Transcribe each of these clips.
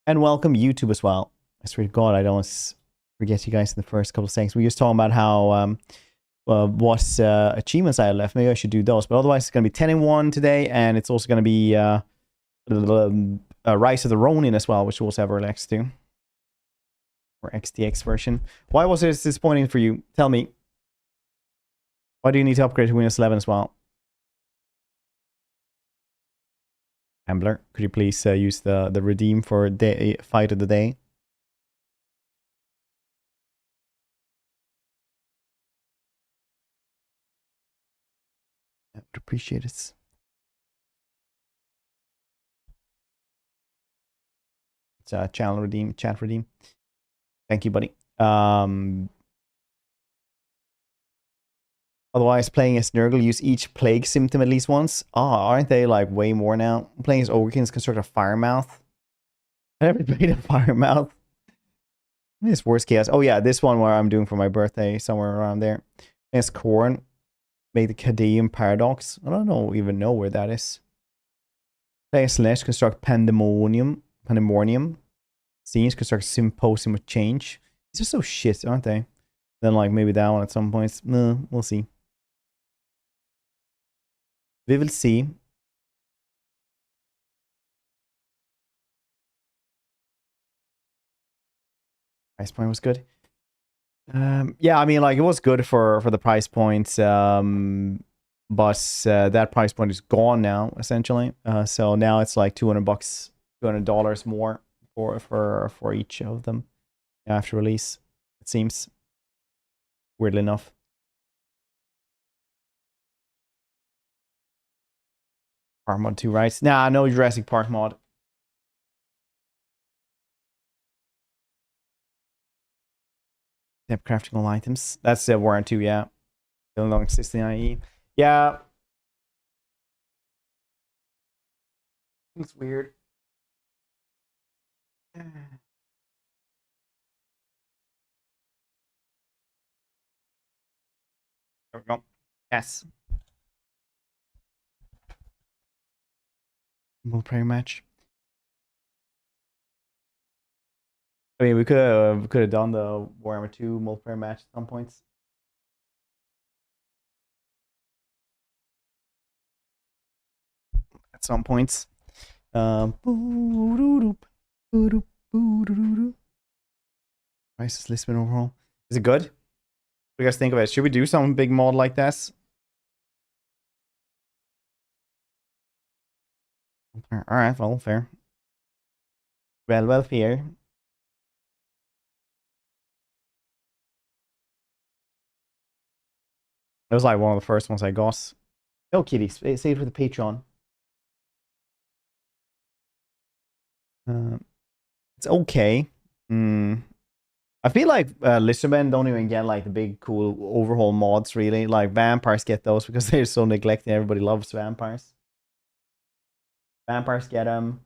And welcome YouTube as well. I swear to God, I don't forget you guys in the first couple of seconds. We were just talking about how what achievements I had left. Maybe I should do those. But otherwise, it's going to be 10 in 1 today, and it's also going to be Rise of the Ronin as well, which we'll also have early access to. Or XTX version. Why was it disappointing for you? Tell me. Why do you need to upgrade to Windows 11 as well? Ambler, could you please use the redeem for fight of the day? I would appreciate it. It's a channel redeem, chat redeem. Thank you, buddy. Otherwise, playing as Nurgle, use each plague symptom at least once. Aren't they like way more now? Playing as Ogrekins, construct a fire mouth. I never played a fire mouth. It's worst chaos. Oh yeah, this one where I'm doing for my birthday, somewhere around there. As Khorne, make the Cadeum paradox. I don't even know where that is. Play as Slaanesh, construct Pandemonium. Tzeentch, construct Symposium of Change. These are so shit, aren't they? Then like maybe that one at some points. No, we'll see. We will see. Price point was good. Yeah, I mean, like it was good for the price points, but that price point is gone now, essentially. So now it's like $200, $200 more for each of them after release. It seems, weirdly enough. Park mod 2, right? Nah, no Jurassic Park mod. Yep, crafting all items. That's the warrant 2, yeah. Still long 69 IE. Yeah. It's weird. There we go. Yes. Multiplayer match. I mean, we could have done the Warhammer 2 multiplayer match at some points. At some points. Price is Lisbon overall. Is it good? What do you guys think of it? Should we do some big mod like this? Alright, well, fair. Well, fair. It was like one of the first ones I got. No, kitty. Save it for the Patreon. It's okay. I feel like Lisbon don't even get like the big cool overhaul mods really. Like vampires get those because they're so neglected. Everybody loves vampires. Vampires get them.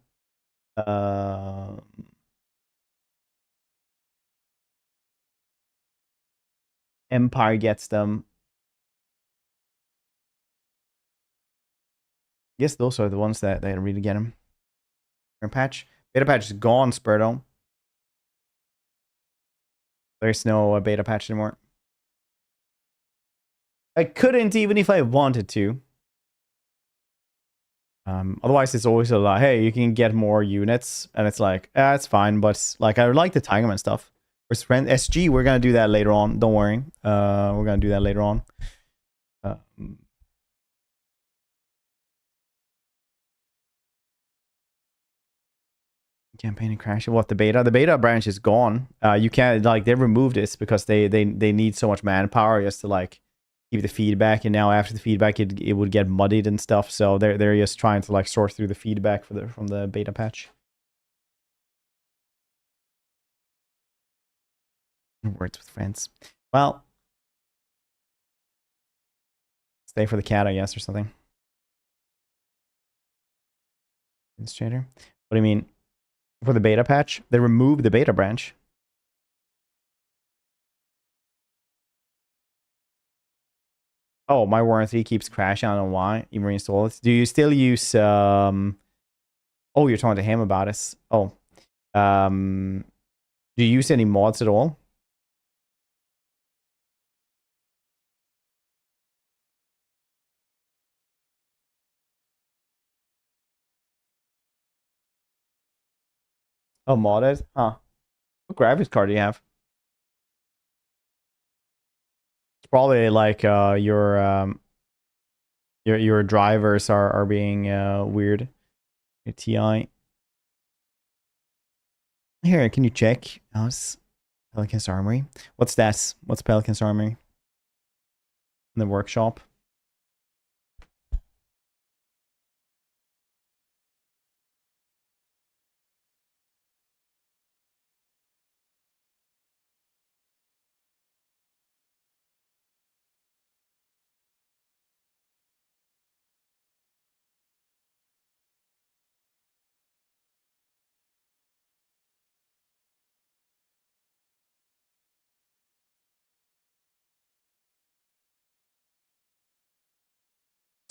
Empire gets them. I guess those are the ones that really get them. Patch. Beta patch is gone, Spurdo. There's no beta patch anymore. I couldn't even if I wanted to. Otherwise, it's always a lot. Hey, you can get more units, and it's like, it's fine. But like, I like the Tigerman stuff. For SG, we're gonna do that later on. Don't worry. We're gonna do that later on. Campaign crash. What, the beta? The beta branch is gone. You can't, like, they removed this because they need so much manpower just to like keep the feedback, and now after the feedback it would get muddied and stuff, so they're just trying to like sort through the feedback from the beta patch. Words with friends. Well, stay for the cat, I guess, or something. Administrator. What do you mean? For the beta patch? They removed the beta branch. Oh, my Warhammer 3 keeps crashing. I don't know why. Even reinstall it. Do you still use Oh, you're talking to him about it. Oh. Do you use any mods at all? Oh, modded? Huh. What graphics card do you have? It's probably like your drivers are being weird. Your TI. Here, can you check? How's Pelican's Armory? What's that? What's Pelican's Armory? In the workshop.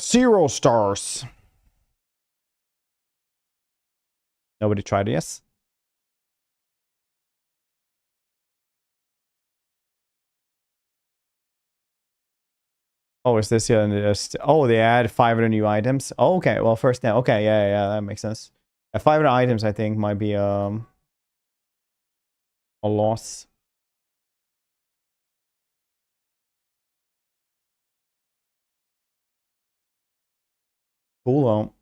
Zero stars. Nobody tried it, yes? Oh, is this oh, they add 500 new items. Oh, okay, well, first now. Okay, yeah, that makes sense. 500 items, I think, might be a loss. Cool, though.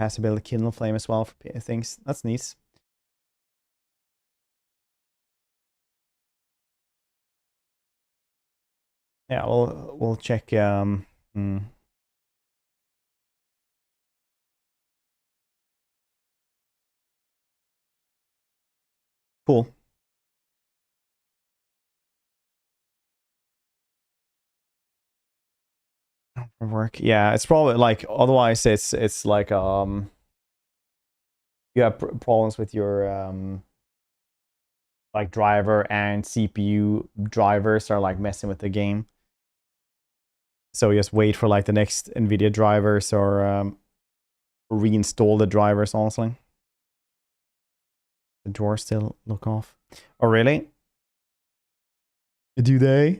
Passability Kindle Flame as well for things. That's neat. Yeah, we'll check. Cool. Work. Yeah, it's probably like otherwise it's like you have problems with your like driver and CPU drivers are like messing with the game. So just wait for like the next NVIDIA drivers or reinstall the drivers, honestly. The drawers still look off. Oh, really? Do they?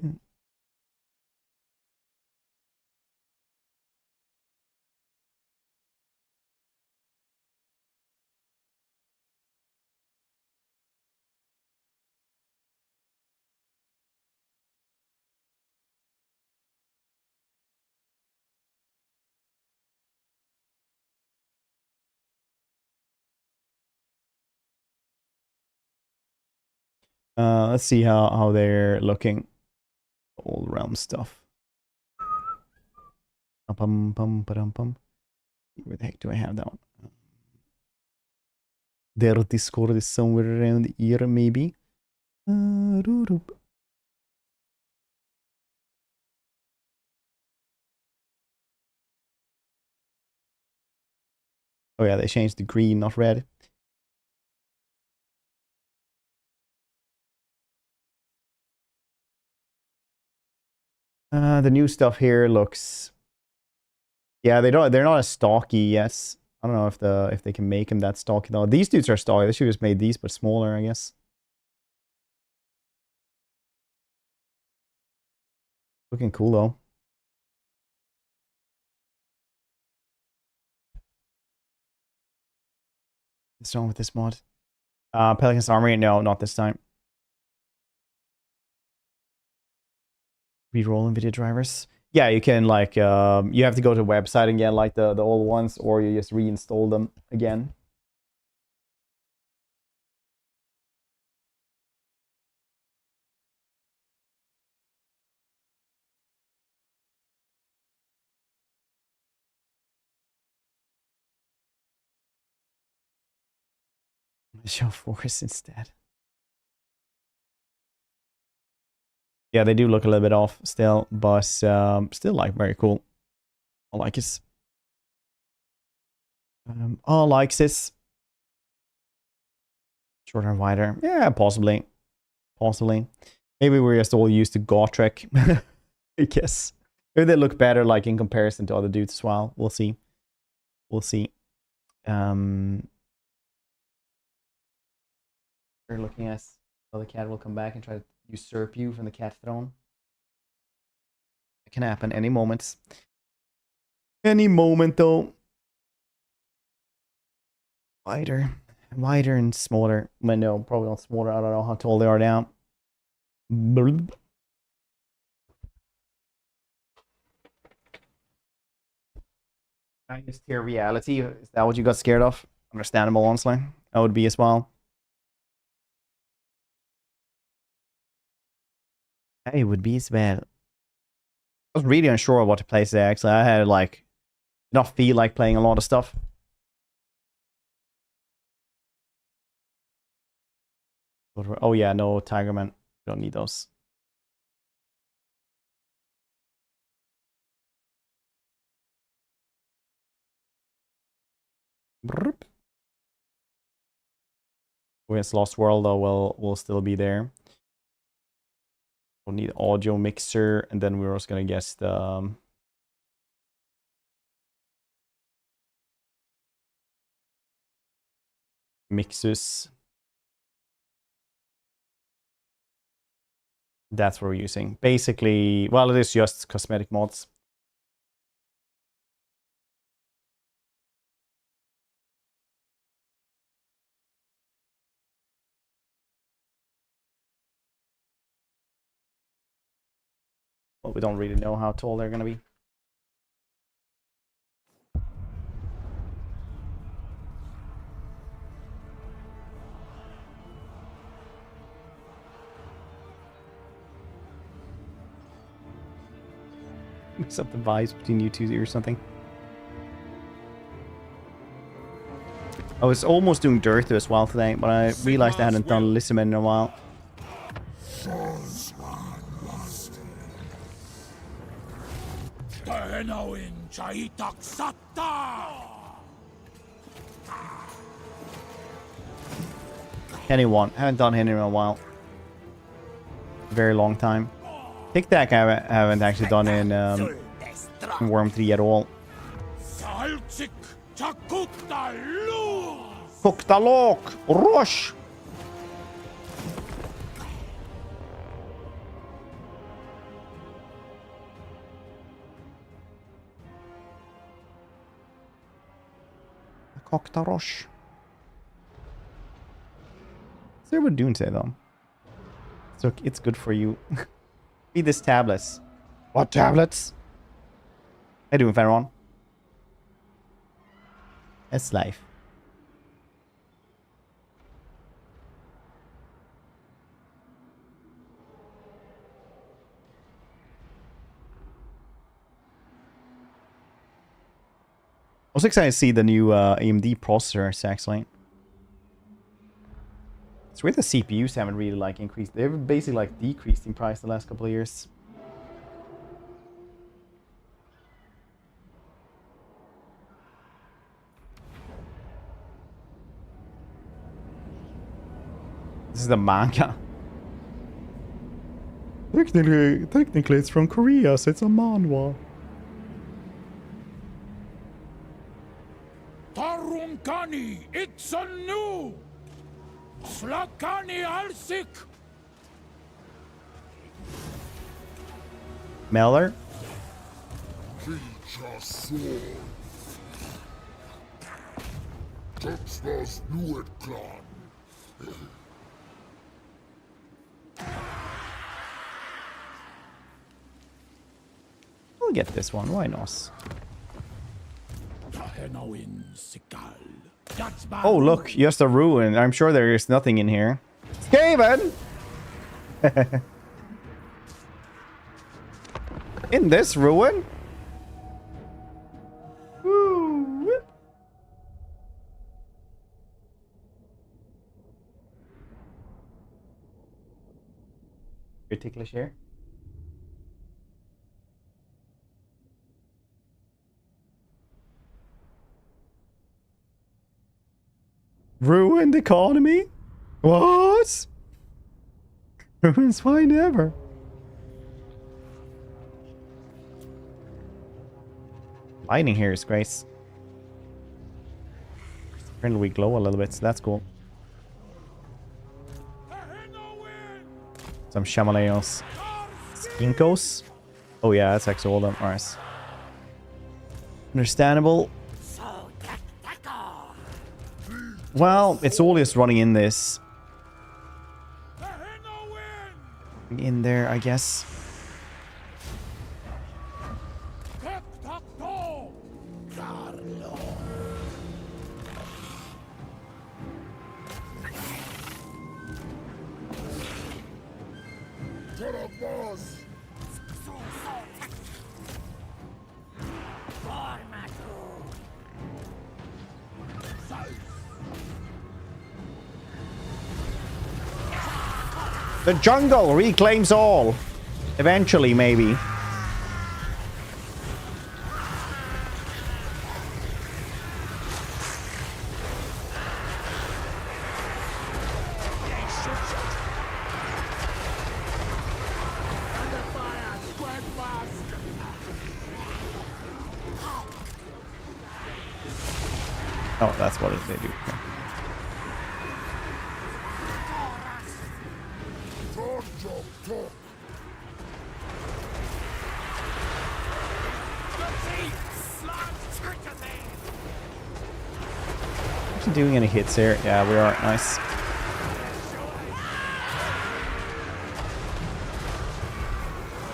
Let's see how they're looking. Old realm stuff. Where the heck do I have that one? Their Discord is somewhere around here, maybe. Oh yeah, they changed the green, not red. The new stuff here looks. Yeah, they're not as stocky. Yes, I don't know if they can make them that stocky though. These dudes are stocky. They should have just made these, but smaller, I guess. Looking cool though. What's wrong with this mod? Pelican's Armory? No, not this time. Reroll NVIDIA drivers. Yeah, you can like you have to go to the website and get like the old ones, or you just reinstall them again. Show force instead. Yeah, they do look a little bit off still, but still like very cool. I like it. I like this. Shorter and wider. Yeah, possibly. Possibly. Maybe we're just all used to Gotrek. I guess. Maybe they look better like in comparison to other dudes as well. We'll see. We'll see. You're looking at how the cat will come back and try to usurp you from the cat throne. It can happen any moment. Any moment, though. Wider and smaller. But no, probably not smaller. I don't know how tall they are now. Blub. I just hear reality. Is that what you got scared of? Understandable, honestly. I would be as well. I would be as well. I was really unsure of what to play today, actually. I had, like, not feel like playing a lot of stuff. Oh yeah, no Tigerman. Don't need those. With Lost World, though, will still be there. We'll need audio mixer, and then we're also gonna guess the mixes. That's what we're using. Basically, well, it is just cosmetic mods. Well, we don't really know how tall they're gonna be. Mix up the vibes between you two or something. I was almost doing Dirthu as well today, but I realized I hadn't done Lissaman in a while. Anyone, haven't done him in a while. Very long time. Tic Tac I haven't actually done in Worm 3 at all. Kuktalok! Rush! Koktarosh. See what Dune say though. So it's good for you. Feed this tablets. What tablets? How you doing, Pharaon? That's life. I was excited to see the new AMD processors, actually. It's weird the CPUs haven't really, like, increased. They've basically, like, decreased in price the last couple of years. This is the manga. Technically it's from Korea, so it's a manhwa. Tarunkani, it's a new Slakani Alsik. Meller? Teach us sword. That's das Nuet Clan. We'll get this one, why not? Oh, look, just a ruin. I'm sure there is nothing in here. Skaven! In this ruin? Woo. You're ticklish here? Ruined economy? What? Ruins fine ever. Lighting here is great. Apparently we glow a little bit, so that's cool. Some Shamaleos. Skinkos? Oh yeah, that's actually all of them. Alright. Understandable. Well, it's all just running in this. In there, I guess. The jungle reclaims all. Eventually, maybe. Oh, that's what they do. Actually doing any hits here? Yeah, we are. Nice.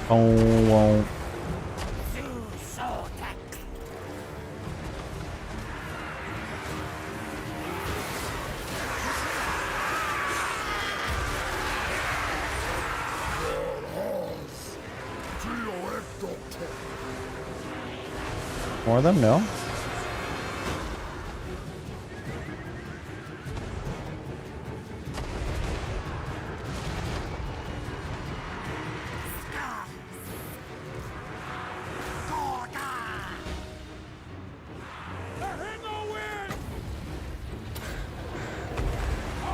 Oh, whoa. More of them? No.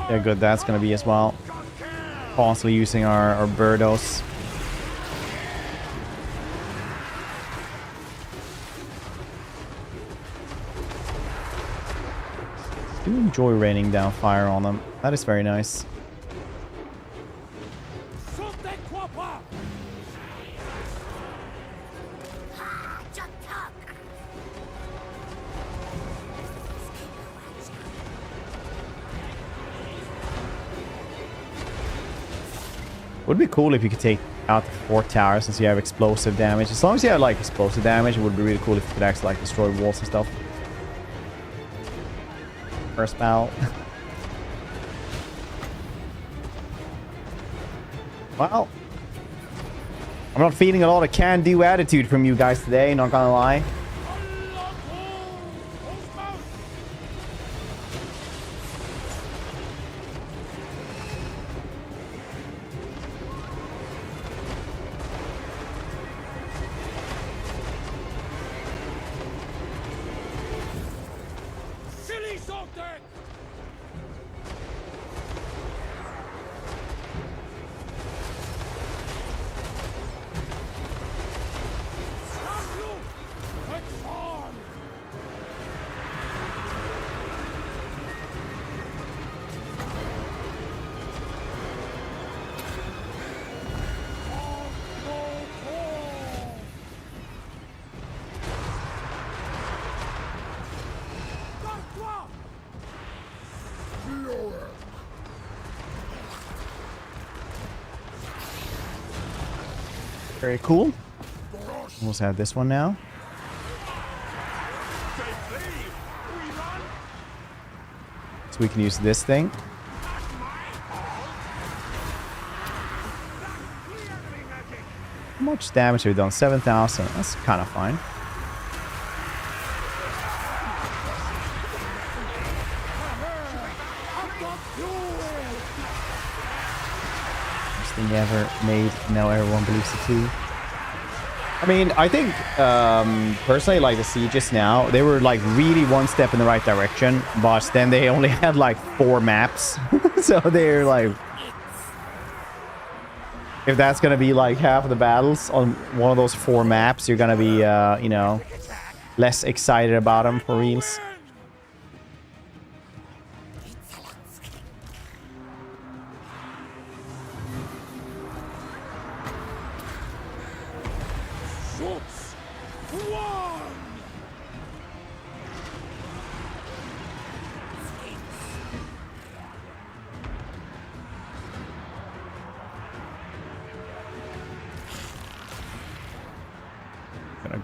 Yeah, good. That's gonna be as well. Constantly using our birdos. Do enjoy raining down fire on them. That is very nice. Would be cool if you could take out the fort tower since you have explosive damage. As long as you have like explosive damage, it would be really cool if you could actually like destroy walls and stuff. First battle. Well, I'm not feeling a lot of can-do attitude from you guys today, not gonna lie. Very cool. Almost have this one now. So we can use this thing. How much damage have we done? 7,000. That's kind of fine. Worst thing ever made. Now everyone believes it too. I mean, I think personally, like the sieges now, they were like really one step in the right direction, but then they only had like 4 maps. So they're like, if that's gonna be like half of the battles on one of those 4 maps, you're gonna be you know, less excited about them for reals.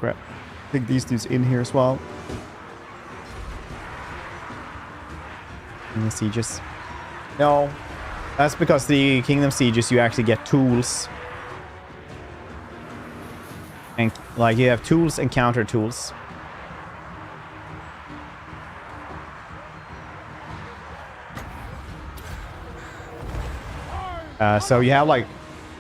grab. Take these dudes in here as well. And the sieges. No. That's because the Kingdom Sieges, you actually get tools. And, like, you have tools and counter tools. So you have, like,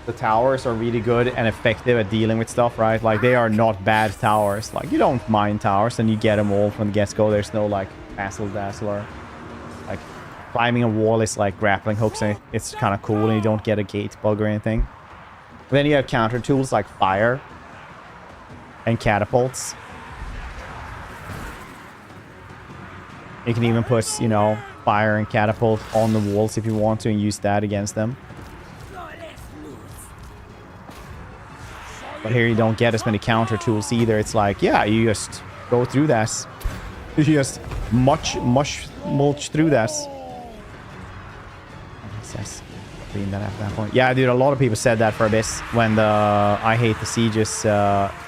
the towers are really good and effective at dealing with stuff, right? Like, they are not bad towers. Like, you don't mind towers, and you get them all from the get-go. There's no, like, Vassal Dazzler. Like, climbing a wall is like grappling hooks, and it's kind of cool, and you don't get a gate bug or anything. But then you have counter tools like fire and catapults. You can even put, you know, fire and catapult on the walls if you want to, and use that against them. But here you don't get as many counter tools either. It's like, yeah, you just go through that. You just mulch through that. Clean that at that point. Yeah, dude, a lot of people said that for a bit when the I Hate the Sieges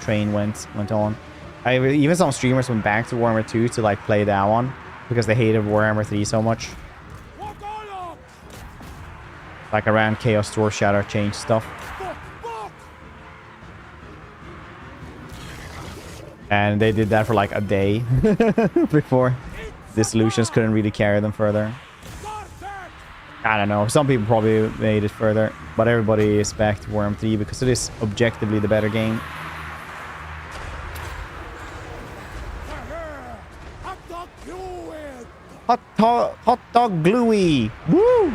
train went on. Even some streamers went back to Warhammer 2 to like play that one because they hated Warhammer 3 so much. Like around Chaos Door Shadow Change stuff. And they did that for like a day before the solutions couldn't really carry them further. I don't know. Some people probably made it further, but everybody is back to Warhammer 3 because it is objectively the better game. Hot dog gluey. Woo!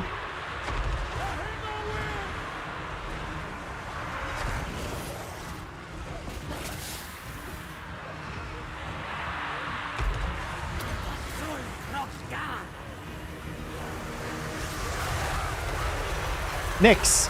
Nix.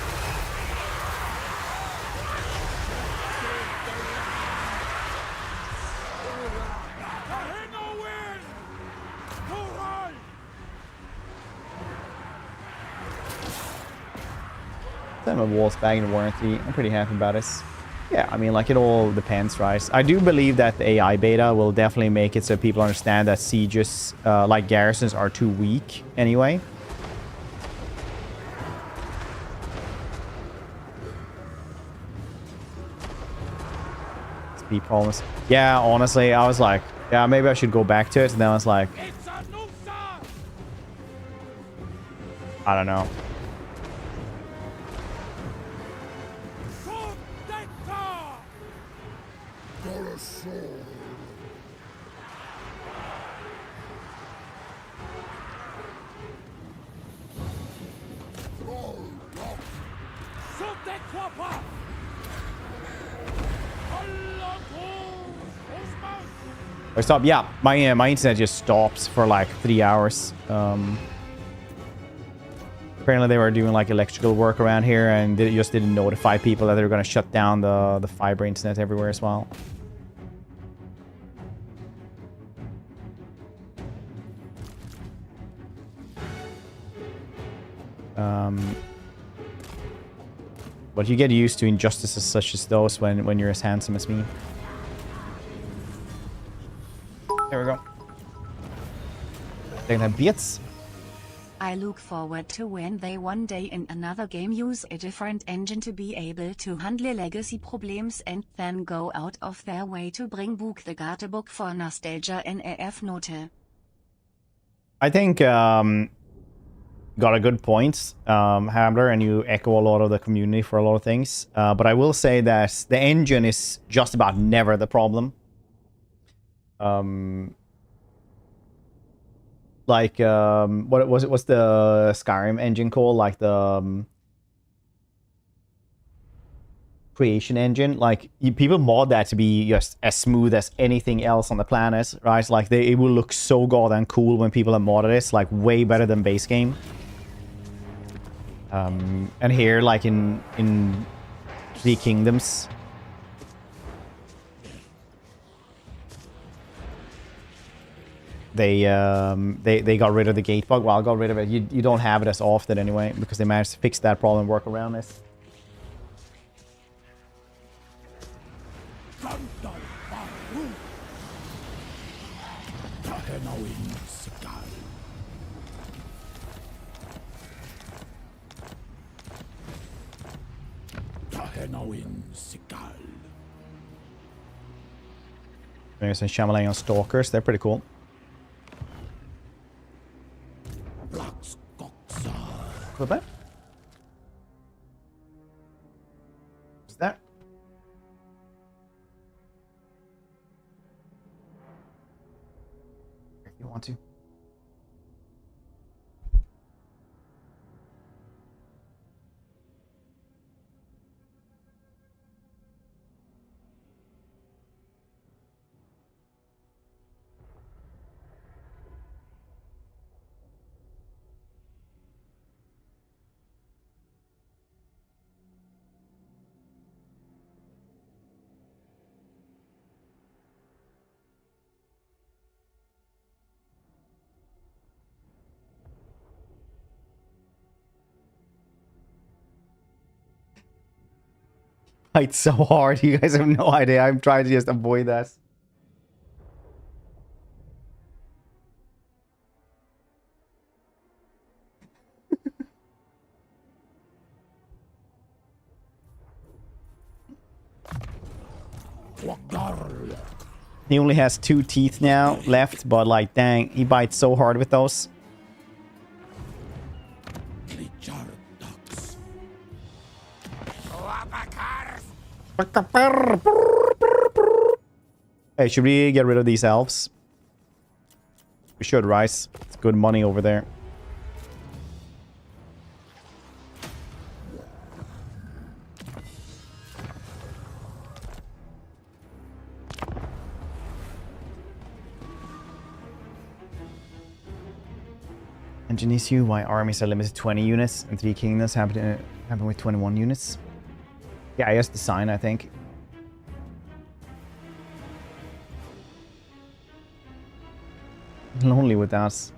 Send my walls back in warranty. I'm pretty happy about this. Yeah, I mean, like, it all depends, right? I do believe that the AI beta will definitely make it so people understand that sieges, like garrisons, are too weak anyway. Problems. Yeah, honestly, I was like, yeah, maybe I should go back to it. And then I was like, I don't know. Or stop. Yeah, my internet just stops for like 3 hours. Apparently they were doing like electrical work around here, and they just didn't notify people that they were going to shut down the fiber internet everywhere as well. But you get used to injustices such as those when you're as handsome as me. There we go. Taking that beats. I look forward to when they one day in another game use a different engine to be able to handle legacy problems and then go out of their way to bring back the Gartebook for nostalgia in AF Note. I think got a good point, Hamler, and you echo a lot of the community for a lot of things. But I will say that the engine is just about never the problem. Like what was it? What's the Skyrim engine called? Like the creation engine. Like people mod that to be just as smooth as anything else on the planet, right? Like it will look so goddamn cool when people have modded it. Like way better than base game. And here, like in Three Kingdoms. They got rid of the gate bug. Well, I got rid of it. You don't have it as often anyway, because they managed to fix that problem and work around this. knowing Sikal. There's some Shyamalan Stalkers. They're pretty cool. Blacks Coxa. What's that? What's that? If you want to. Fight so hard, you guys have no idea. I'm trying to just avoid that. He only has 2 teeth now left, but like, dang, he bites so hard with those. Hey, should we get rid of these elves? We should, Rice. It's good money over there. Ingenuity, why armies are limited to 20 units and 3 kingdoms happen with 21 units? Yeah, I guess design, I think. Lonely with us.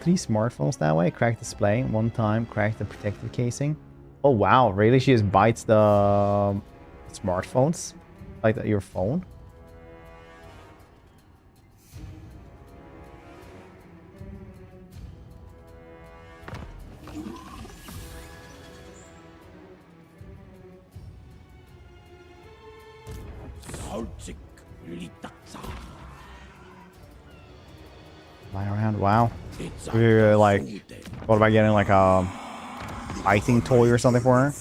3 smartphones that way. Crack display. 1 time. Crack the protective casing. Oh, wow. Really? She just bites the smartphones? Like your phone? Lying around, wow. We're like, what about getting like a fighting toy or something for her?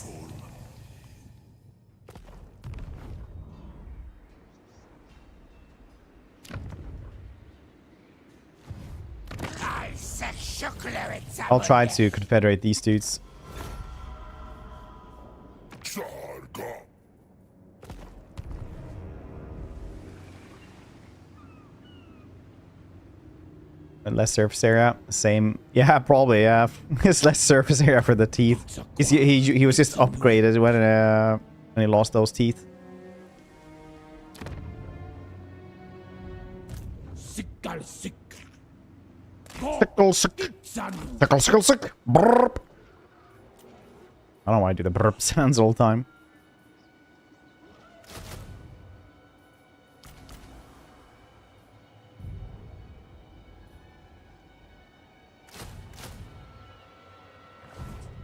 I'll try to confederate these dudes. Less surface area, same. Yeah, probably. Yeah, it's less surface area for the teeth. He was just upgraded when he lost those teeth. Sickle sick. Sickle sick. Sickle sickle sick. Burp. I don't know why I do the burp sounds all the time.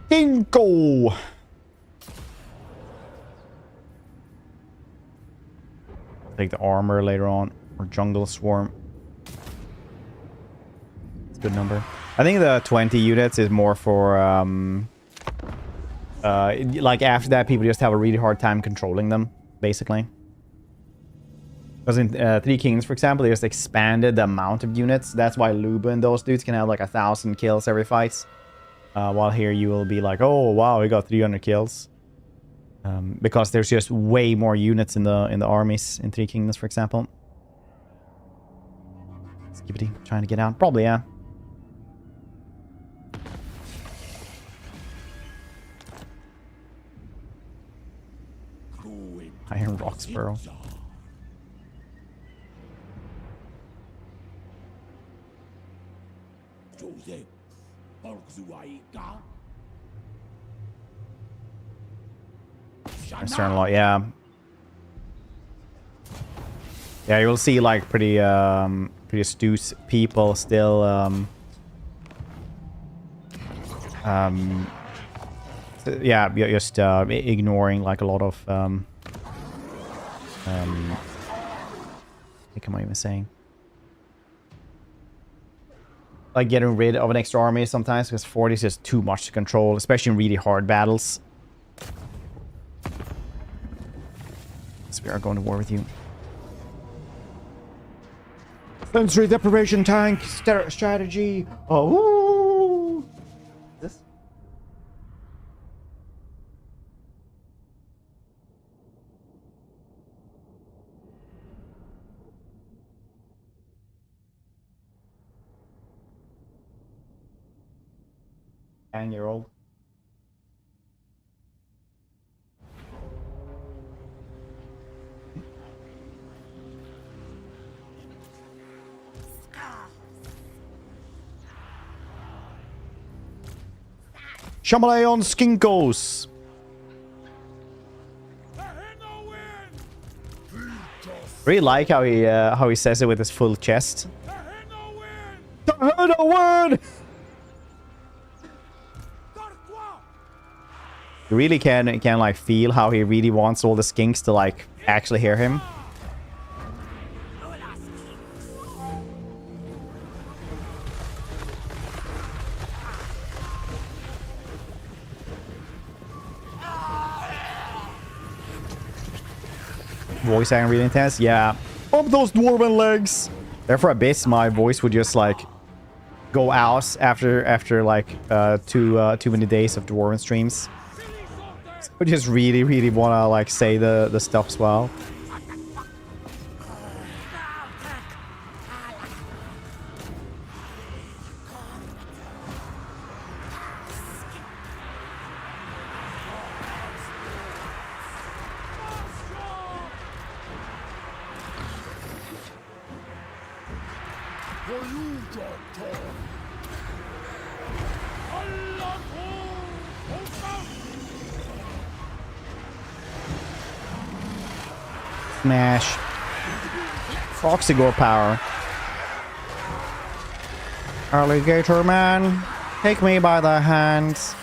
Dingo! Take the armor later on. Or jungle swarm. It's a good number. I think the 20 units is more for like after that people just have a really hard time controlling them, basically. Because in 3 Kings, for example, they just expanded the amount of units. That's why Luba and those dudes can have like 1,000 kills every fight. While here you will be like, oh wow, we got 300 kills. Because there's just way more units in the armies in 3 Kingdoms, for example. Skibbity, trying to get out. Probably, yeah. Iron Roxborough. Western lot, yeah. Yeah, you will see like pretty astute people still Yeah, you're just ignoring like a lot of what am I even saying? Like getting rid of an extra army sometimes because 40 is just too much to control, especially in really hard battles. So we are going to war with you. Sensory deprivation tank strategy. Oh, this. Year-old. Shamalayon Skinkos. Really like how he says it with his full chest. The word. You really can like feel how he really wants all the skinks to like actually hear him. Voice acting really intense. Yeah. Up those dwarven legs. There for a bit, my voice would just like go out after like too many days of dwarven streams. I just really want to like say the stuff as well. Smash. Oxygore power. Alligator man, take me by the hands.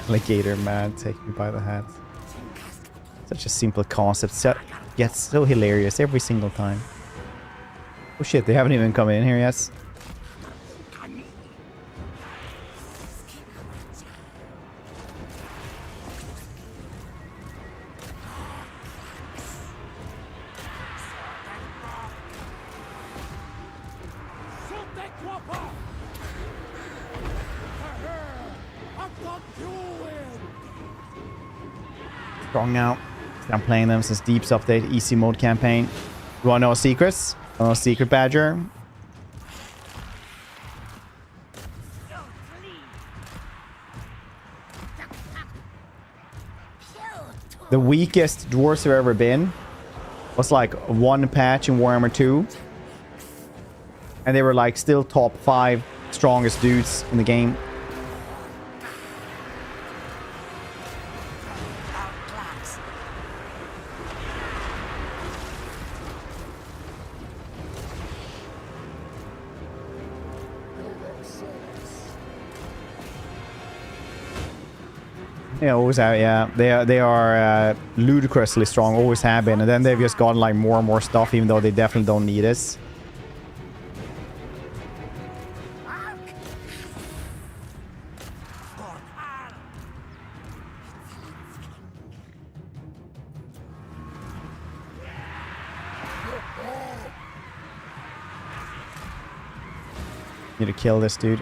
Alligator man, take me by the hands. Such a simple concept, yet so hilarious every single time. Oh shit, they haven't even come in here yet. Strong now. I'm playing them since Deep's update, easy mode campaign. You wanna know secrets? Oh, secret badger. The weakest dwarves have ever been was like one patch in Warhammer 2. And they were like still top 5 strongest dudes in the game. Yeah, always have, yeah. They are ludicrously strong, always have been, and then they've just gotten like more and more stuff, even though they definitely don't need this. Need to kill this dude.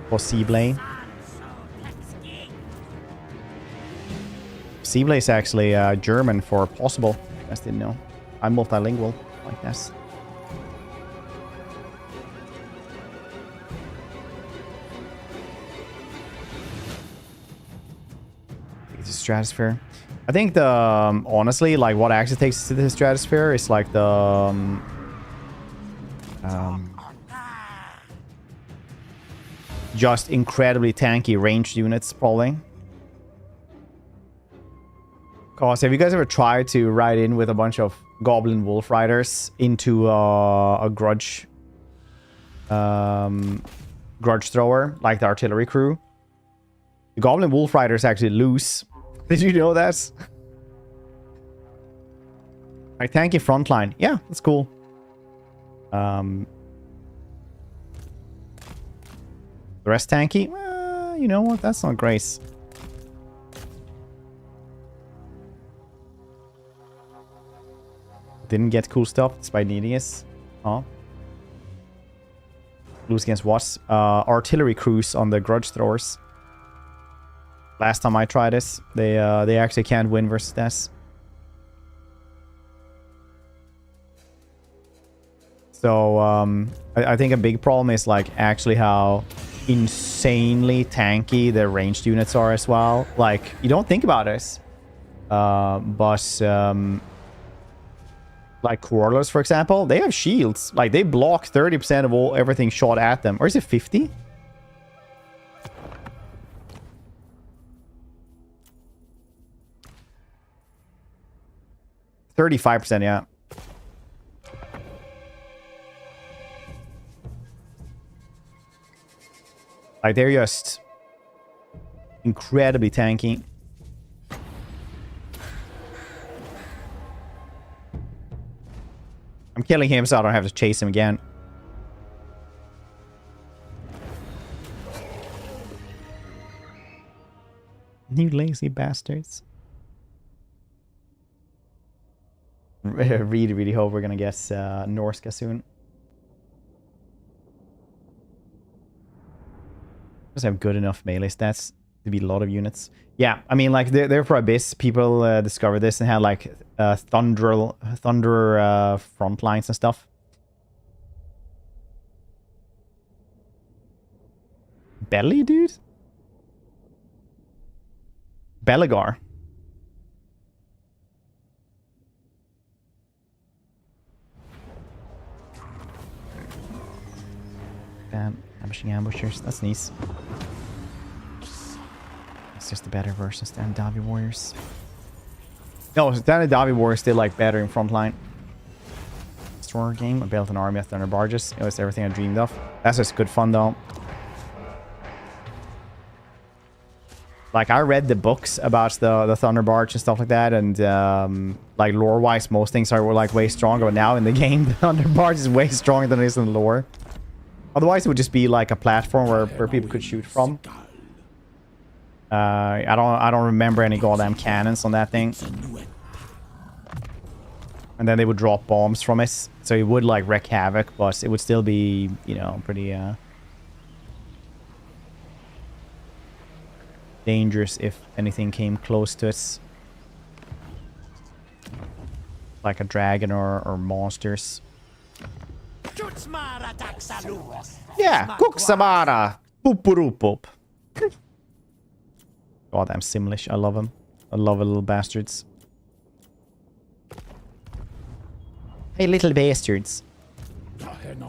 Possible. Possible is actually German for possible. I just didn't know. I'm multilingual like this. the stratosphere. I think the honestly, like what actually takes us to the stratosphere is like the just incredibly tanky ranged units, probably. Cause have you guys ever tried to ride in with a bunch of goblin wolf riders into a grudge thrower, like the artillery crew? The goblin wolf riders actually lose. Did you know that? Like tanky frontline. Yeah, that's cool. The rest tanky? You know what? That's not Grace. Didn't get cool stuff despite needing it. Huh? Lose against what? Artillery crews on the grudge throwers. Last time I tried this, they actually can't win versus this. So I think a big problem is like actually how insanely tanky the ranged units are as well. Like you don't think about this, but like Quarrelers, for example, they have shields. Like they block 30% of everything shot at them, or is it 50? %35%, yeah. Like they're just incredibly tanky. I'm killing him so I don't have to chase him again. You lazy bastards. Really, really hope we're gonna get Norska soon. Just have good enough melee stats to beat a lot of units. Yeah, I mean, like, they're for Abyss. People discovered this and had, like, thunder front lines and stuff. Belly, dude? Belagar. Ambushing ambushers. That's nice. It's just the better versions than Davi Warriors. No, Standard Davi Warriors still like better in frontline. Destroyer game. I built an army of Thunder Barges. It was everything I dreamed of. That's just good fun though. Like I read the books about the Thunder Barge and stuff like that, and like lore-wise, most things were like way stronger. But now in the game, the Thunder Barge is way stronger than it is in the lore. Otherwise, it would just be like a platform where people could shoot from. I don't remember any goddamn cannons on that thing. And then they would drop bombs from it, so it would like wreak havoc, but it would still be, you know, pretty dangerous if anything came close to it. Like a dragon or monsters. Yeah, Kuksamara! Boop. Goddamn Simlish, I love him. I love the little bastards. Hey, little bastards. Have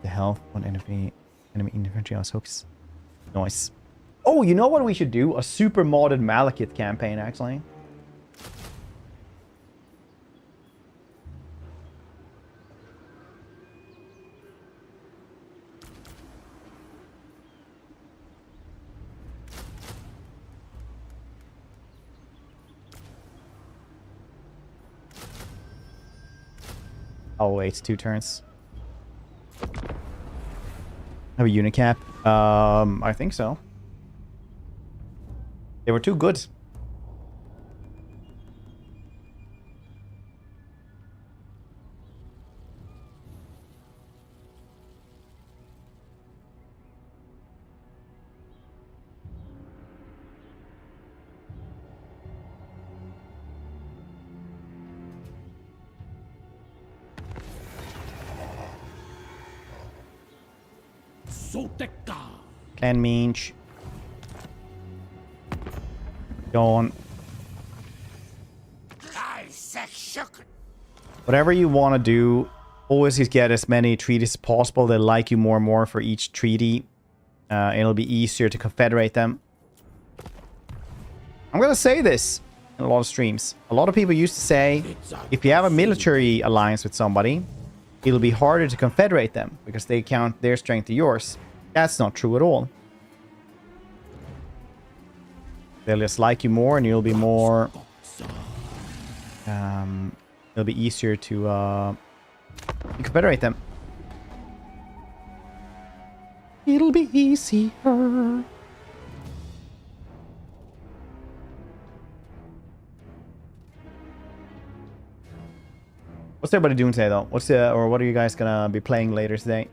the health on enemy infantry as hooks. Nice. Oh, you know what we should do? A super modded Malekith campaign, actually. Oh, wait, it's 2 turns. Have a unicap? I think so. They were too good. Sotek. Clan Minch. Dawn. Whatever you want to do, always just get as many treaties as possible that like you more and more for each treaty. It'll be easier to confederate them. I'm gonna say this in a lot of streams. A lot of people used to say, if you have a military alliance with somebody, it'll be harder to confederate them because they count their strength to yours. That's not true at all. They'll just like you more and you'll be more... it'll be easier to confederate them. It'll be easier. What's everybody doing today, though? What are you guys gonna be playing later today?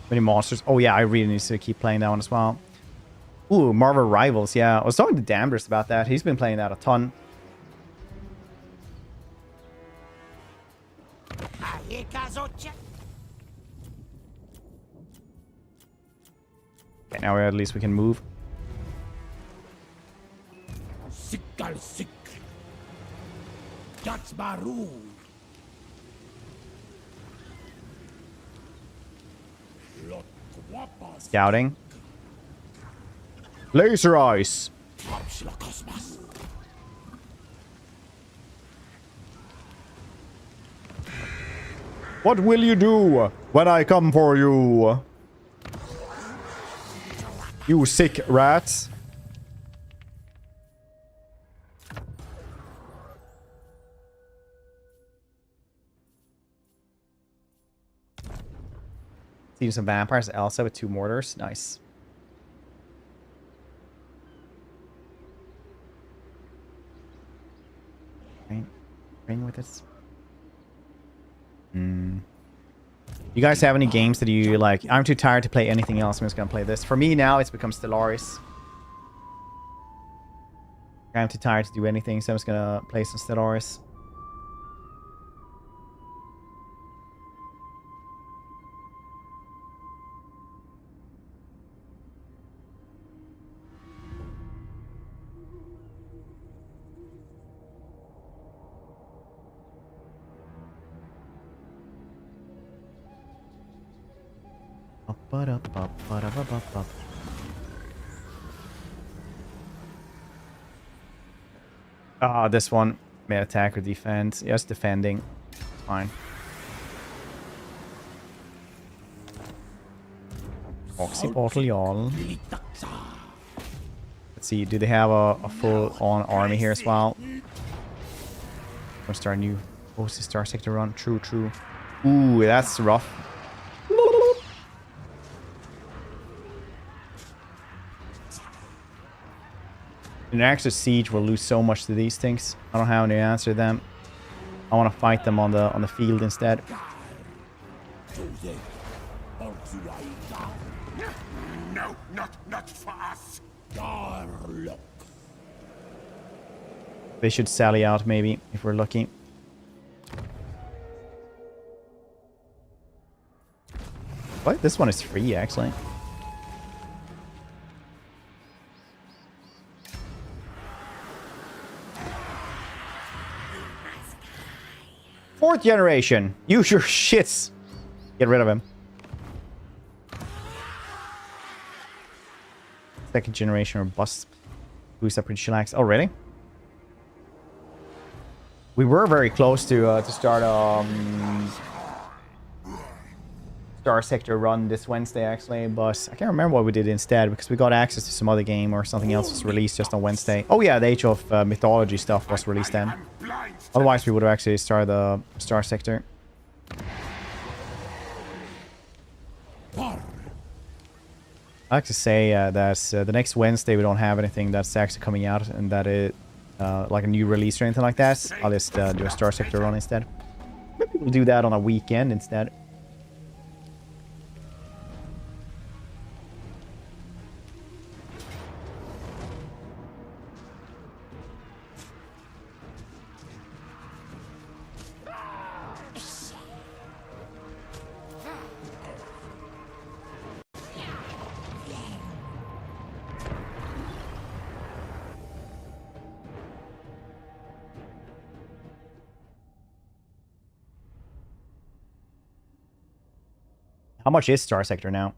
Many monsters. Oh yeah, I really need to keep playing that one as well. Ooh, Marvel Rivals. Yeah, I was talking to Dambers about that. He's been playing that a ton. Okay, now at least we can move. Scouting. Laser eyes. What will you do when I come for you? You sick rats. See some vampires. Elsa with 2 mortars. Nice. Ring with this. You guys have any games that you like? I'm too tired to play anything else. I'm just gonna play this. For me now, it's become Stellaris. I'm too tired to do anything, so I'm just gonna play some Stellaris. Ah, this one. May attack or defend. Yes, defending. Fine. Oxy bottle, y'all. Let's see. Do they have a full-on army here as well? We'll start a new OC Star Sector run. True, true. Ooh, that's rough. In an actual siege, we'll lose so much to these things. I don't have any answer to them. I want to fight them on the field instead. No, not for us. They should sally out maybe if we're lucky. What? This one is free actually. Fourth generation. Use your shits. Get rid of him. Second generation or bust. Boost up pretty chillax. Oh, really? We were very close to start Star Sector run this Wednesday actually, but I can't remember what we did instead because we got access to some other game or something else was released just on Wednesday. Oh yeah, the Age of Mythology stuff was released then. Otherwise we would have actually started the Star Sector. I like to say that the next Wednesday we don't have anything that's actually coming out, and that it like a new release or anything like that. I'll just do a Star Sector run instead. Maybe we'll do that on a weekend instead. How much is Star Sector now?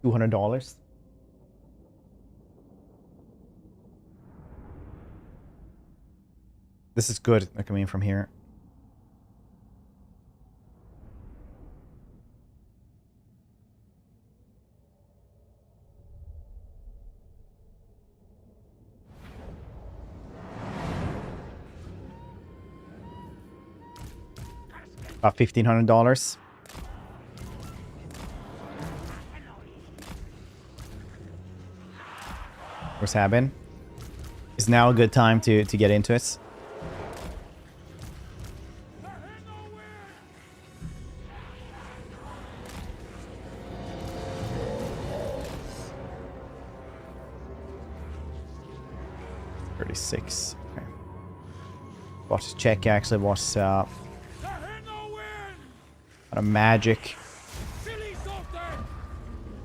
$200? This is good coming in from here. About $1,500. What's happening? Is now a good time to get into it? $36. Okay. Got to check actually what's a magic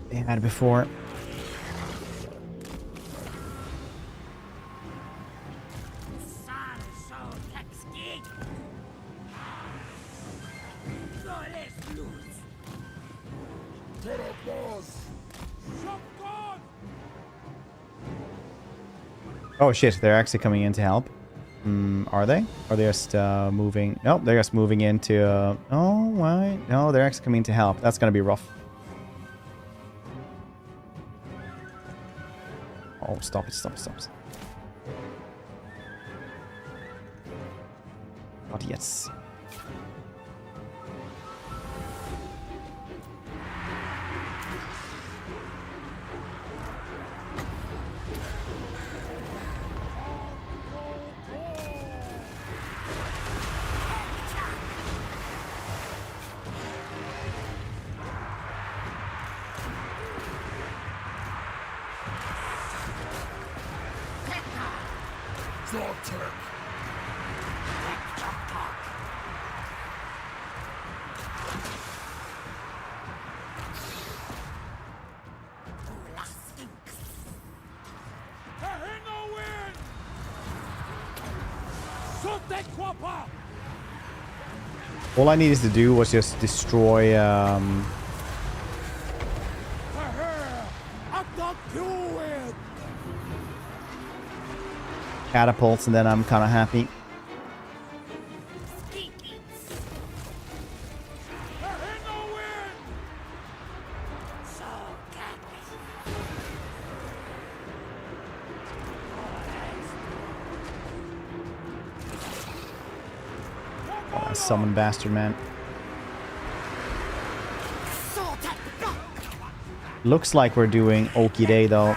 they had before. Oh shit, they're actually coming in to help. Are they? Or they're just moving? Nope, they're just moving into... oh, why? No, they're actually coming to help. That's gonna be rough. Oh, stop it, stop it, stop it. Not yet. Sotek. All I needed to do was just destroy catapults, and then I'm kind of happy. Oh, that summon bastard, man. Looks like we're doing okie day though.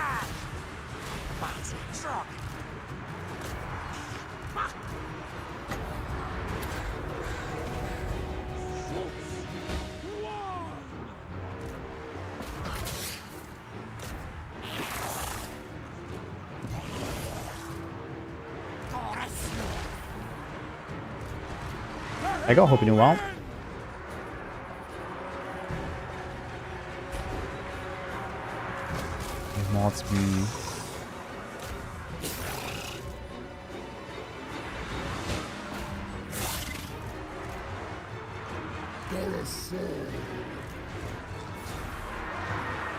I go, hope you're doing well. Mods,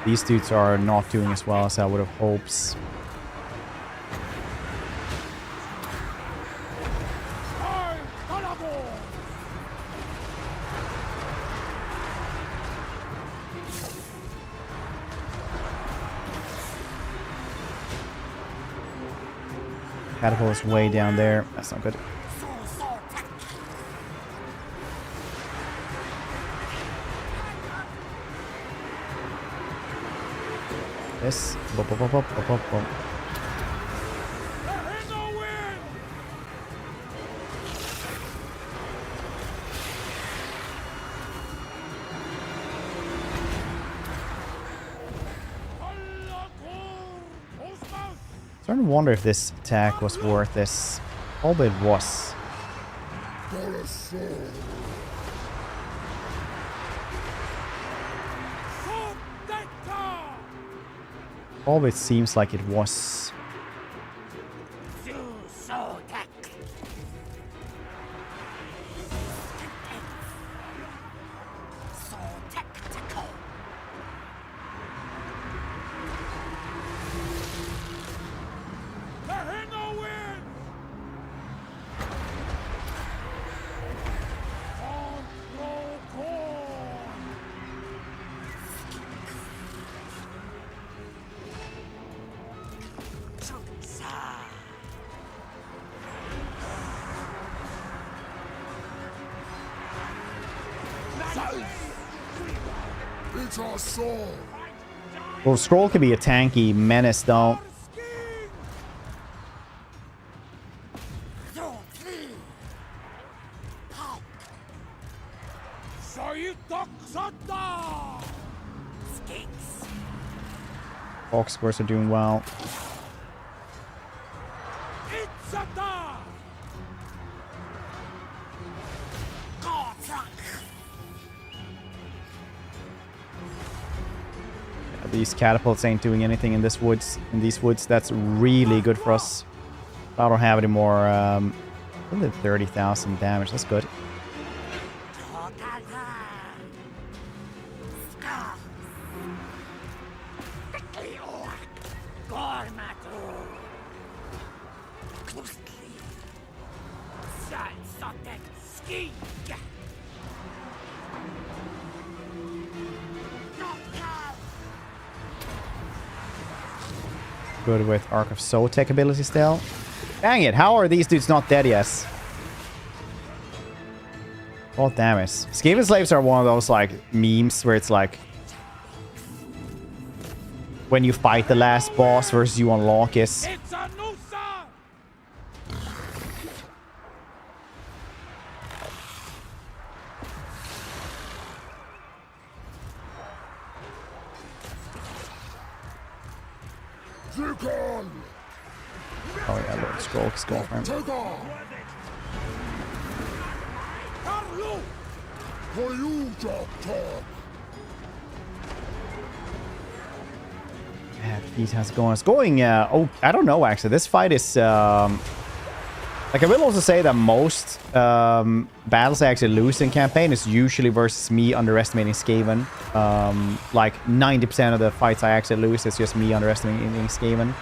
These dudes are not doing as well as I would have hoped. Catapult is way down there. That's not good. This. Bop, bop, bop, bop, bop, bop, bop. Starting to wonder if this attack was worth this. Probably it was. Probably it seems like it was. Sotek. Sotek. It's our soul. Well, Scroll can be a tanky menace, though. Hawk scores are doing well. These catapults ain't doing anything in this woods. In these woods, that's really good for us. I don't have any more. Only 30,000 damage. That's good. Good with Arc of Sotek ability still. Dang it, how are these dudes not dead yet? Oh, damn it. Skaven Slaves are one of those, like, memes where it's like... when you fight the last boss versus you unlock it. Oh yeah, Lord Scroll is going for him. Yeah, Pete has going. It's going. Oh, I don't know actually. This fight is. Like I will also say that most battles I actually lose in campaign is usually versus me underestimating Skaven. Like 90% of the fights I actually lose is just me underestimating Skaven.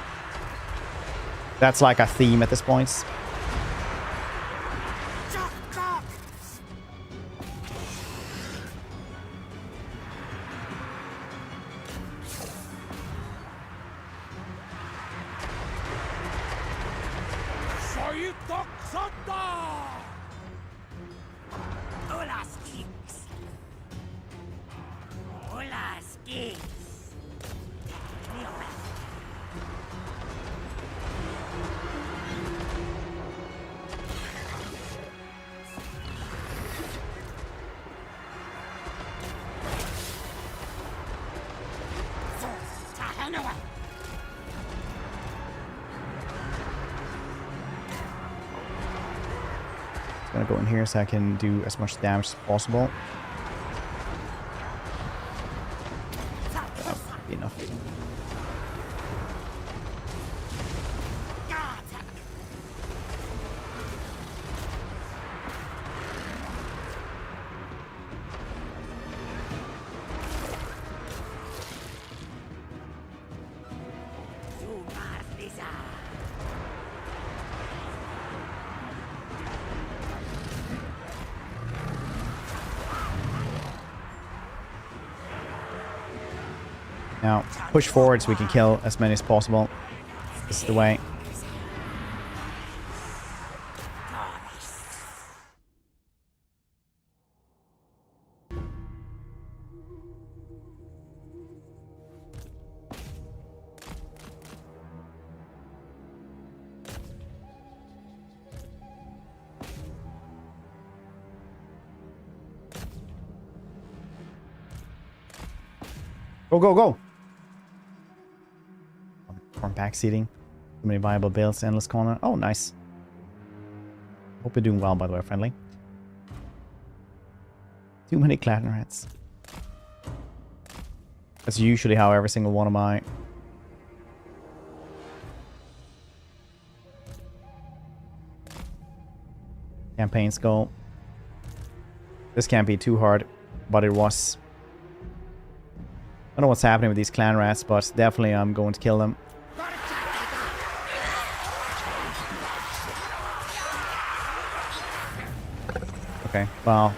That's like a theme at this point. Gonna go in here so I can do as much damage as possible. That would be enough. Now, push forward so we can kill as many as possible. This is the way. Go, go, go! Khorne backseating. Too many viable builds, endless corner. Oh, nice. Hope you're doing well, by the way, friendly. Too many clan rats. That's usually how every single one of my campaigns go. This can't be too hard, but it was. I don't know what's happening with these clan rats, but definitely I'm going to kill them. Okay, well,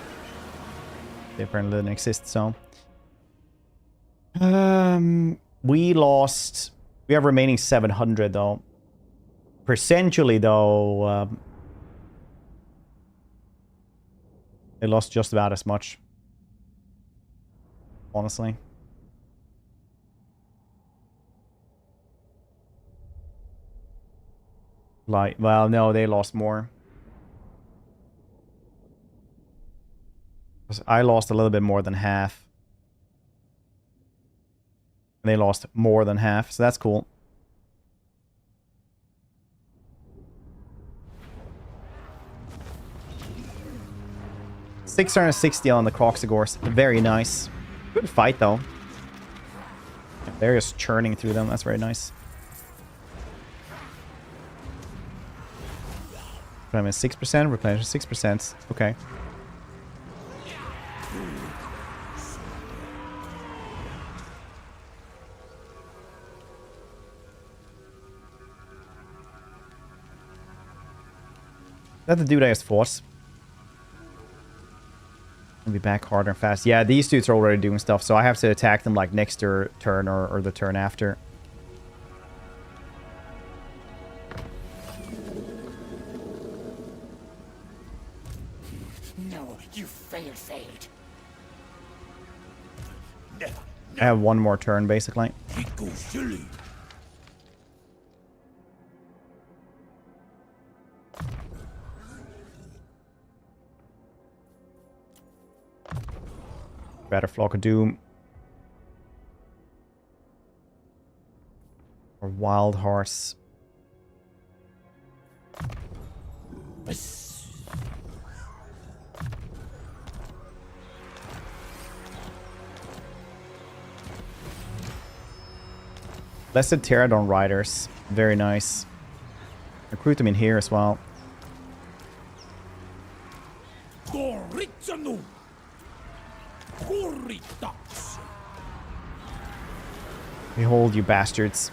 they apparently didn't exist, so. We lost. We have remaining 700 though. Percentually though, they lost just about as much. Honestly. Like, well, no, they lost more. I lost a little bit more than half. They lost more than half, so that's cool. $660 on the Croxigors. Very nice. Good fight, though. They're just churning through them. That's very nice. I'm at 6%. Replenish 6%. Okay. That's the dude I just fought. I'll be back harder and fast. Yeah, these dudes are already doing stuff, so I have to attack them like next turn or the turn after. No, you failed. I have one more turn, basically. It goes silly. Better Flock of Doom. Or Wild Horse. Blessed Pterodon Riders. Very nice. Recruit them in here as well. Behold, you bastards.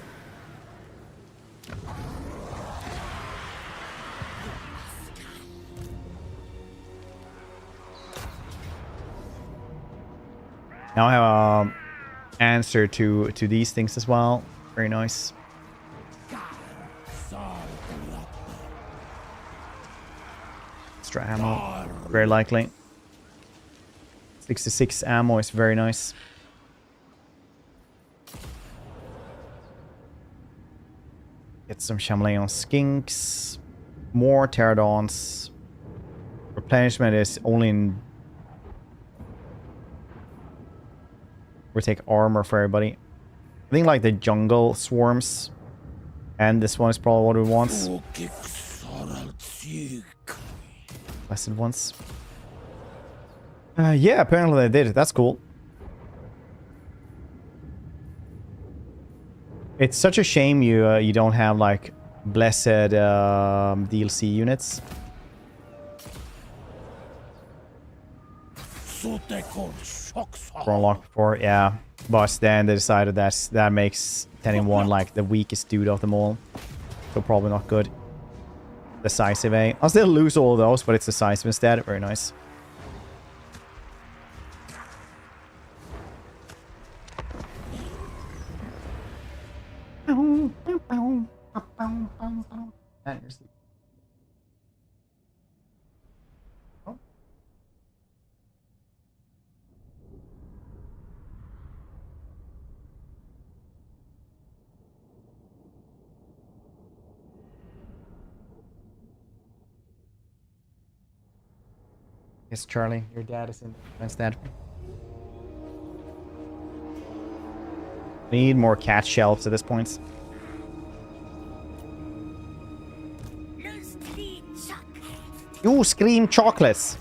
Now I have an answer to these things as well. Very nice. Extra ammo. Very likely. 66 ammo is very nice. Get some Chameleon Skinks. More Pterodons. Replenishment is only in... We take armor for everybody. I think like the jungle swarms. And this one is probably what we want. Blessed ones. Yeah, apparently they did. That's cool. It's such a shame you don't have like blessed DLC units. Unlocked before, yeah. But then they decided that makes 10-in-1 like the weakest dude of them all. So probably not good. Decisive, eh? I'll still lose all of those, but it's decisive instead. Very nice. Yes, Charlie, your dad is in instead. Need more cat shelves at this point. You scream chocolates.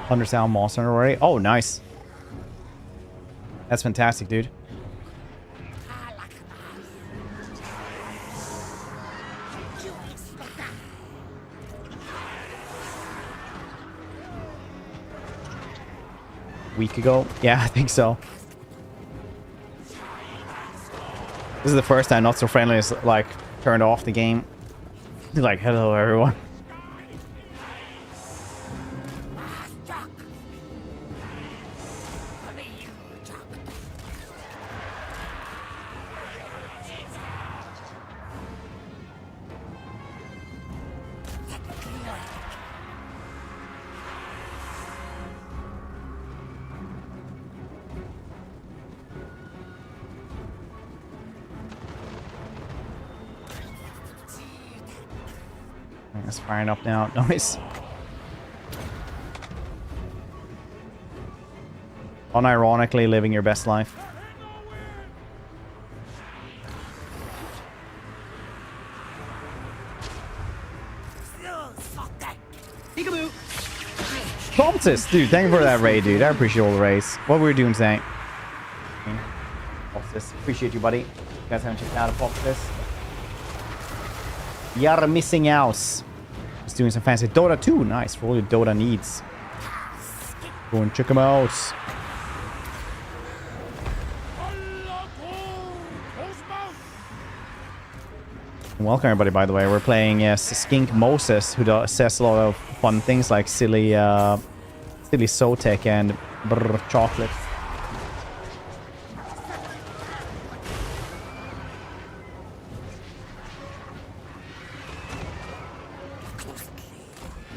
Undersound monster already. Oh, nice. That's fantastic, dude. Week ago? Yeah, I think so. This is the first time Not So Friendly is like turned off the game. Like, hello everyone. It's firing up now. Nice. Unironically living your best life. Promptus, dude, thank you for that raid, dude. I appreciate all the raids. What were we doing today? Promptus, appreciate you, buddy. You guys haven't checked out Promptus. You're missing out. Just doing some fancy Dota 2. Nice for all your Dota needs. Go and check them out. Welcome everybody, by the way. We're playing Skink Moses, who says a lot of fun things like silly Sotek and chocolate.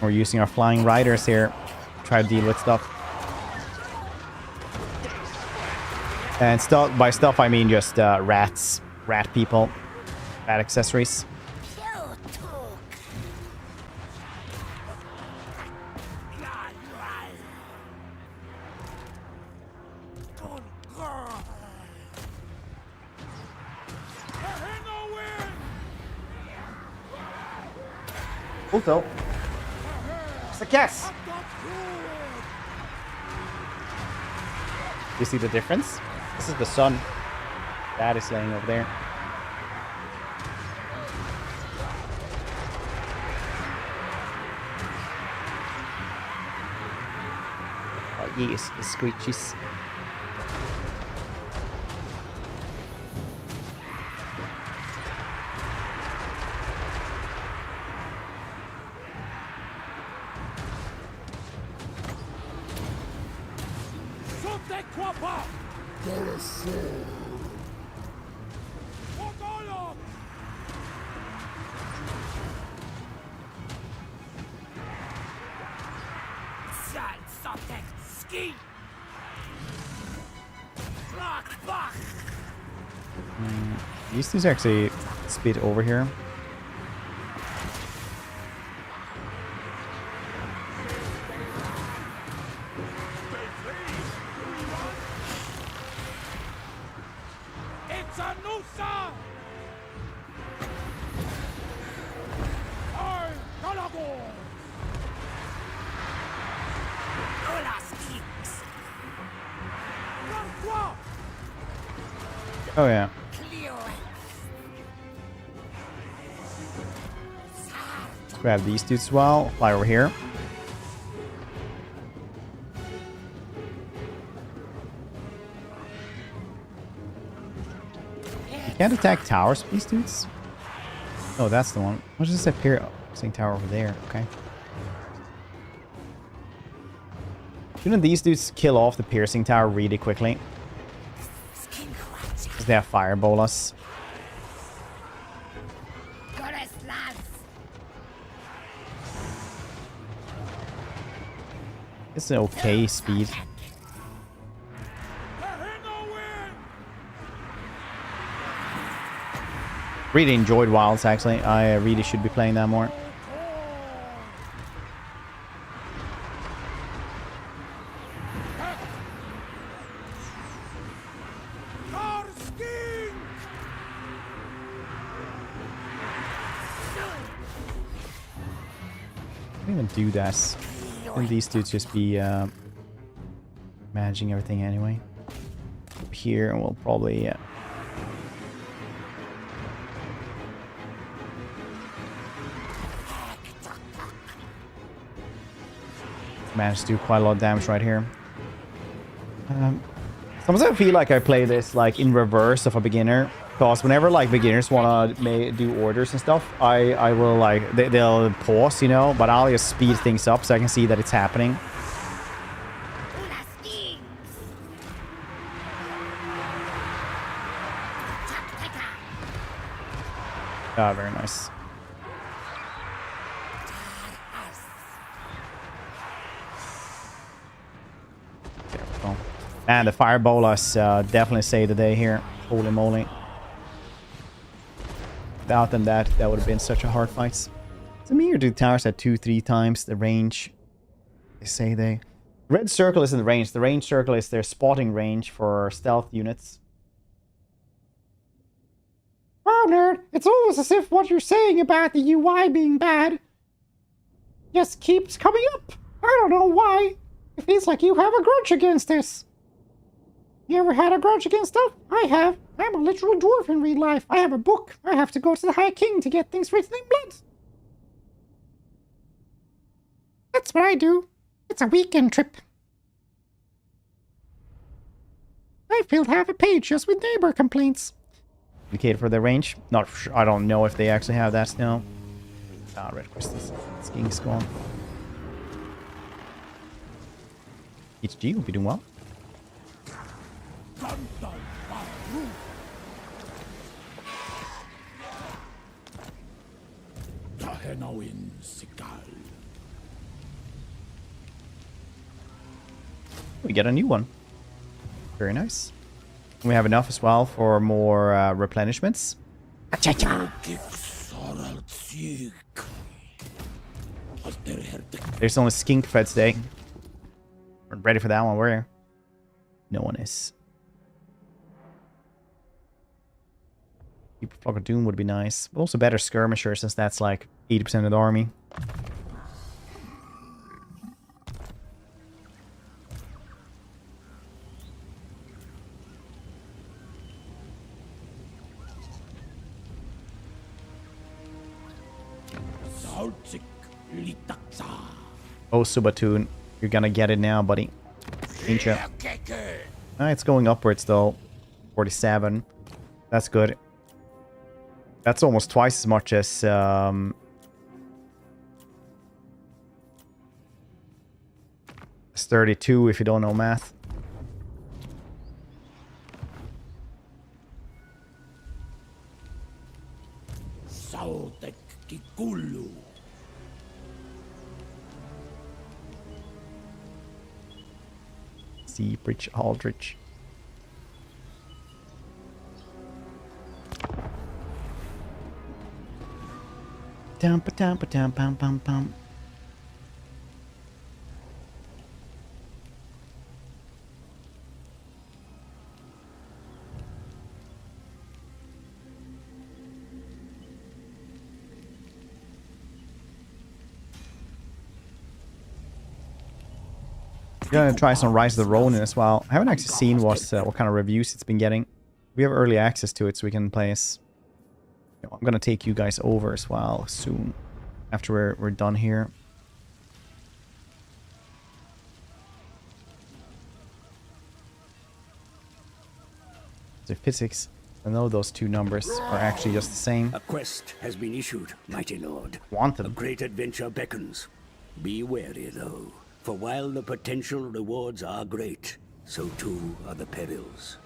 We're using our flying riders here to try to deal with stuff. And stuff, by stuff I mean just rats, rat people, rat accessories. Also, it's a guess. You see the difference? This is the sun. That is laying over there. Oh, yes, the screeches. These things actually speed over here. Oh yeah. Let's grab these dudes as well. Fly over here. Can't attack towers, these dudes. Oh, that's the one. What's this piercing tower over there? Okay. Shouldn't these dudes kill off the piercing tower really quickly? Because they have fireball us. It's an okay speed. Really enjoyed Wilds, actually. I really should be playing that more. I don't even do that. I think these dudes just be managing everything anyway. Up here, and we'll probably... managed to do quite a lot of damage right here. Sometimes I feel like I play this like in reverse of a beginner, because whenever like beginners want to do orders and stuff, I will like they'll pause, you know, but I'll just speed things up so I can see that it's happening. Ah, very nice. And the firebollas definitely saved the day here. Holy moly. Without them, that would have been such a hard fight. To me, or do towers at 2-3 times the range? They say they... Red circle isn't the range. The range circle is their spotting range for stealth units. Wow, nerd. It's almost as if what you're saying about the UI being bad just keeps coming up. I don't know why. It feels like you have a grudge against this. You ever had a grudge against stuff? I have. I'm a literal dwarf in real life. I have a book. I have to go to the High King to get things written in blood. That's what I do. It's a weekend trip. I filled half a page just with neighbor complaints. Indicated for the range? Not sure. I don't know if they actually have that now. Ah, red crystals. Skiing's gone. HG will be doing well. We get a new one. Very nice. We have enough as well for more replenishments. There's only skink fed today. We're ready for that one. Where? No one is. Keeper Flock of Doom would be nice. But also better Skirmisher, since that's like 80% of the army. Oh, Subatoon. You're gonna get it now, buddy. Ain't you? It's going upwards, though. 47. That's good. That's almost twice as much as... It's 32 if you don't know math. Sotek Kikulu. Seabridge Aldrich. Dum pa dum pa dum pum pum pum. Gonna try some Rise of the Ronin as well. I haven't actually seen what kind of reviews it's been getting. We have early access to it, so we can play as... I'm gonna take you guys over as well soon, after we're done here. The physics. I know those two numbers are actually just the same. A quest has been issued, mighty lord. A Wanted. great adventure beckons. Be wary, though, for while the potential rewards are great, so too are the perils.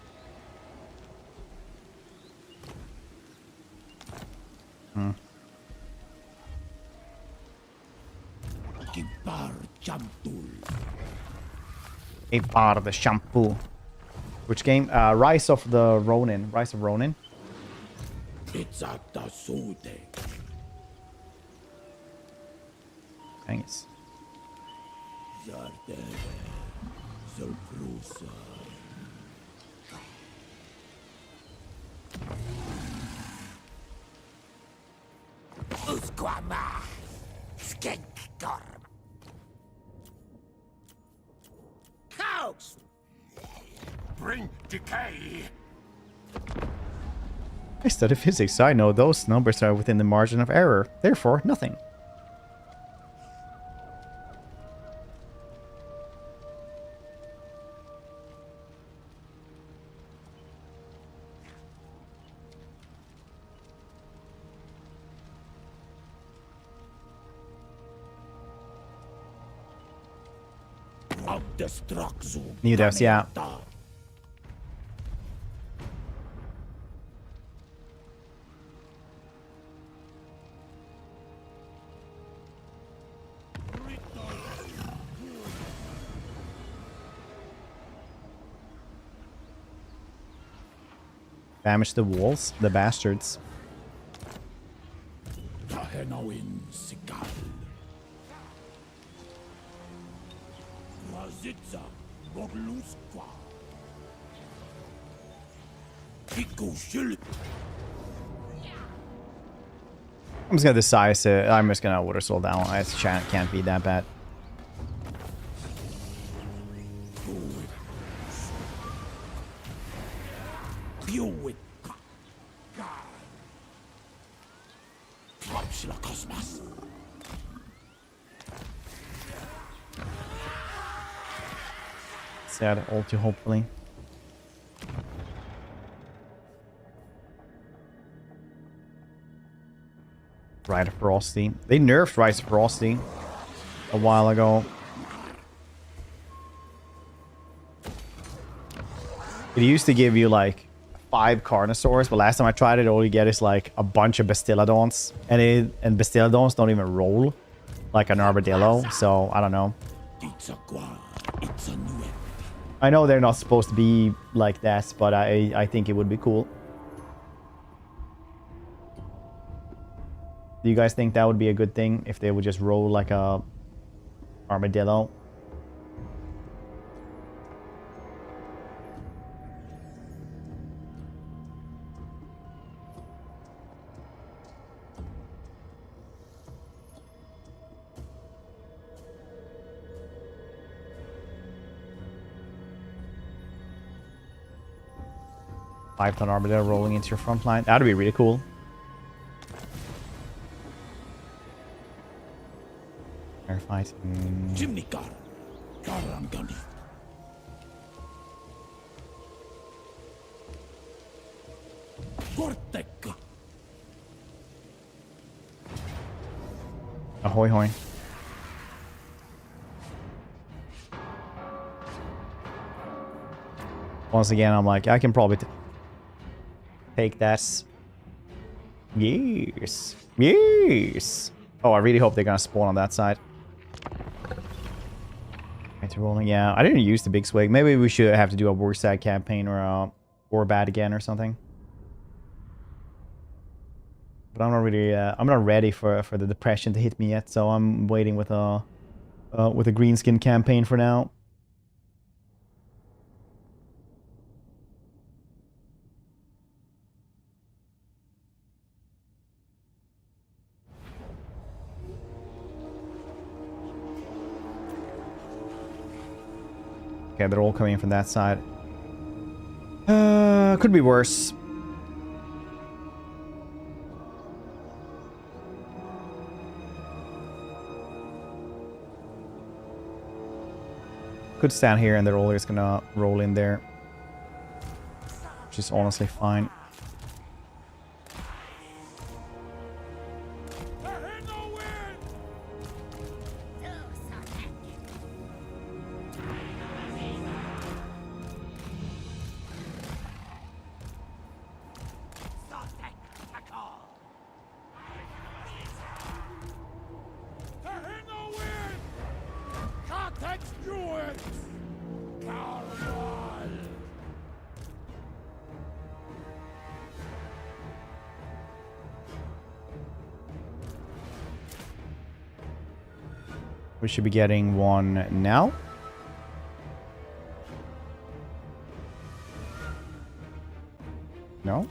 A bar of the shampoo. Which game? Rise of the Ronin. Rise of Ronin. It's at the Sotek. Thanks. Usquama. Skink dorm. Cows. Bring decay. I study physics, so I know those numbers are within the margin of error. Therefore, nothing. New devs, yeah. Damage the walls, the bastards. I'm just gonna decide. I'm just gonna water soul down. I can't be that bad. Sad ulti, hopefully. Rise of Frosty. They nerfed Rise of Frosty a while ago. It used to give you like 5 Carnosaurs, but last time I tried it, all you get is like a bunch of Bastiladons, and Bastiladons don't even roll like an Armadillo, so I don't know. I know they're not supposed to be like that, but I think it would be cool. Do you guys think that would be a good thing if they would just roll like a armadillo? Five-ton armadillo rolling into your front line. That'd be really cool. Fair fight. Ahoy hoy. Once again, I'm like, I can probably take that. Yes. Yes. Oh, I really hope they're gonna spawn on that side. Right, rolling. Yeah, I didn't use the big swig. Maybe we should have to do a Warside campaign or a Warbad again or something. But I'm not really. I'm not ready for the depression to hit me yet, so I'm waiting with a greenskin campaign for now. Okay, they're all coming in from that side. Could be worse. Could stand here and they're always gonna roll in there. Which is honestly fine. Let's do it! Carnival! We should be getting one now. No?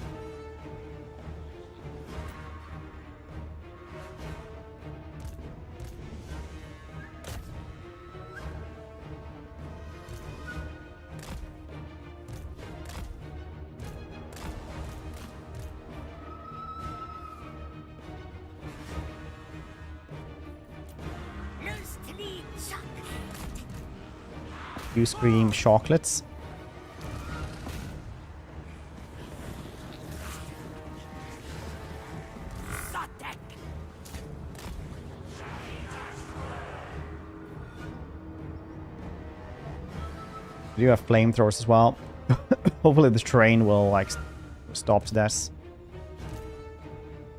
You scream chocolates. Sotek! We do have flamethrowers as well. Hopefully the train will like stop this.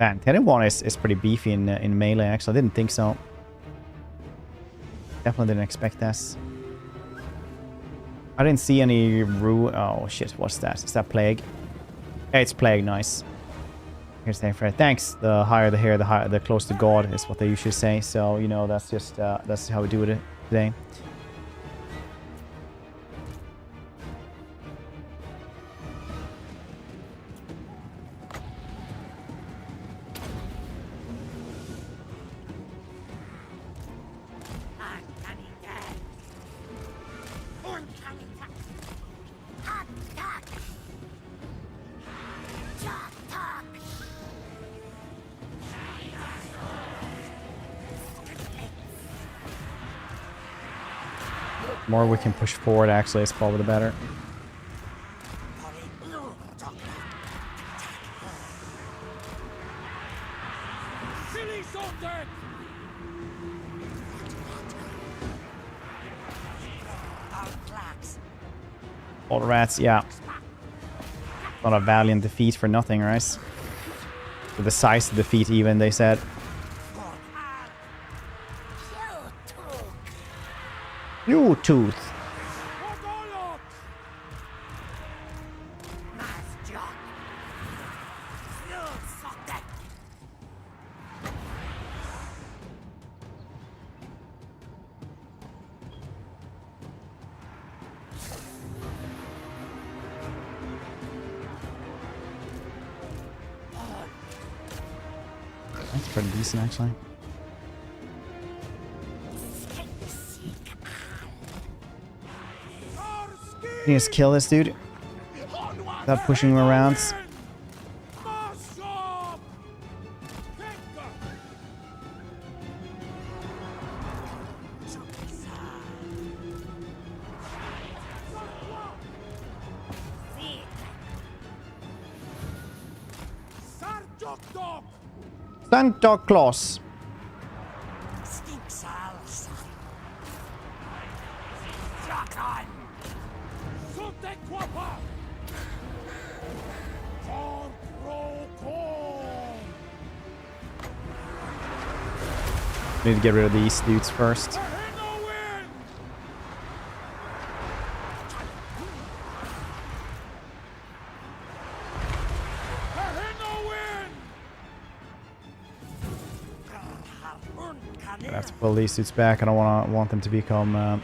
Man, 10-1 is pretty beefy in melee actually. I didn't think so. Definitely didn't expect this. I didn't see any oh shit, what's that? Is that plague? Yeah, it's plague, nice. Here's the Fred. Thanks. The higher the hair, the closer to God is what they usually say. So, you know, that's just that's how we do it today. The more we can push forward, actually, it's probably the better. All the rats, yeah. Not a valiant defeat for nothing, right? For the size of defeat, even, they said. You tooth. That's pretty decent, actually. You just kill this dude without pushing him around. Santa Claus. Need to get rid of these dudes first. I have to pull these dudes back. I don't want them to become.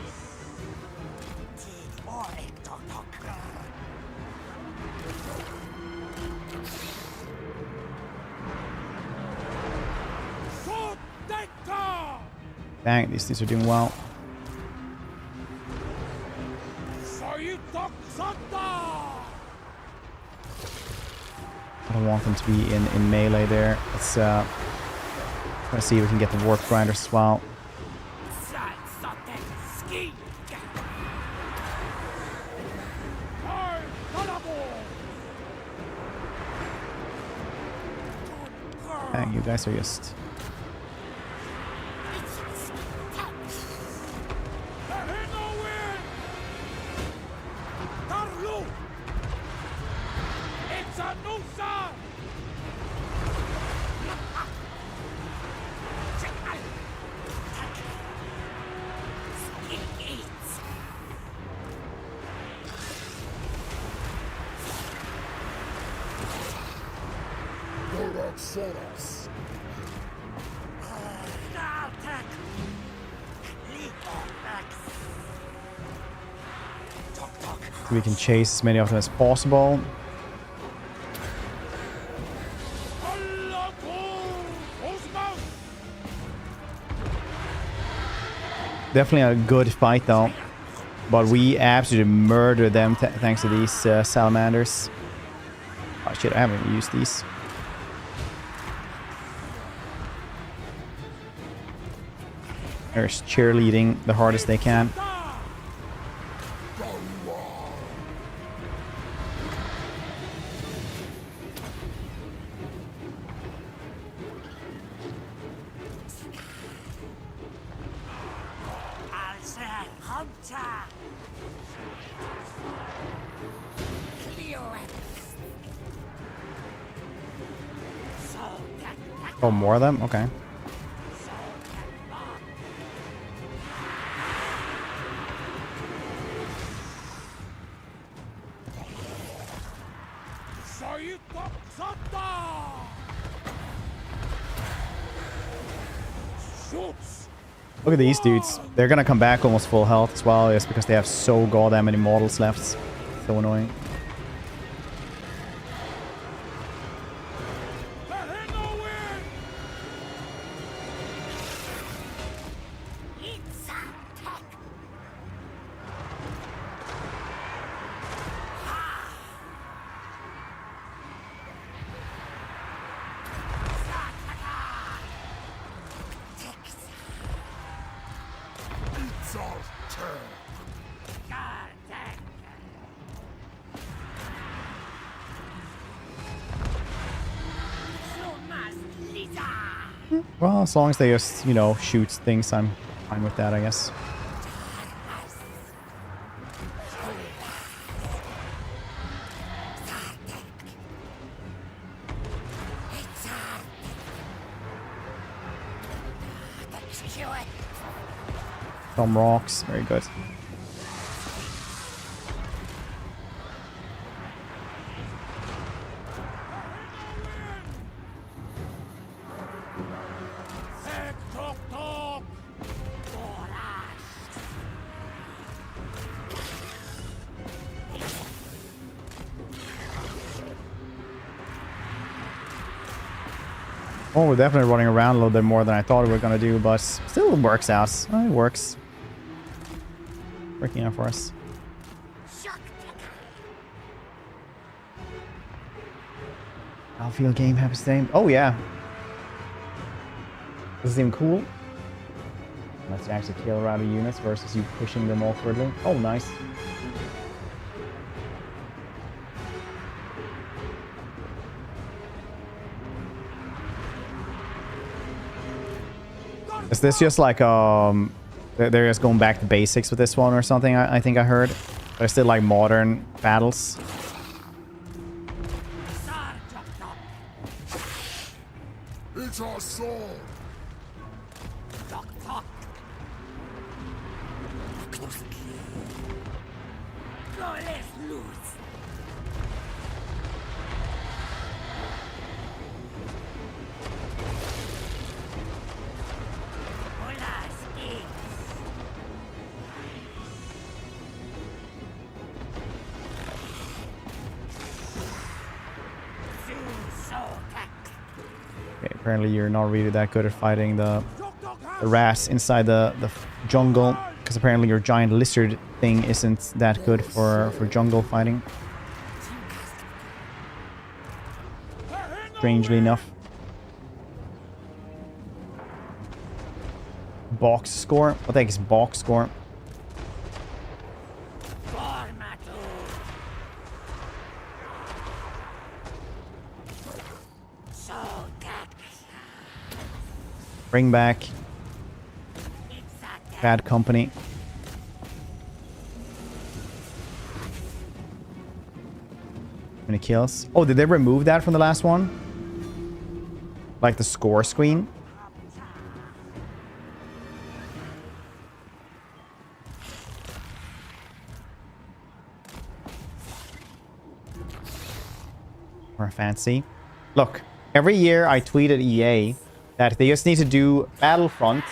Dang, these dudes are doing well. I don't want them to be in melee there. Let's try to see if we can get the warp grinders as well. Dang, you guys are just... We can chase as many of them as possible. Definitely a good fight though. But we absolutely murdered them thanks to these salamanders. Oh shit, I haven't used these. They're cheerleading the hardest they can. Oh, more of them? Okay. Look at these dudes. They're gonna come back almost full health as well, just because they have so goddamn many models left. So annoying. Well, as long as they just, you know, shoot things, I'm fine with that, I guess. Some rocks, very good. Oh, we're definitely running around a little bit more than I thought we were going to do, but still it works out. It works. Working out for us. Battlefield game happens same. Oh, yeah. This is even cool. Let's actually kill rather units versus you pushing them awkwardly. Oh, nice. Is this just like they're just going back to basics with this one or something? I think I heard. They're still like modern battles. It's our soul. Apparently you're not really that good at fighting the rats inside the jungle, because apparently your giant lizard thing isn't that good for jungle fighting. Strangely enough. Box score? What the heck is box score? Bring back bad company. How many kills? Oh, did they remove that from the last one? Like the score screen? Or fancy. Look, Every year I tweeted EA that they just need to do Battlefront,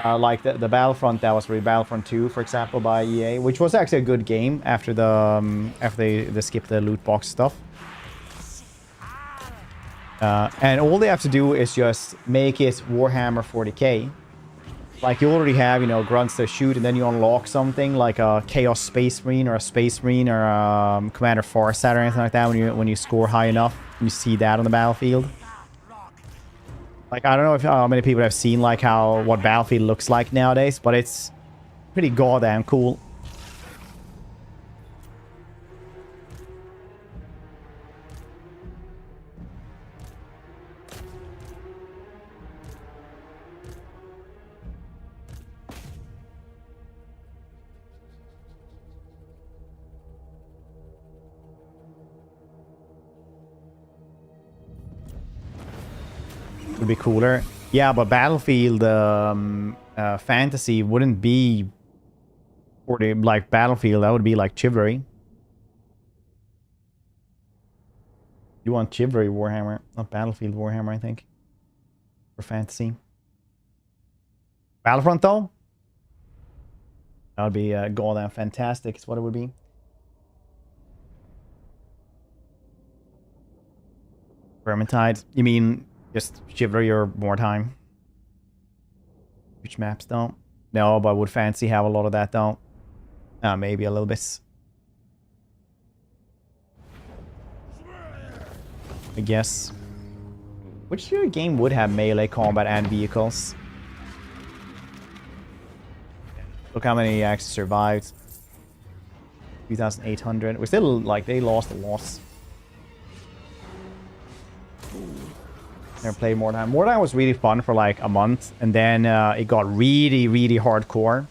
like the Battlefront that was Battlefront 2, for example, by EA, which was actually a good game after they skipped the loot box stuff. And all they have to do is just make it Warhammer 40k. Like you already have, you know, grunts to shoot, and then you unlock something like a Chaos Space Marine or a Space Marine or a Commander Farsight or anything like that when you score high enough. You see that on the battlefield. Like, I don't know if how many people have seen like what Battlefield looks like nowadays, but it's pretty goddamn cool. Would be cooler. Yeah, but Battlefield fantasy wouldn't be for the like Battlefield. That would be like Chivalry. You want Chivalry Warhammer, not Battlefield Warhammer, I think, for fantasy. Battlefront though, that would be goddamn fantastic. Is what it would be. Vermintide. You mean just Chivalry or Wartime? Which maps don't? No, but would Fantasy have a lot of that though? Maybe a little bit. I guess. Which game would have melee combat and vehicles? Look how many actually survived. 2,800. We're still like they lost a loss. Never played Mordheim. Mordheim was really fun for like a month, and then it got really, really hardcore.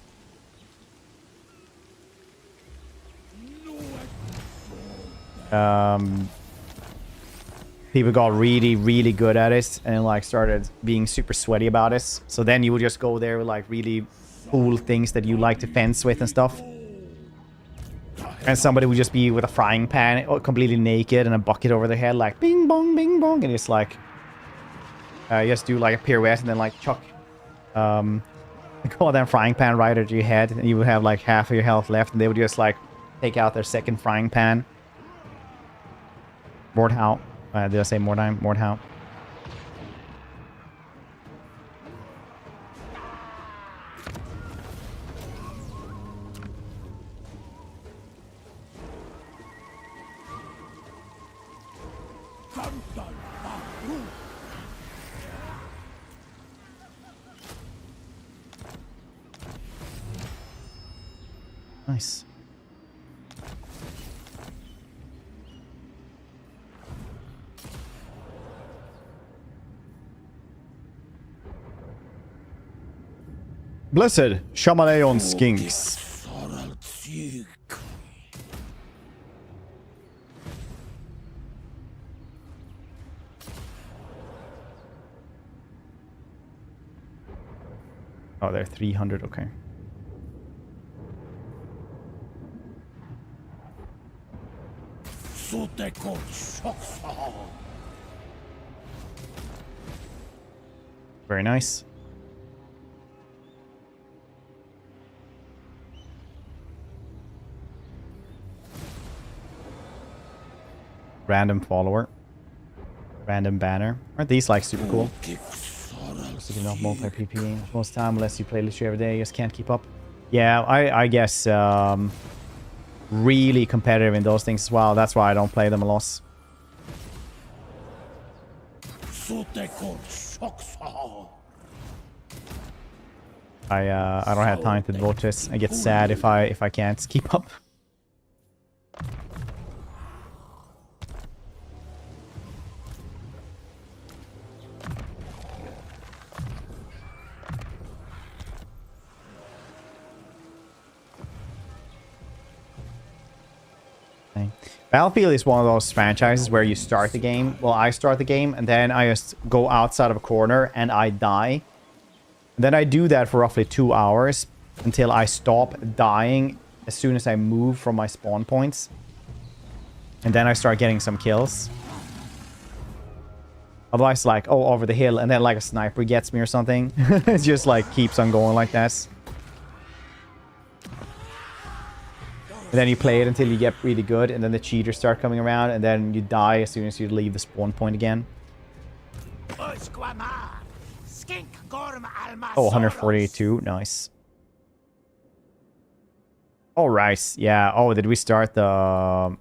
People got really, really good at it, and like started being super sweaty about it. So then you would just go there with like really cool things that you like to fence with and stuff. And somebody would just be with a frying pan, completely naked, and a bucket over their head, like bing bong, and it's like. You just do like a pirouette and then like chuck a goddamn frying pan right at your head, and you would have like half of your health left, and they would just like take out their second frying pan. Mordhau. Did I say Mordheim? Mordhau. Nice. Blessed Shamaleon Skinks. Oh, they're 300, okay. Very nice. Random follower. Random banner. Aren't these like super cool? Just looking up multiplayer PP most of the time, unless you play Lustria every day, you just can't keep up. Yeah, I guess really competitive in those things as well. That's why I don't play them a lot. I don't have time to devote this. I get sad if I can't keep up. Battlefield is one of those franchises where you start the game. Well, I start the game, and then I just go outside of a corner and I die. And then I do that for roughly 2 hours until I stop dying as soon as I move from my spawn points. And then I start getting some kills. Otherwise, like, oh, over the hill, and then like a sniper gets me or something. It just like keeps on going like that. And then you play it until you get really good, and then the cheaters start coming around, and then you die as soon as you leave the spawn point again. Oh, 142. Nice. All right. Yeah. Oh, did we start the...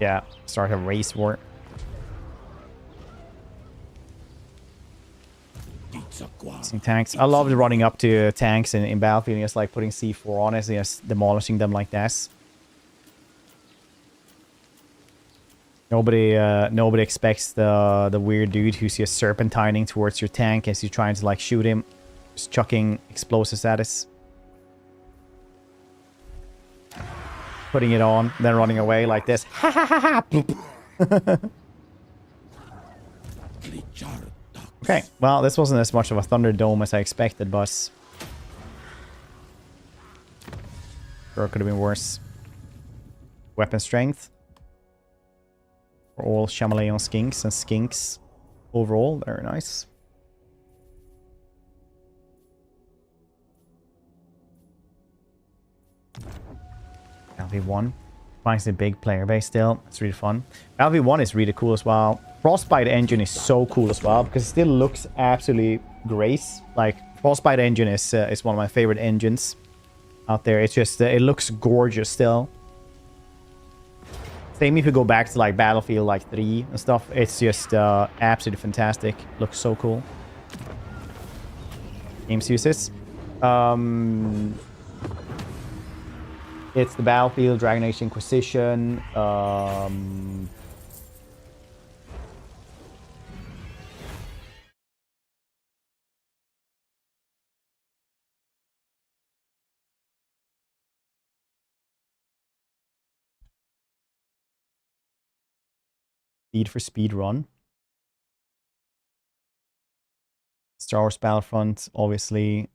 Yeah. Start a race war. Tanks. I loved running up to tanks in Battlefield and just like putting C4 on it and just demolishing them like that. Nobody expects the weird dude who's just serpentining towards your tank as you're trying to like shoot him, just chucking explosives at us, putting it on, then running away like this. Ha ha ha ha! Okay, well, this wasn't as much of a Thunderdome as I expected, but sure, it could have been worse. Weapon strength for all Shamalayan skinks and skinks overall, very nice. LV1 finds a big player base still. It's really fun. LV1 is really cool as well. Frostbite engine is so cool as well because it still looks absolutely great. Like Frostbite engine is one of my favorite engines out there. It's just it looks gorgeous still. Same if you go back to like Battlefield like 3 and stuff. It's just absolutely fantastic. Looks so cool. Games uses. It's the Battlefield, Dragon Age Inquisition. Speed for Speed Run. Star Wars Battlefront, obviously.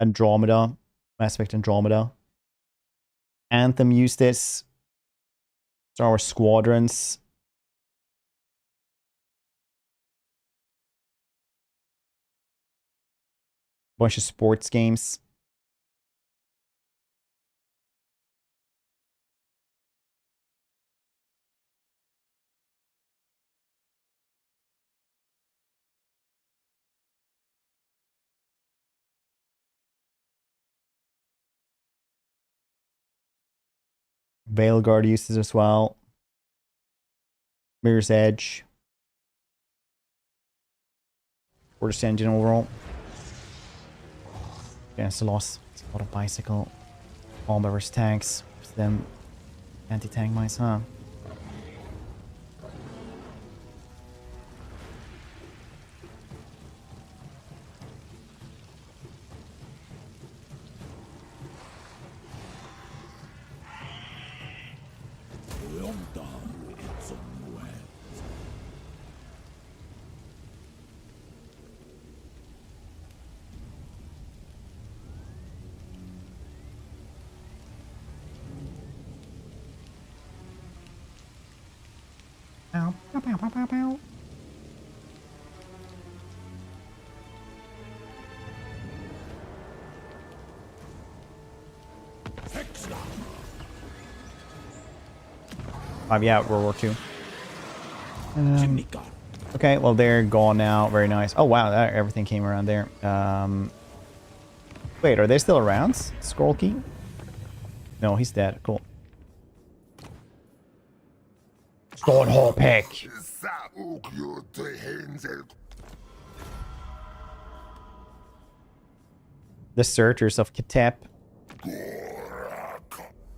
Andromeda. Mass Effect Andromeda. Anthem used this. Star Wars Squadrons. Bunch of sports games. Veilguard uses as well. Mirror's Edge. Worst engine overall. Yeah, it's a loss. It's a lot of bicycle. Bomber versus tanks. It's them anti-tank mines, huh? Yeah, World War II. Okay, well, they're gone now. Very nice. Oh, wow, everything came around there. Wait, are they still around? Scroll key? No, he's dead. Cool. Stormhawk. The Searchers of Kitep.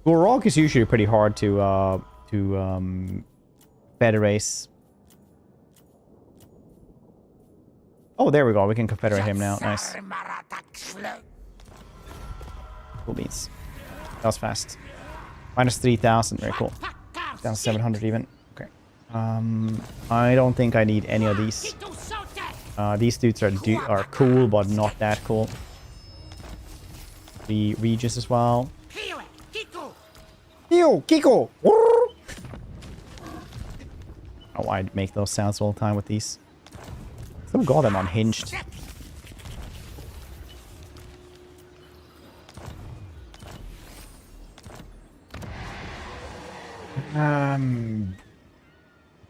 Gorok is usually pretty hard to federate. Oh, there we go. We can confederate him now. Nice. Cool beans. That was fast. Minus 3,000. Very cool. Down 700 even. Okay. I don't think I need any of these. These dudes are cool, but not that cool. The Regis as well. Ew, Kiko! Oh, I'd make those sounds all the time with these. Some god I'm unhinged.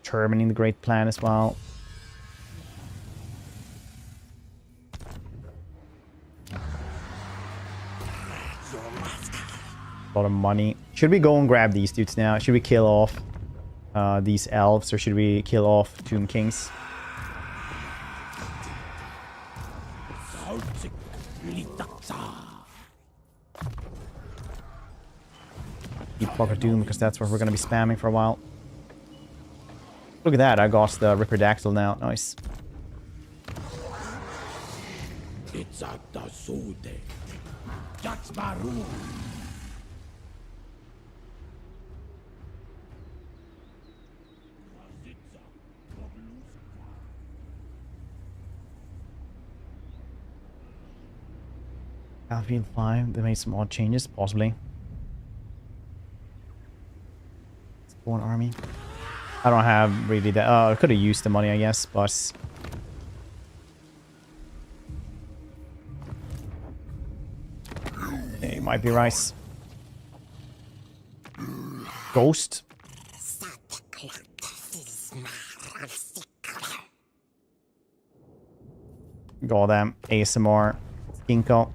Determining the great plan as well. A lot of money. Should we go and grab these dudes now? Should we kill off these elves, or should we kill off Tomb Kings? Keep Block of Doom, because that's what we're going to be spamming for a while. Look at that, I got the Ripperdactyl now. Nice. Battlefield 5, they made some odd changes, possibly. Spawn army. I don't have really that. I could have used the money, I guess, but it might be rice. Ghost. Goddamn ASMR. Ginkgo.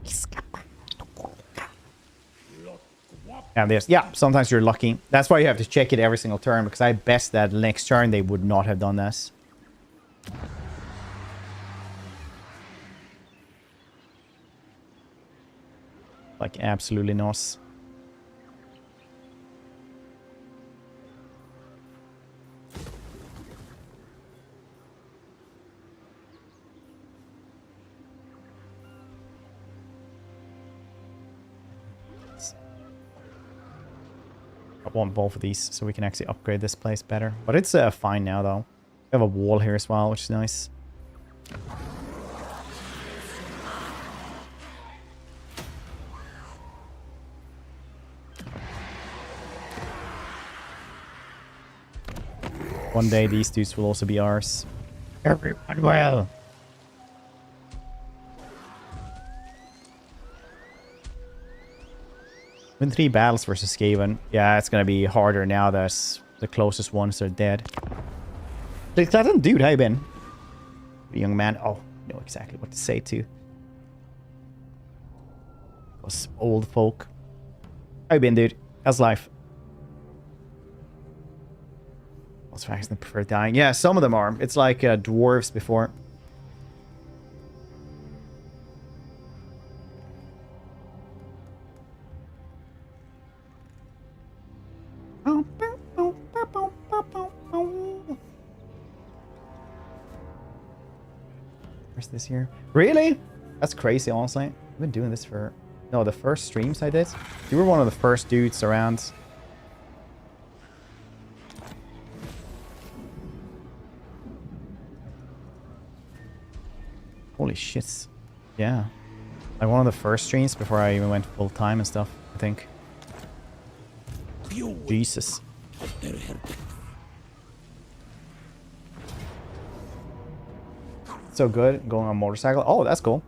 And there's, yeah, sometimes you're lucky. That's why you have to check it every single turn, because I bet that next turn they would not have done this. Like, absolutely not. I want both of these so we can actually upgrade this place better. But it's fine now, though. We have a wall here as well, which is nice. One day these dudes will also be ours. Everyone will. Win 3 battles versus Skaven. Yeah, it's gonna be harder now that the closest ones are dead. Dude, how you been? Young man. Oh, I know exactly what to say too. Us old folk. How you been, dude? How's life? Most factions that prefer dying. Yeah, some of them are. It's like dwarves before. Where's this here? Really? That's crazy, honestly. I've been doing this for... No, the first streams I did. You were one of the first dudes around. Holy shit. Yeah. Like one of the first streams before I even went full time and stuff, I think. Jesus. So good going on a motorcycle. Oh, that's cool.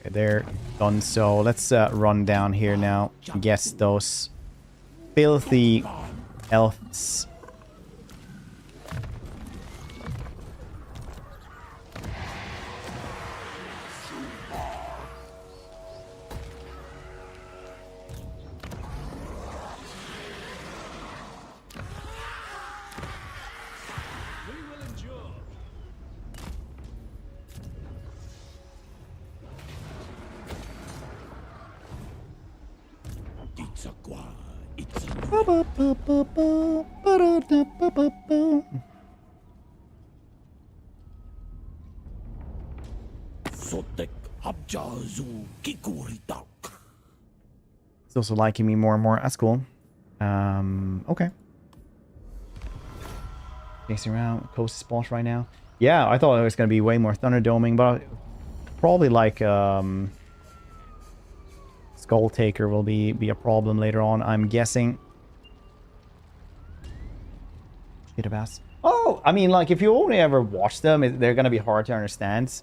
Okay, they're done. So let's run down here now. Guess those filthy elves. Sotek It's also liking me more and more. That's cool. Okay. Chasing around, closest boss right now. Yeah, I thought it was gonna be way more Thunderdoming, but probably like Skull Taker will be a problem later on, I'm guessing. Shit about. Oh, I mean, like if you only ever watch them, they're gonna be hard to understand.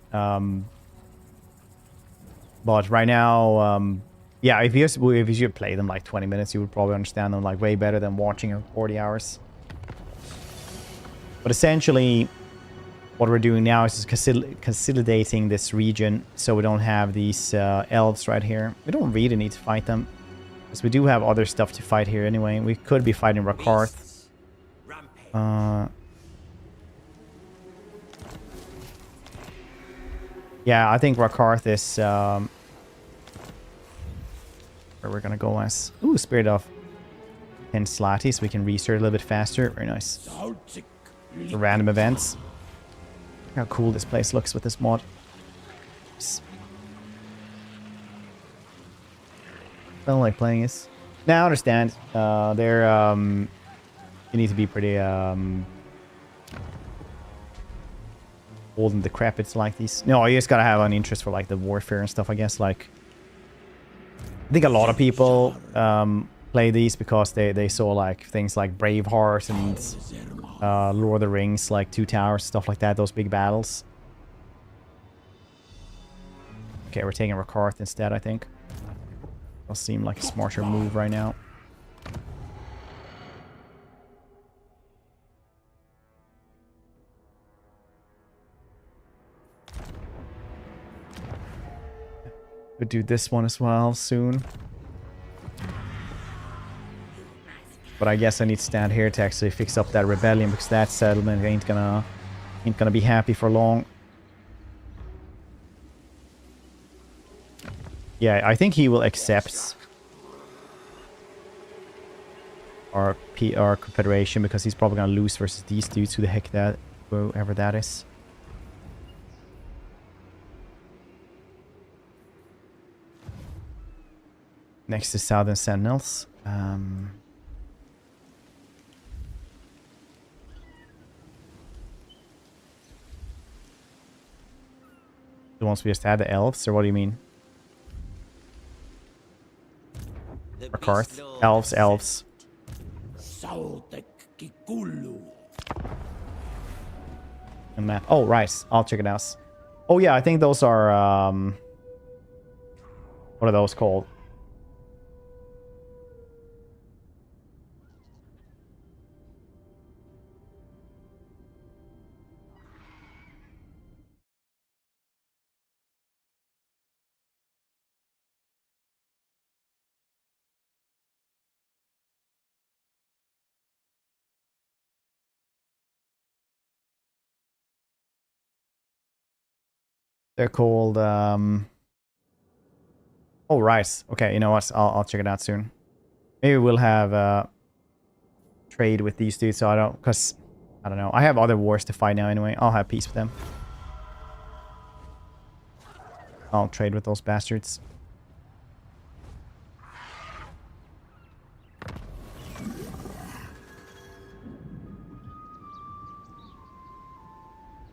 But right now, yeah, if you play them like 20 minutes, you would probably understand them like way better than watching them 40 hours. But essentially, what we're doing now is just consolidating this region so we don't have these elves right here. We don't really need to fight them, because we do have other stuff to fight here anyway. We could be fighting Rakarth. Yeah, I think Rakarth is where we're gonna go as. Ooh, Spirit of Tzeentch, so we can restart a little bit faster. Very nice. The random events. Look how cool this place looks with this mod. I don't like playing this. Now I understand. They're you need to be pretty old and decrepit like these. No, you just gotta have an interest for like the warfare and stuff, I guess. Like, I think a lot of people play these because they saw like things like Braveheart and Lord of the Rings, like Two Towers, stuff like that, those big battles. Okay, we're taking Rakarth instead, I think. That'll seem like a smarter move right now. We'll do this one as well soon. But I guess I need to stand here to actually fix up that rebellion, because that settlement ain't gonna be happy for long. Yeah, I think he will accept our confederation, because he's probably gonna lose versus these dudes. Who the heck that, whoever that is. Next to Southern Sentinels. The ones we just had, the elves, or what do you mean? Rakarth. Elves. Sotek. The map. Oh, right. I'll check it out. Oh, yeah, I think those are, what are those called? They're called, oh, right. Okay, you know what? I'll check it out soon. Maybe we'll have trade with these dudes, so I don't, because, I don't know. I have other wars to fight now anyway. I'll have peace with them. I'll trade with those bastards.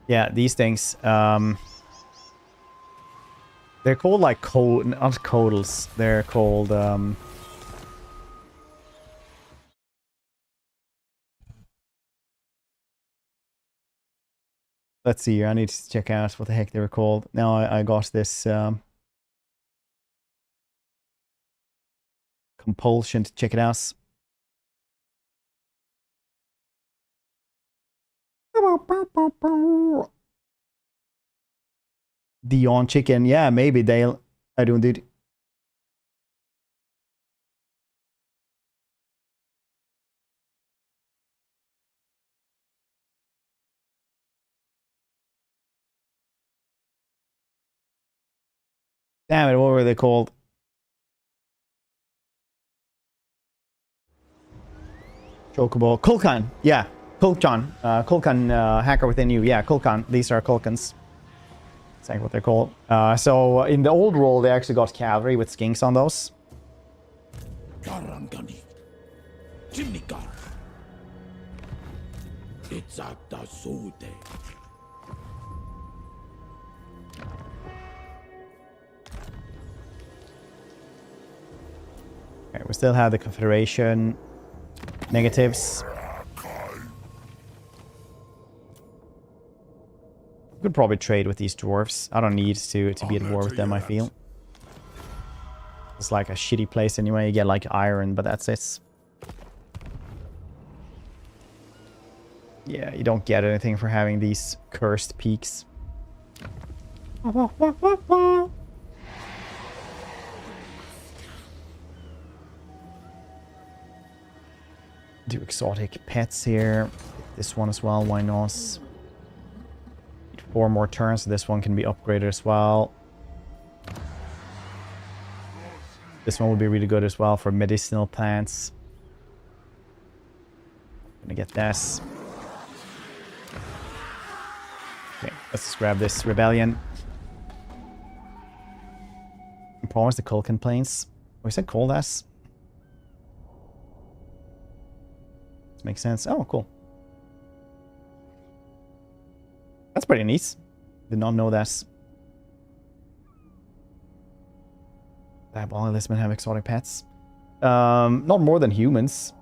Yeah, these things, they're called like not codals. They're called let's see here. I need to check out what the heck they were called. Now I got this compulsion to check it out. Dion chicken. Yeah, maybe Dale. I don't do. Damn it, what were they called? Chocobo. Kulkan. Yeah. Kulkan. Kulkan, hacker within you. Yeah, Kulkan. These are Kulkans. That's what they're called. So in the old role, they actually got cavalry with skinks on those. Garangani. Jimnikar. It's at the Sotek. Okay, we still have the Confederation negatives. Could probably trade with these dwarves. I don't need to be at war with them, I feel. It's like a shitty place anyway. You get like iron, but that's it. Yeah, you don't get anything for having these cursed peaks. Do exotic pets here. This one as well, why not? 4 more turns, so this one can be upgraded as well. This one will be really good as well for medicinal plants. Gonna get this. Okay, let's just grab this rebellion. Promise the Culcan Plains. Oh, is that called as? This makes sense. Oh, cool. That's pretty neat. Did not know that. All Lisbon have exotic pets. Not more than humans.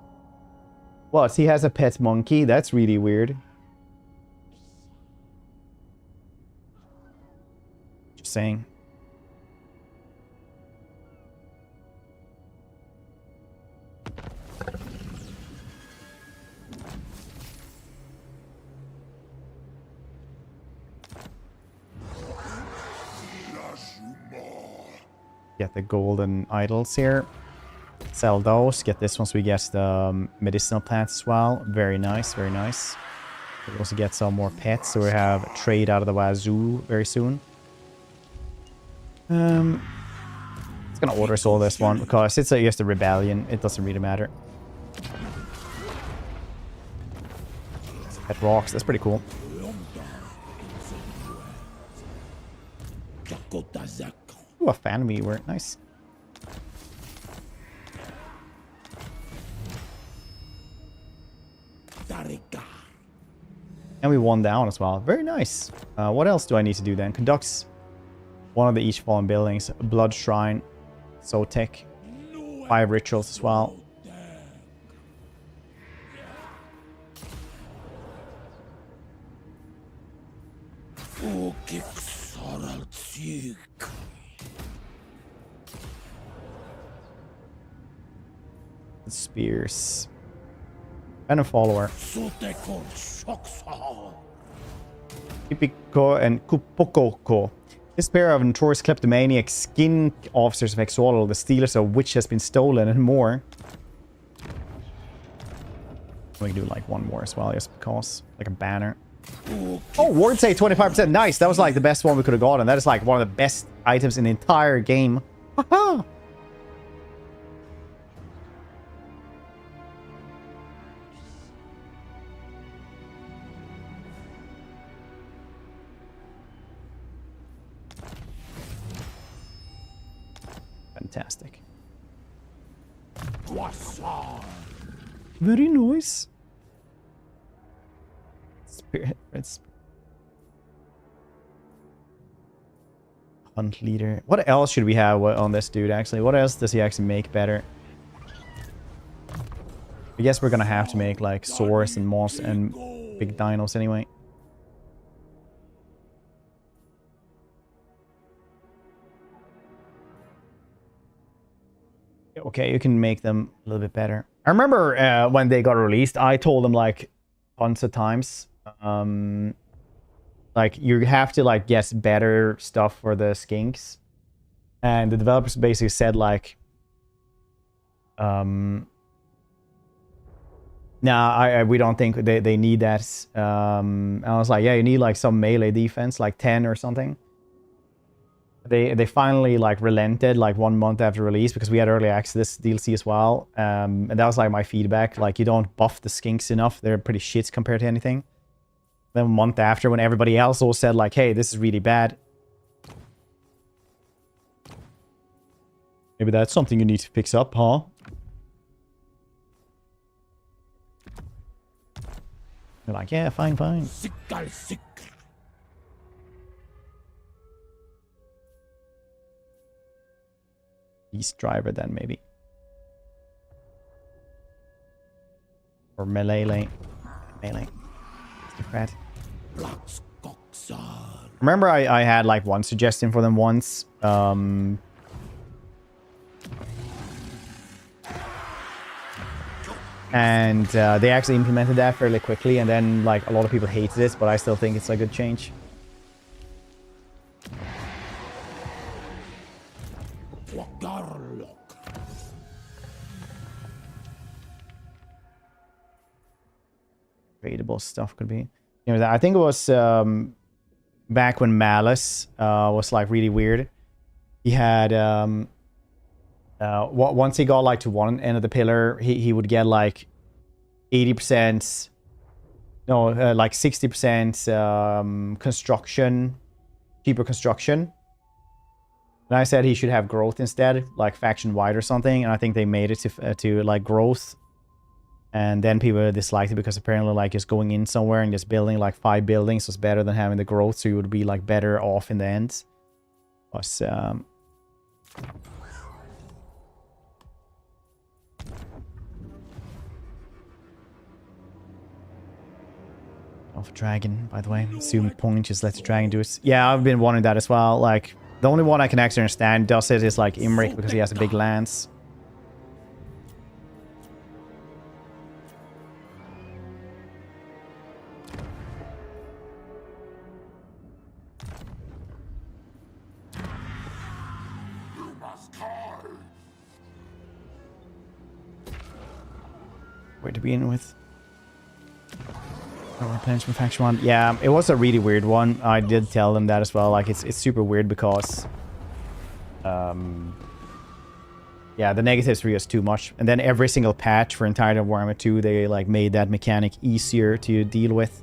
What? He has a pet monkey? That's really weird. Just saying. Get the golden idols here. Sell those. Get this one so we get the medicinal plants as well. Very nice, very nice. We also get some more pets, so we have trade out of the wazoo very soon. It's gonna order soul this one because it's just a rebellion. It doesn't really matter. Pet rocks. That's pretty cool. Ooh, a fan weaver. Nice. And we won down as well. Very nice. What else do I need to do then? Conducts one of the each fallen buildings. Blood Shrine. Sotek. 5 rituals as well. Spears. And a follower. Kipiko and Kupokoko. This pair of notorious kleptomaniac skin officers of Exodal, the stealers of which has been stolen, and more. We can do like one more as well, just because. Like a banner. Oh, ward save 25%. Nice. That was like the best one we could have gotten. That is like one of the best items in the entire game. Haha. Fantastic. Very nice. Spirit Prince. Hunt leader. What else should we have on this dude, actually? What else does he actually make better? I guess we're gonna have to make like swords and moss and big dinos anyway. Okay, you can make them a little bit better. I remember when they got released, I told them like tons of times, like you have to like get better stuff for the skinks, and the developers basically said like, nah, we don't think they need that. And I was like, yeah, you need like some melee defense, like 10 or something. They finally like relented like 1 month after release because we had early access DLC as well, and that was like my feedback. Like you don't buff the skinks enough; they're pretty shit compared to anything. Then a month after, when everybody else all said like, "Hey, this is really bad," Maybe that's something you need to fix up, huh? You're like, yeah, fine, fine. Sikkal sik. Beast driver then, maybe. Or melee lane. Melee. Red. Remember I had like one suggestion for them once. And they actually implemented that fairly quickly, and then like a lot of people hated it, but I still think it's a good change. Tradable stuff could be. You know, I think it was back when Malice was like really weird. He had once he got like to one end of the pillar, he would get like 80%, no, like 60% construction, cheaper construction. And I said he should have growth instead, like faction wide or something. And I think they made it to like growth. And then people disliked it because apparently like just going in somewhere and just building like 5 buildings was better than having the growth. So you would be like better off in the end. Was of dragon, by the way. Assume point just let the dragon do it. Yeah, I've been wanting that as well. Like the only one I can actually understand does it is like Imrik because he has a big lance. Where to begin with? Replenishment from faction 1. Yeah, it was a really weird one. I did tell them that as well. Like it's super weird because yeah, the negatives were just too much. And then every single patch for entire Warhammer 2, they like made that mechanic easier to deal with.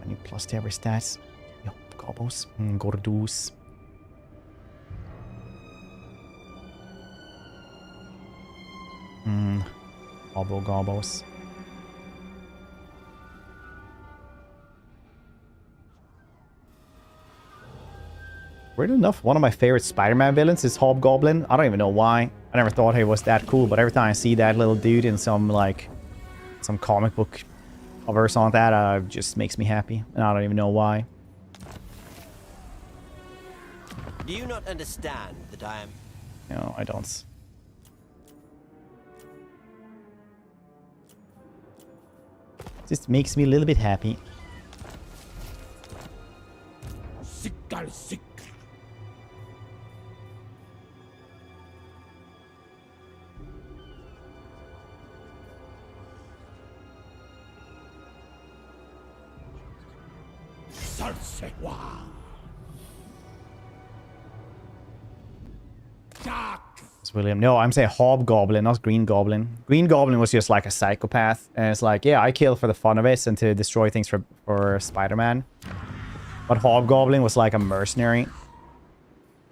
Any plus to every stats. Yup, gobbles. Gordos. Gobbles. Weird enough, one of my favorite Spider-Man villains is Hobgoblin. I don't even know why. I never thought he was that cool, but every time I see that little dude in some like some comic book cover or something like that, it just makes me happy. And I don't even know why. Do you not understand that I am? No, I don't. Just makes me a little bit happy. Sikkal sik. Salsewa. It's William. No, I'm saying Hobgoblin, not Green Goblin. Green Goblin was just like a psychopath. And it's like, yeah, I kill for the fun of it and to destroy things for Spider-Man. But Hobgoblin was like a mercenary.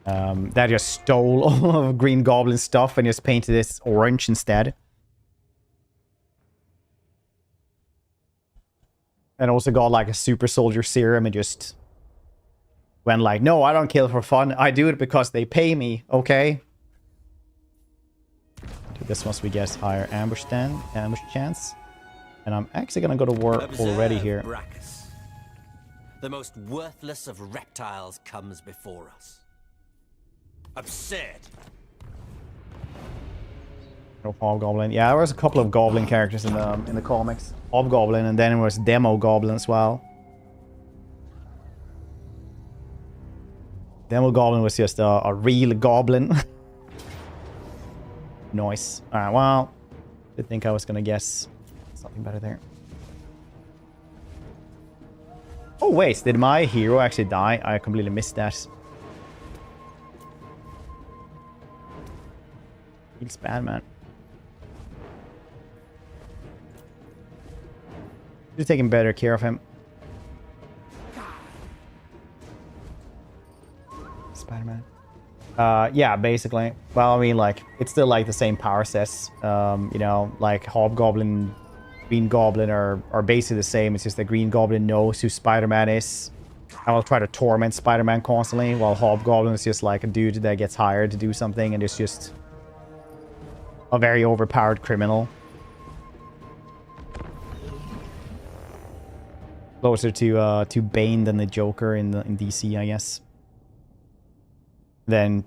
That just stole all of Green Goblin's stuff and just painted it orange instead. And also got like a super soldier serum and just went like, no, I don't kill for fun. I do it because they pay me, okay? This once we get higher ambush chance. And I'm actually gonna go to war already here. Brachus. The most worthless of reptiles comes before us. Absurd. No Hobgoblin. Yeah, there was a couple of Goblin characters in the comics. Hobgoblin, and then it was Demo Goblin as well. Demo Goblin was just a real goblin. Nice. Alright, well, did think I was gonna guess something better there. Oh wait, did my hero actually die? I completely missed that. Feels bad, man. You're taking better care of him. Spider-Man. Yeah, basically. Well, I mean, like, it's still like the same power sets. You know, like Hobgoblin, Green Goblin are basically the same. It's just the Green Goblin knows who Spider-Man is. I will try to torment Spider-Man constantly, while Hobgoblin is just like a dude that gets hired to do something and is just a very overpowered criminal. Closer to Bane than the Joker in DC, I guess. Then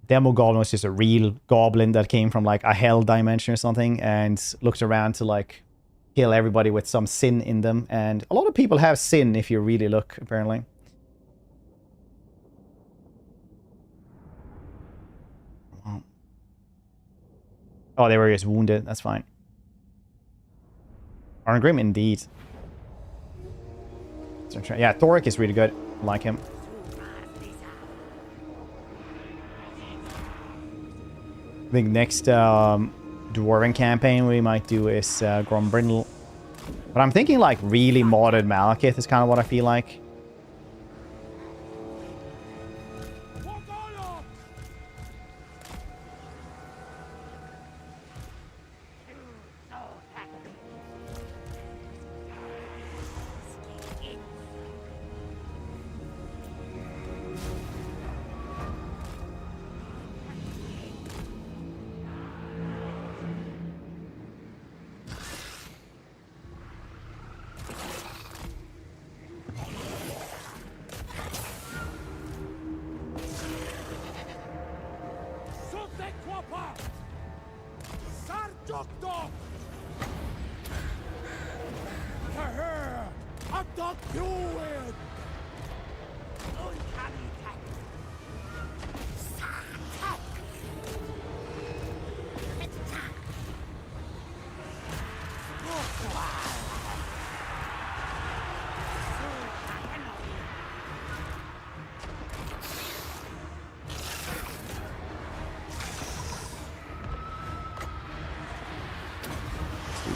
Demogoblin was just a real goblin that came from like a hell dimension or something and looked around to like kill everybody with some sin in them. And a lot of people have sin if you really look, apparently. Oh, they were just wounded. That's fine. Arn Grim, indeed. Yeah, Thoric is really good. I like him. I think next Dwarven campaign we might do is Grombrindle. But I'm thinking like really modded Malekith is kind of what I feel like.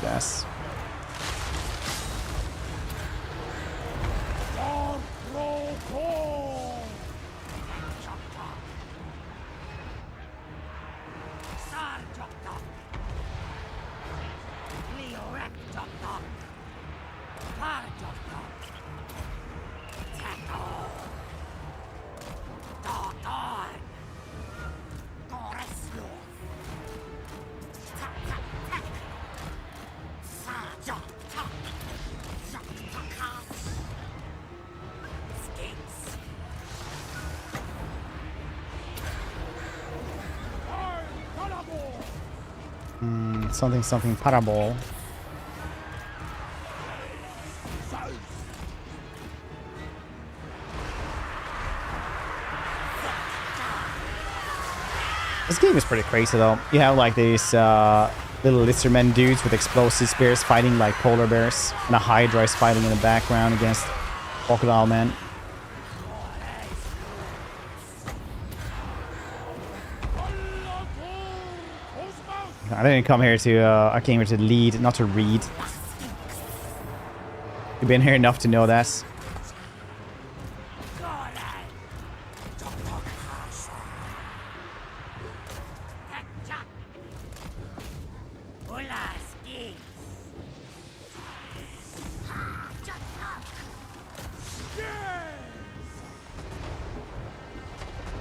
Yes. Something parable. This game is pretty crazy though. You have like these little lizardmen dudes with explosive spears fighting like polar bears, and a Hydra is fighting in the background against Crocodile Man. I didn't come here to, I came here to lead, not to read. You've been here enough to know that.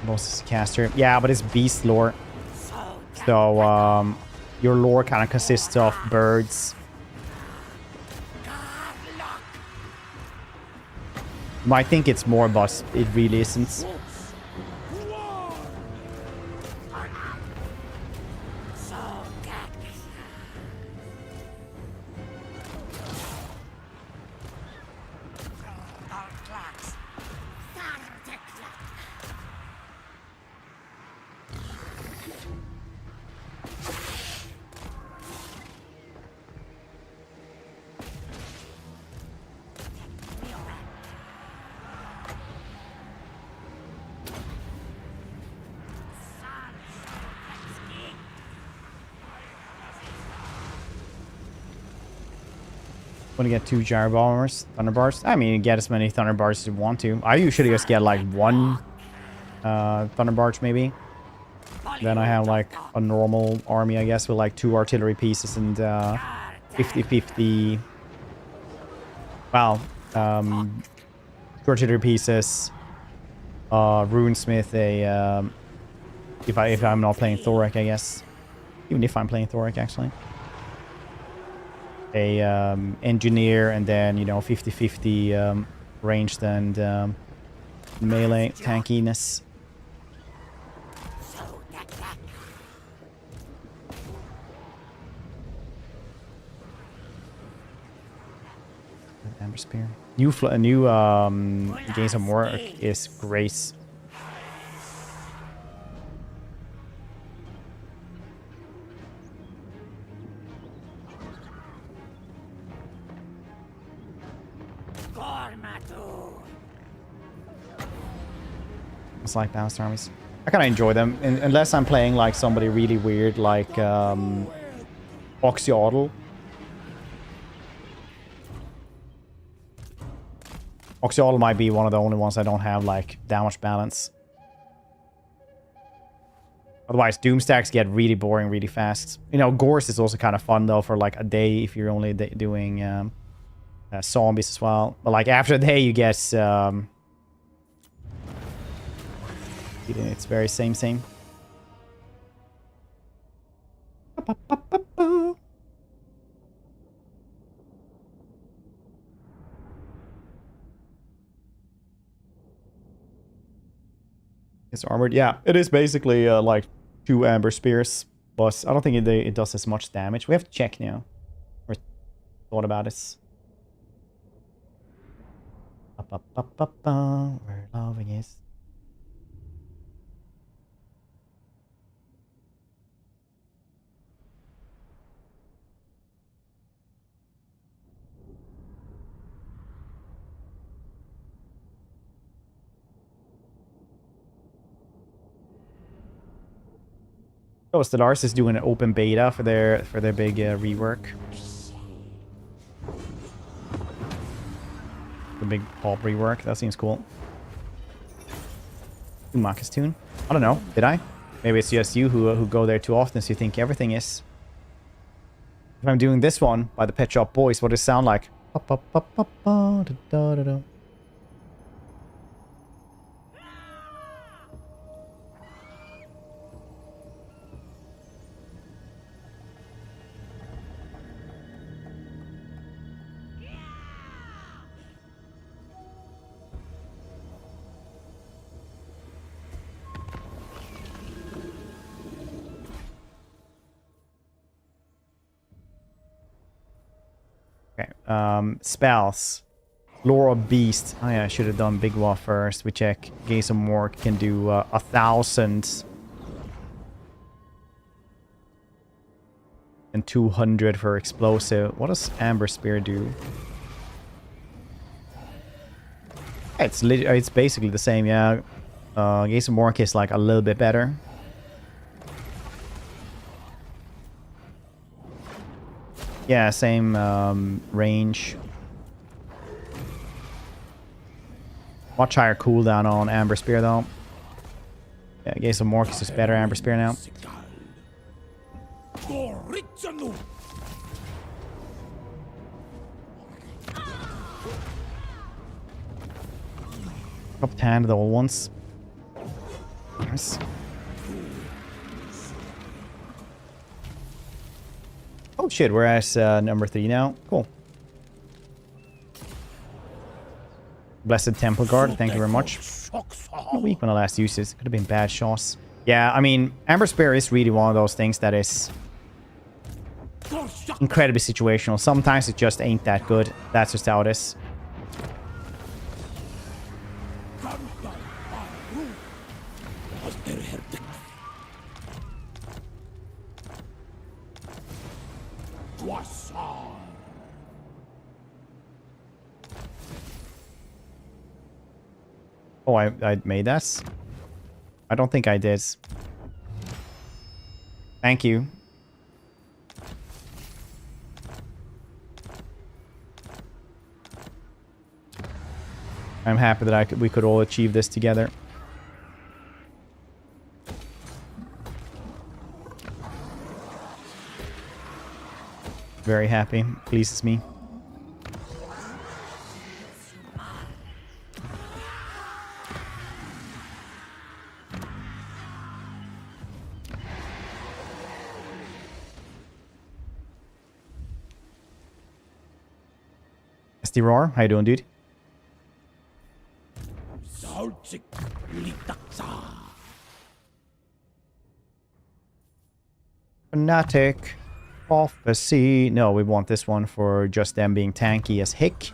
Boss is a caster. Yeah, but it's beast lore. So, your lore kind of consists of birds. You might think it's more, but it really isn't. Want to get 2 gyro bombers, thunder bars? I mean, you get as many thunder bars as you want to. I usually just get like one Thunderbarge maybe. Then I have like a normal army, I guess, with like 2 artillery pieces and 50-50. Well, 2 artillery pieces. Runesmith, if I'm not playing Thorek, I guess. Even if I'm playing Thorek, actually. A engineer, and then, you know, 50-50 ranged and melee tankiness. Amber Spear. New gains of work is Grace. It's like balanced armies. I kind of enjoy them, unless I'm playing like somebody really weird, like Oxyotl. Oxyotl might be one of the only ones I don't have like damage balance. Otherwise, Doomstacks get really boring really fast. You know, Gorse is also kind of fun though for like a day if you're only doing zombies as well. But like after a day, you get it's very same. It's armored. Yeah, it is basically like 2 Amber Spears. But I don't think it does as much damage. We have to check now. Or thought about it. Where loving is. Oh, Stellaris is doing an open beta for their big rework. The big pop rework. That seems cool. Marcus Tune. I don't know. Did I? Maybe it's just you who go there too often, so you think everything is. If I'm doing this one by the Pet Shop Boys, what does it sound like? Okay, spells. Lore of Beast. Oh yeah, I should have done Big War first. We check. Gaze of Mork can do 1,000 and 200 for explosive. What does Amber Spear do? It's basically the same, yeah. Gaze of Mork is like a little bit better. Yeah, same range. Much higher cooldown on Amber Spear though. Yeah, Gaze of Mork is just better Amber Spear now. Top 10 the old ones. Nice. Oh shit, we're at number 3 now. Cool. Blessed Temple Guard, thank you very much. Not weak when I last used it. Could have been bad shots. Yeah, I mean, Amber Spear is really one of those things that is incredibly situational. Sometimes it just ain't that good. That's just how it is. Oh, I made that? I don't think I did. Thank you. I'm happy that we could all achieve this together. Very happy. Pleases me. SD Roar, how you doing, dude? Sotek litaksa. Fanatic. Prophecy. No, we want this one for just them being tanky as heck.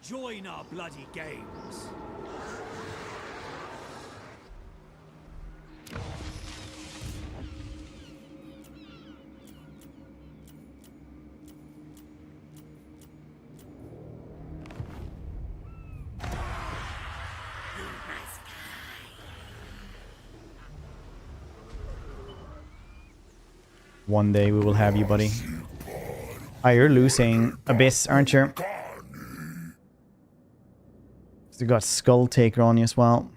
Join our bloody games. One day we will have you, buddy. Ah, you're losing Abyss, aren't you? You got Skull Taker on you as well.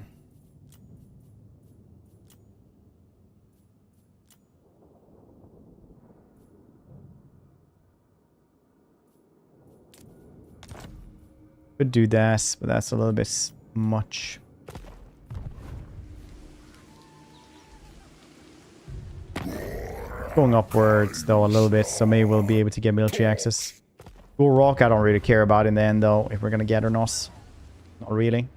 Could do that, but that's a little bit much. Going upwards though a little bit, so maybe we'll be able to get military access. Cool Rock I don't really care about in the end though, if we're gonna get or not. Not really.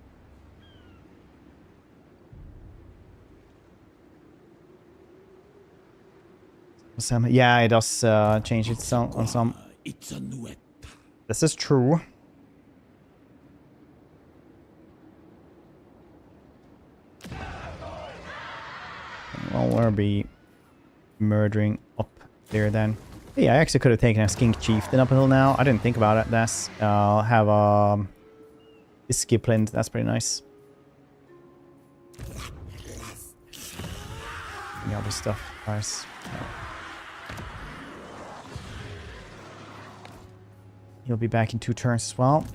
Yeah, it does change it on some. It's a nuet. This is true. Well, we'll be murdering up there then. Hey, I actually could have taken a Skink Chieftain up until now. I didn't think about it. That's have a Skiplint. That's pretty nice. The other stuff, guys. He'll be back in 2 turns as well.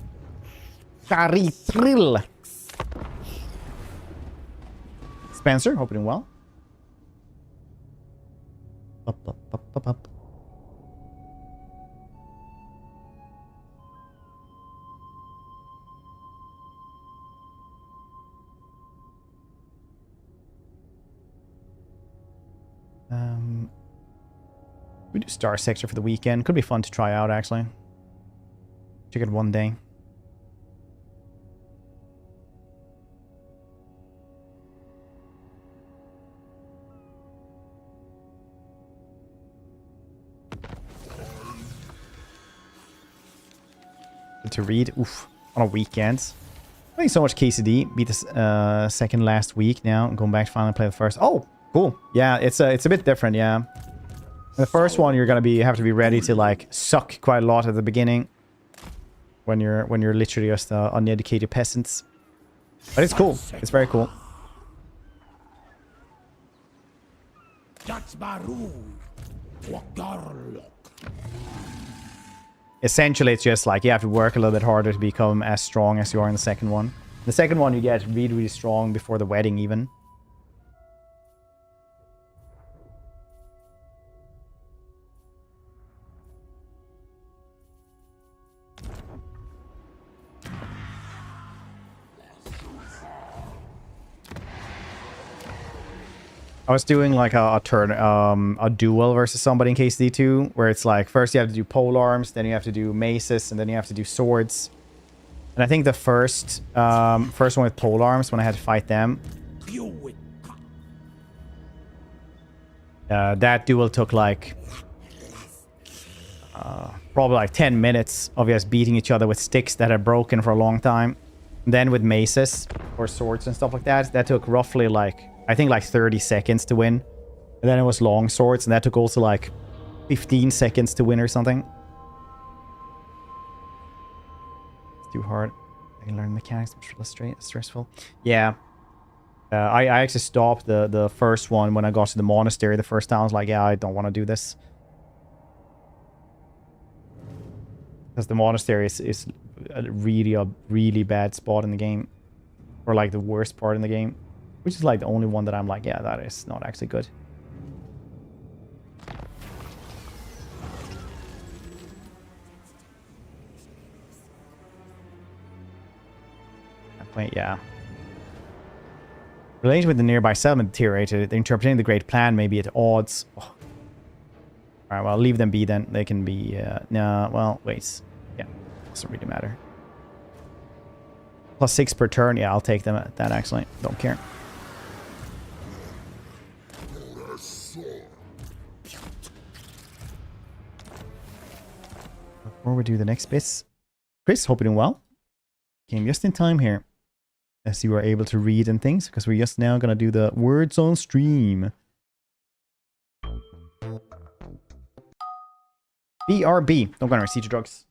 Caritril. Spencer, hoping well. Up, up, up, up, up. We do Star Sector for the weekend. Could be fun to try out, actually. Check it one day. To read, oof, on a weekend. Playing so much KCD. Beat the second last week now. I'm going back to finally play the first. Oh, cool. Yeah, it's a bit different. Yeah, the first one you're gonna have to be ready to like suck quite a lot at the beginning. When you're literally just uneducated peasants. But it's cool. It's very cool. Essentially, it's just like you have to work a little bit harder to become as strong as you are in the second one. The second one, you get really, really strong before the wedding even. I was doing like a duel versus somebody in KCD2, where it's like first you have to do pole arms, then you have to do maces, and then you have to do swords. And I think the first one with pole arms, when I had to fight them, that duel took like probably like 10 minutes of us beating each other with sticks that had broken for a long time. And then with maces or swords and stuff like that, that took roughly like, I think like 30 seconds to win. And then it was long swords, and that took also like 15 seconds to win or something. It's too hard. I can learn mechanics, which is stressful. Yeah. I actually stopped the first one when I got to the monastery the first time. I was like, yeah, I don't want to do this. Because the monastery is a really bad spot in the game. Or like the worst part in the game. Which is like the only one that I'm like, yeah, that is not actually good. Wait, yeah. Relation with the nearby settlement deteriorated. The interpreting the great plan may be at odds. Oh. Alright, well, leave them be then. They can be, no, well, wait. Yeah, doesn't really matter. +6 per turn. Yeah, I'll take them at that, actually. Don't care. Before we do the next bits. Chris, hope you're doing well. Came just in time here. As you are able to read and things. Because we're just now going to do the words on stream. BRB. Don't go on siege drugs.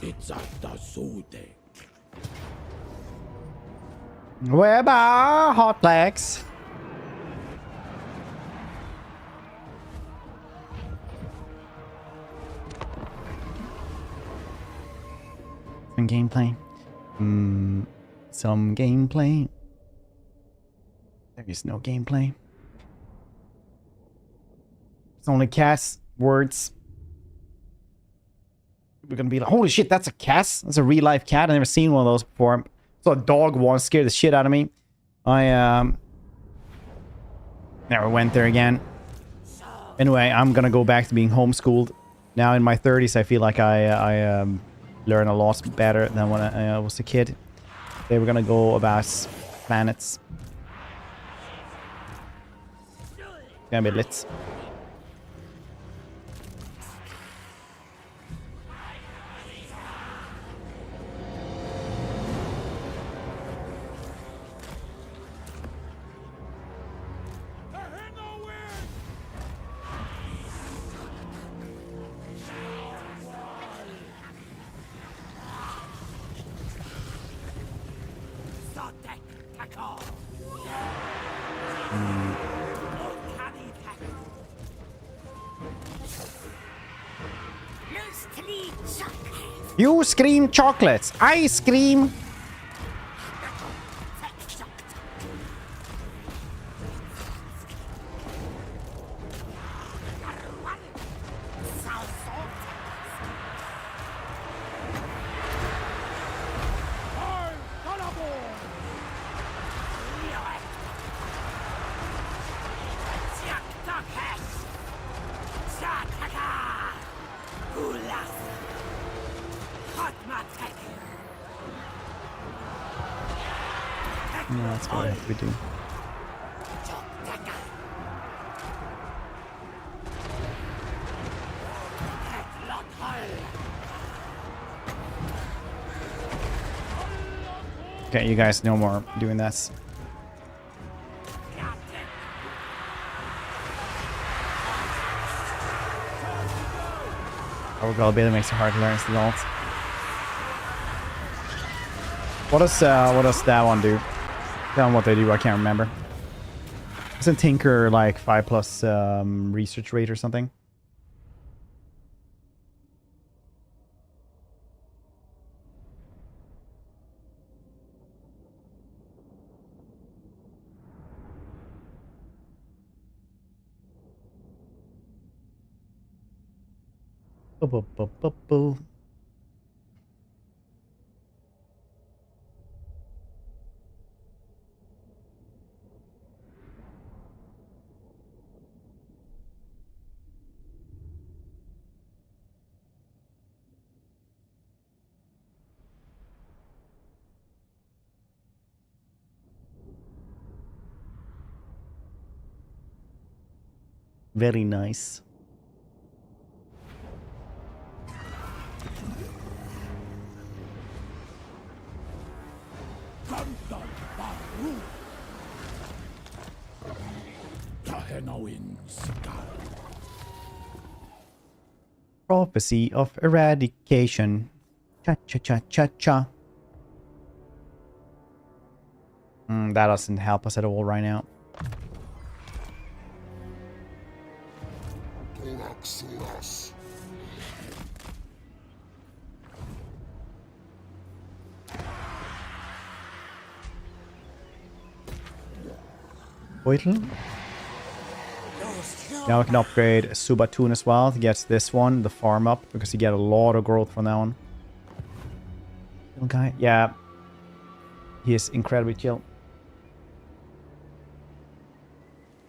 It's at the Sotek. Where about hot flags? Some gameplay. Some gameplay. There is no gameplay. It's only cast words. We're gonna be like, holy shit, that's a cat? That's a real life cat. I've never seen one of those before. So a dog once scared the shit out of me. I never went there again. Anyway, I'm gonna go back to being homeschooled. Now in my 30s, I feel like I learn a lot better than when I was a kid. They were gonna go about planets. Gonna be lit. Sotek, tackle. You scream chocolates. I scream. No, that's what I have to do. Okay, you guys no more doing this. Our goal ability makes it hard to learn the ult. What does that one do? Tell them what they do, I can't remember. Isn't Tinker like 5+ research rate or something? Bo-bo-bo-bo-bo. Very nice. Prophecy of eradication. Cha-cha-cha-cha-cha. That doesn't help us at all right now. Beutel. Now we can upgrade Subatun as well to get this one, the farm up, because you get a lot of growth from that one. Little guy, yeah, he is incredibly chill.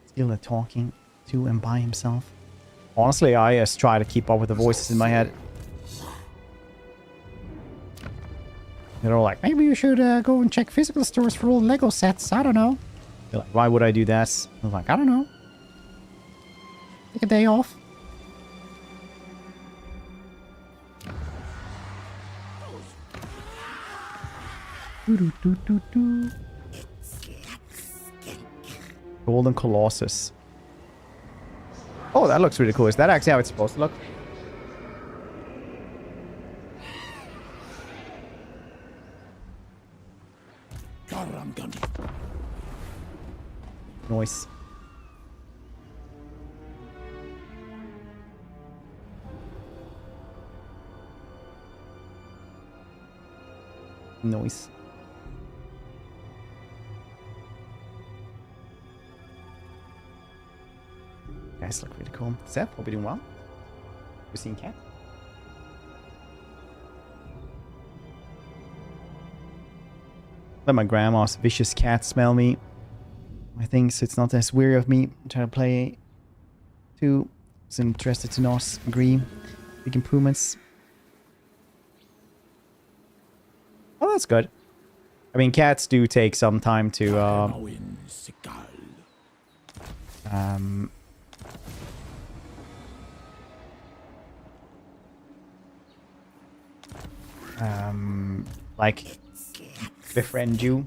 Still talking to and by himself. Honestly, I just try to keep up with the voices in my head. They're all like, maybe you should go and check physical stores for old Lego sets. I don't know. You're like, why would I do that? I was like, I don't know. Take a day off. Golden Colossus. Oh, that looks really cool. Is that actually how it's supposed to look? Nice. Nice. Guys look really cool. Seth, hope you're doing well. We're seeing cat. Let my grandma's vicious cat smell me. I think so it's not as weary of me. I'm trying to play too. It's interested to not agree. Big improvements. Oh, that's good. I mean, cats do take some time to like befriend you.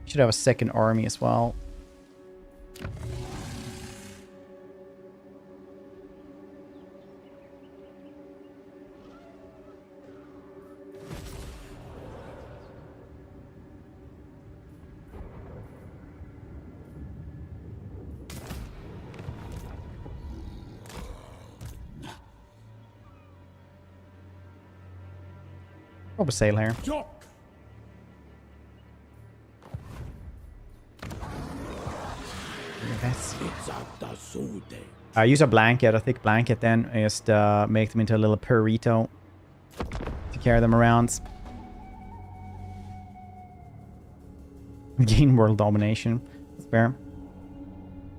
Should have a second army as well. Probably sail here. Use a blanket, a thick blanket, then and just make them into a little burrito to carry them around. Gain world domination. That's fair.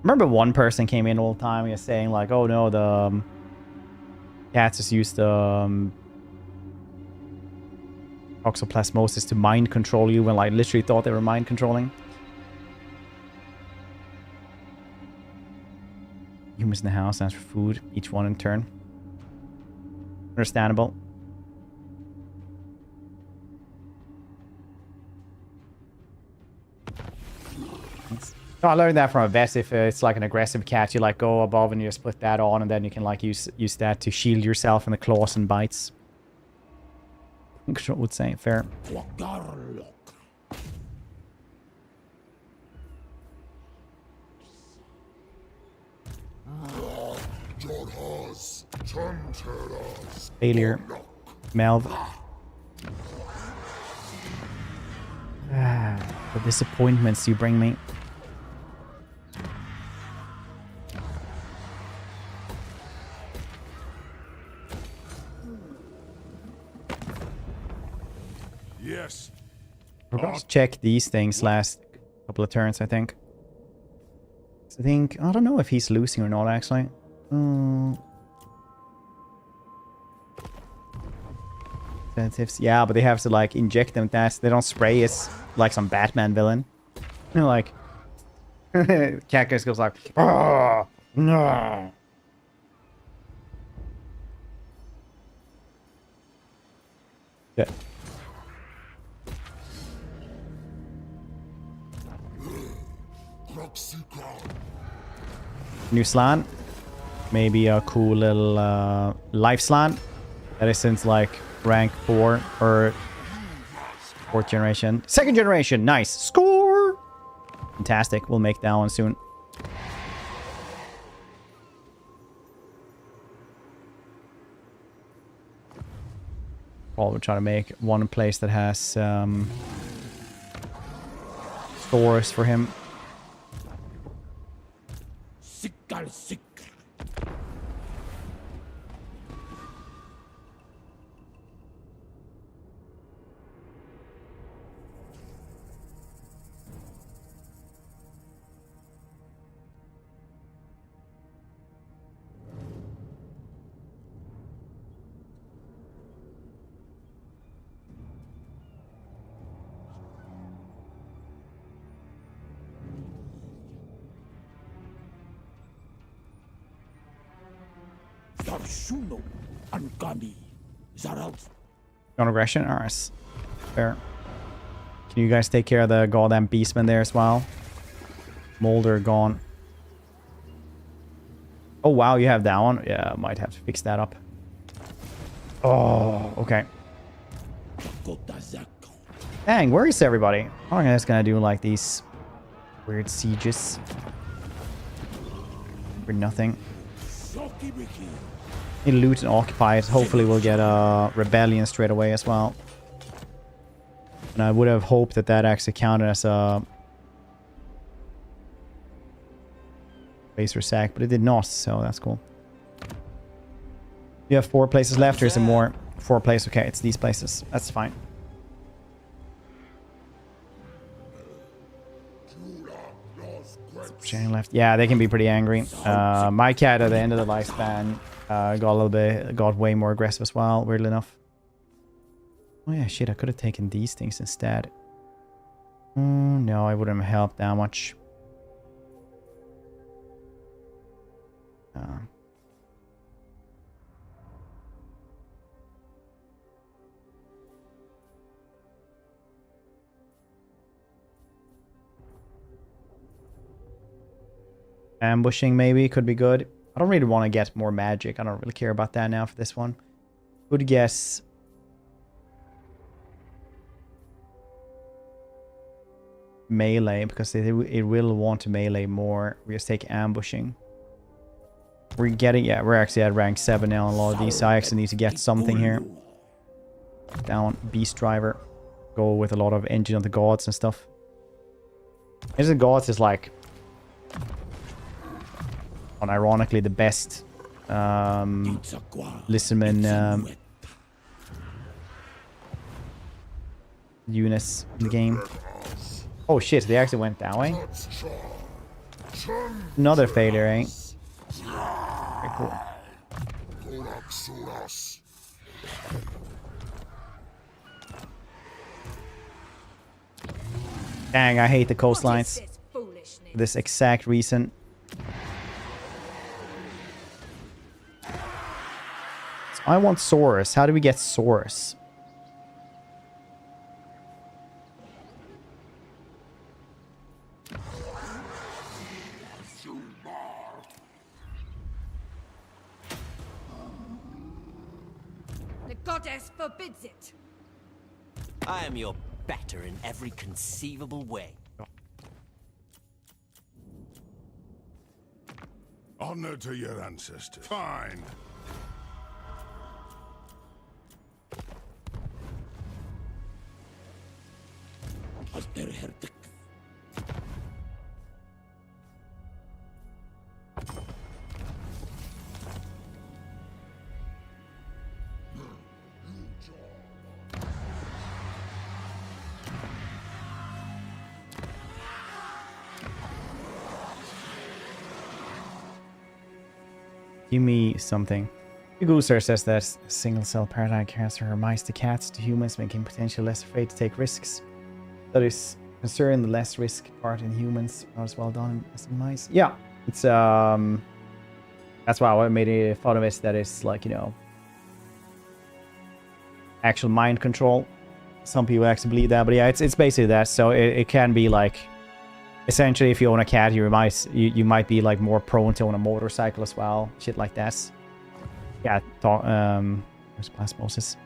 Remember one person came in all the time and was saying like, oh no, the cats just used the toxoplasmosis to mind control you when like literally thought they were mind controlling. Humans in the house ask for food, each one in turn. Understandable. So I learned that from a vet. If it's like an aggressive cat, you like go above and you just put that on, and then you can like use that to shield yourself from the claws and bites. I think I would say fair. Failure. Melv. The disappointments you bring me. Yes. Forgot to check these things last couple of turns, I think. I don't know if he's losing or not, actually. Sensitives. Yeah, but they have to, like, inject them. They don't spray. It's like some Batman villain. You know, like... Cat goes like... Oh, no. Yeah. New slan. Maybe a cool little life slan. That isn't like rank 4 or 4th generation. 2nd generation. Nice. Score! Fantastic. We'll make that one soon. Probably try to make one place that has stores for him. On aggression? Alright. Fair. Can you guys take care of the goddamn beastman there as well? Molder gone. Oh wow, you have that one? Yeah, I might have to fix that up. Oh, okay. Dang, where is everybody? I'm just gonna do like these weird sieges. For nothing. You loot and occupy it. Hopefully we'll get a rebellion straight away as well. And I would have hoped that that actually counted as a base or sack, but it did not, so that's cool. You have 4 places left, or is it more? 4 places, okay, it's these places. That's fine. Chain left. Yeah, they can be pretty angry. My cat at the end of the lifespan got way more aggressive as well, weirdly enough. Oh yeah, shit, I could have taken these things instead. No, I wouldn't have helped that much. Ambushing maybe could be good. I don't really want to get more magic. I don't really care about that now for this one. Good guess. Melee, because it will want to melee more. We just take ambushing. We're getting, yeah, we're actually at rank 7 now on a lot of these, so I actually need to get something here. Down, beast driver. Go with a lot of engine of the gods and stuff. Engine of the gods is like, unironically, the best Listenman units in the game. Oh shit, they actually went that way? Another failure, eh? Very cool. Dang, I hate the coastlines. For this exact reason. So I want Saurus. How do we get Saurus? The goddess forbids it. I am your better in every conceivable way. Honor to your ancestors. Fine. Give me something. Gooser says that single cell paradigm cancer her mice to cats to humans, making potentially less afraid to take risks. That is concern the less risk part in humans, not as well done as in mice. Yeah, it's that's why I made a thought of it, that it's like, you know, actual mind control. Some people actually believe that, but yeah, it's basically that. So it can be like, essentially, if you own a cat, you might be like more prone to own a motorcycle as well, shit like that. Yeah, where's plasmosis?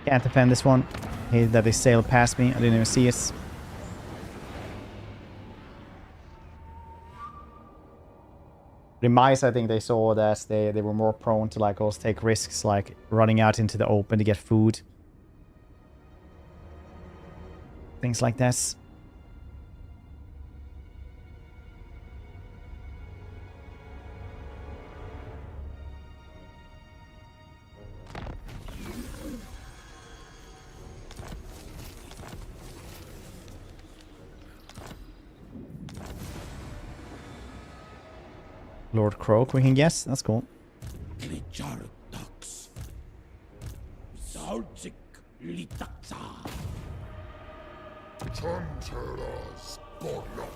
Can't defend this one. Hate that they sailed past me. I didn't even see it. The mice, I think they saw that they were more prone to like also take risks, like running out into the open to get food. Things like this. Lord Croak, we can guess. That's cool. Chanteras Borlok.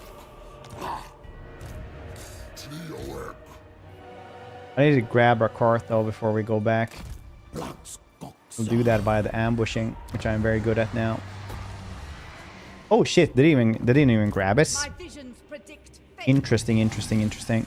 Tioek. I need to grab our cart though before we go back. We'll do that by the ambushing, which I'm very good at now. Oh shit, they didn't even grab it. My visions predict fate. Interesting, interesting, interesting.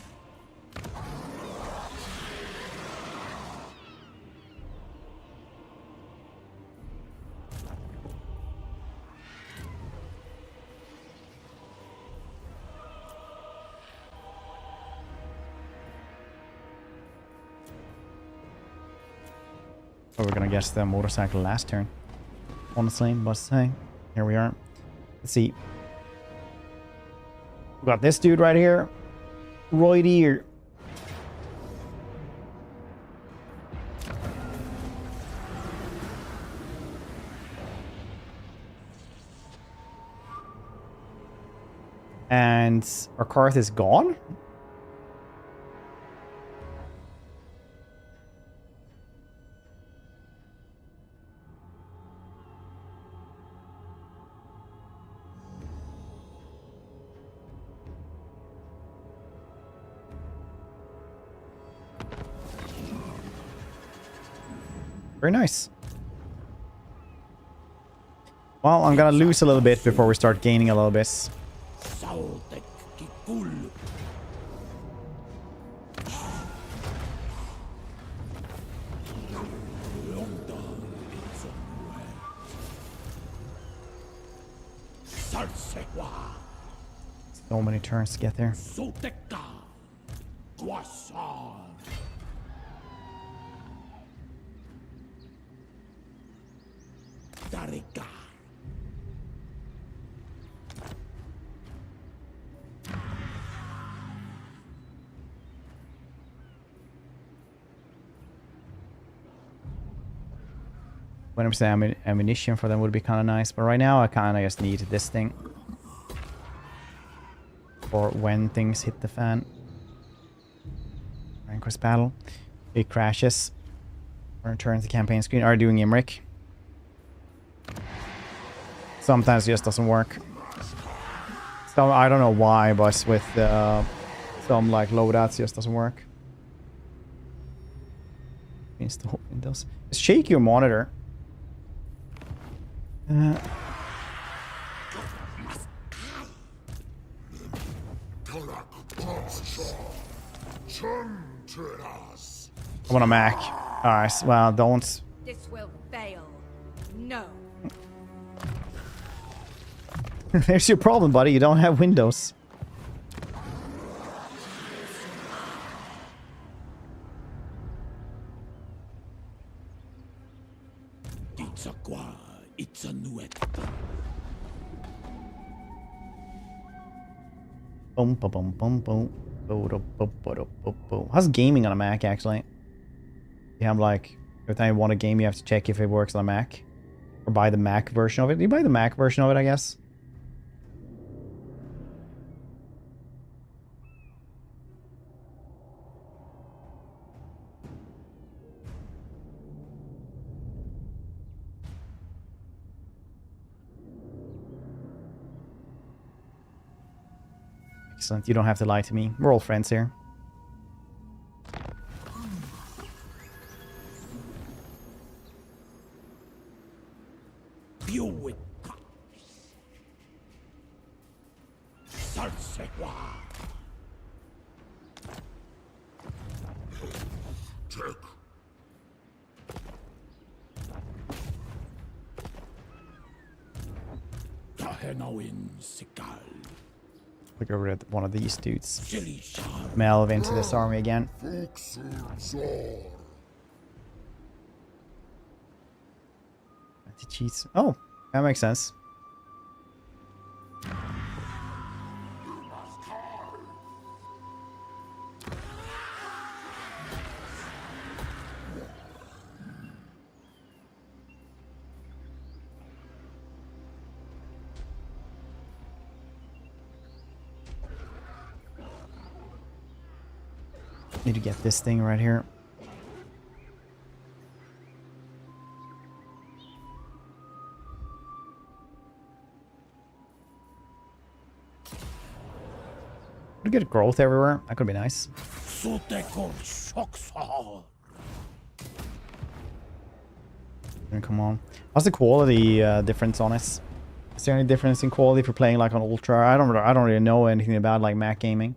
Oh, we're gonna guess the motorcycle last turn. Honestly, must say. Here we are. Let's see. We got this dude right here. Right here. And our Karth is gone? Very nice. Well, I'm gonna lose a little bit before we start gaining a little bit. Sotek kikul. So many turns to get there. Soteka. Quasar. Darika. When I'm ammunition for them would be kind of nice, but right now I kind of just need this thing for when things hit the fan. Vanquish battle. It crashes. Return to the campaign screen. Are doing Imric. Sometimes it just doesn't work. So I don't know why, but with some like loadouts it just doesn't work. Install Windows. Just shake your monitor. I want a Mac. Alright, well, don't. This will fail. No. There's your problem, buddy. You don't have Windows. It's a nuet. Boom, boom, boom, boom, boom. How's gaming on a Mac actually? You have like every time you want a game, you have to check if it works on a Mac, or buy the Mac version of it. Do you buy the Mac version of it? I guess. Excellent. You don't have to lie to me. We're all friends here. Look over at one of these dudes. Melve into this army again. Cheats. Oh, that makes sense. Need to get this thing right here. We get growth everywhere. That could be nice. Sotek or Shoxar. Come on. What's the quality difference on it? Is there any difference in quality for playing like on Ultra? I don't really know anything about like Mac gaming.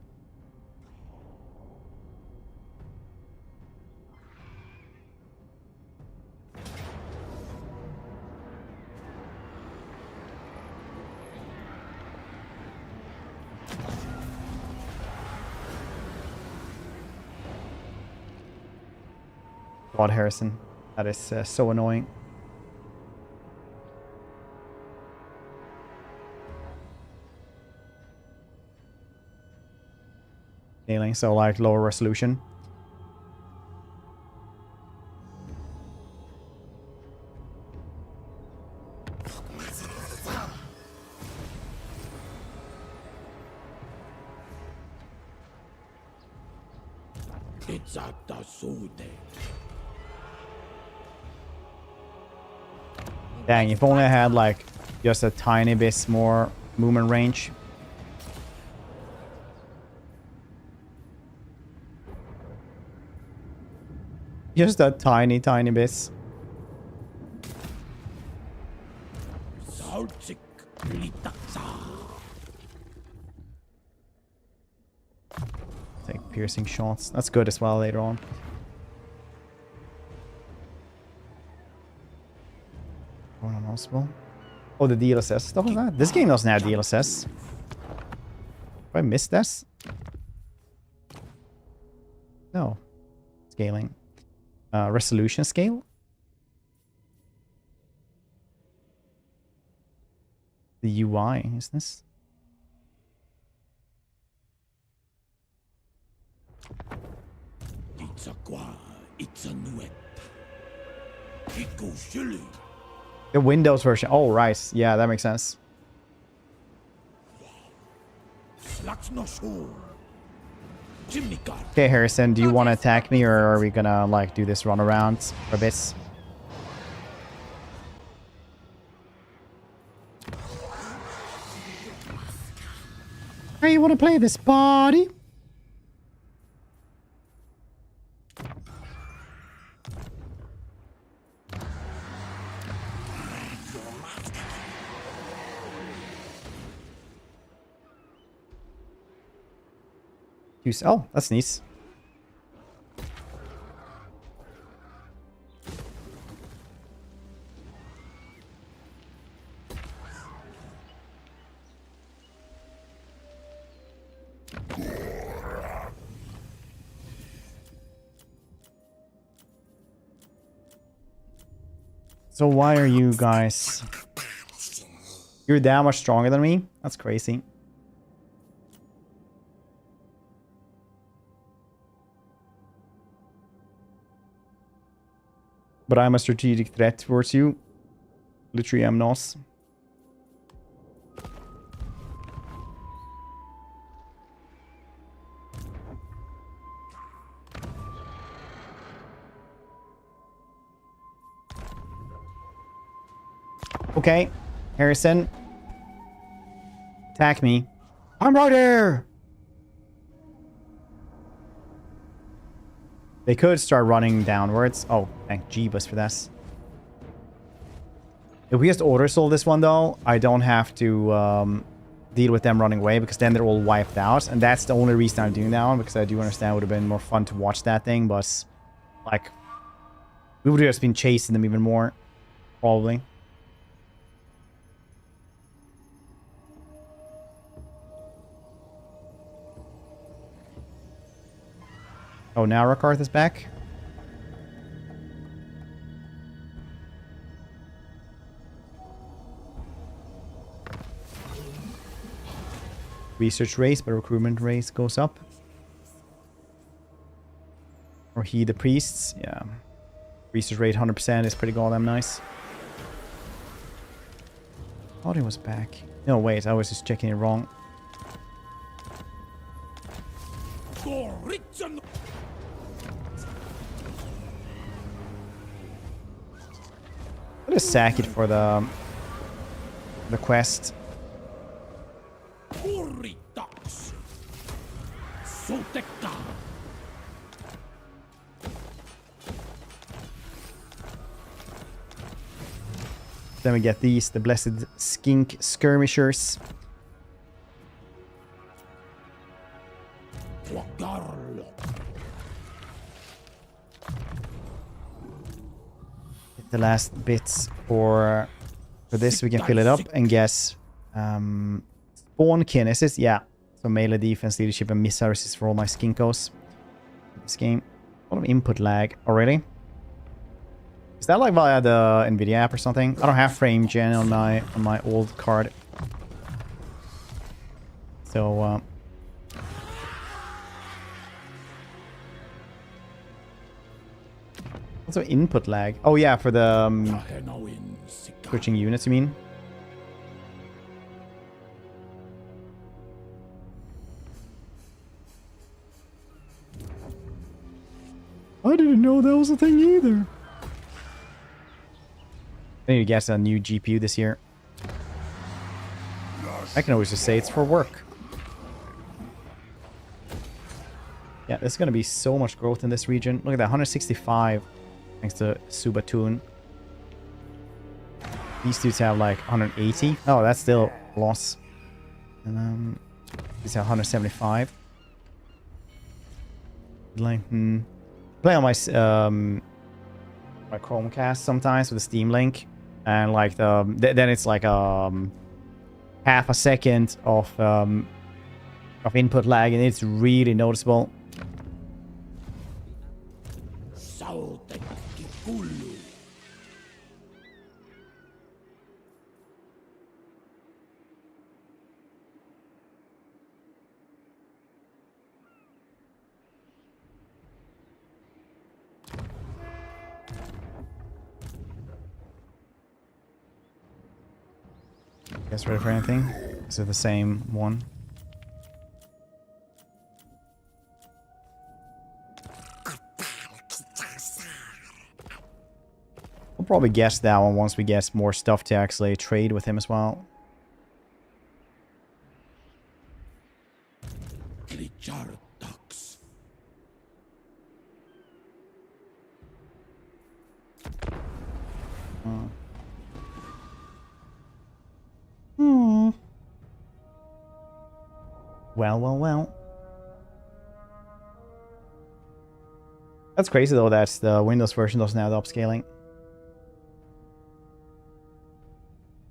God, Harrison. That is so annoying. Scaling, so like lower resolution. It's at the Sotek. Dang, if only I had like just a tiny bit more movement range. Just a tiny bit. Saltik Litaksa. Take piercing shots. That's good as well later on. Oh, the DLSS stuff is that? This game doesn't have DLSS. Have I missed this? No. Scaling. Resolution scale? The UI, is this? It's a qua, it's a nuet. It goes silly. The Windows version. Oh, right. Yeah, that makes sense. Slacks no soul. Chimney car. Okay, Harrison, do you want to attack me or are we gonna like do this run around for a bit? Hey, you want to play this party? Oh, that's nice. So why are you guys... You're that much stronger than me? That's crazy. But I'm a strategic threat towards you. Literally, I'm not. Okay, Harrison. Attack me. I'm right here! They could start running downwards. Oh, thank Jeebus for this. If we just auto-soul this one, though, I don't have to deal with them running away, because then they're all wiped out. And that's the only reason I'm doing that one, because I do understand it would have been more fun to watch that thing, but, like, we would have just been chasing them even more, probably. Oh, now Rakarth is back. Research race, but recruitment race goes up. Or he the priests, yeah. Research rate 100% is pretty goddamn nice. Thought he was back. No, wait, I was just checking it wrong. I'm gonna sack it for the quest. Uritax. Sotek. Then we get these, the blessed skink skirmishers. Wagarlo. The last bits for this, we can fill it up and guess spawn kinesis. Yeah, so melee defense, leadership, and missile resist for all my skinkos. This game, a lot of input lag already. Is that like via the Nvidia app or something? I don't have frame gen on my old card, so also input lag. Oh yeah, for the switching units, you mean? I didn't know that was a thing either. I need to get a new GPU this year. I can always just say it's for work. Yeah, there's gonna be so much growth in this region. Look at that, 165 thanks to Subatoon. These dudes have like 180. Oh, that's still a loss. And these have 175. Like, play on my my Chromecast sometimes with the Steam Link, and like then it's like half a second of input lag, and it's really noticeable. Sotek Kikulu. Guess ready for anything? Is it the same one? We'll probably guess that one once we get more stuff to actually trade with him as well. Glichardax. Well. That's crazy though that the Windows version doesn't have the upscaling.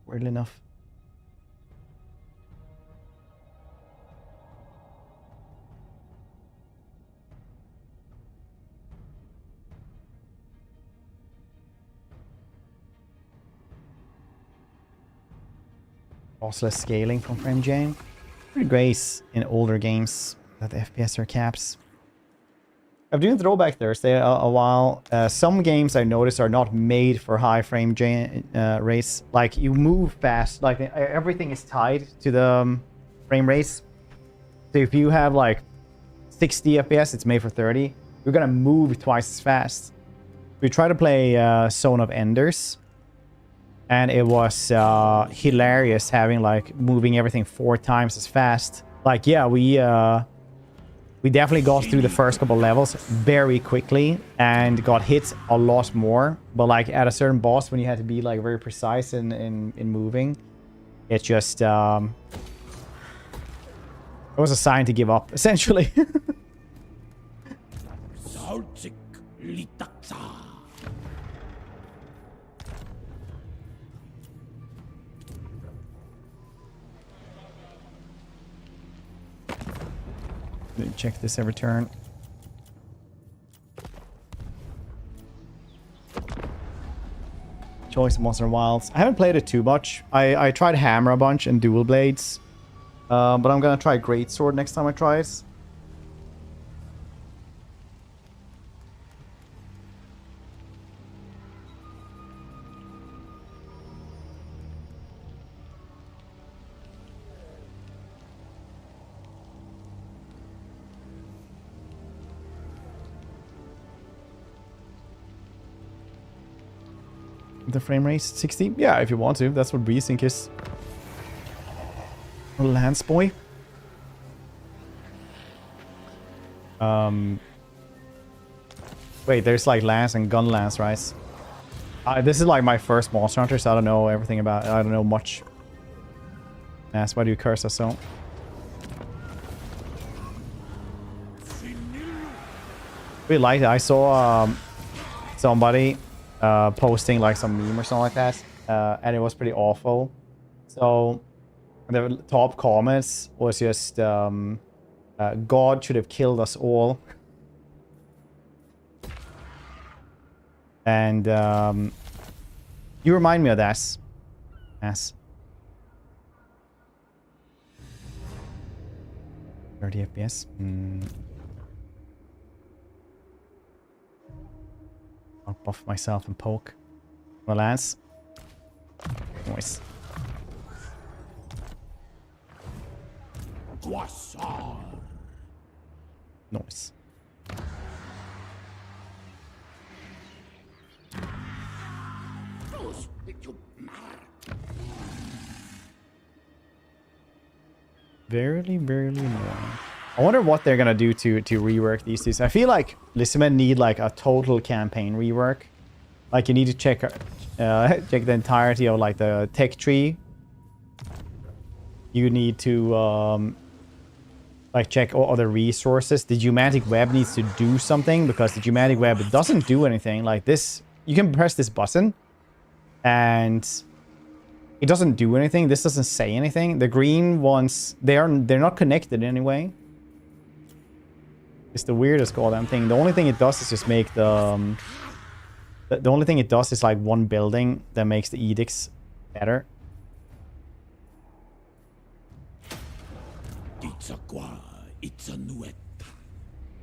Weirdly enough. Lossless scaling from FrameJam. Pretty great in older games that the FPS are caps. I've been doing Throwback Thursday a while. Some games I noticed are not made for high frame rates. Like you move fast, like everything is tied to the frame rates. So if you have like 60 FPS, it's made for 30. You're gonna move twice as fast. We tried to play Zone of Enders, and it was hilarious having like moving everything 4 times as fast. Like yeah, we definitely got through the first couple levels very quickly and got hit a lot more. But like at a certain boss, when you had to be like very precise in moving, it just it was a sign to give up essentially. Sotek Litaxa. Check this every turn. Choice of Monster Wilds. I haven't played it too much. I tried Hammer a bunch and Dual Blades. But I'm gonna try Greatsword next time I try it. the frame rate 60. Yeah, if you want to. That's what we think is a Lance boy. Wait, there's like Lance and Gun Lance, right? This is like my first Monster Hunter, so I don't know everything about it. I don't know much. That's why do you curse us so? Really liked it. I saw somebody posting like some meme or something like that, and it was pretty awful. So the top comments was just God should have killed us all. And you remind me of that. Yes. 30 FPS. I'll buff myself and poke. The lance. Nice. Nice. Barely more. I wonder what they're gonna do to rework these two. I feel like Lissamen need like a total campaign rework. Like you need to check check the entirety of like the tech tree. You need to like check all other resources. The geomantic web needs to do something because the geomantic web doesn't do anything. Like this, you can press this button and it doesn't do anything. This doesn't say anything. The green ones, they're not connected in any way. It's the weirdest goddamn thing. The only thing it does is just make the only thing it does is like one building that makes the edicts better.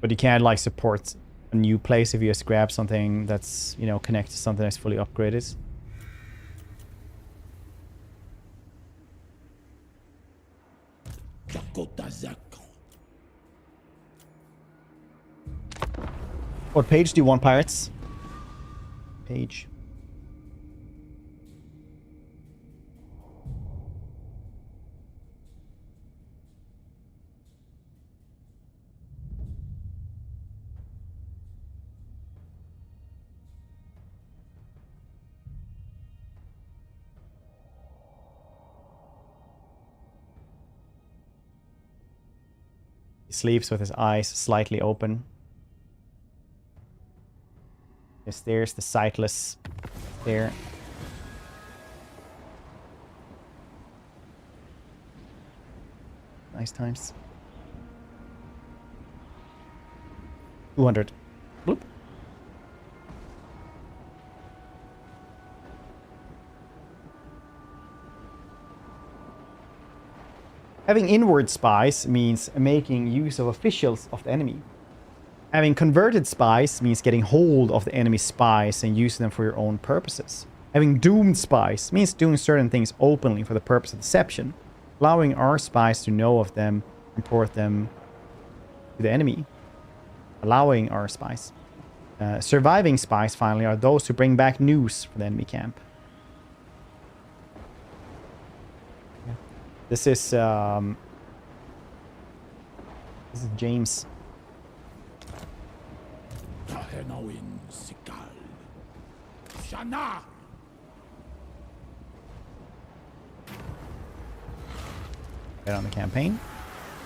But you can't like support a new place if you just grab something that's, you know, connected to something that's fully upgraded. What page do you want, pirates? Page. He sleeps with his eyes slightly open. Yes, there's the sightless there. Nice times. 200. Bloop. Having inward spies means making use of officials of the enemy. Having converted spies means getting hold of the enemy's spies and using them for your own purposes. Having doomed spies means doing certain things openly for the purpose of deception, allowing our spies to know of them, report them to the enemy. Allowing our spies. Surviving spies, finally, are those who bring back news for the enemy camp. This is James. Get on the campaign.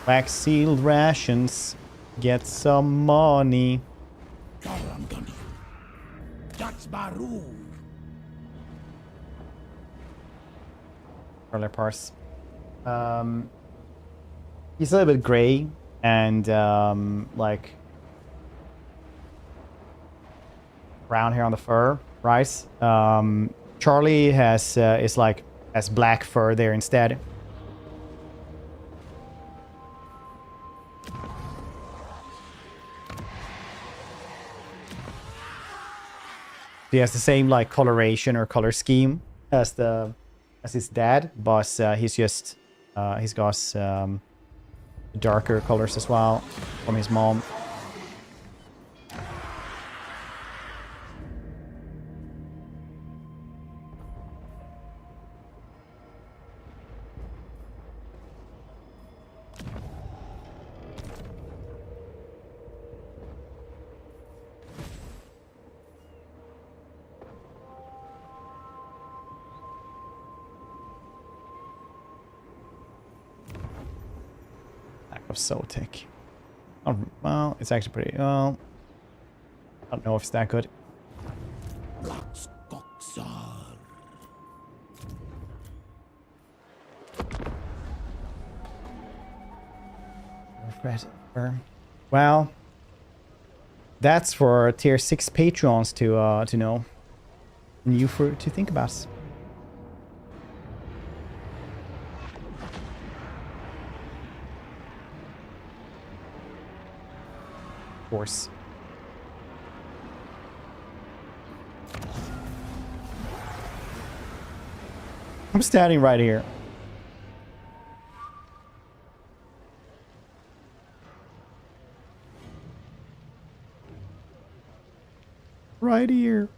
Wax sealed rations. Get some money. Color parse. He's a little bit gray and like brown hair on the fur, right? Charlie has black fur there instead. He has the same like coloration or color scheme as his dad, but he's just he's got darker colors as well from his mom. of Sotek. Oh, well, it's actually pretty. Well, I don't know if it's that good. Well, that's for tier 6 Patreons to know. And you to think about. Of course. I'm standing right here. Right here.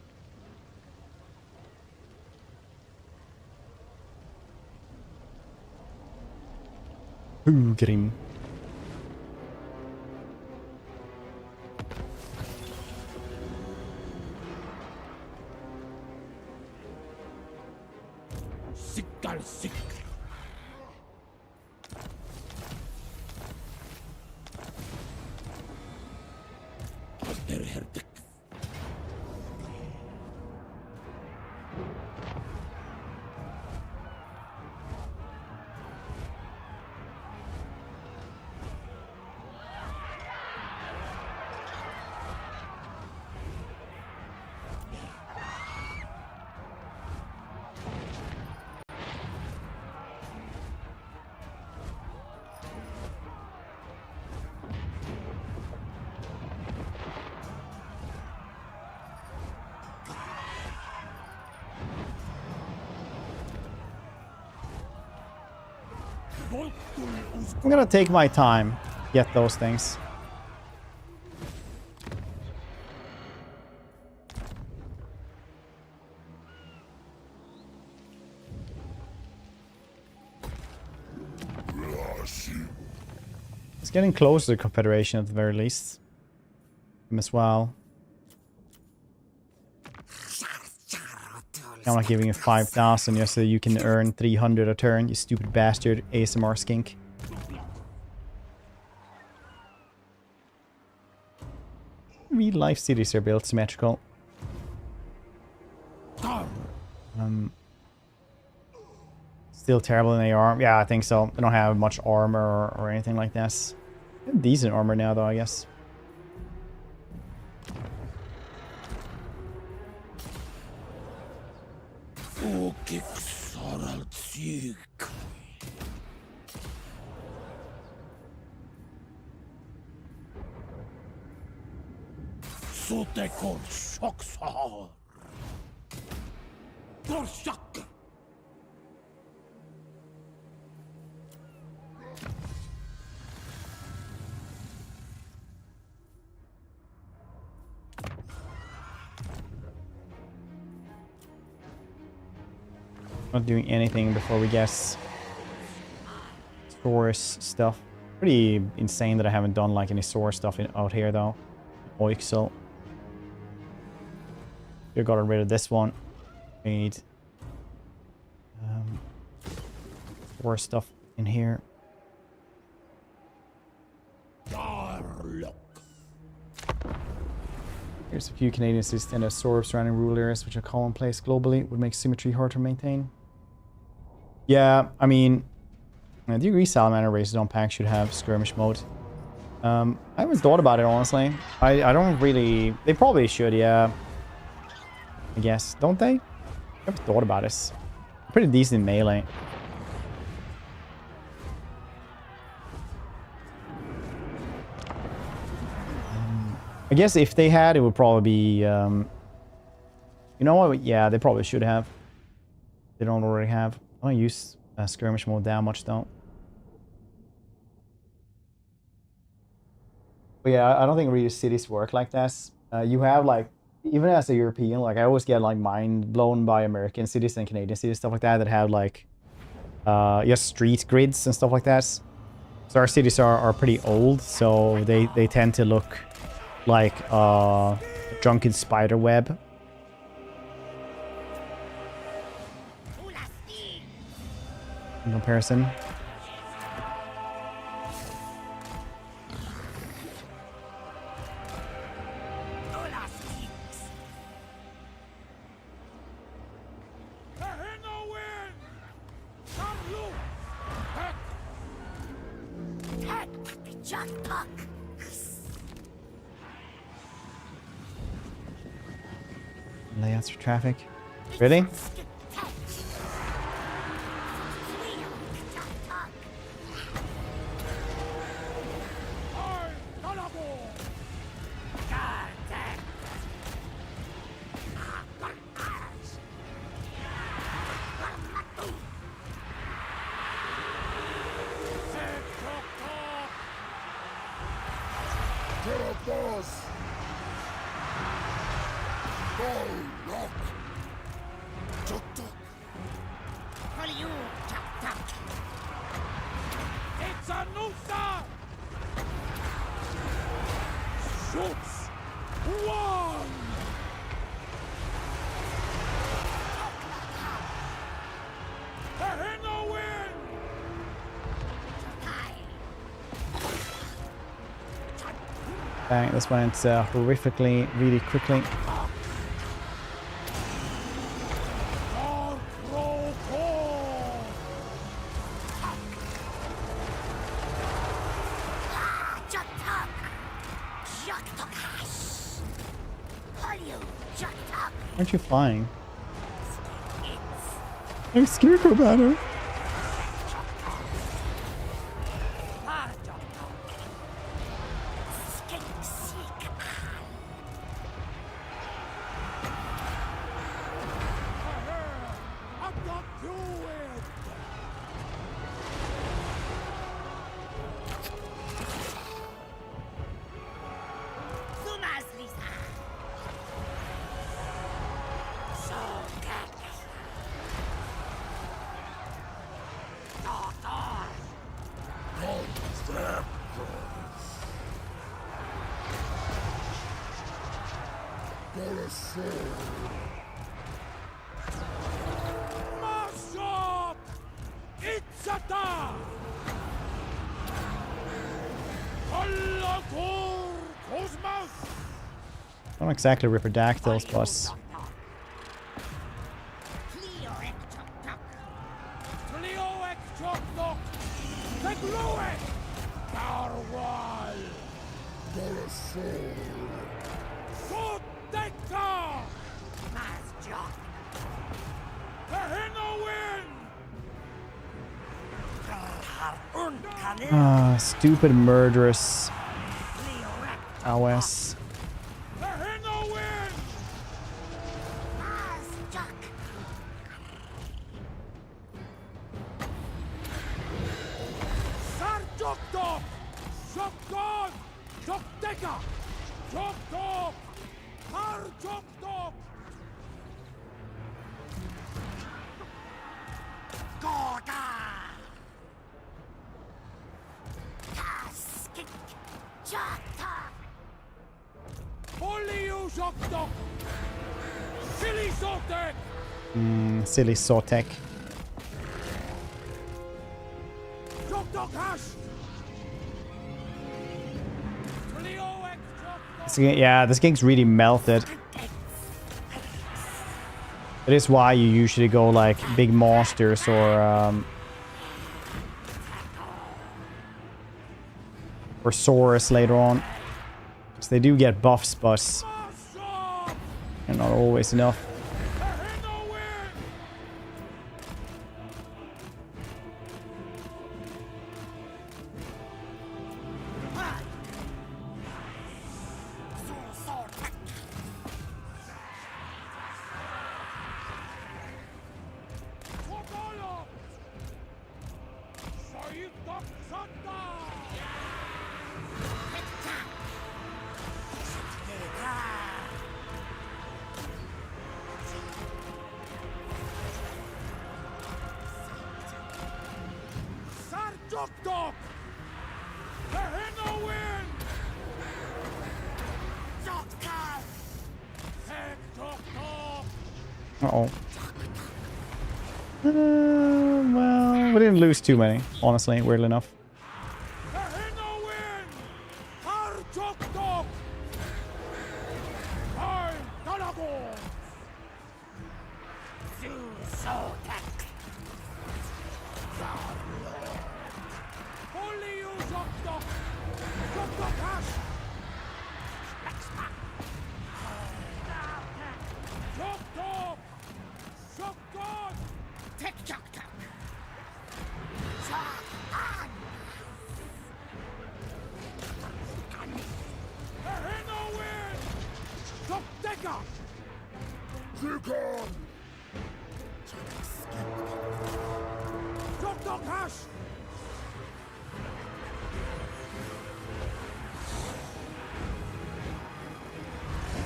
Ooh, get him. Sick. I'm gonna take my time, get those things. It's getting close to the Confederation at the very least. Him as well. I'm not giving you 5,000 just so you can earn 300 a turn, you stupid bastard, ASMR skink. Real life cities are built symmetrical. Still terrible in AR. Yeah, I think so. They don't have much armor or anything like this. Decent armor now though, I guess. Sotek or Shoksar. Dorshak. Not doing anything before we guess source stuff. Pretty insane that I haven't done like any source stuff out here though. Oixel. We got rid of this one. Made source stuff in here. Here's a few Canadian cities and absorb surrounding rural areas which are commonplace globally. Would make symmetry hard to maintain. Yeah, I mean, I do agree Salamander races on pack should have skirmish mode. I haven't thought about it, honestly. I don't really... They probably should, yeah. I guess. Don't they? I never thought about this. Pretty decent melee. I guess if they had, it would probably be... you know what? Yeah, they probably should have. They don't already have. I don't use skirmish mode that much, though. But yeah, I don't think really cities work like this. You have, like, even as a European, like, I always get, like, mind blown by American cities and Canadian cities, stuff like that, that have, like, just street grids and stuff like that. So our cities are pretty old, so they tend to look like a drunken spider web. In comparison. Layouts for traffic. Really? It's a Nusa! Shoots! One! The Hinno win! Bang, this went horrifically, really quickly. Aren't you flying? I'm scared about her. Mashup! It's a da! Holotor Cosmos! Not exactly Ripperdactyls, but stupid murderous OS. Silly Sotek. Yeah, this game's really melted. It is why you usually go like big monsters or Saurus later on. Because they do get buffs, but they're not always enough. Uh-oh. Well, we didn't lose too many, honestly, weirdly enough.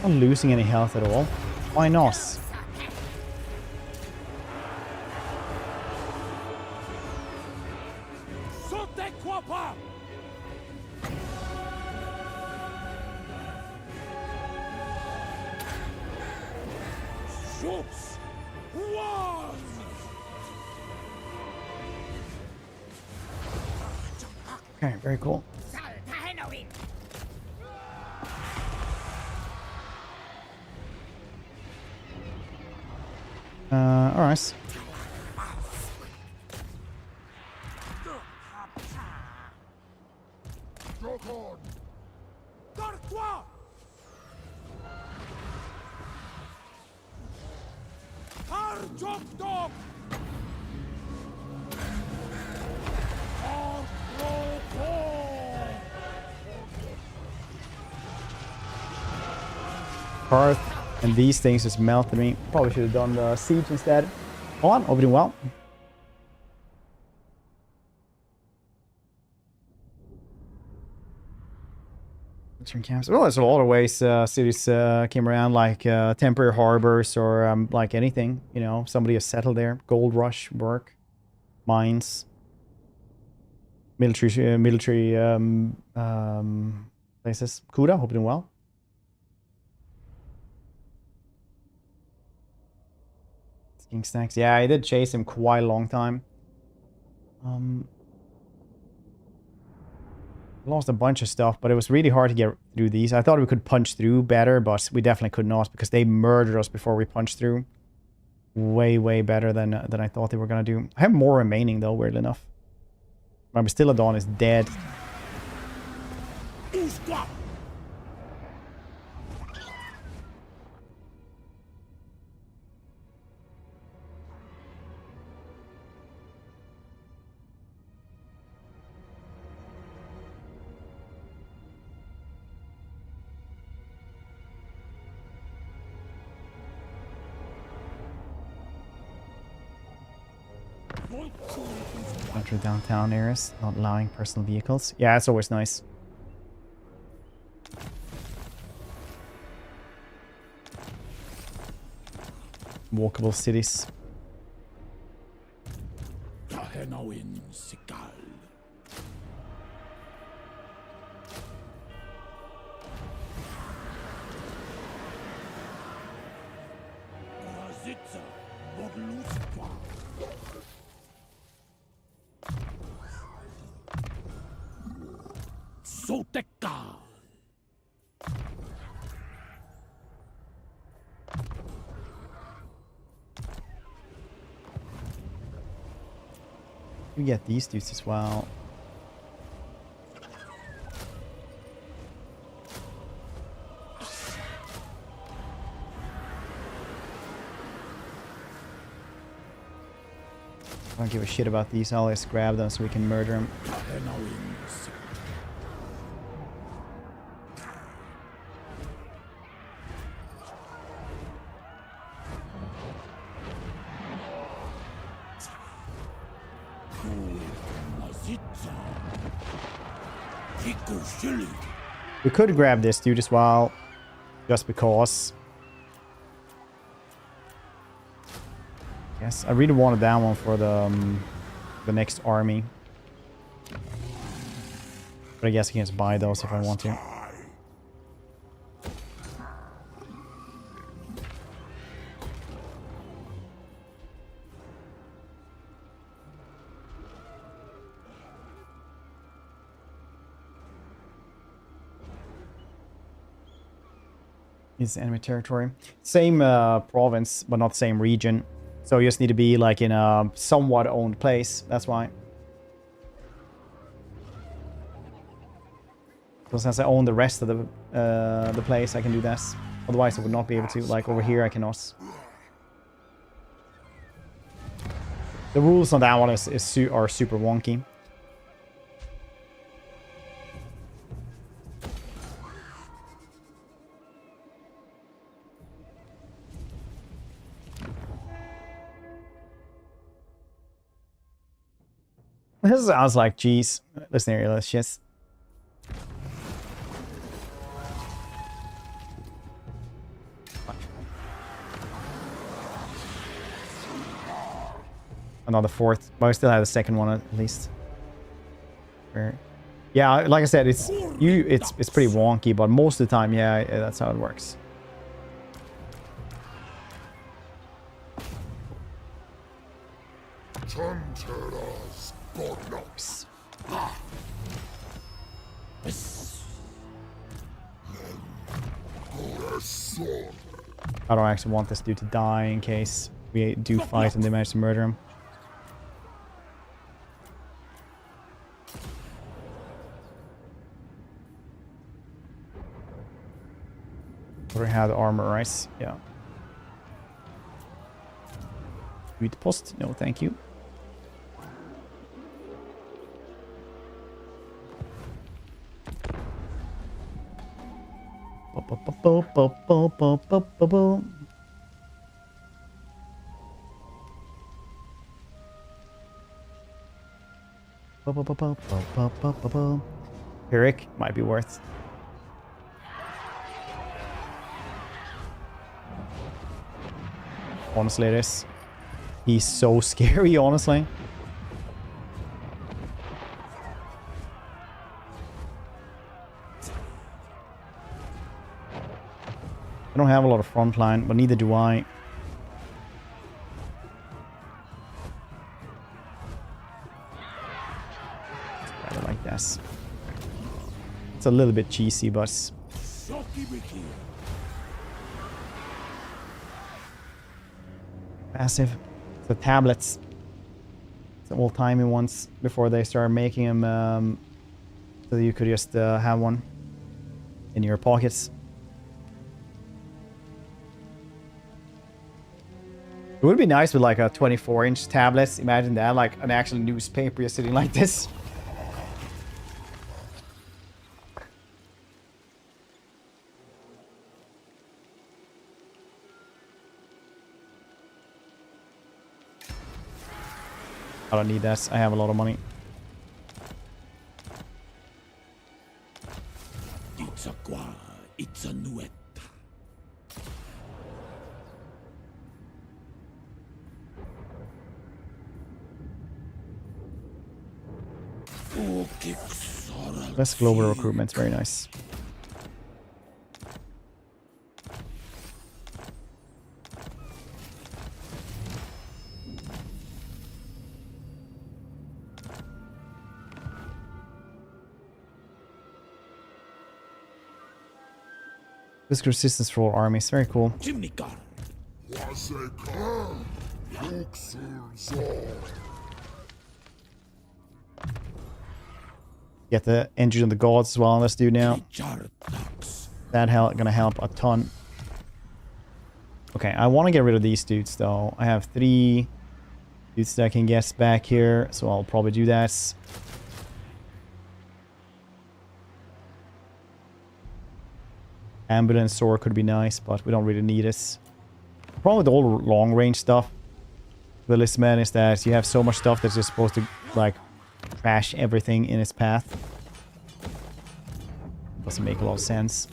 Not losing any health at all. Why not? Sotek Quapa! Shops! One! Okay, very cool. Alright. Darkwa! Arjok Dog! Hearth and these things just melted me. Probably should have done the siege instead. Hold on, opening well. Camps. Well, there's a lot of ways cities came around, like temporary harbors or like anything. You know, somebody has settled there. Gold rush work, mines, military places. Kuda, hope doing well. King Snacks. Yeah, I did chase him quite a long time. Lost a bunch of stuff, but it was really hard to get through these. I thought we could punch through better, but we definitely could not because they murdered us before we punched through. Way better than I thought they were gonna do. I have more remaining though, weirdly enough. My Bastillodon is dead. Enter downtown areas, not allowing personal vehicles. Yeah, it's always nice. Walkable cities. Tahenawin Sikal. Kwazitza Bodluskwa. Soteka. We get these dudes as well. I don't give a shit about these. I'll just grab them so we can murder them. We could grab this dude as well, just because. Yes, I really wanted that one for the next army. But I guess I can just buy those if I want to. Is enemy territory. Same province, but not same region. So you just need to be like in a somewhat owned place. That's why. So since I own the rest of the place, I can do this. Otherwise, I would not be able to. Like over here, I cannot. The rules on that one are super wonky. This sounds like, geez. Listen here, let's just. another fourth, but I still have the second one at least. Yeah, like I said, it's pretty wonky, but most of the time, yeah, that's how it works. I don't actually want this dude to die in case we do fight and they manage to murder him. Already had armor, right? Yeah. Read post? No, thank you. Eric might be worth. Honestly, it is. He's so scary, honestly. I don't have a lot of front line, but neither do I. I like this. It's a little bit cheesy, but massive. The tablets. It's the old-timey ones before they started making them so that you could just have one in your pockets. It would be nice with like a 24-inch tablet. Imagine that, like an actual newspaper is sitting like this. I don't need that. I have a lot of money. It's a qua, it's a nuet. Less global recruitment, very nice. Risk resistance for all armies, very cool. Get the engine of the gods as well. Let's do now. That gonna help a ton. Okay, I want to get rid of these dudes though. I have 3 dudes that I can get back here, so I'll probably do that. Ambulance sword could be nice, but we don't really need it. Probably the whole long range stuff with this man is that you have so much stuff that's just supposed to like trash everything in its path. Doesn't make a lot of sense.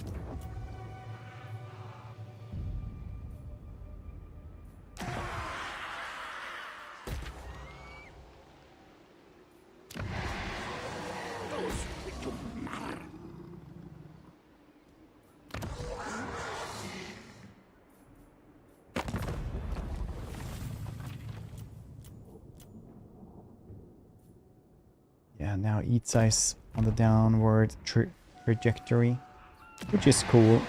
Yeah, now each size on the downward trajectory, which is cool.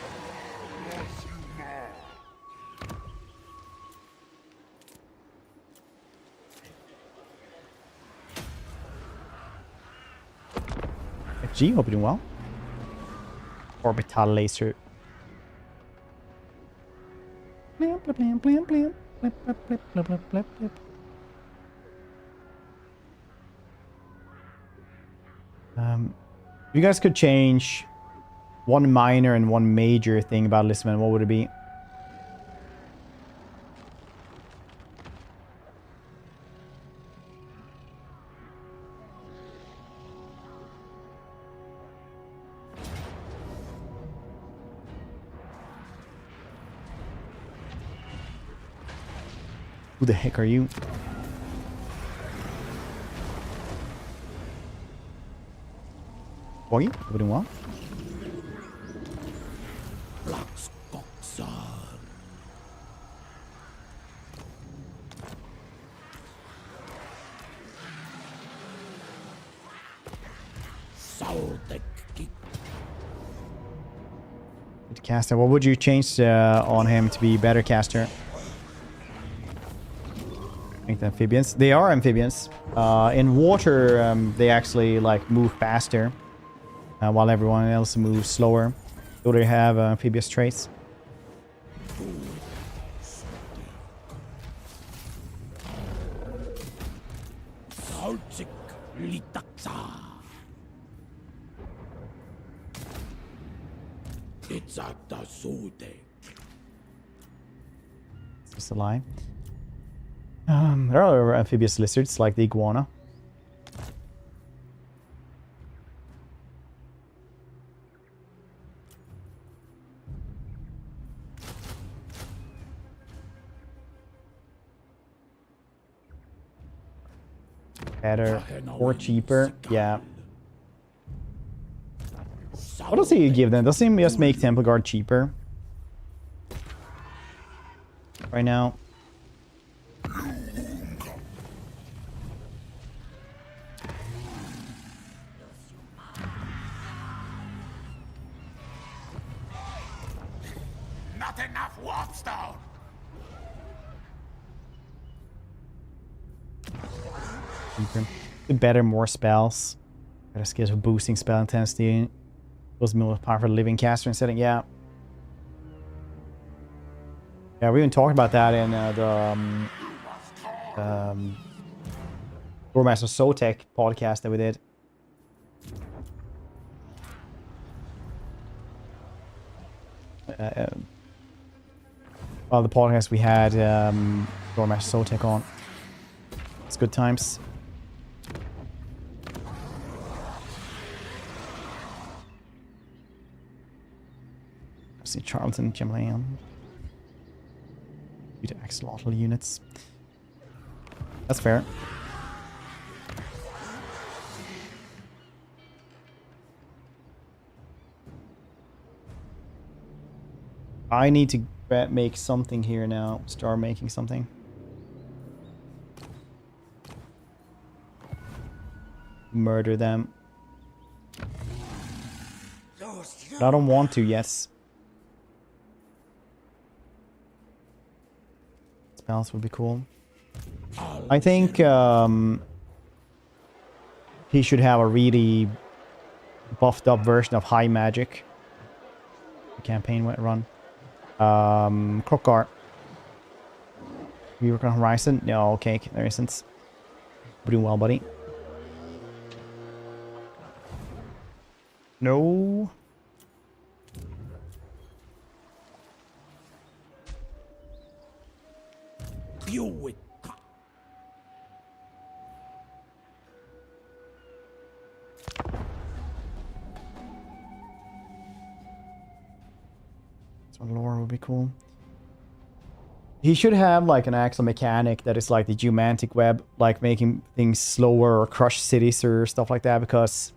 G, hope you're doing well. Orbital laser. Blam, blam, blam, blam, blam, blam, blam, blam, blam, blam, blam. If you guys could change one minor and one major thing about Listman, what would it be? Who the heck are you? Foggy, we're doing well. Sotek. Good caster. What would you change on him to be better caster? I think the amphibians. They are amphibians. In water, they actually like move faster, while everyone else moves slower. So they have amphibious traits. Sotek litaksa. It's at the Sotek. It's just a lie. There are other amphibious lizards like the iguana. Better or cheaper, yeah. What else do you give them? Doesn't just make Temple Guard cheaper right now? Not enough warpstone. Cheaper. Better, more spells. Better skills for boosting spell intensity. Was more powerful living caster in setting. Yeah. Yeah, we even talked about that in the Warmaster Sotek podcast that we did. Well, the podcast we had Warmaster Sotek on. It's good times. See Charlton, Gemland. You to axolotl units. That's fair. I need to make something here now. Start making something. Murder them. I don't want to, yes. Spells would be cool. I think he should have a really buffed up version of high magic. The campaign went run. Krokar. You work on Horizon? No, okay, there isn't. We're doing well, buddy. No. Buick. So lore would be cool. He should have like an actual mechanic that is like the geomantic web, like making things slower or crush cities or stuff like that, because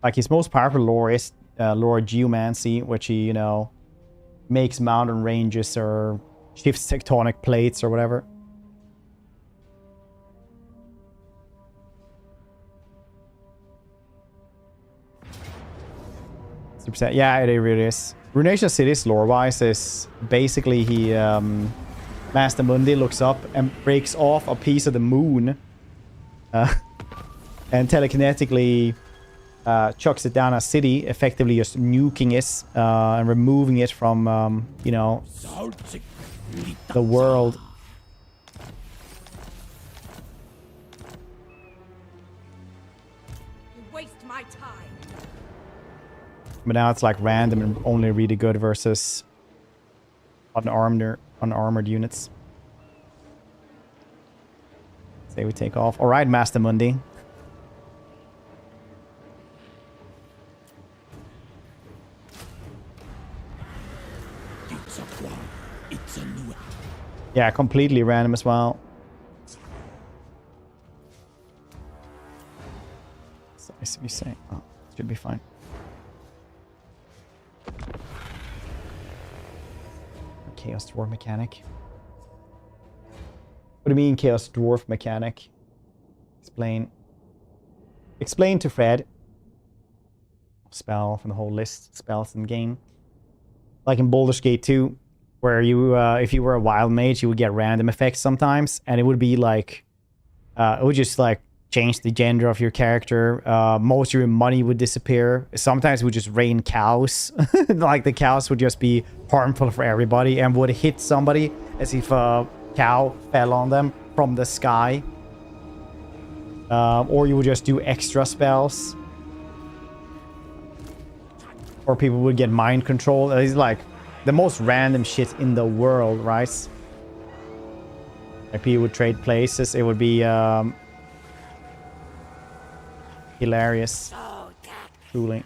like his most powerful lore is lore geomancy, which he, you know, makes mountain ranges or shifts tectonic plates or whatever. Yeah, it really is. Ruination Cities lore-wise is basically he Master Mundi looks up and breaks off a piece of the moon and telekinetically chucks it down a city, effectively just nuking it and removing it from, you know, the world. You waste my time. But now it's like random and only really good versus unarmored units. Say we take off. Alright, Master Mundi. Yeah, completely random as well. Size, you say? Oh, should be fine. Chaos Dwarf mechanic. What do you mean, Chaos Dwarf mechanic? Explain. Explain to Fred. Spell from the whole list. Spells in the game. Like in Baldur's Gate 2, where you, if you were a wild mage, you would get random effects sometimes, and it would be like, it would just like change the gender of your character. Most of your money would disappear. Sometimes it would just rain cows. Like the cows would just be harmful for everybody and would hit somebody as if a cow fell on them from the sky. Or you would just do extra spells. Or people would get mind control. It's like the most random shit in the world, right? Like people would trade places. It would be hilarious. Truly.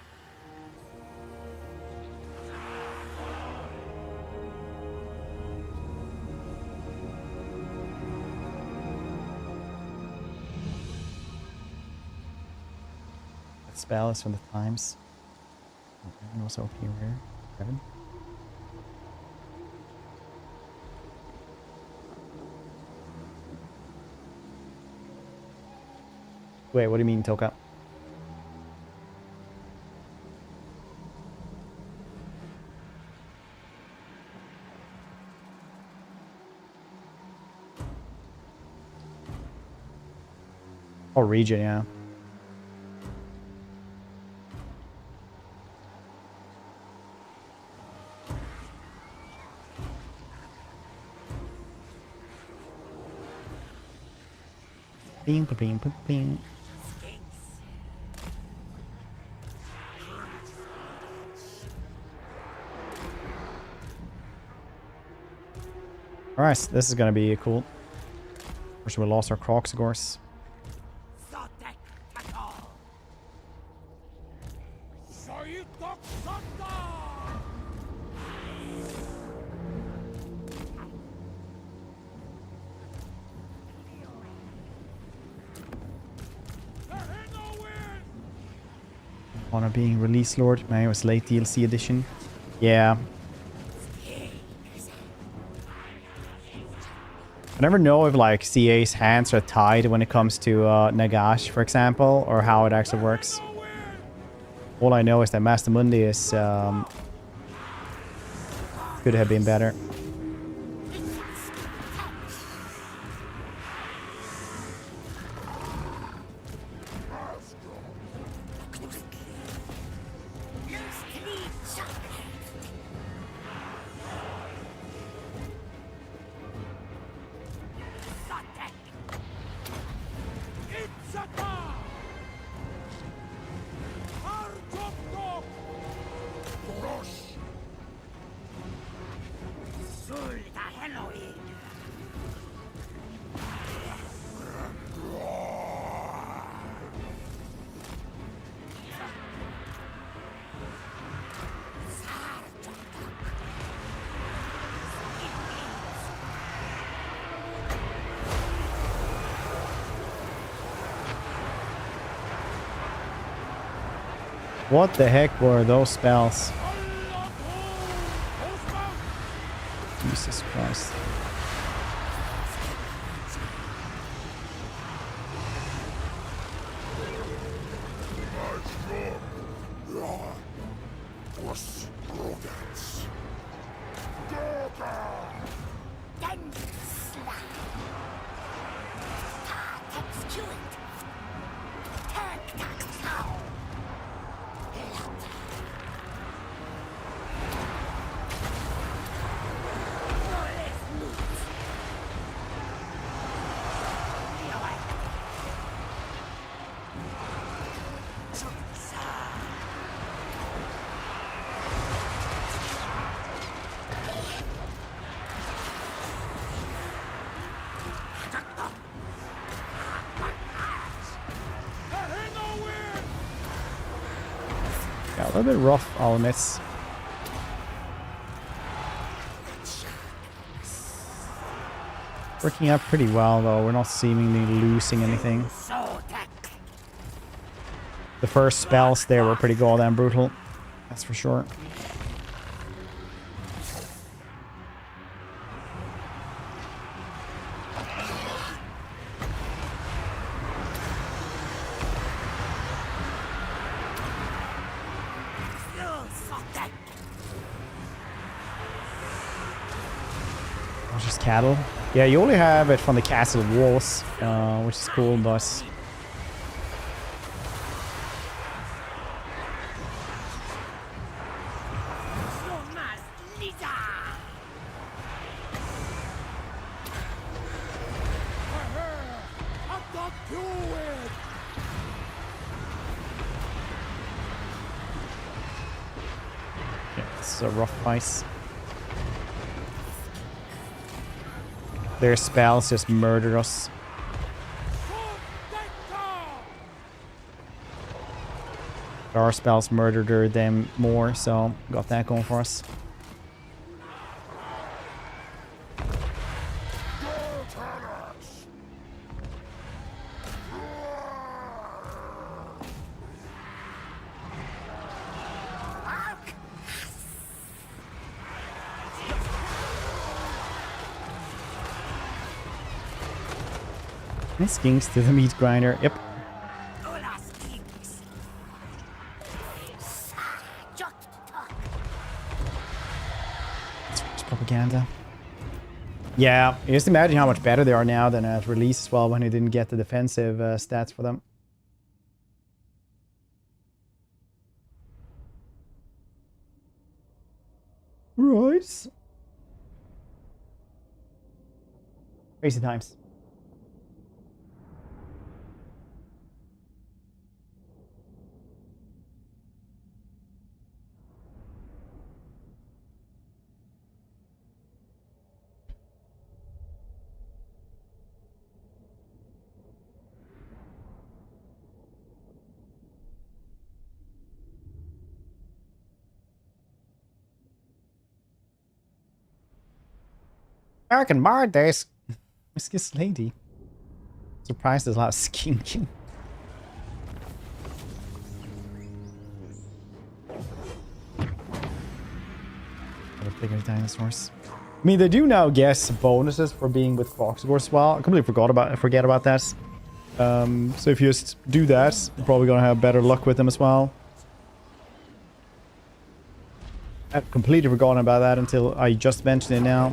That spell is from the times. And also up here, 7. Wait, what do you mean, Toka? Oh, region, yeah. Bing, bing, bing, bing. Alright, this is gonna be cool. First we lost our Crocs, of course. Honor being release lord. Man, it was late DLC edition. Yeah. I never know if like CA's hands are tied when it comes to Nagash, for example, or how it actually works. All I know is that Master Mundi is could have been better. What the heck were those spells? Jesus Christ. Yeah, a little bit rough, I'll admit. Working out pretty well, though. We're not seemingly losing anything. The first spells there were pretty goddamn brutal. That's for sure. Oh, just cattle. Yeah, you only have it from the castle walls, which is cool, but... It's a rough fight. Their spells just murder us. Our spells murdered them more, so got that going for us. Nice skinks to the meat grinder. Yep. It's propaganda. Yeah, just imagine how much better they are now than at release as well when you didn't get the defensive stats for them. Right. Crazy times. American Bard Days. Where's this lady? Surprised there's a lot of skinking. Bigger dinosaurs. I mean, they do now guess bonuses for being with Croxagore as well. I completely forget about that. So if you just do that, you're probably gonna have better luck with them as well. I've completely forgotten about that until I just mentioned it now.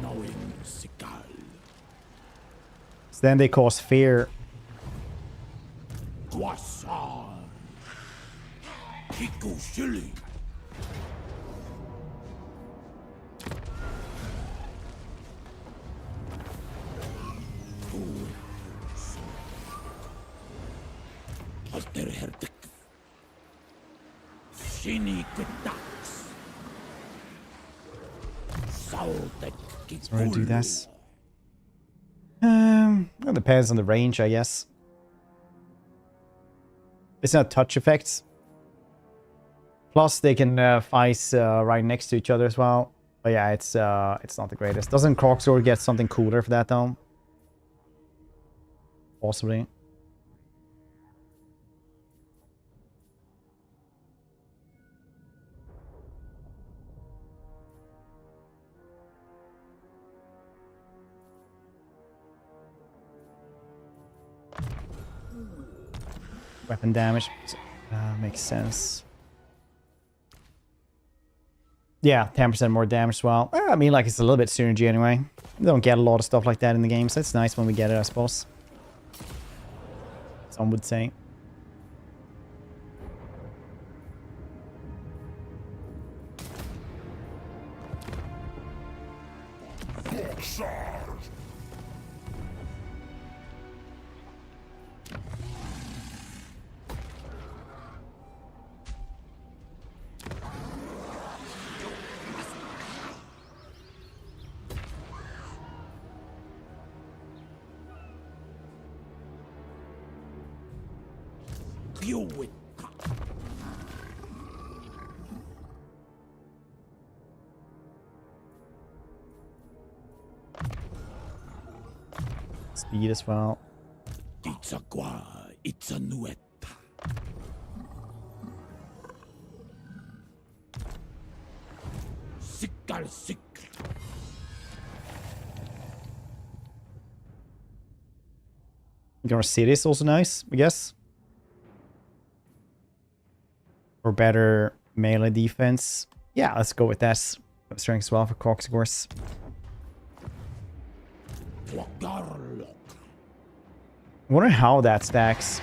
So then they cause fear. So we're gonna do this. It depends on the range, I guess. It's not touch effects. Plus, they can fight right next to each other as well. But yeah, it's not the greatest. Doesn't Croxagore get something cooler for that though? Possibly. Weapon damage makes sense. Yeah, 10% more damage as well. I mean, like, it's a little bit synergy anyway. We don't get a lot of stuff like that in the game, so it's nice when we get it, I suppose. Some would say. Speed as well. Talsik. Your city is also nice, I guess. Or better melee defense. Yeah, let's go with that. Strength as well for Cox, of course. Garlock. I wonder how that stacks.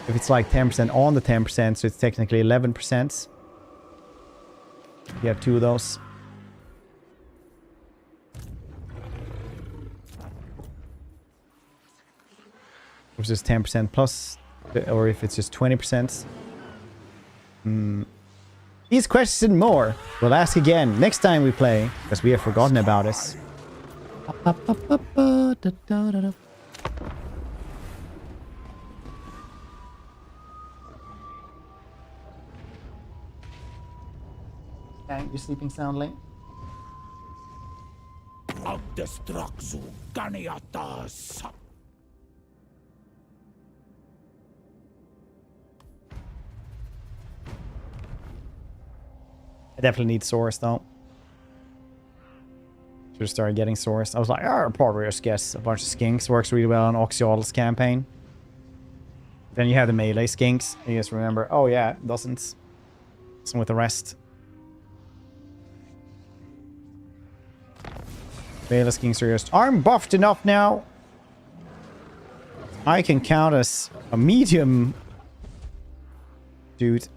If it's like 10% on the 10%, so it's technically 11%. You have two of those. If it's just 10% plus, or if it's just 20%. These questions and more, we'll ask again next time we play, because we have forgotten about us. You're sleeping soundly? Ab destruxu ganiatas. I definitely need source though. Should have started getting source. I was like, oh, probably just guess a bunch of skinks. Works really well on Oxyodal's campaign. Then you have the melee skinks. You just remember, oh yeah, it doesn't. Some with the rest. Melee skinks are just, I'm buffed enough now. I can count as a medium dude.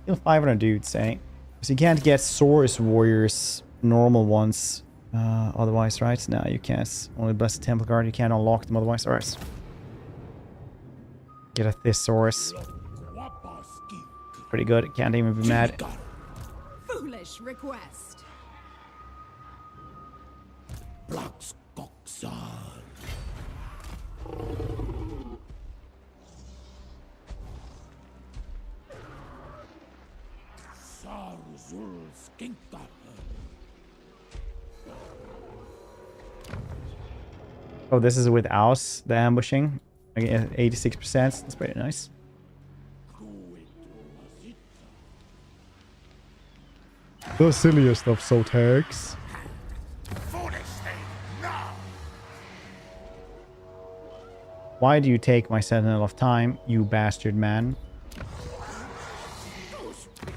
Kill 500 dudes, eh? Because you can't get Source Warriors, normal ones, otherwise, right? No, you can't. Only Blessed Temple Guard, you can't unlock them otherwise. Alright. Get a Thesaurus. Pretty good. Can't even be mad. Foolish request. Oh, this is without the ambushing. Again, 86%. That's pretty nice. The silliest of Soteks. Why do you take my Sentinel of Time, you bastard man?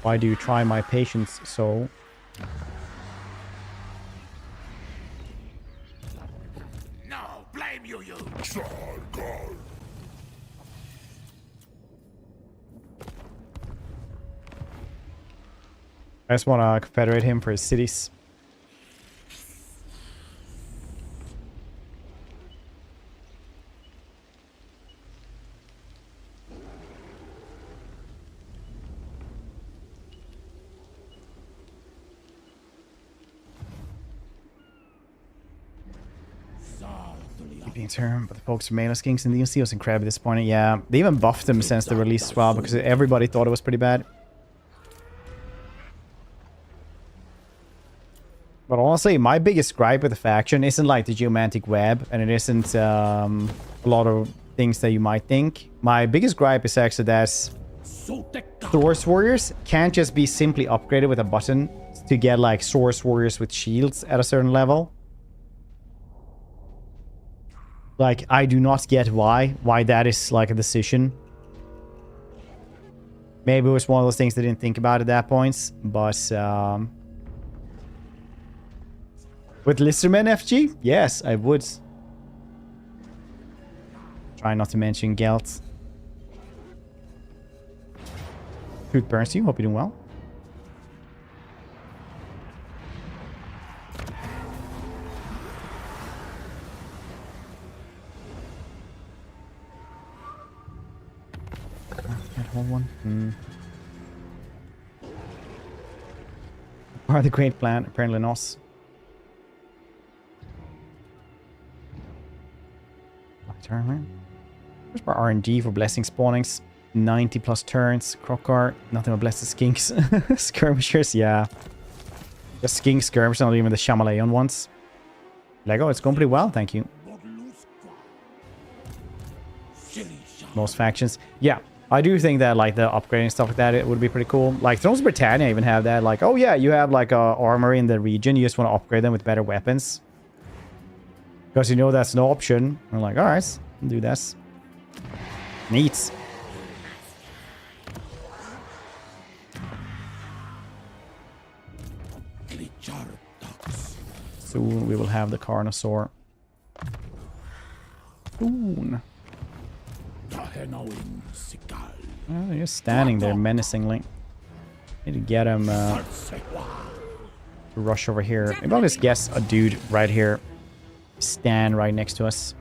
Why do you try my patience so? No, blame you. I just want to confederate him for his cities. Term, but the folks from Melee Skinks and the DLC was incredibly disappointing. Yeah, they even buffed them since the release as well because everybody thought it was pretty bad. But honestly, my biggest gripe with the faction isn't like the geomantic web, and it isn't a lot of things that you might think. My biggest gripe is actually that Source Warriors can't just be simply upgraded with a button to get like Source Warriors with shields at a certain level. Like, I do not get why that is like a decision. Maybe it was one of those things they didn't think about at that point, but with Listerman FG, yes, I would. Try not to mention Gelt. Truth burns you. Hope you're doing well. Hold one. Part of the great plan, apparently not. Turn. Where's my RNG for blessing spawnings? 90 plus turns. Crockart. Nothing but blessed skinks. Skirmishers, yeah. Just skink skirmishers, not even the Shamalayan ones. Lego, it's going pretty well, thank you. Most factions. Yeah. I do think that like the upgrading stuff like that, it would be pretty cool. Like Thrones of Britannia even have that. Like, oh yeah, you have like armor in the region. You just want to upgrade them with better weapons. Because you know that's an option. I'm like, all right, I'll do this. Neat. Soon we will have the Carnosaur. Soon. They're just standing there menacingly. Need to get him to rush over here. Maybe I'll just guess a dude right here. Stand right next to us.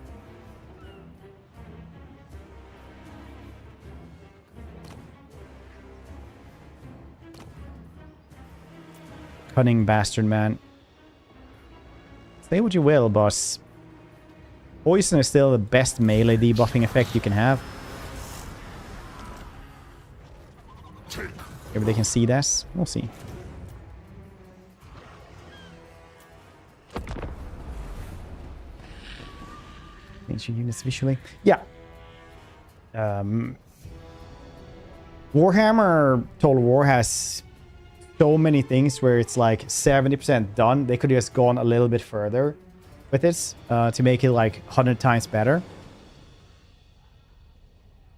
Cunning bastard, man. Say what you will, boss. Poison is still the best melee debuffing effect you can have. Maybe they can see this. We'll see. Ancient units visually. Yeah. Warhammer Total War has so many things where it's like 70% done. They could just gone a little bit further with this to make it like 100 times better.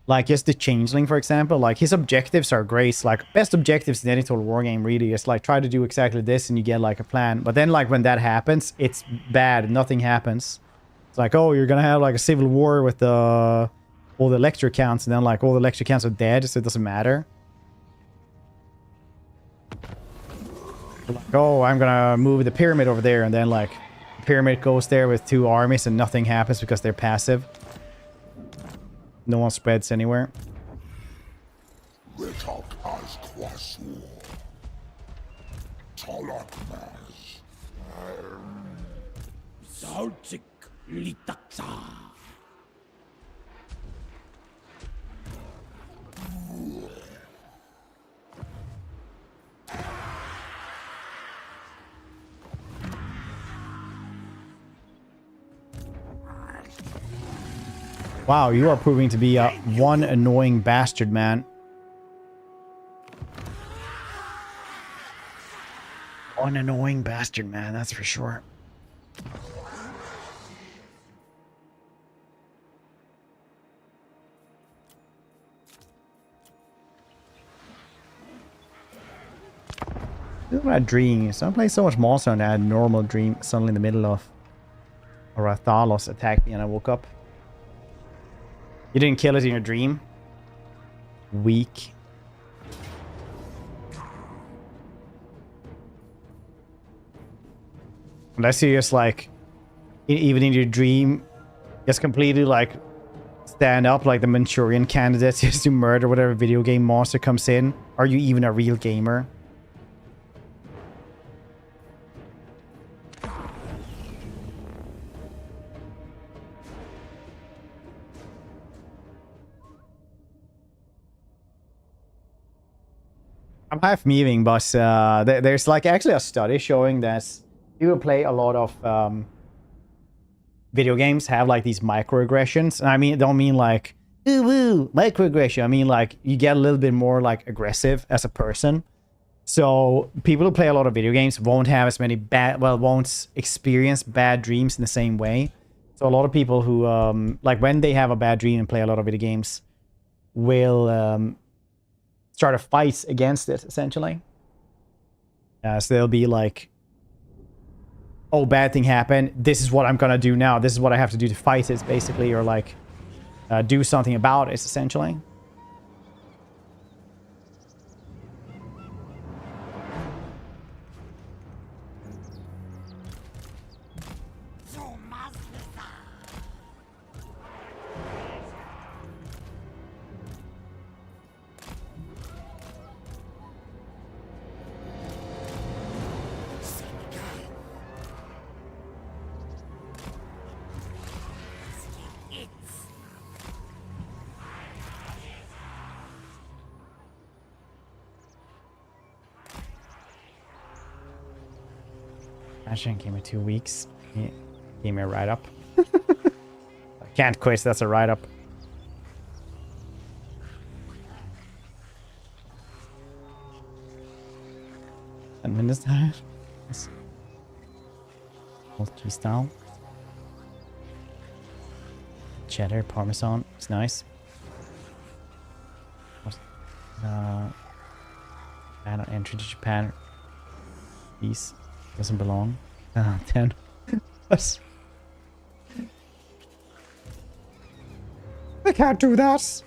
Like just the Changeling, for example, like his objectives are great. Like best objectives in any Total War game really is like try to do exactly this and you get like a plan. But then like when that happens, it's bad. Nothing happens. It's like, oh, you're gonna have like a civil war with all the lecture counts, and then like all the lecture counts are dead, so it doesn't matter. Like, oh, I'm gonna move the pyramid over there, and then like the pyramid goes there with 2 armies and nothing happens because they're passive. No one spreads anywhere. Wow, you are proving to be one annoying bastard, man. One annoying bastard, man, that's for sure. This is what I dream. So I play so much monster and I had a normal dream suddenly in the middle of a Rathalos attacked me and I woke up. You didn't kill it in your dream? Weak. Unless you just like, even in your dream, just completely like stand up like the Manchurian candidate just to murder whatever video game monster comes in. Are you even a real gamer? I'm half memeing, but there's like actually a study showing that people play a lot of video games have like these microaggressions. And I mean, I don't mean like ooh woo microaggression. I mean like you get a little bit more like aggressive as a person. So people who play a lot of video games won't have as many won't experience bad dreams in the same way. So a lot of people who like when they have a bad dream and play a lot of video games will start a fight against it, essentially. So they'll be like, oh, bad thing happened. This is what I'm gonna do now. This is what I have to do to fight it, basically. Or like, do something about it, essentially. Came in 2 weeks. He gave me a write-up. I can't quit, that's a write-up. Administer. Multi style. Cheddar, Parmesan. It's nice. I don't enter to Japan. These doesn't belong. 10. What? I can't do that.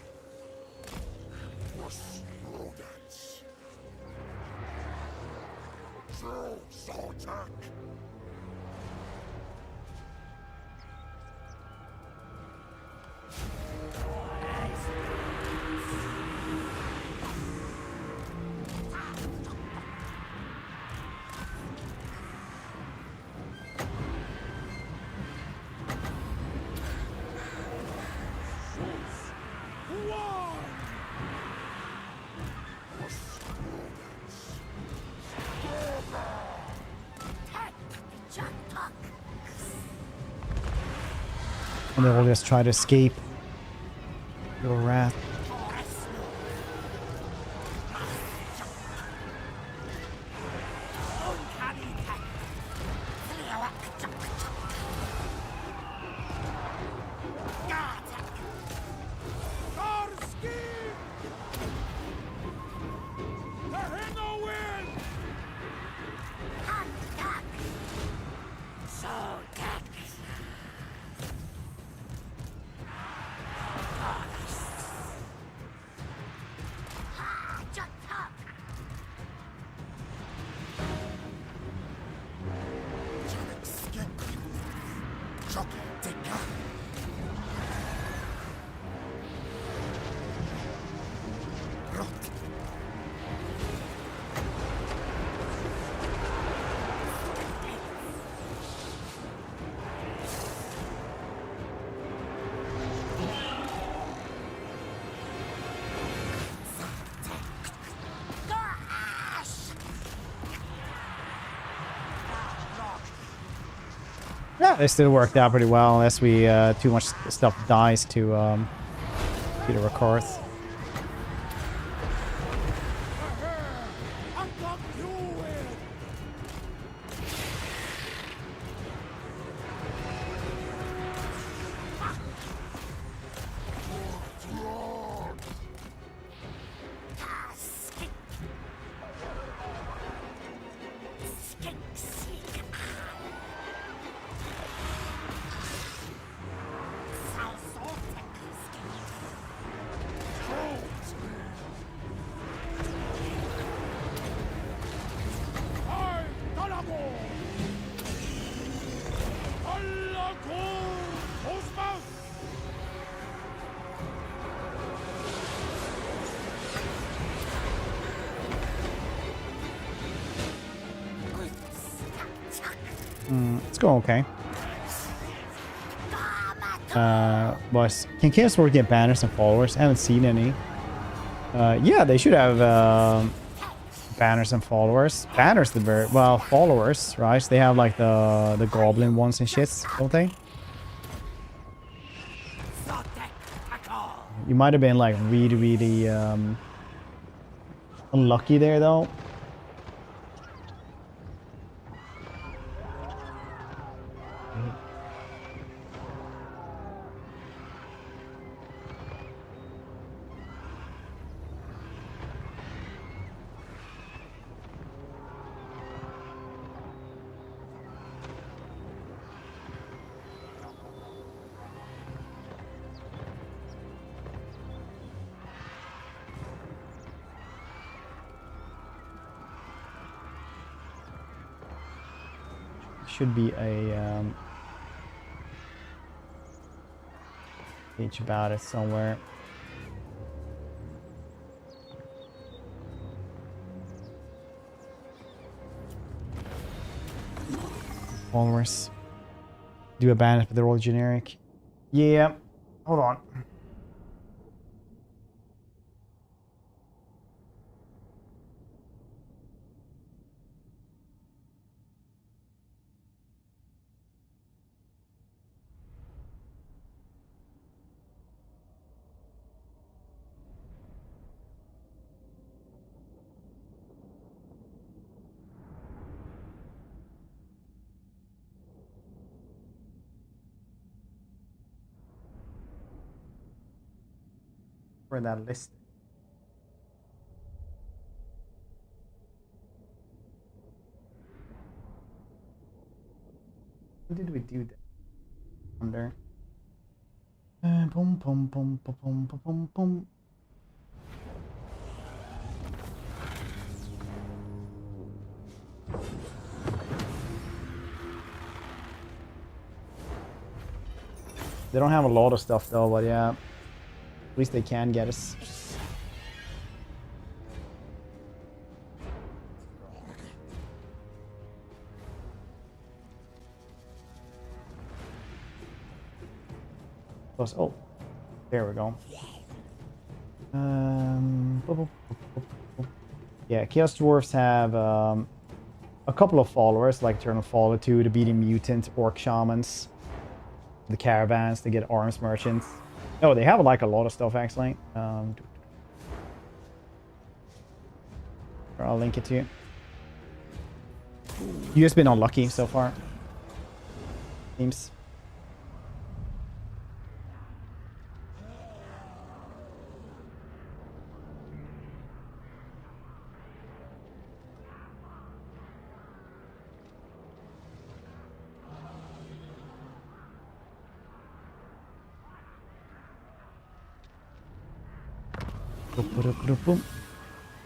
And they will just try to escape your wrath. Yeah, it still worked out pretty well, unless we too much stuff dies to the record. It's going okay. Boys, can Kislev get banners and followers? I haven't seen any. Yeah, they should have banners and followers. Banners, the bird. Well, followers, right? They have like the goblin ones and shits, don't they? You might have been like really unlucky there, though. Should be a page about it somewhere. Followers. Do a ban if they're all generic. Yeah. Hold on. for that list. What did we do that? Under. Boom, boom, boom, boom, boom, boom, boom. They don't have a lot of stuff though, but yeah. At least they can get us. Plus, oh, there we go. Yeah, Chaos Dwarfs have a couple of followers, like Eternal Follow 2, the Beating Mutant, Orc Shamans, the Caravans, they get Arms Merchants. Oh, they have like a lot of stuff actually. I'll link it to you. You've just been unlucky so far. Seems.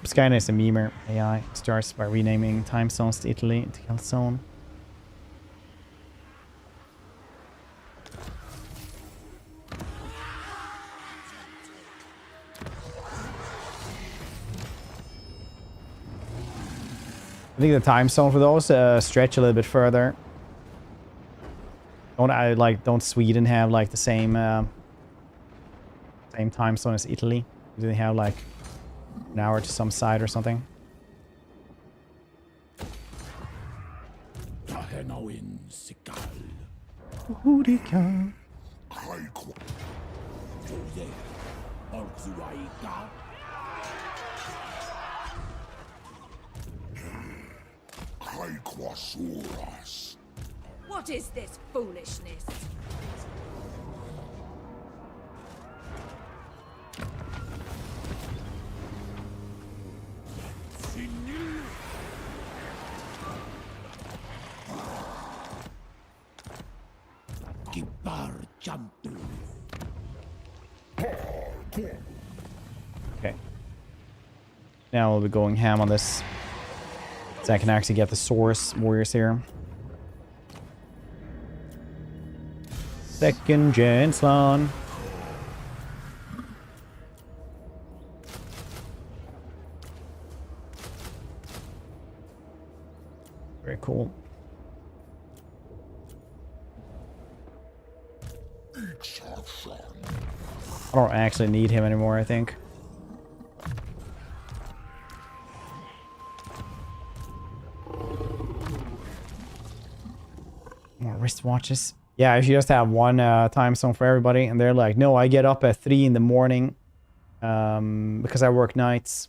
Skynet is a memer AI. Starts by renaming time zones to Italy to Calzone. I think the time zone for those stretch a little bit further. Don't Sweden have like the same same time zone as Italy? Do they have like an hour to some side or something? Hurricane. What is this foolishness? Okay. Now we'll be going ham on this. So I can actually get the Source Warriors here. Second Gen Slaanesh. Very cool. I don't actually need him anymore, I think. More wristwatches. Yeah, if you just have one time zone for everybody, and they're like, no, I get up at 3 in the morning because I work nights.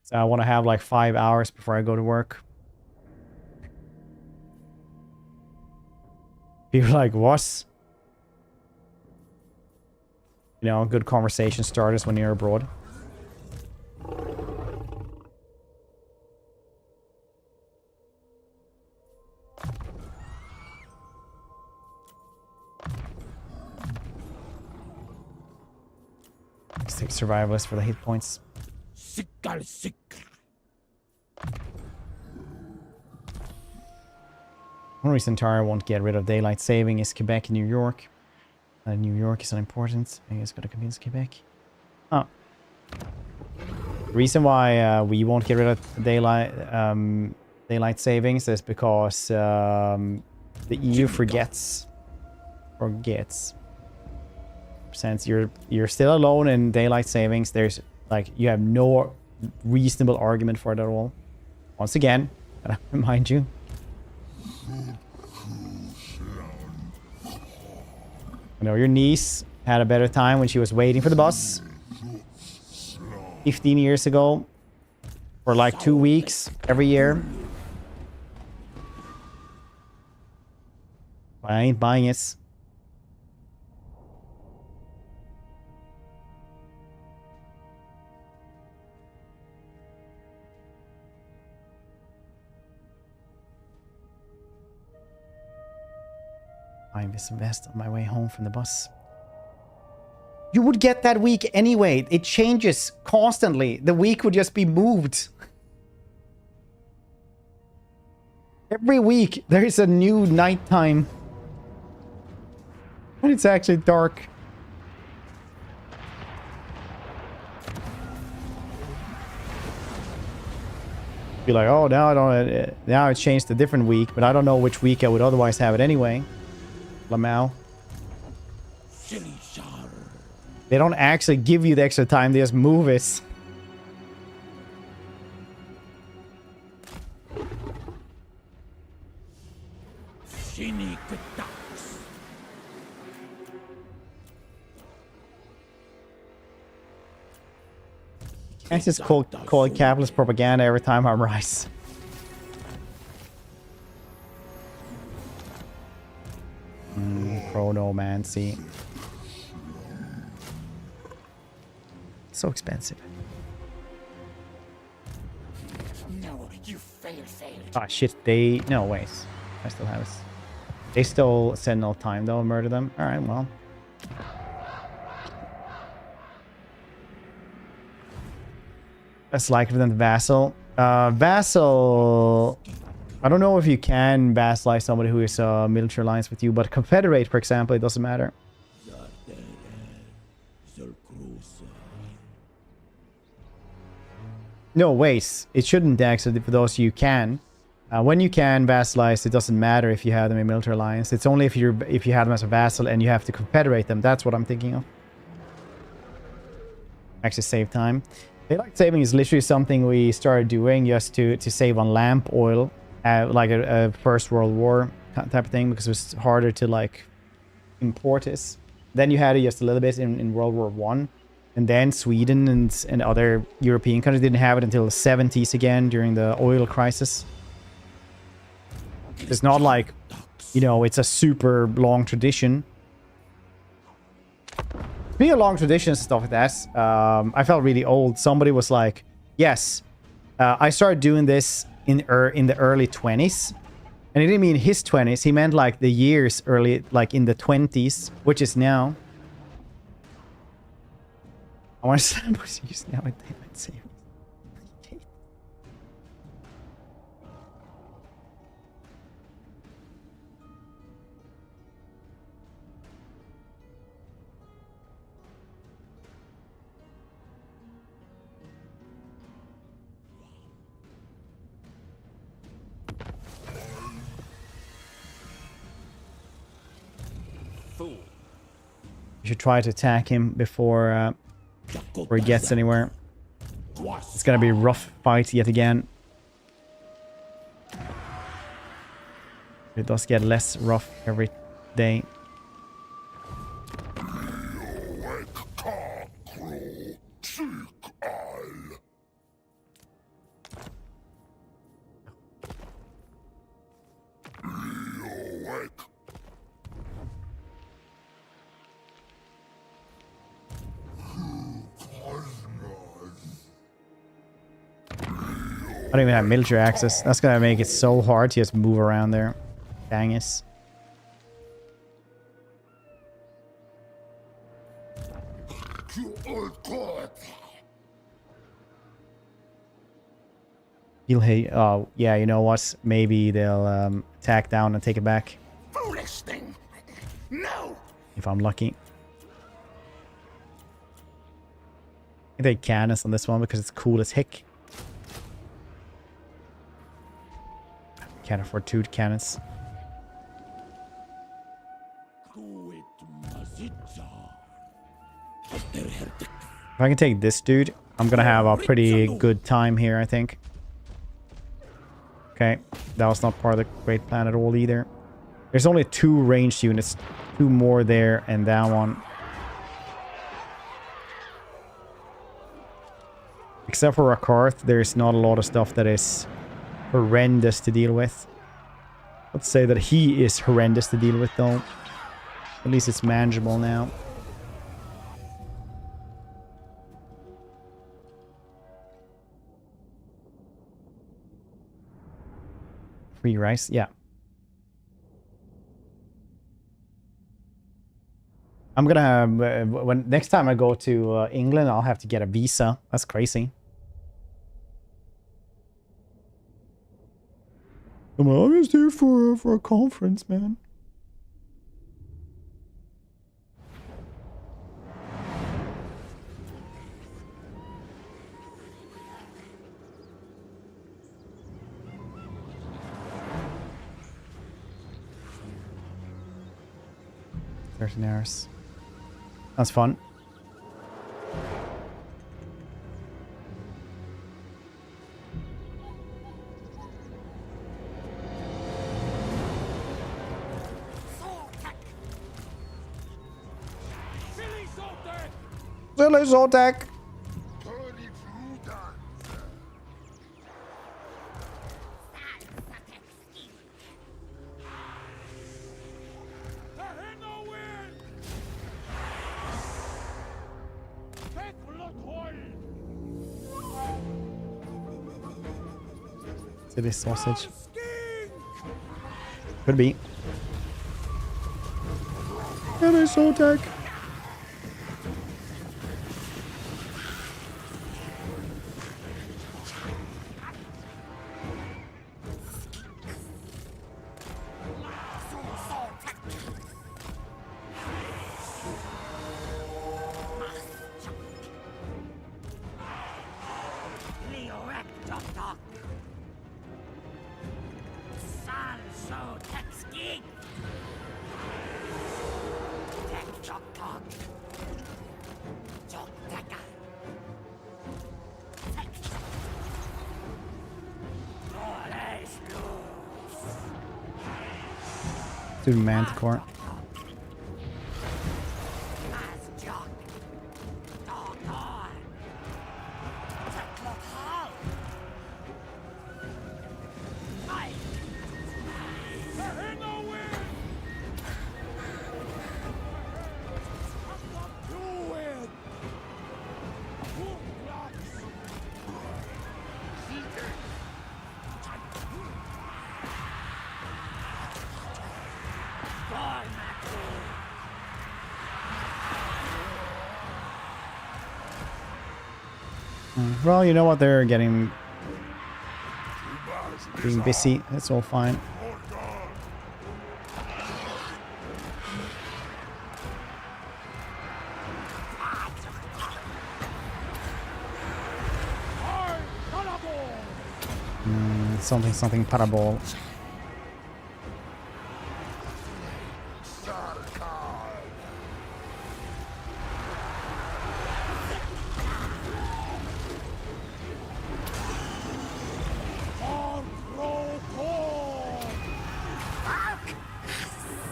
So I want to have like 5 hours before I go to work. People are like, what? You know, good conversation starters when you're abroad. Let's take survivalist for the hit points. One reason Tara won't get rid of daylight saving is Quebec and New York. New York is unimportant. I guess gotta convince Quebec. Oh. The reason why we won't get rid of daylight savings is because the EU forgets. Since you're still alone in daylight savings, there's like you have no reasonable argument for it at all. Once again, I remind you. You know, your niece had a better time when she was waiting for the bus 15 years ago for like 2 weeks every year. I ain't buying it. Find this vest on my way home from the bus. You would get that week anyway. It changes constantly. The week would just be moved. Every week there is a new nighttime. And it's actually dark. Be like, oh, now I don't. Now it's changed to a different week, but I don't know which week I would otherwise have it anyway. Lamau. They don't actually give you the extra time; they just move it. I just call it capitalist propaganda every time I rise. Chronomancy. So expensive. No, you failed. Ah, shit. They... No, wait. I still have it. They still send no time, though. Murder them. Alright, well. That's likely than Vassal. Vassal... I don't know if you can vassalize somebody who is military alliance with you, but Confederate, for example, it doesn't matter. No, wait. It shouldn't actually for those you can. When you can vassalize, it doesn't matter if you have them in military alliance. It's only if you have them as a vassal and you have to confederate them. That's what I'm thinking of. Actually save time. Daylight saving is literally something we started doing just to save on lamp oil. Like a First World War type of thing, because it was harder to like import this. Then you had it just a little bit in World War One, and then Sweden and other European countries didn't have it until the 70s again during the oil crisis. It's not like, you know, it's a super long tradition. Being a long tradition and stuff like that, I felt really old. Somebody was like, yes, I started doing this in the early 20s. And he didn't mean his 20s. He meant like the years early, like in the 20s, which is now. I want to say was used now. Daylight savings. You should try to attack him before he gets anywhere. It's gonna be a rough fight yet again. It does get less rough every day. I don't even have military access. That's gonna make it so hard to just move around there. Dang it. He'll hate. Oh, yeah, you know what? Maybe they'll attack down and take it back. Foolish thing. No. If I'm lucky. I take cannons on this one because it's cool as heck. Can't afford 2 cannons. If I can take this dude, I'm gonna have a pretty good time here, I think. Okay, that was not part of the great plan at all either. There's only 2 ranged units, 2 more there and that one. Except for Rakarth, there's not a lot of stuff that is horrendous to deal with. Let's say that he is horrendous to deal with, though. At least it's manageable now. Free rice, yeah. I'm gonna when next time I go to England, I'll have to get a visa. That's crazy. I'm always there for a conference, man. Hours. That's fun. Silly Sotek! Silly sausage. Could be. Silly Sotek! Dude, Manticore. Well, you know what? They're being busy. It's all fine. Something parabol.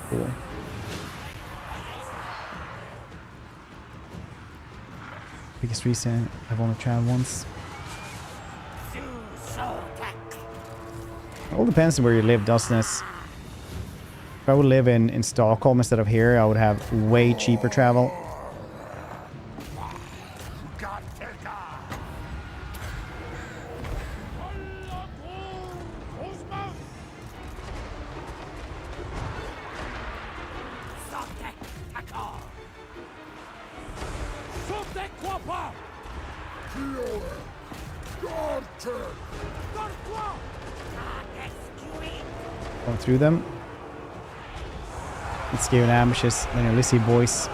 Cool. Biggest reason I've only tried once. It all depends on where you live, doesn't it? If I would live in Stockholm instead of here, I would have way cheaper travel. Going through them. Let's give an ambushes. Then your Lissy boys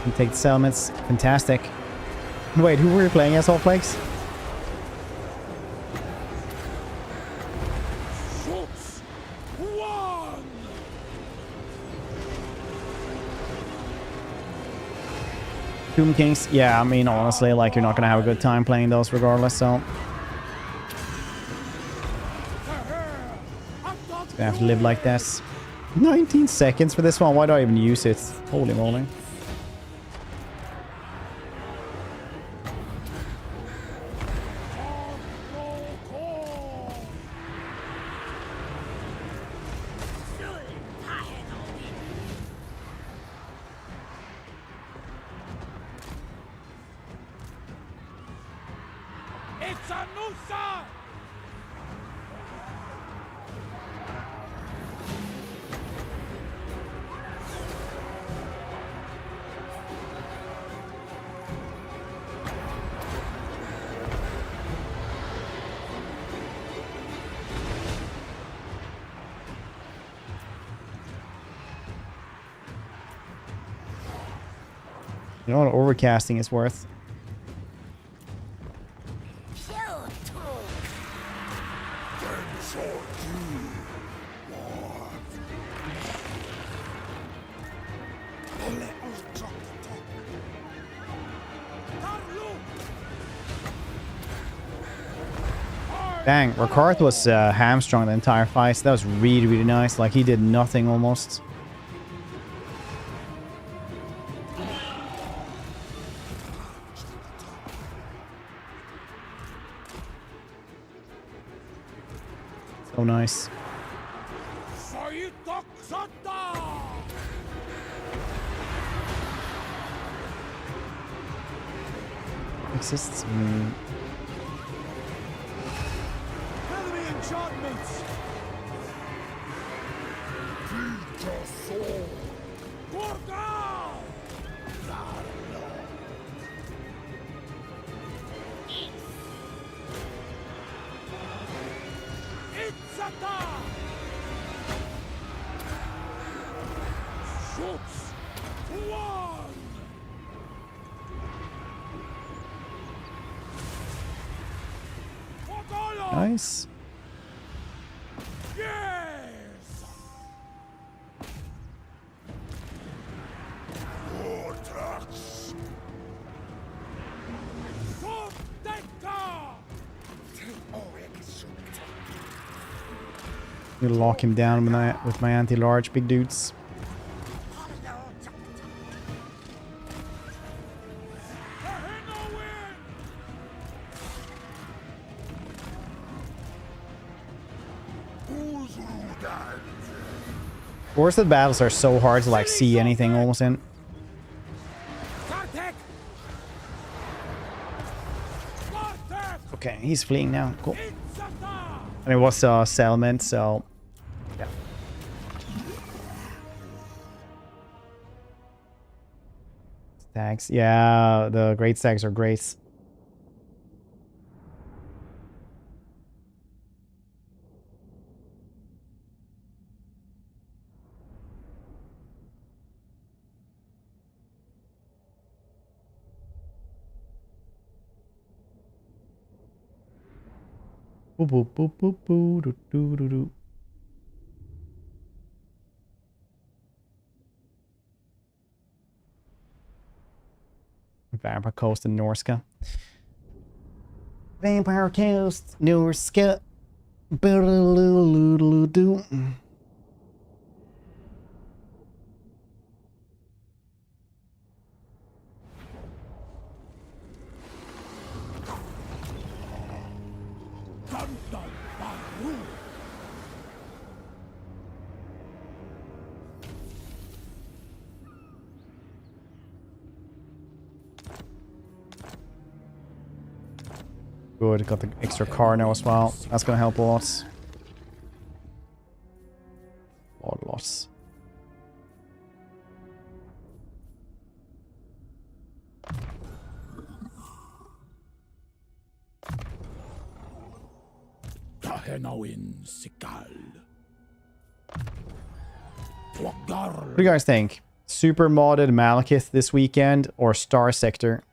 can take the settlements. Fantastic. Wait, who were you playing as, all plagues? Tomb Kings? Yeah, I mean, honestly, like, you're not gonna have a good time playing those regardless, so... Gonna have to live like this. 19 seconds for this one. Why do I even use it? Holy moly. You know what overcasting is worth. Dang, Rakarth was hamstrung the entire fight. So that was really, really nice. Like, he did nothing almost. So nice. Exists. Nice. I'm gonna lock him down with my anti-large big dudes. Forested battles are so hard to like see anything almost in. Okay, he's fleeing now. Cool. And it was settlement, so yeah. Stags, yeah, the great stags are great. Boop, boop, boop, boop, boop, doo, doo, doo, doo. Vampire Coast and Norska. Vampire Coast, Norska. Doo. Good, got the extra car now as well. That's gonna help a lot. Lots. What do you guys think? Super modded Malekith this weekend or Star Sector?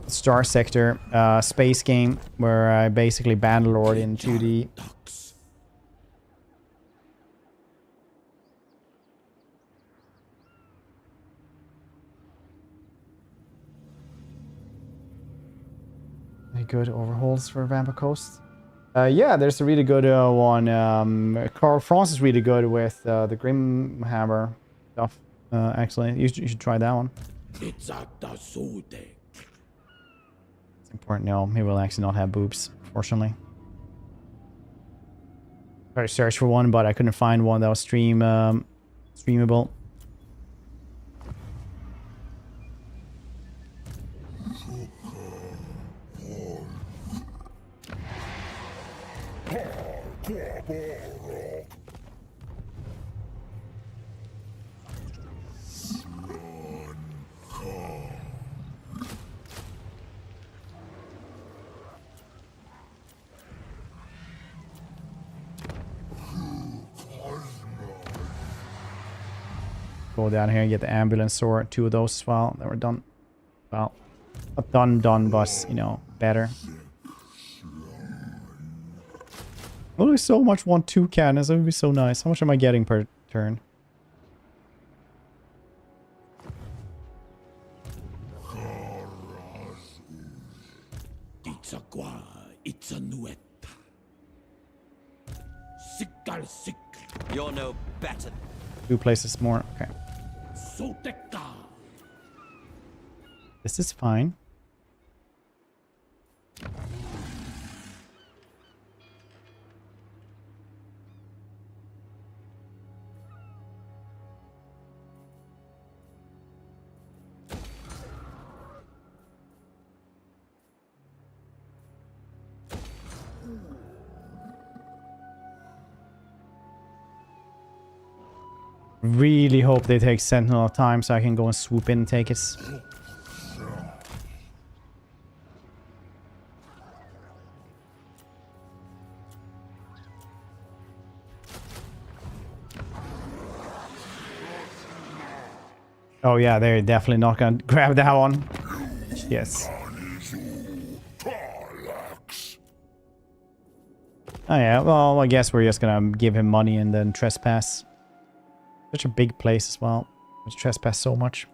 Star Sector, space game where I basically Bannerlord in 2D. Any good overhauls for Vampire Coast? Yeah, there's a really good one. Carl France is really good with the Grimhammer stuff. Actually, you should try that one. It's at the Sotek. Important. No, he will actually not have boobs, fortunately. Tried to search for one, but I couldn't find one that was streamable. Go down here and get the ambulance sword. 2 of those as well. Then we're done. Well, not done, but, you know, better. Oh, I so much want 2 cannons. That would be so nice. How much am I getting per turn? It's a nuet. Sikkal sik. You're no better. 2 places more. Okay. Sotek. This is fine. Really hope they take Sentinel of Time so I can go and swoop in and take it. Oh yeah, they're definitely not gonna grab that one. Yes. Oh yeah, well I guess we're just gonna give him money and then trespass. Such a big place as well. We trespass so much.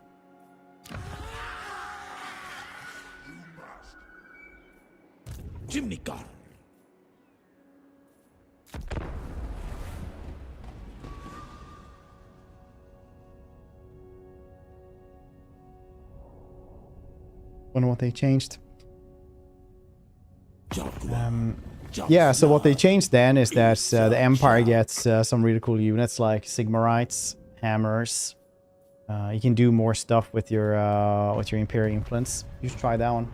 Chimney car. Wonder what they changed. Yeah, so what they changed then is that the Empire gets some really cool units like Sigmarites, Hammers. You can do more stuff with your Imperial influence. You should try that one.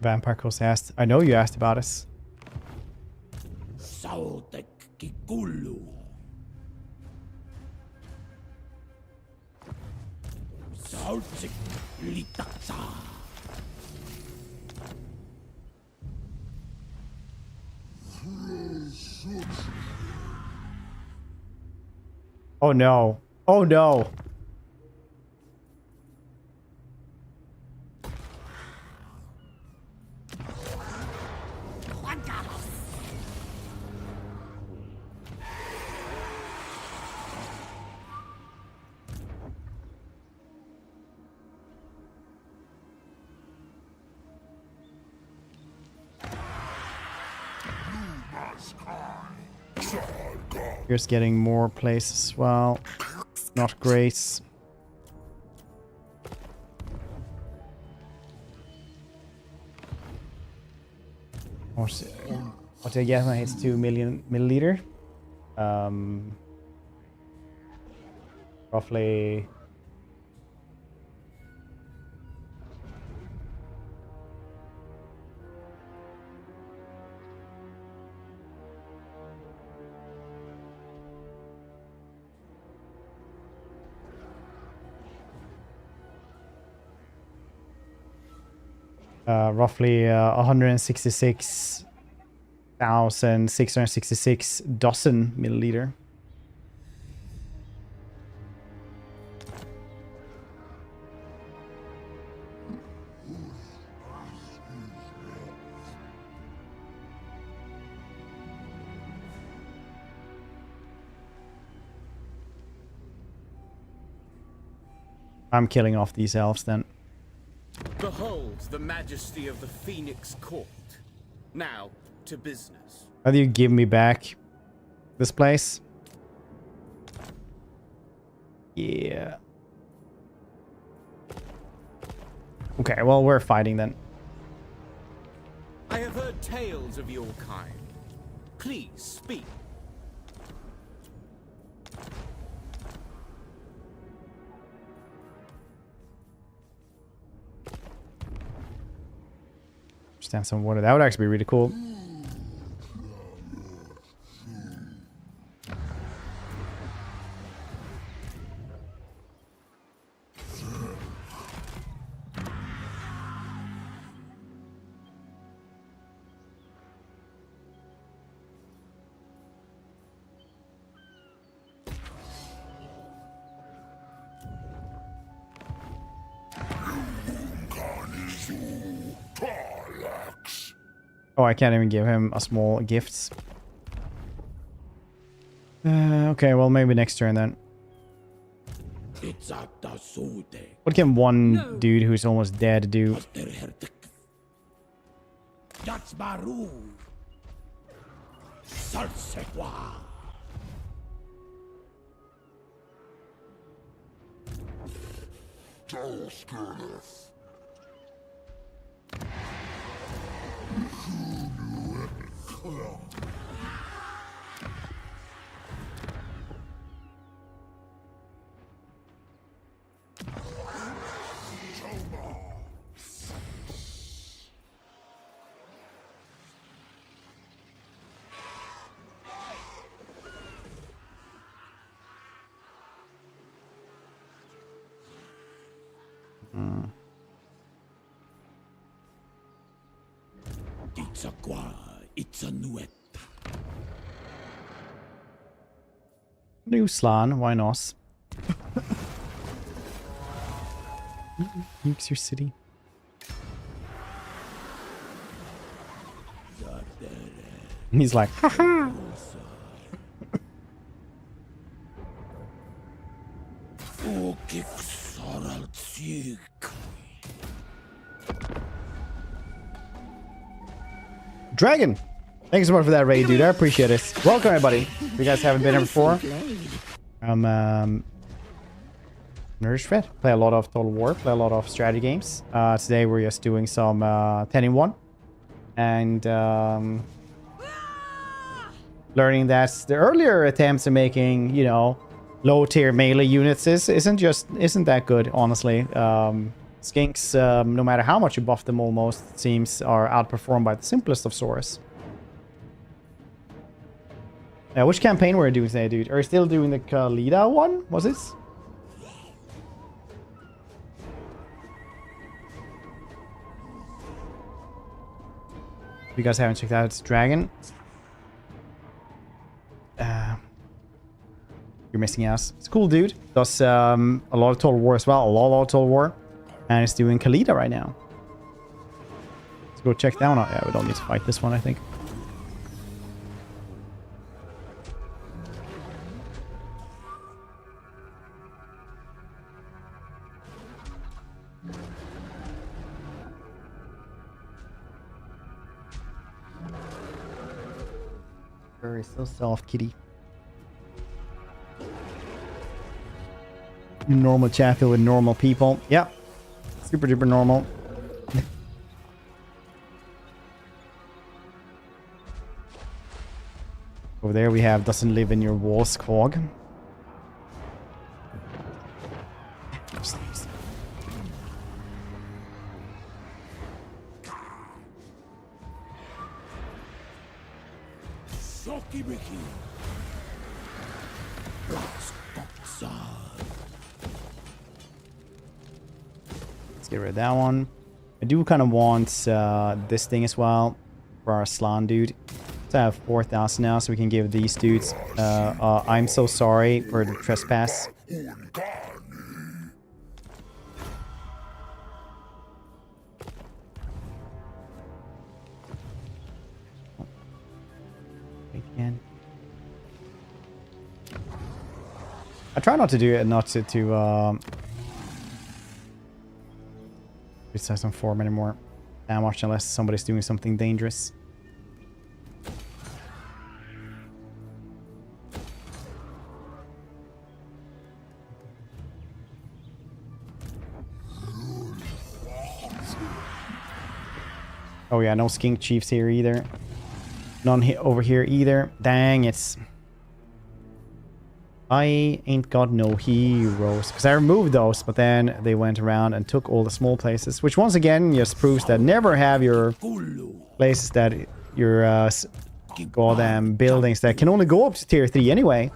Vampire Coast asked. I know you asked about us. Sotek kikulu. Sotek litaksa. Oh no. Oh no. Here's getting more places as well. Not great. What did I get when I hit 2 million milliliter? Roughly. Roughly 166,666 dozen milliliter. I'm killing off these elves then. Behold the majesty of the Phoenix Court. Now, to business. How do you give me back this place? Yeah. Okay, well, we're fighting then. I have heard tales of your kind. Please speak. Stand some water. That would actually be really cool. Oh, I can't even give him a small gifts. Okay, well, maybe next turn then. It's at the Sotek. What can one dude who's almost dead do? That's Baru. Salsequa. It's a nuet. New Slan, why not? Nukes your city. And he's like, haha. Dragon! Thank you so much for that raid, dude. I appreciate it. Welcome, everybody. If you guys haven't been here before, I'm Nourish Fed. Play a lot of Total War, play a lot of strategy games. Today we're just doing some 10-in-1. And learning that the earlier attempts at making, you know, low-tier melee units isn't that good, honestly. Skinks, no matter how much you buff them, almost seems are outperformed by the simplest of swords. Which campaign were you doing today, dude? Are you still doing the Khalida one? Was it? If you guys haven't checked out, it's Dragon. You're missing out. It's a cool dude. Does a lot of Total War as well. A lot of Total War. And it's doing Khalida right now. Let's go check that one out. Yeah, we don't need to fight this one, I think. Very so soft, kitty. Normal chat filled with normal people. Yep. Super duper normal. Over there we have doesn't live in your walls, Quag. Let's get rid of that one. I do kind of want this thing as well for our Slan dude. So I have 4,000 now, so we can give these dudes. I'm so sorry for the trespass. Wait again. I try not to do it, not to criticize on form anymore that much unless somebody's doing something dangerous. Oh yeah, no skink chiefs here either. None over here either. Dang, it's... I ain't got no heroes. Because I removed those, but then they went around and took all the small places. Which once again just proves that never have your places that your goddamn buildings that can only go up to tier 3 anyway.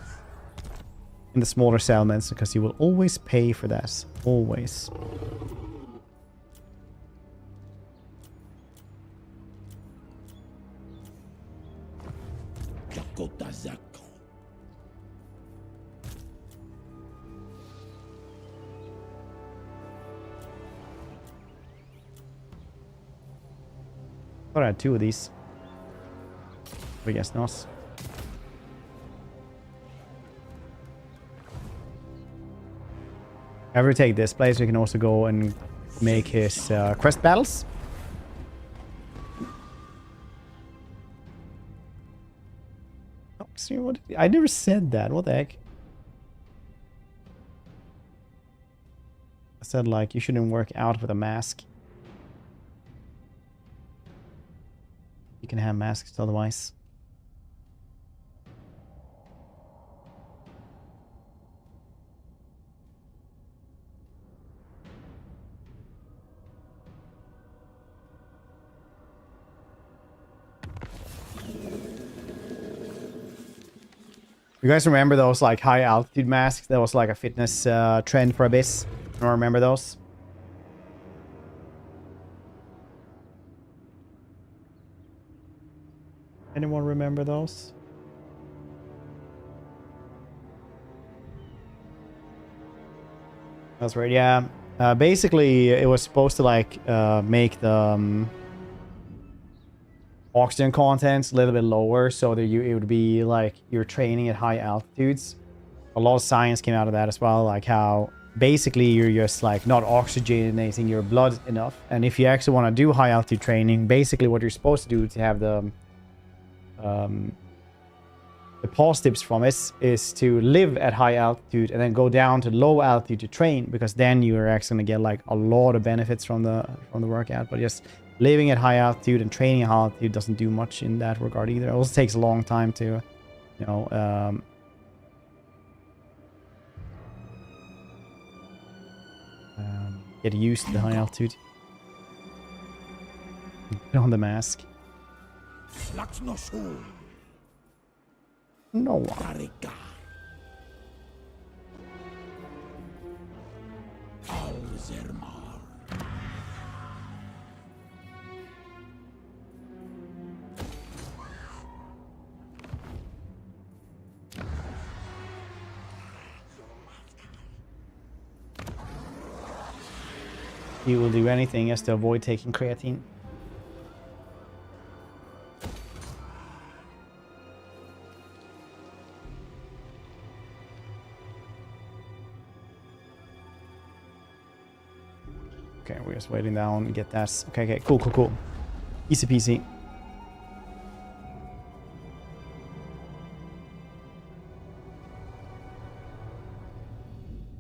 In the smaller settlements, because you will always pay for that. Always. Thought I had 2 of these. But I guess not. If we take this place, we can also go and make his quest battles. Oh, see what? I never said that. What the heck? I said like you shouldn't work out with a mask. You can have masks otherwise. You guys remember those like high altitude masks? That was like a fitness trend for Abyss. I don't remember those. Anyone remember those? That's right, yeah. Basically, it was supposed to like make the oxygen contents a little bit lower, so that it would be like you're training at high altitudes. A lot of science came out of that as well, like how basically you're just like not oxygenating your blood enough. And if you actually want to do high altitude training, basically what you're supposed to do to have the positives from it is to live at high altitude and then go down to low altitude to train, because then you're actually going to get like a lot of benefits from the workout. But just living at high altitude and training at high altitude doesn't do much in that regard either. It also takes a long time to, you know, get used to the high altitude. Put on the mask. No. He will do anything just to avoid taking creatine. Okay, we're just waiting down and get that. Okay, cool. Easy peasy.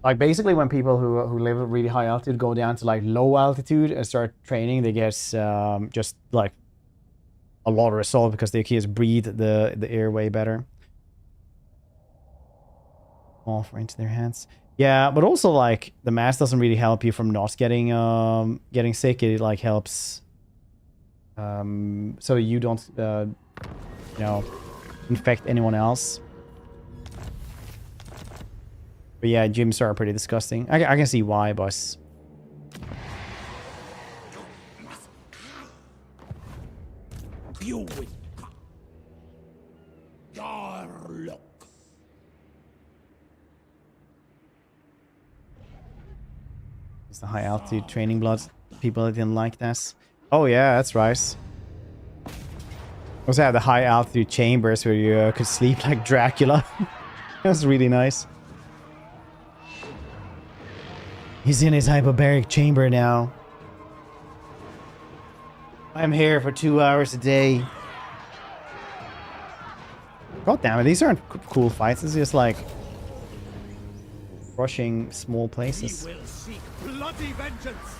Like basically when people who live at really high altitude go down to like low altitude and start training, they get just like a lot of result because they can just breathe the air way better. Offer into their hands. Yeah, but also like the mask doesn't really help you from not getting sick. It like helps so you don't you know, infect anyone else. But yeah, gyms are pretty disgusting. I can see why, boss. It's the high altitude training blood. People that didn't like this. Oh yeah, that's right. Also had the high altitude chambers where you could sleep like Dracula. That's really nice. He's in his hyperbaric chamber now. I'm here for 2 hours a day. God damn it, these aren't cool fights. It's just like crushing small places. We will seek bloody vengeance.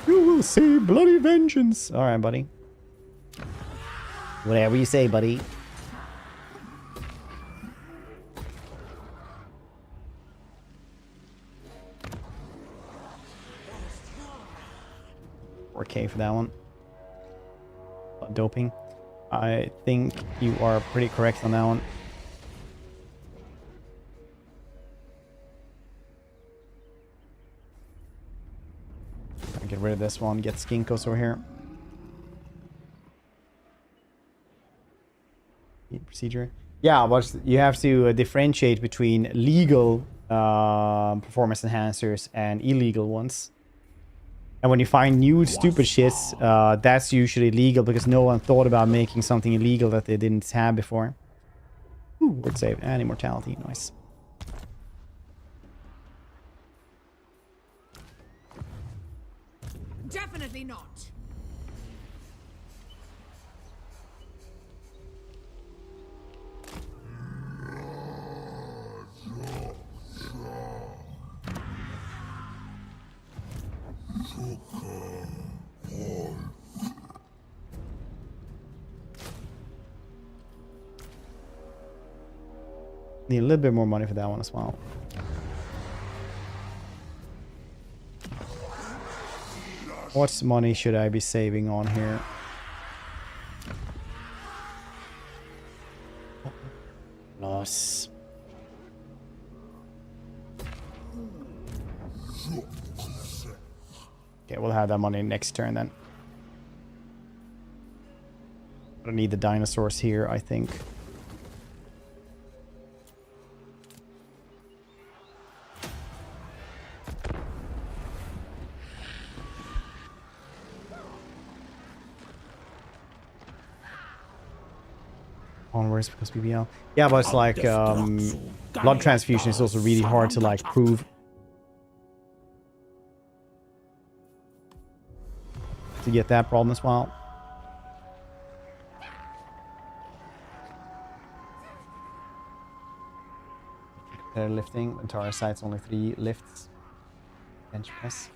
You will see bloody vengeance. All right, buddy. Whatever you say, buddy. 4K for that one. Doping. I think you are pretty correct on that one. I'll get rid of this one. Get Skinkos over here. Procedure. Yeah, but you have to differentiate between legal performance enhancers and illegal ones. And when you find new stupid shits, that's usually legal because no one thought about making something illegal that they didn't have before. Ooh, word save and immortality. Nice. Definitely not. Need a little bit more money for that one as well. What money should I be saving on here? Loss. Okay, we'll have that money next turn then. I don't need the dinosaurs here, I think. Onwards because BBL. Yeah, but it's like blood transfusion is also really hard to like prove. To get that problem as well. Lifting, entire site's only 3 lifts. Bench press.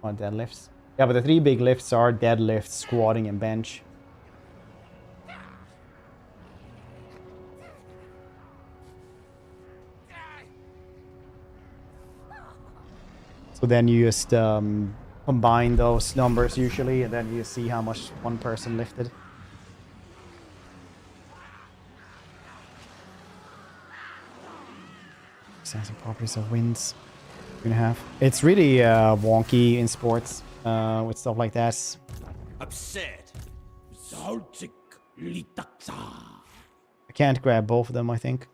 1 deadlifts. Yeah, but the 3 big lifts are deadlift, squatting, and bench. So then you just combine those numbers usually, and then you see how much one person lifted. Sensitive properties of winds. 2.5. It's really wonky in sports with stuff like that. Upset. Zaltik litaksa. I can't grab both of them, I think.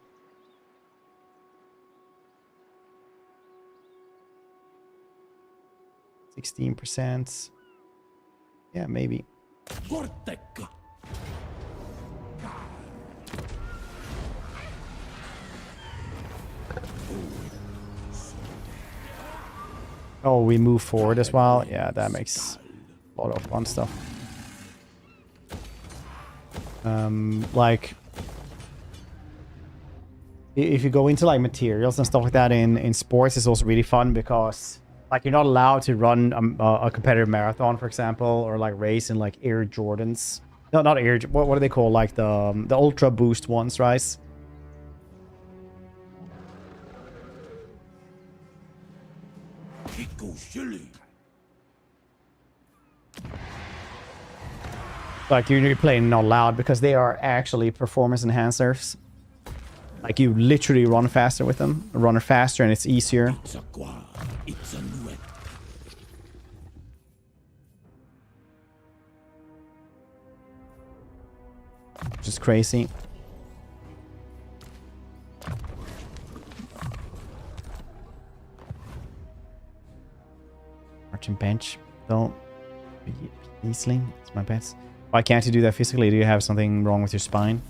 %. Yeah, maybe. Oh, we move forward as well. Yeah, that makes a lot of fun stuff. Like, if you go into like materials and stuff like that in sports, it's also really fun because like you're not allowed to run a competitive marathon, for example, or like race in like Air Jordans. No, not Air. What do they call like the Ultra Boost ones, right? Like you're playing not loud because they are actually performance enhancers. Like you literally run faster with them, run faster, and it's easier. Just crazy. March and bench. Don't be easily. It's my best. Why can't you do that physically? Do you have something wrong with your spine?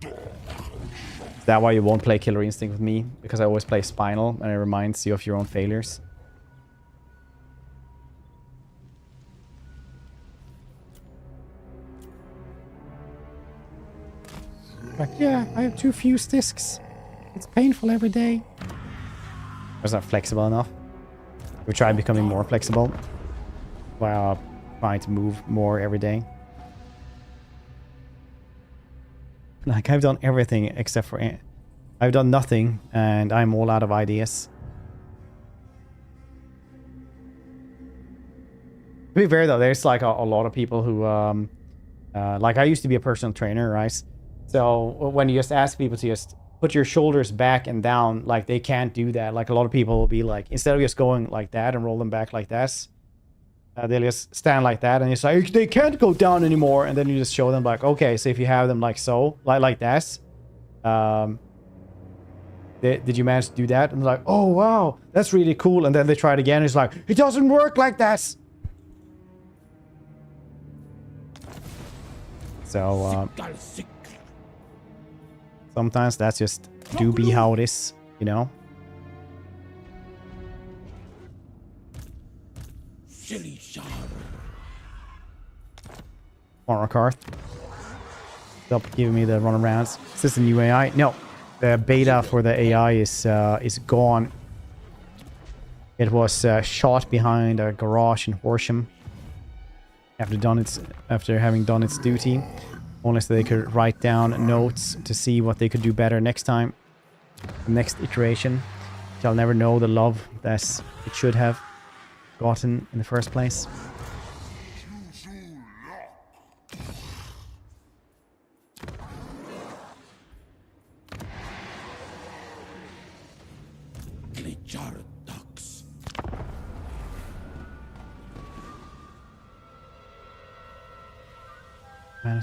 Is that why you won't play Killer Instinct with me? Because I always play Spinal and it reminds you of your own failures. Like, yeah, I have 2 fuse discs. It's painful every day. Was not flexible enough. We try becoming more flexible while trying to move more every day. Like, I've done everything except for... I've done nothing, and I'm all out of ideas. To be fair though, there's like a lot of people who like I used to be a personal trainer, right? So when you just ask people to just put your shoulders back and down, like they can't do that. Like a lot of people will be like, instead of just going like that and roll them back like this, they'll just stand like that, and it's like they can't go down anymore. And then you just show them like, okay, so if you have them like so, like this, did you manage to do that? And they're like, oh wow, that's really cool. And then they try it again. It's like, it doesn't work like this. So sometimes that's just do be how it is, you know. Armor card. Stop giving me the runarounds. Is this a new AI? No, the beta for the AI is gone. It was shot behind a garage in Horsham after having done its duty, only so they could write down notes to see what they could do better next time, the next iteration. I'll never know the love that it should have gotten in the first place.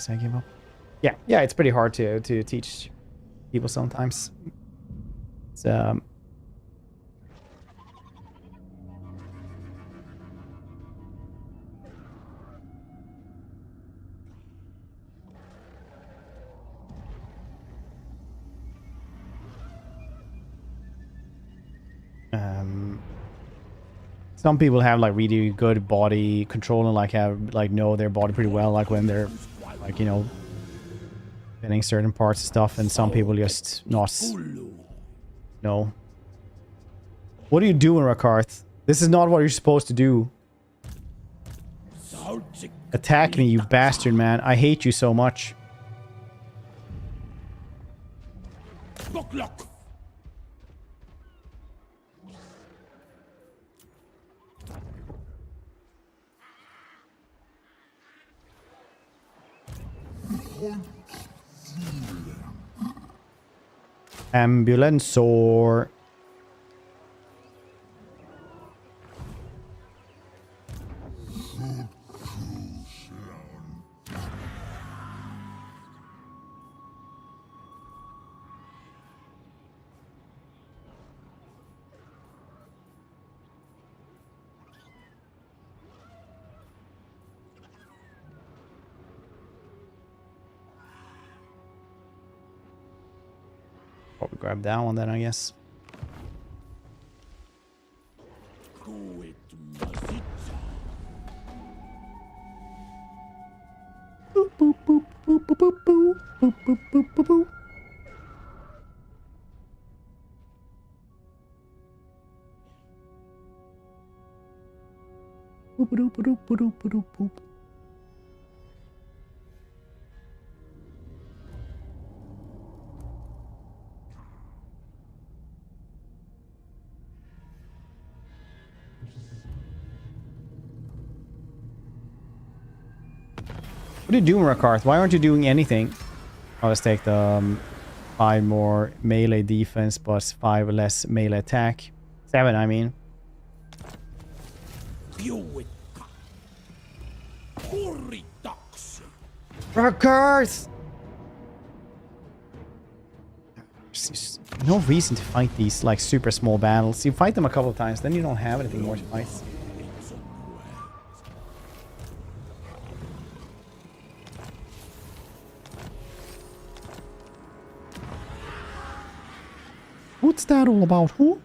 I give up. Yeah, it's pretty hard to teach people sometimes. It's some people have like really good body control and like have like know their body pretty well, like when they're like, you know, getting certain parts of stuff, and some people just not know. What are you doing, Rakarth? This is not what you're supposed to do. Attack me, you bastard, man. I hate you so much. Ambulance or probably grab that one then, I guess. Boop, boop, boop, boop, boop, boop, boop, boop, boop, boop, boop, boop. Boop, boop, boop, boop, boop, boop, boop. What are you doing, Rakarth? Why aren't you doing anything? I'll just take the 5 more melee defense, but 5 less melee attack. 7, I mean. Rakarth! There's no reason to fight these like super small battles. You fight them a couple of times, then you don't have anything more to fight. What's that all about, huh?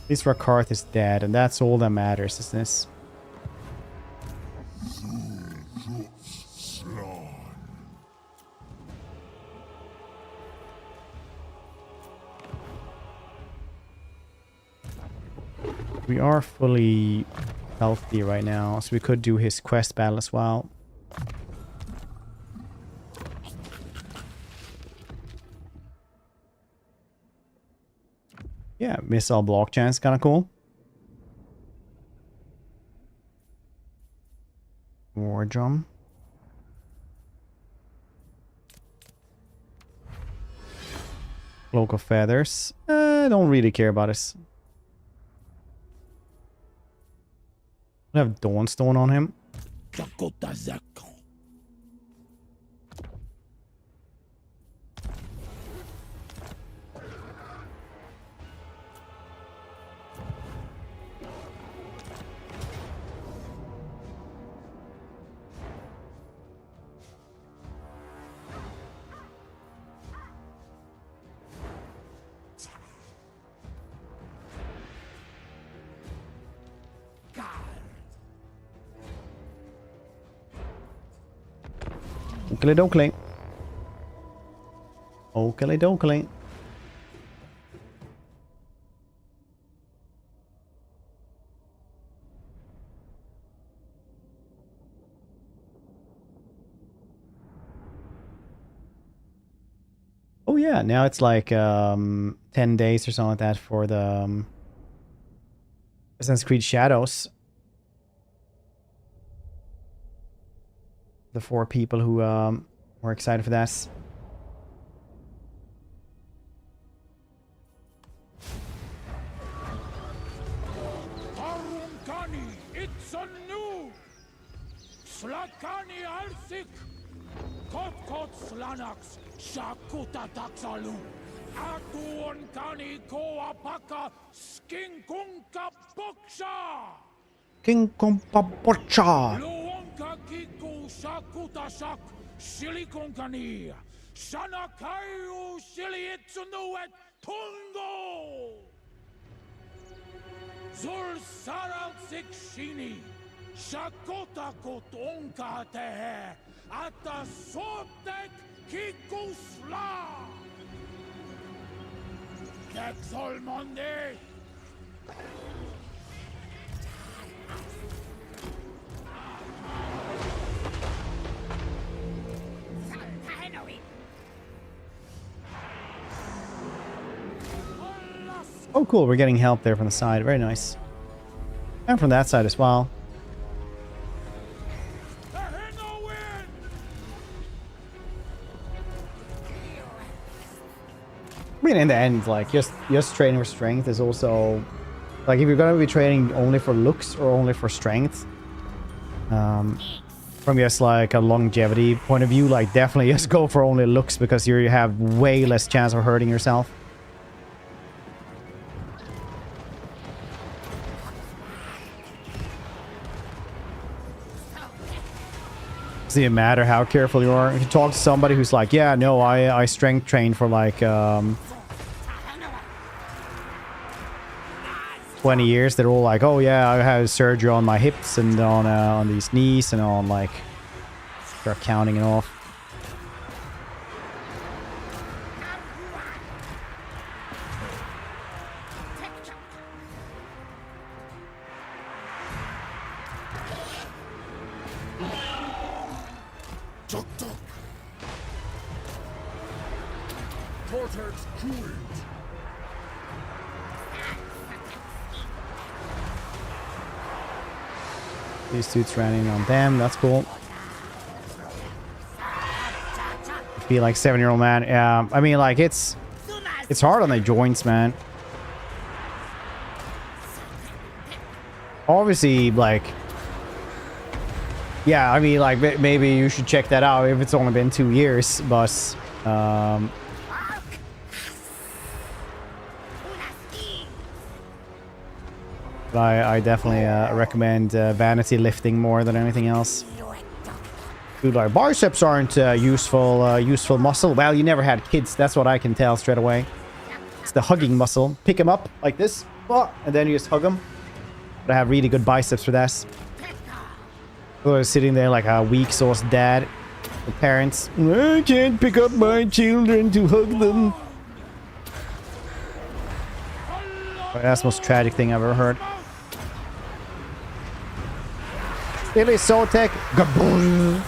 This Rakarth is dead, and that's all that matters, isn't this? We are fully healthy right now, so we could do his quest battle as well. missile block chance, kind of cool. War drum. Cloak of feathers. I don't really care about this. I have Dawnstone on him. Oakley dokley. Oakley dokley. Oh yeah, now it's like 10 days or something like that for the Assassin's Creed Shadows. The 4 people who were excited for that. It's a new Slakani Alsik Kot Slanax Shakuta Taxalu Atuon Kani Koapaka Skinkunka Boksha King Pocha. Luonka Kiku Shakuta Shak Silikonkani Sanakayu Siliitsunuet Tungo Zul Saral Sikshini Shakota Kotonka Tehe Ata Sotek Kikusla Kexol Monde Oh cool, we're getting help there from the side. Very nice. And from that side as well. I mean, in the end, like, just training for strength is also... Like, if you're gonna be training only for looks or only for strength, from just, like, a longevity point of view, like, definitely just go for only looks because you have way less chance of hurting yourself. Doesn't even matter how careful you are. If you talk to somebody who's like, yeah, no, I strength train for like 20 years, they're all like, oh yeah, I have surgery on my hips and on these knees and on like, start counting it off. These dudes running on them, that's cool. Be like 7-year-old man. Yeah, I mean, like, it's hard on the joints, man. Obviously, like, yeah, I mean, like, maybe you should check that out if it's only been 2 years, but I definitely recommend vanity lifting more than anything else. Dude, like, biceps aren't useful muscle. Well, you never had kids. That's what I can tell straight away. It's the hugging muscle. Pick them up like this, and then you just hug them. But I have really good biceps for that. Or sitting there like a weak sauce dad. The parents, I can't pick up my children to hug them. That's the most tragic thing I've ever heard. Really, Sotek. Gaboom.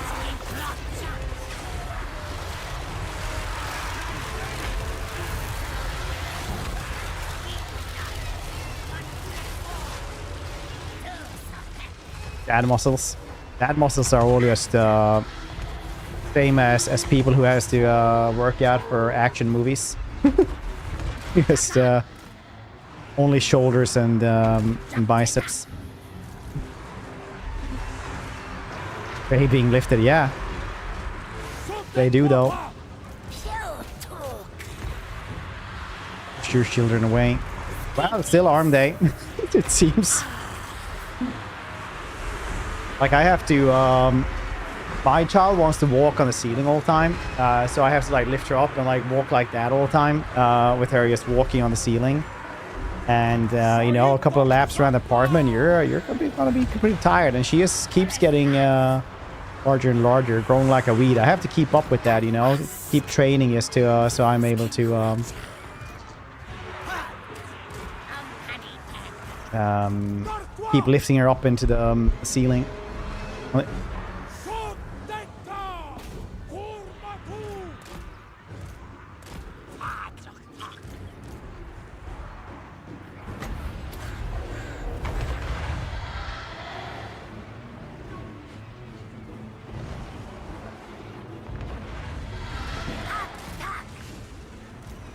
Dad muscles. Dad muscles are all just same as people who has to work out for action movies. Just only shoulders and biceps. They being lifted, yeah. They do though. Push your children away. Wow, it's still arm day. It seems. Like I have to my child wants to walk on the ceiling all the time, so I have to like lift her up and like walk like that all the time, with her just walking on the ceiling. And you know, a couple of laps around the apartment, you're gonna be pretty tired, and she just keeps getting larger and larger, growing like a weed. I have to keep up with that, you know, keep training just to so I'm able to keep lifting her up into the ceiling.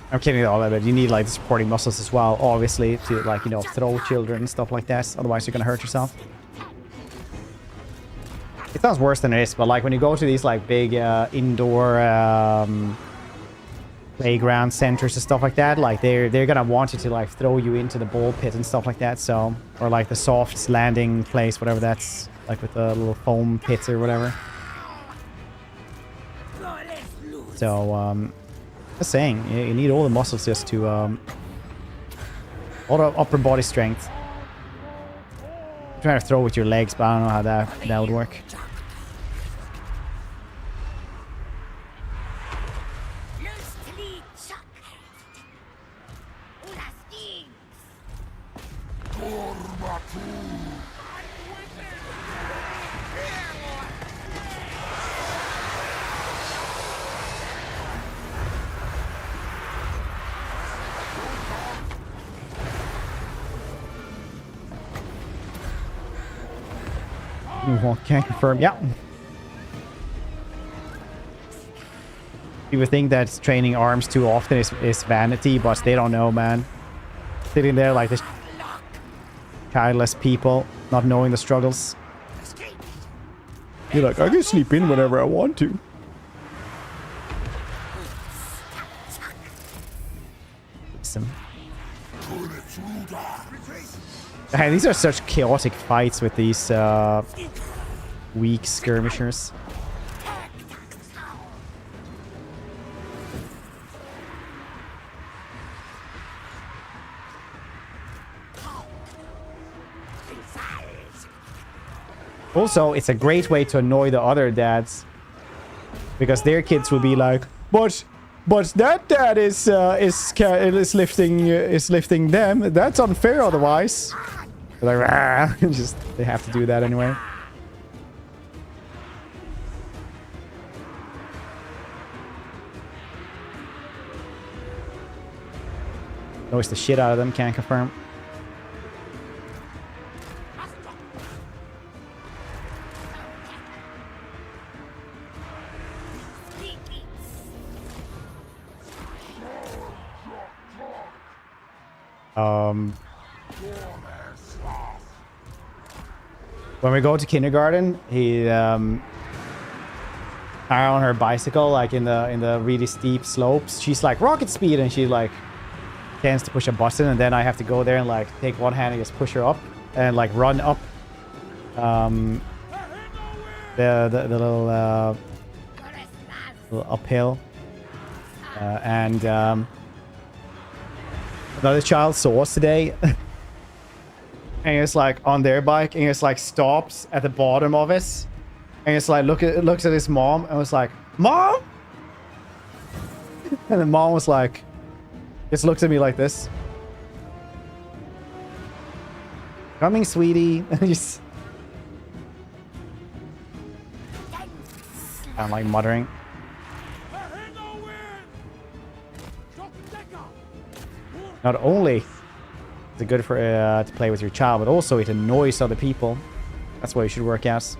I'm kidding all of it. You need like the supporting muscles as well, obviously, to like, you know, throw children and stuff like that. Otherwise you're gonna hurt yourself. It sounds worse than it is, but like when you go to these like big indoor playground centers and stuff like that, like they're gonna want you to like throw you into the ball pit and stuff like that. So, or like the soft landing place, whatever that's like, with the little foam pits or whatever. So just saying, you need all the muscles just to all the upper body strength. I'm trying to throw with your legs, but I don't know how that would work. Can't confirm. Yeah. People think that training arms too often is vanity, but they don't know, man. Sitting there like this childless people, not knowing the struggles. You're like, I can sleep in whenever I want to. Listen. Hey, these are such chaotic fights with these weak skirmishers. Also, it's a great way to annoy the other dads, because their kids will be like, but that dad is lifting them. That's unfair otherwise. They're like, ah, just they have to do that anyway. Noise the shit out of them, can't confirm. When we go to kindergarten, he on her bicycle, like in the really steep slopes, she's like rocket speed, and she like tends to push a button, and then I have to go there and like take one hand and just push her up and like run up the little uphill, and another child saw us today. And it's like on their bike, and it's like stops at the bottom of it, and it's like looks at his mom and was like, "Mom," and the mom was like, just looks at me like this, "Coming, sweetie." And just I'm like muttering. Not only is it good for to play with your child, but also it annoys other people. That's what you should work as.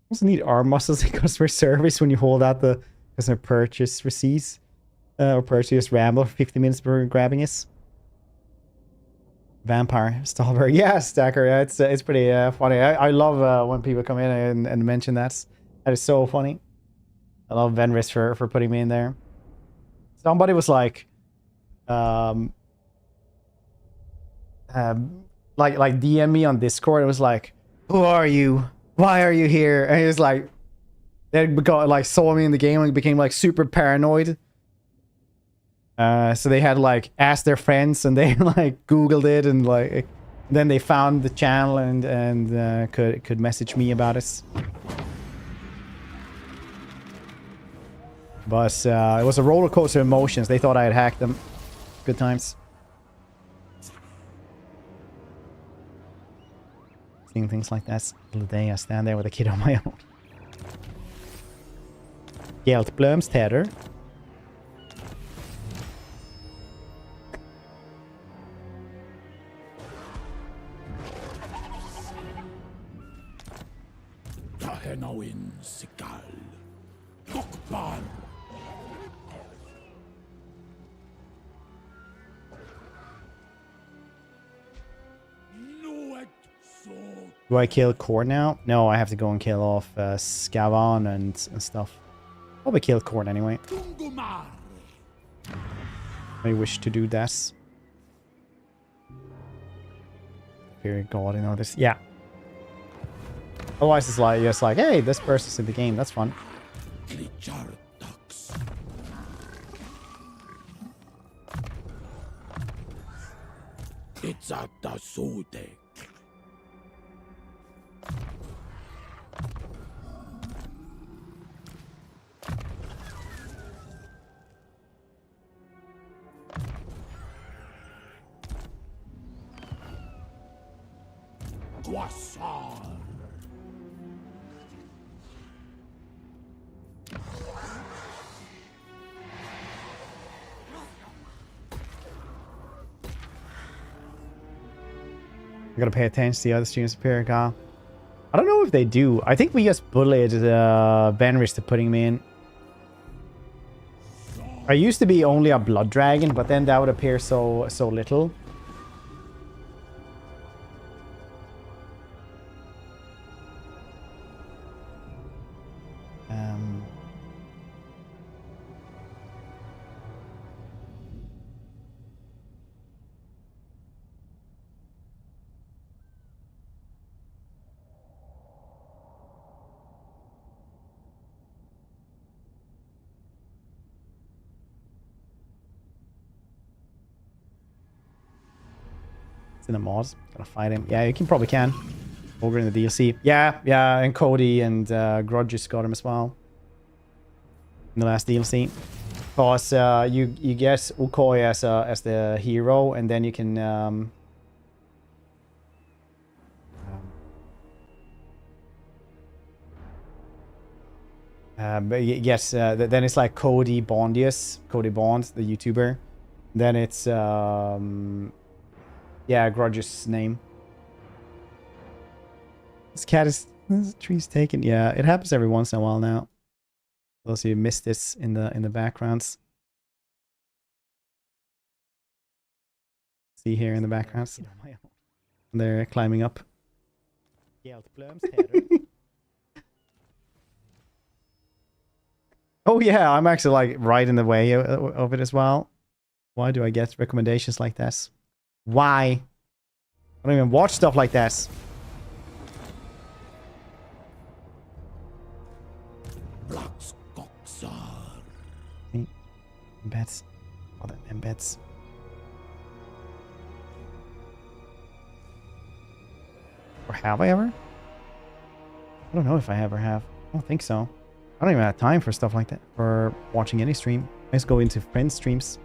Also need arm muscles in customer service when you hold out the customer purchase receipts or purchase ramble for 50 minutes before grabbing it. Vampire Stallberg, yeah, Stacker. Yeah, it's pretty funny. I love when people come in and mention that. That is so funny. I love Venris for putting me in there. Somebody was like DM me on Discord. It was like, "Who are you? Why are you here?" And he was like, they got like saw me in the game and became like super paranoid. So they had like asked their friends and they like Googled it and like then they found the channel and could message me about it. But it was a roller coaster of emotions. They thought I had hacked them. Good times. Seeing things like that till the day I stand there with a kid on my own. Gelt Blöms Terror. Tahenawin Sikal. Lokbar. Do I kill Khorne now? No, I have to go and kill off Skavan and stuff. Probably kill Khorne anyway. I wish to do that. Fear God, you know this. Yeah. Otherwise, it's like just like, hey, this person's in the game. That's fun. It's at the Sotek. I gotta pay attention to the other streams of Perica. I don't know if they do. I think we just bullied Venris to putting me in. I used to be only a blood dragon, but then that would appear so little. In the mods. Gotta fight him. Yeah, you probably can. Ogre in the DLC. Yeah, and Cody and Grudges got him as well. In the last DLC. Because you get Ukoi as the hero, and then you can but yes, then it's like Cody Bondius, Cody Bond, the YouTuber. Then it's yeah, Grudge's name. This tree's taken. Yeah, it happens every once in a while now. Those of you missed this in the backgrounds. See here in the backgrounds. They're climbing up. Oh yeah, I'm actually like right in the way of it as well. Why do I get recommendations like this? Why? I don't even watch stuff like this. Embeds. Oh, that embeds. Or have I ever? I don't know if I ever have. I don't think so. I don't even have time for stuff like that. For watching any stream. I just go into friends' streams.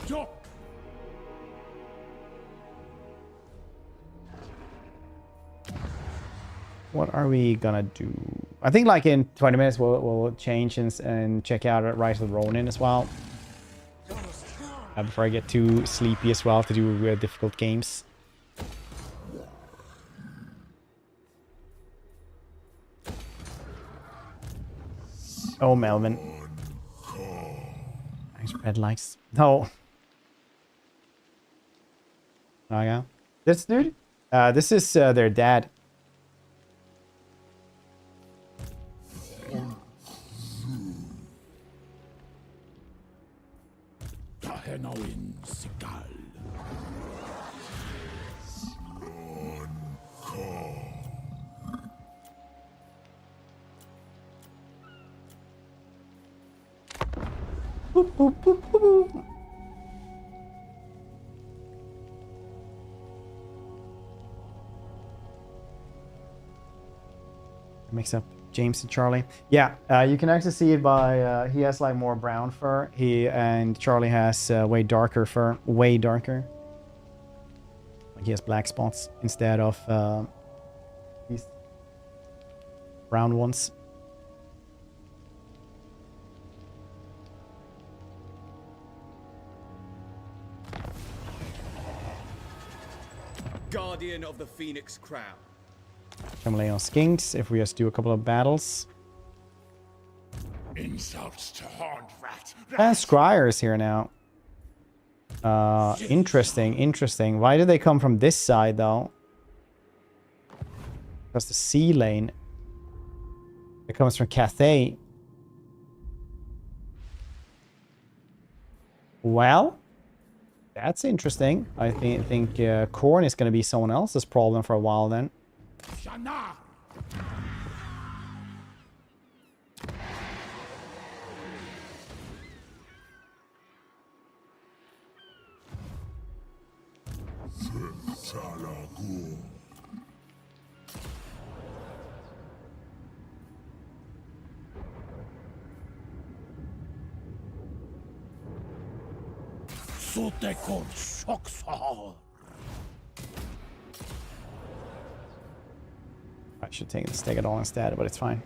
Yo! What are we gonna do? I think like in 20 minutes we'll change and check out Rise of the Ronin as well. Before I get too sleepy as well to do difficult games. Oh, Melvin. Nice red lights. No. Oh, yeah. This dude? This is their dad. Tahenoin Sikal. Boop, boop, boop, boop, boop. Mix up James and Charlie. Yeah, you can actually see it by he has like more brown fur. And Charlie has way darker fur, way darker. Like he has black spots instead of these brown ones. Guardian of the Phoenix Crown. Can lay on skinks if we just do a couple of battles. Insults to horned rat. And Scryer is here now. Interesting, interesting. Why did they come from this side though? Because the sea lane. It comes from Cathay. Well, that's interesting. I think Khorne is going to be someone else's problem for a while then. Shana. Sotek or Shoksar. I should take the Stegadol instead, but it's fine.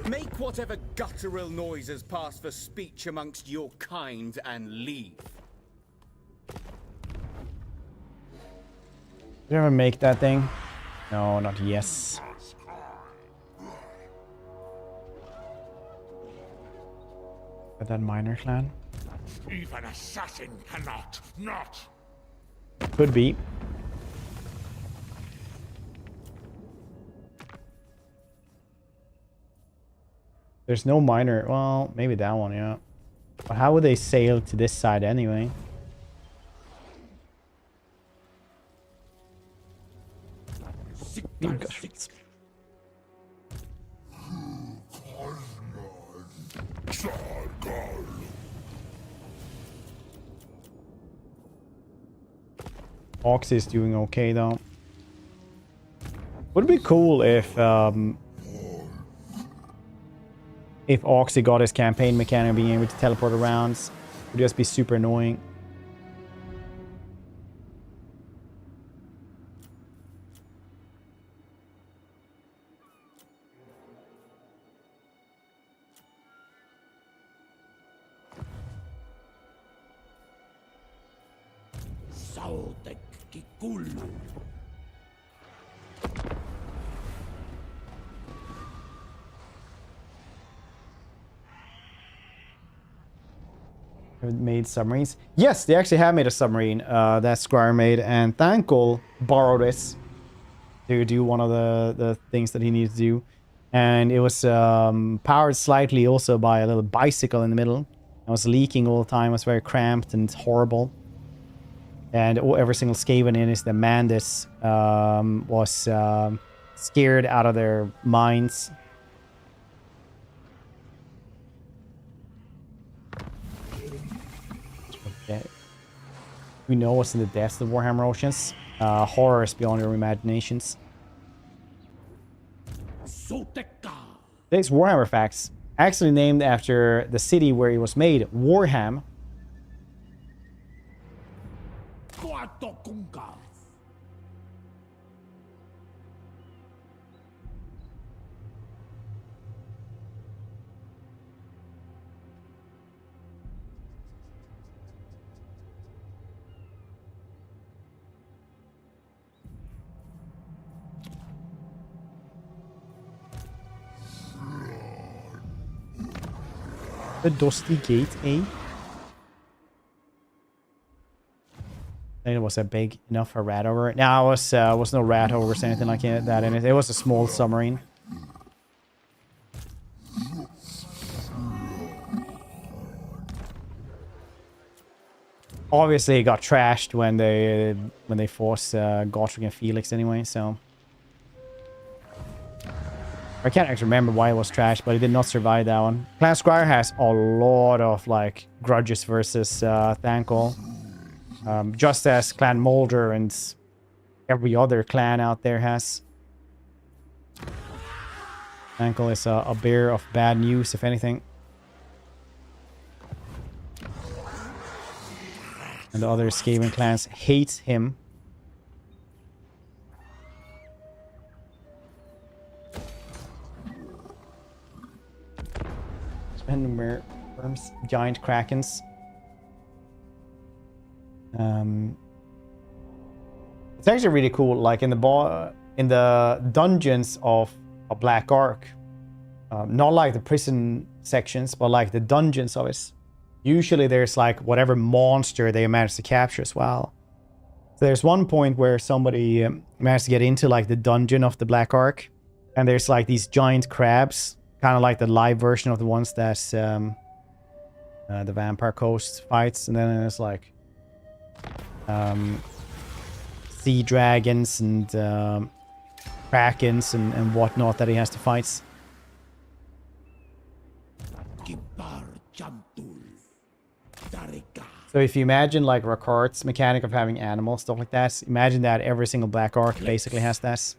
Make whatever guttural noises pass for speech amongst your kind and leave. Did you ever make that thing? No, not yes. But that minor clan? Even assassin cannot not. Could be. There's no minor. Well, maybe that one, yeah. But how would they sail to this side anyway? Ox is doing okay though. Would it be cool if Oxy got his campaign mechanic of being able to teleport around? It would just be super annoying. Sotek Kikulu. Made submarines. Yes, they actually have made a submarine that Squire made, and Thankul borrowed this to do one of the things that he needs to do. And it was powered slightly also by a little bicycle in the middle. It was leaking all the time. It was very cramped and horrible. And every single Skaven in it, the Mandis, was scared out of their minds. Okay. We know what's in the depths of Warhammer Oceans. Horrors beyond your imaginations. Soteka. Today's Warhammer facts. Actually named after the city where it was made, Warham. The Dusty Gate, eh? I think it was a big enough for rat over. No, it was no rat ogres or anything like that in it. It was a small submarine. Obviously, it got trashed when they forced Gotrek and Felix anyway. So I can't actually remember why it was trashed, but it did not survive that one. Clan Squire has a lot of like grudges versus Thankol. Just as Clan Molder and every other clan out there has. Thankol is a bearer of bad news, if anything. And the other Skaven clans hate him. Worms, giant krakens. It's actually really cool. Like in the dungeons of a Black Ark, not like the prison sections, but like the dungeons of it. Usually there's like whatever monster they managed to capture as well. So there's one point where somebody managed to get into like the dungeon of the Black Ark, and there's like these giant crabs. Kind of like the live version of the ones that the Vampire Coast fights. And then there's like sea dragons and krakens and whatnot that he has to fight. So if you imagine like Ricard's mechanic of having animals, stuff like that, imagine that every single Black Ark basically has that.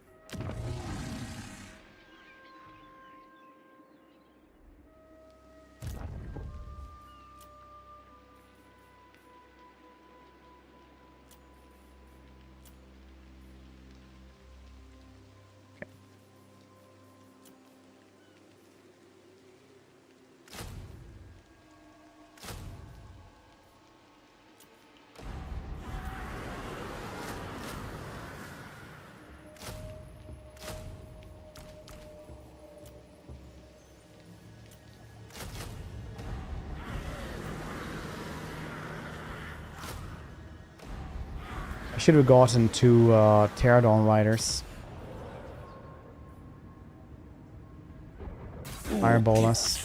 I should have gotten two Pterodon riders. Fireball us.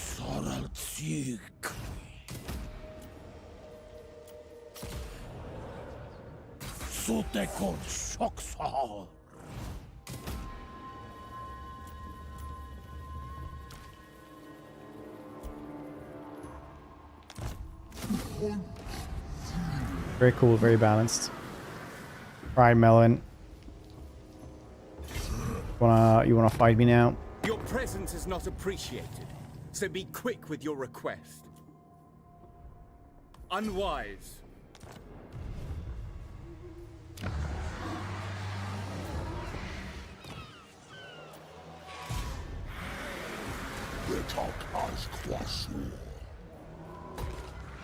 Very cool, very balanced. Right, Melon. You wanna fight me now? Your presence is not appreciated, so be quick with your request. Unwise.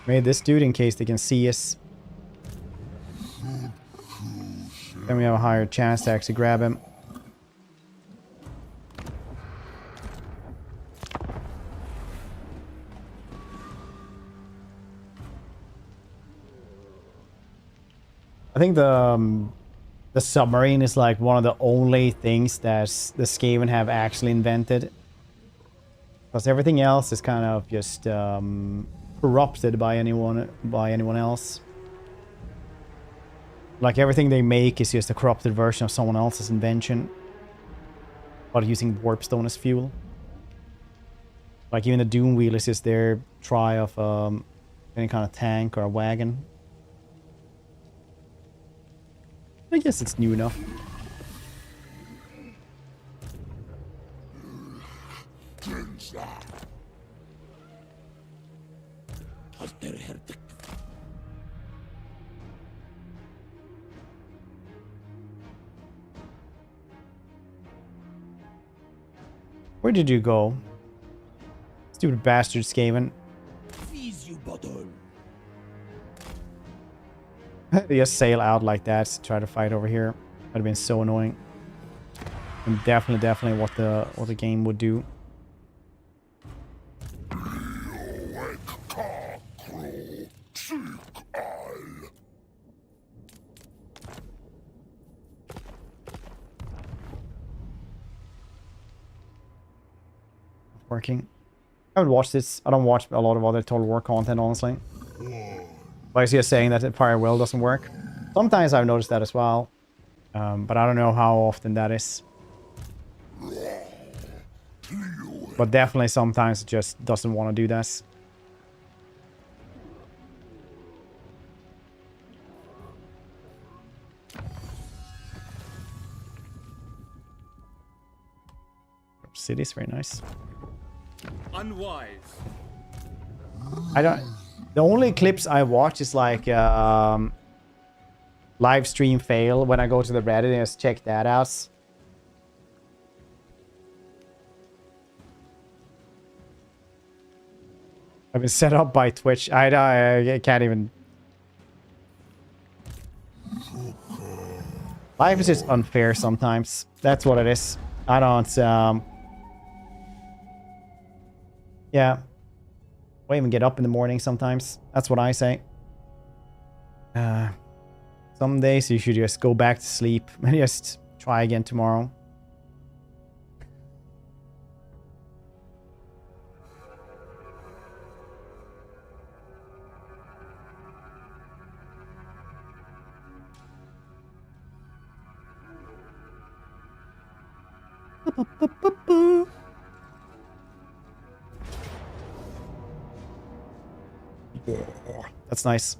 Made this dude in case they can see us. Then we have a higher chance to actually grab him. I think the submarine is like one of the only things that the Skaven have actually invented. Because everything else is kind of just corrupted by anyone else. Like everything they make is just a corrupted version of someone else's invention. But using warpstone as fuel. Like even the Doom Wheel is just their try of any kind of tank or a wagon. I guess it's new enough. Halter hertek. Where did you go? Stupid bastard, Skaven. Fees you bottle. They just sail out like that to try to fight over here. That'd have been so annoying. And definitely what the game would do. Working. I haven't watched this. I don't watch a lot of other Total War content, honestly. But I see you saying that the Fire Will doesn't work. Sometimes I've noticed that as well. But I don't know how often that is. But definitely sometimes it just doesn't want to do this. City's very nice. Unwise. I don't. The only clips I watch is like live stream fail when I go to the Reddit and just check that out. I've been set up by Twitch. I can't even. Life is just unfair sometimes. That's what it is. I don't. Yeah. I even get up in the morning sometimes. That's what I say. Some days you should just go back to sleep and just try again tomorrow. Yeah, that's nice.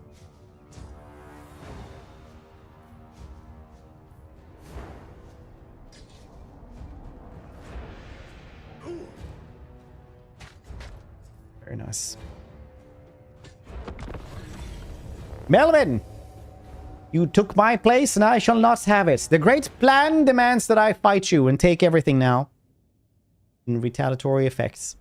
Very nice. Melvin! You took my place and I shall not have it. The great plan demands that I fight you and take everything now. In retaliatory effects.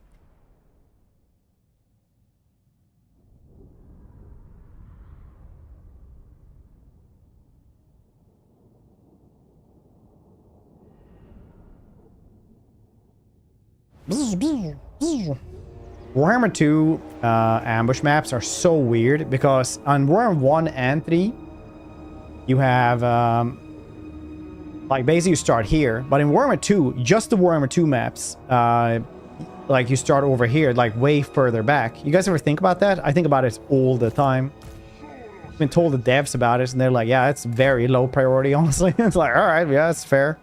Warhammer 2 ambush maps are so weird because on Warhammer 1 and 3 you have like basically you start here, but in Warhammer 2, just the Warhammer 2 maps, like you start over here, like way further back. You guys ever think about that? I think about it all the time. I've been told the devs about it and they're like, yeah, it's very low priority, honestly. It's like, all right, yeah, that's fair.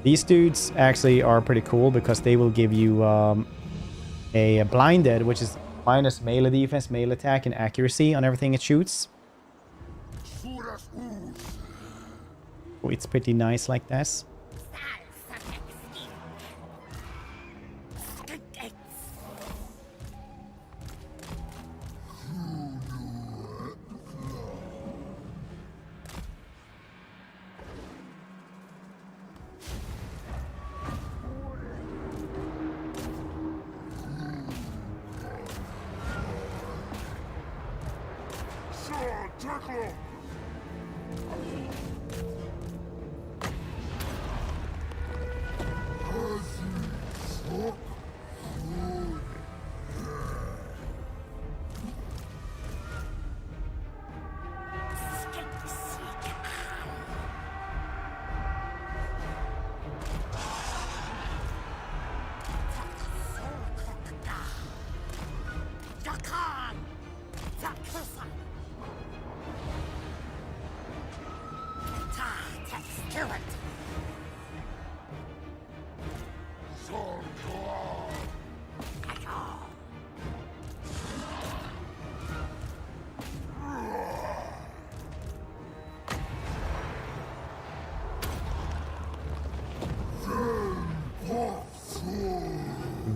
These dudes actually are pretty cool because they will give you a blinded, which is minus melee defense, melee attack, and accuracy on everything it shoots. Oh, it's pretty nice like this.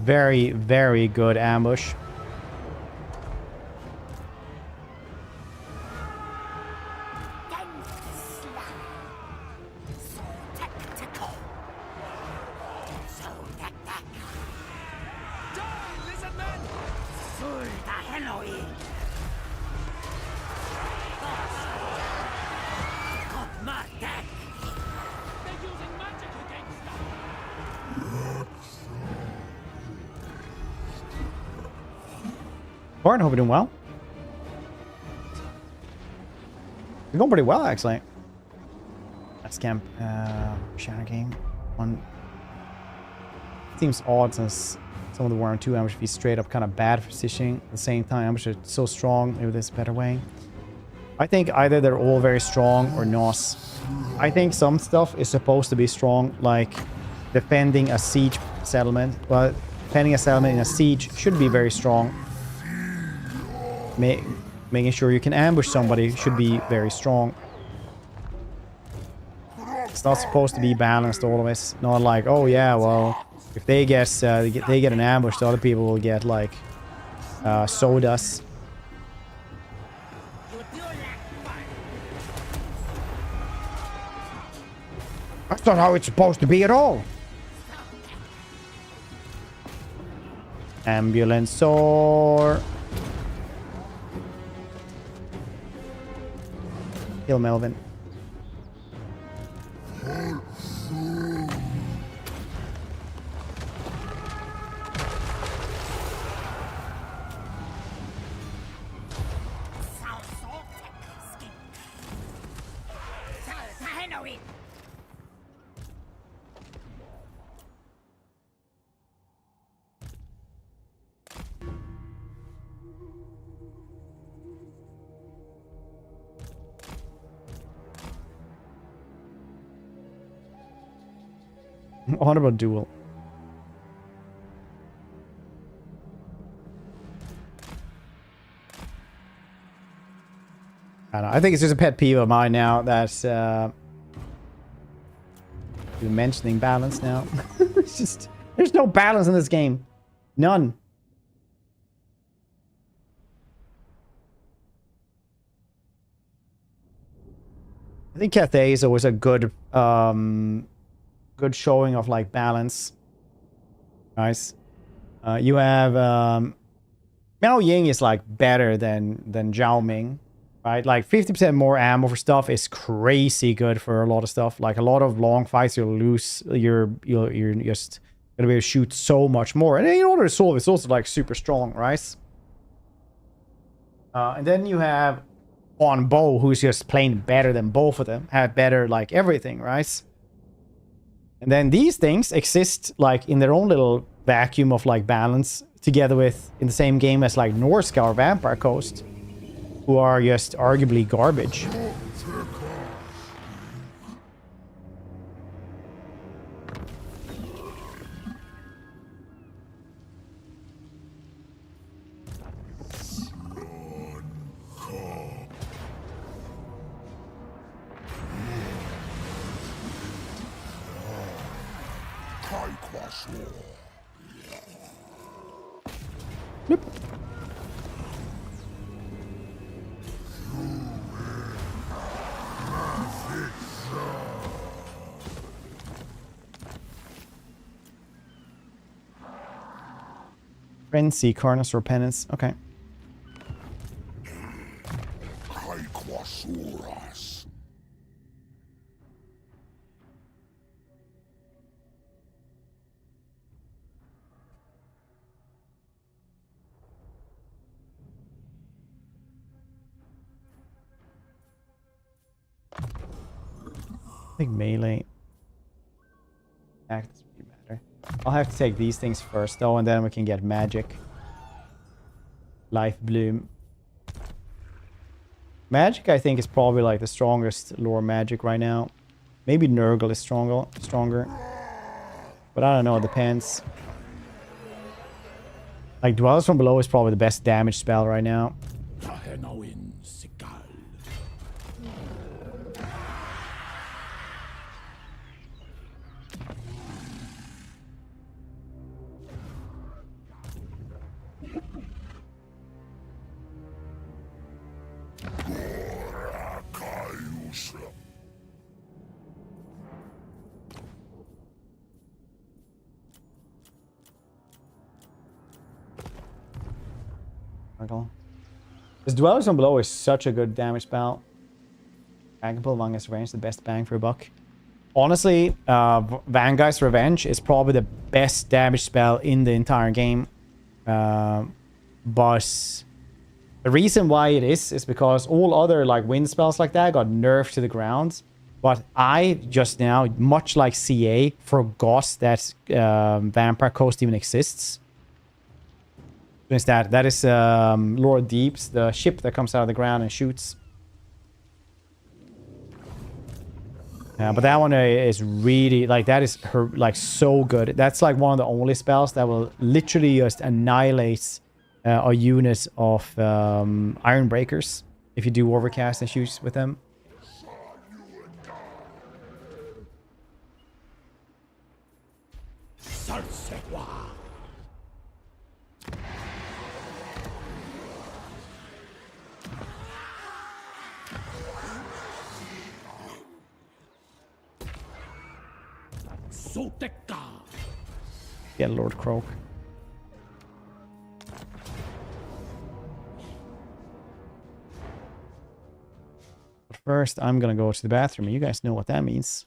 very, very good ambush. Khorne, hope you're doing well. You're going pretty well, actually. That's camp. Shadow game. One. Seems odd since some of the Warren 2 ambush be straight up kind of bad for positioning. At the same time, ambush are so strong. Maybe there's a better way. I think either they're all very strong or not. I think some stuff is supposed to be strong, like defending a siege settlement. But defending a settlement in a siege should be very strong. Making sure you can ambush somebody should be very strong. It's not supposed to be balanced always. Not like, oh yeah, well, if they get an ambush, the other people will get like sodas. That's not how it's supposed to be at all. Ambulance or kill Melvin. Honorable duel. I don't know. I think it's just a pet peeve of mine now that you're mentioning balance now. It's just there's no balance in this game. None. I think Cathay is always a good good showing of like balance. Nice. You have Miao Ying is like better than Zhao Ming, right? Like 50% more ammo for stuff is crazy good for a lot of stuff. Like a lot of long fights, you'll lose. You're just gonna be able to shoot so much more. And then in order to solve, it's also like super strong, right? And then you have on Bow, who's just playing better than both of them, have better like everything, right? And then these things exist like in their own little vacuum of like balance together with in the same game as like Norska or Vampire Coast, who are just arguably garbage. Yep. Frenzy, Carnus, or Penance. Okay. I think melee acts pretty better. I'll have to take these things first though, and then we can get magic. Life Bloom. Magic, I think, is probably like the strongest lore magic right now. Maybe Nurgle is stronger. But I don't know, it depends. Like Dwellers from Below is probably the best damage spell right now. Nurgle. This Dwellers from Below is such a good damage spell. Bankable Vanguard's Revenge, the best bang for a buck. Honestly, Vanguard's Revenge is probably the best damage spell in the entire game. But the reason why it is because all other like wind spells like that got nerfed to the ground. But I just now, much like CA, forgot that Vampire Coast even exists. That is Lord Deeps, the ship that comes out of the ground and shoots. But that one is really like that is so good. That's like one of the only spells that will literally just annihilate a unit of Iron Breakers if you do overcast and shoot with them. Sotek. Yeah, Lord Croak. But first, I'm gonna go to the bathroom. You guys know what that means.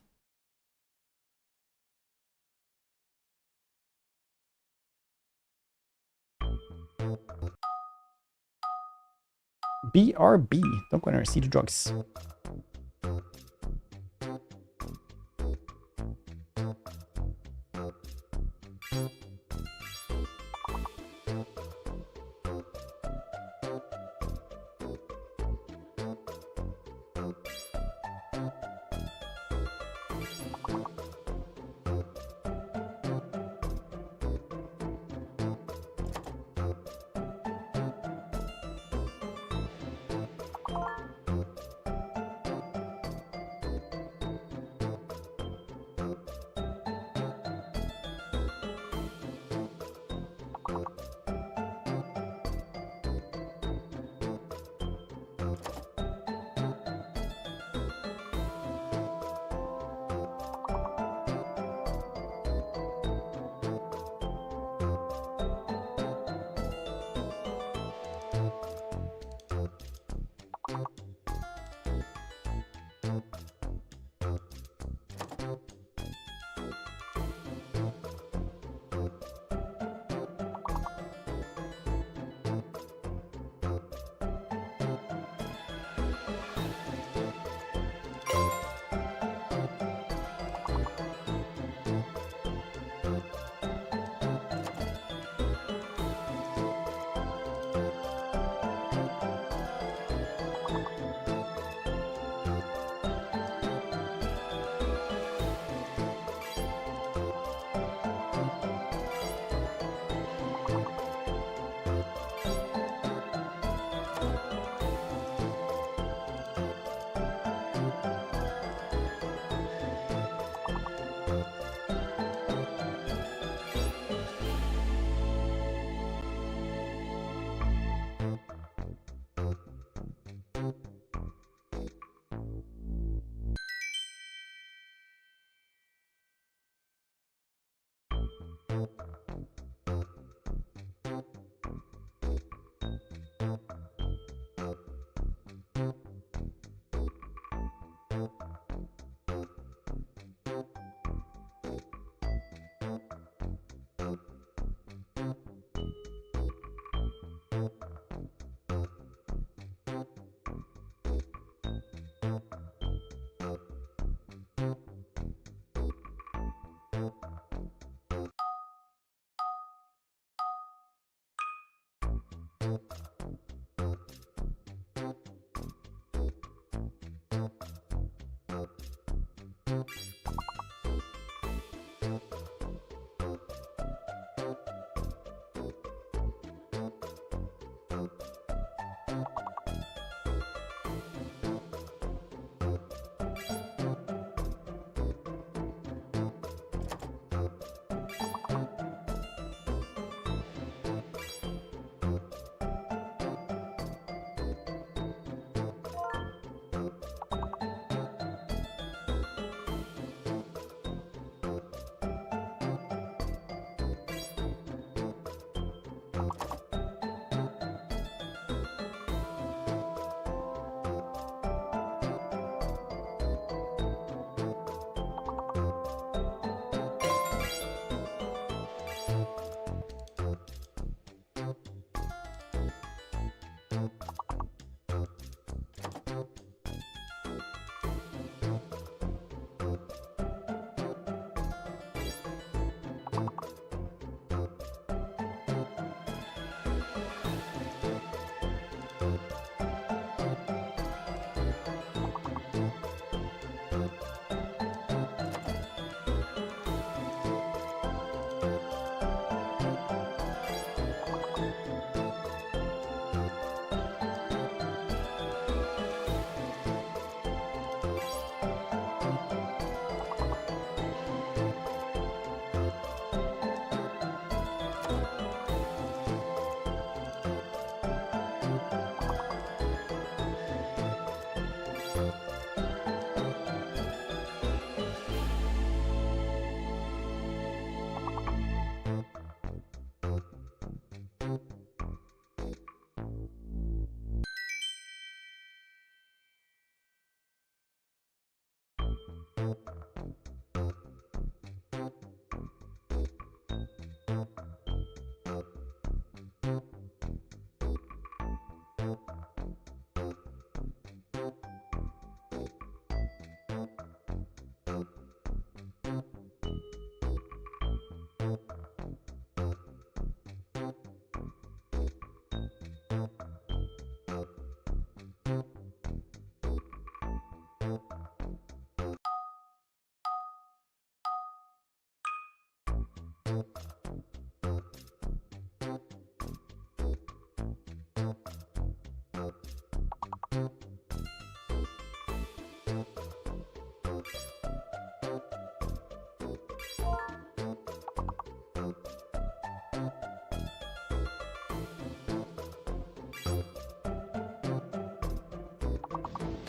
BRB. Don't go in there and see the drugs.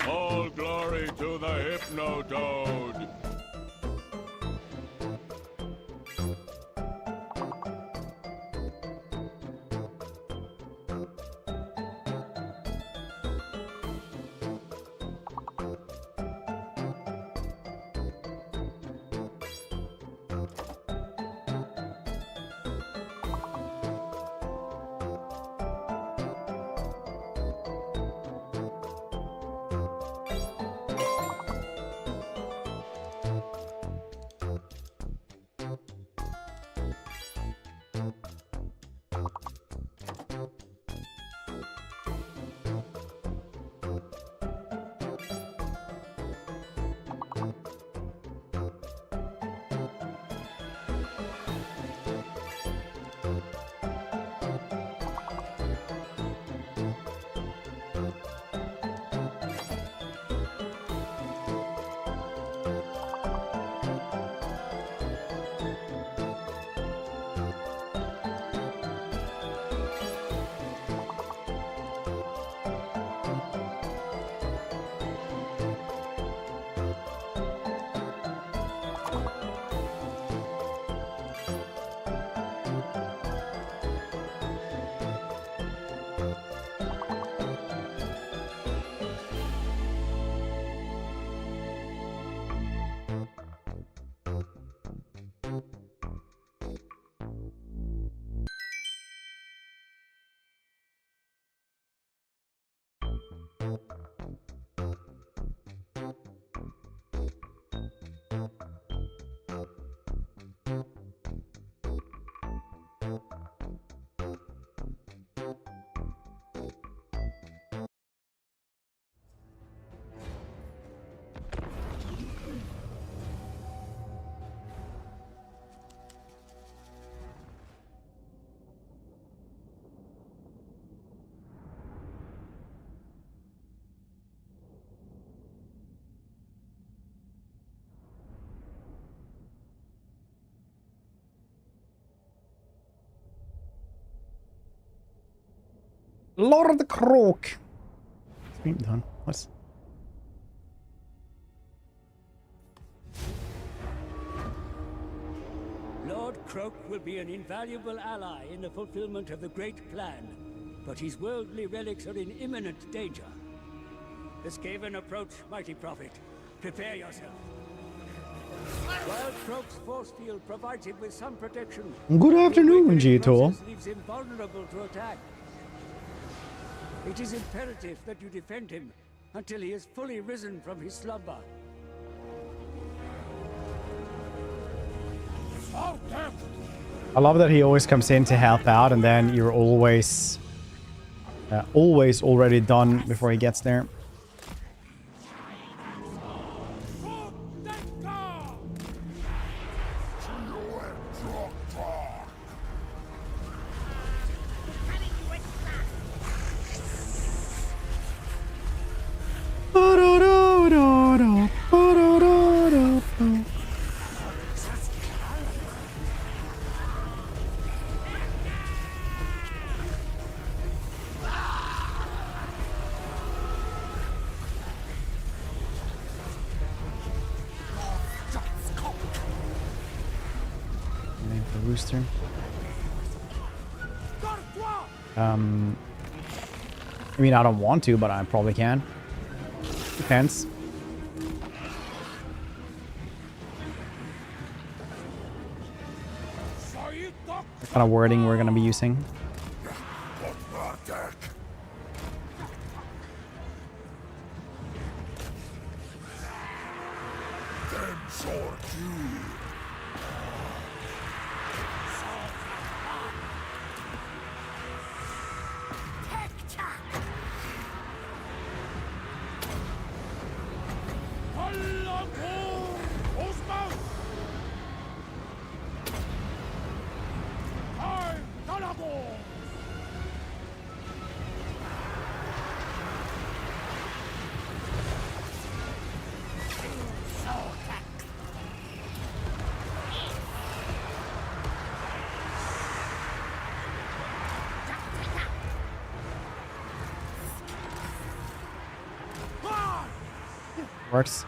All glory to the Hypnotoad! Lord Croak. Stream done. What's... Lord Croak will be an invaluable ally in the fulfillment of the Great Plan, but his worldly relics are in imminent danger. The Skaven approach, mighty prophet. Prepare yourself. While Croak's force field provides him with some protection, Good afternoon, G-Tool. leaves him vulnerable to attack. It is imperative that you defend him until he is fully risen from his slumber. I love that he always comes in to help out, and then you're always already done before he gets there. Rooster. I mean, I don't want to, but I probably can. Depends. What kind of wording we're gonna be using. Works.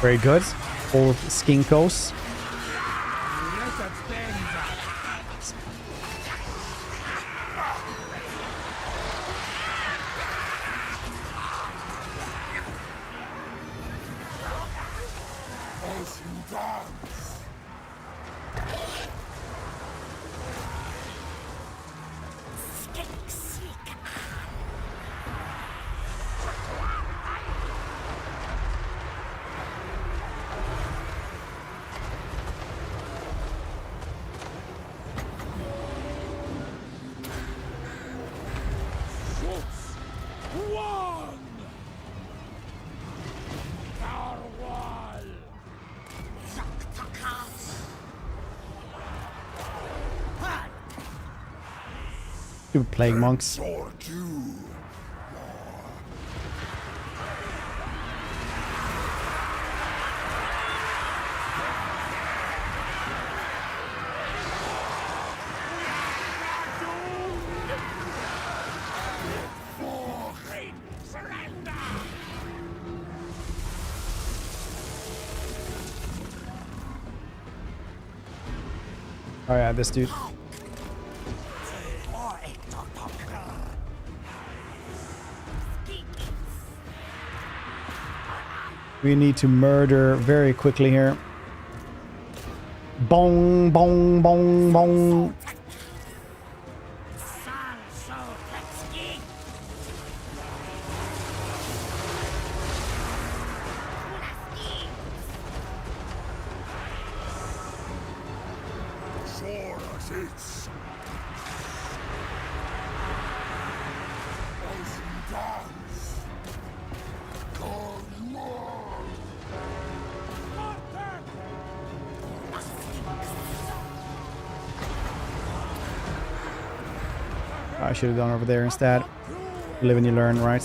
Very good. All skinkos. Stupid plague monks. Oh yeah, this dude. We need to murder very quickly here. Bong, bong, bong, bong. I should have gone over there instead. You live and you learn, right?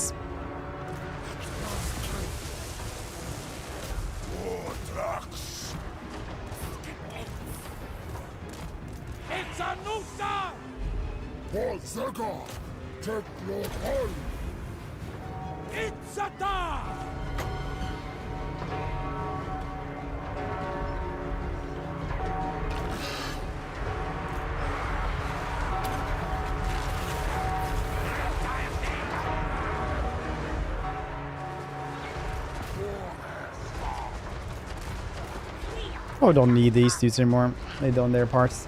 Oh, don't need these dudes anymore. They done their parts.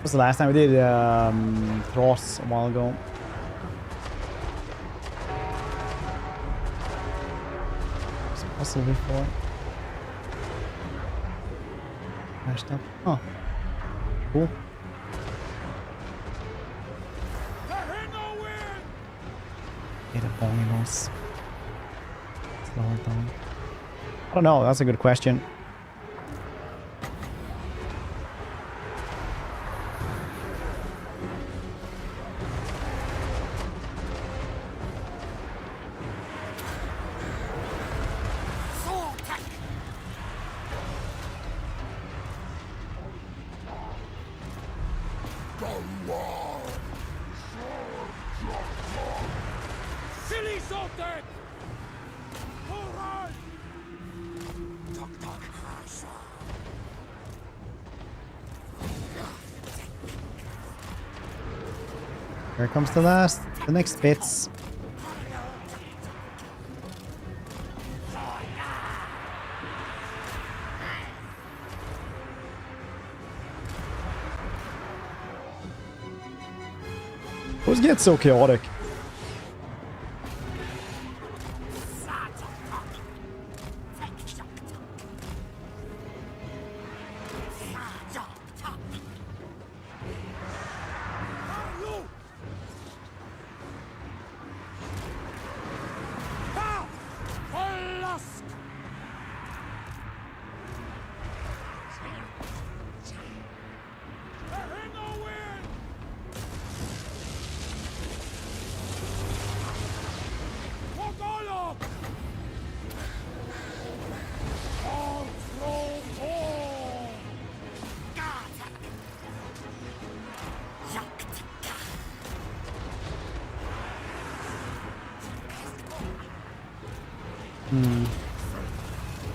What's the last time we did? Thross a while ago. What's it possible before? Mashed up. Oh. Cool. Get a bonus. Slower down. I don't know. That's a good question. Silly Sotek! Here comes the next bits. Who's get so chaotic?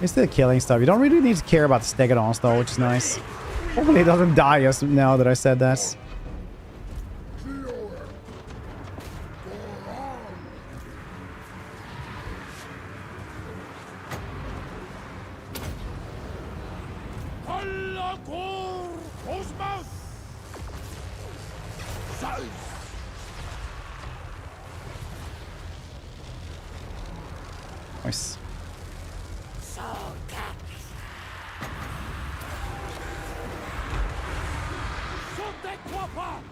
It's still killing stuff. You don't really need to care about the Stegodons though, which is nice. Hopefully it doesn't die just now that I said that. Nice.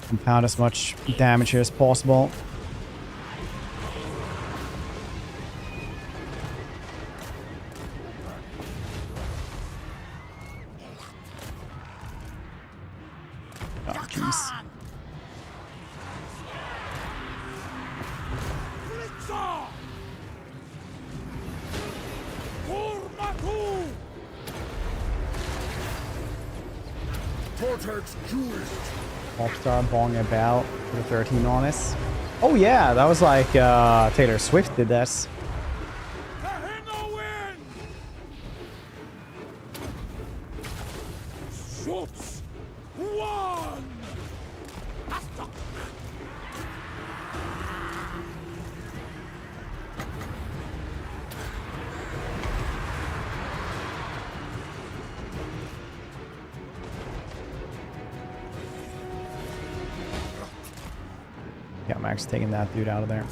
Compound as much damage here as possible. Oh, jeez. Popstar bong about for 13 on us. Oh yeah, that was like Taylor Swift did that. Yeah, Max taking that dude out of there.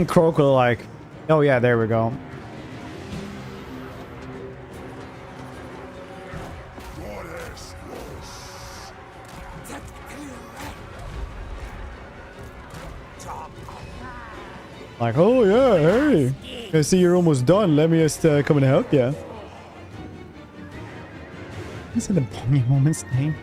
Croak will like, oh yeah, there we go. Like, oh yeah, hey, I see you're almost done. Let me just come and help you. Is it the Bonnie Woman's name?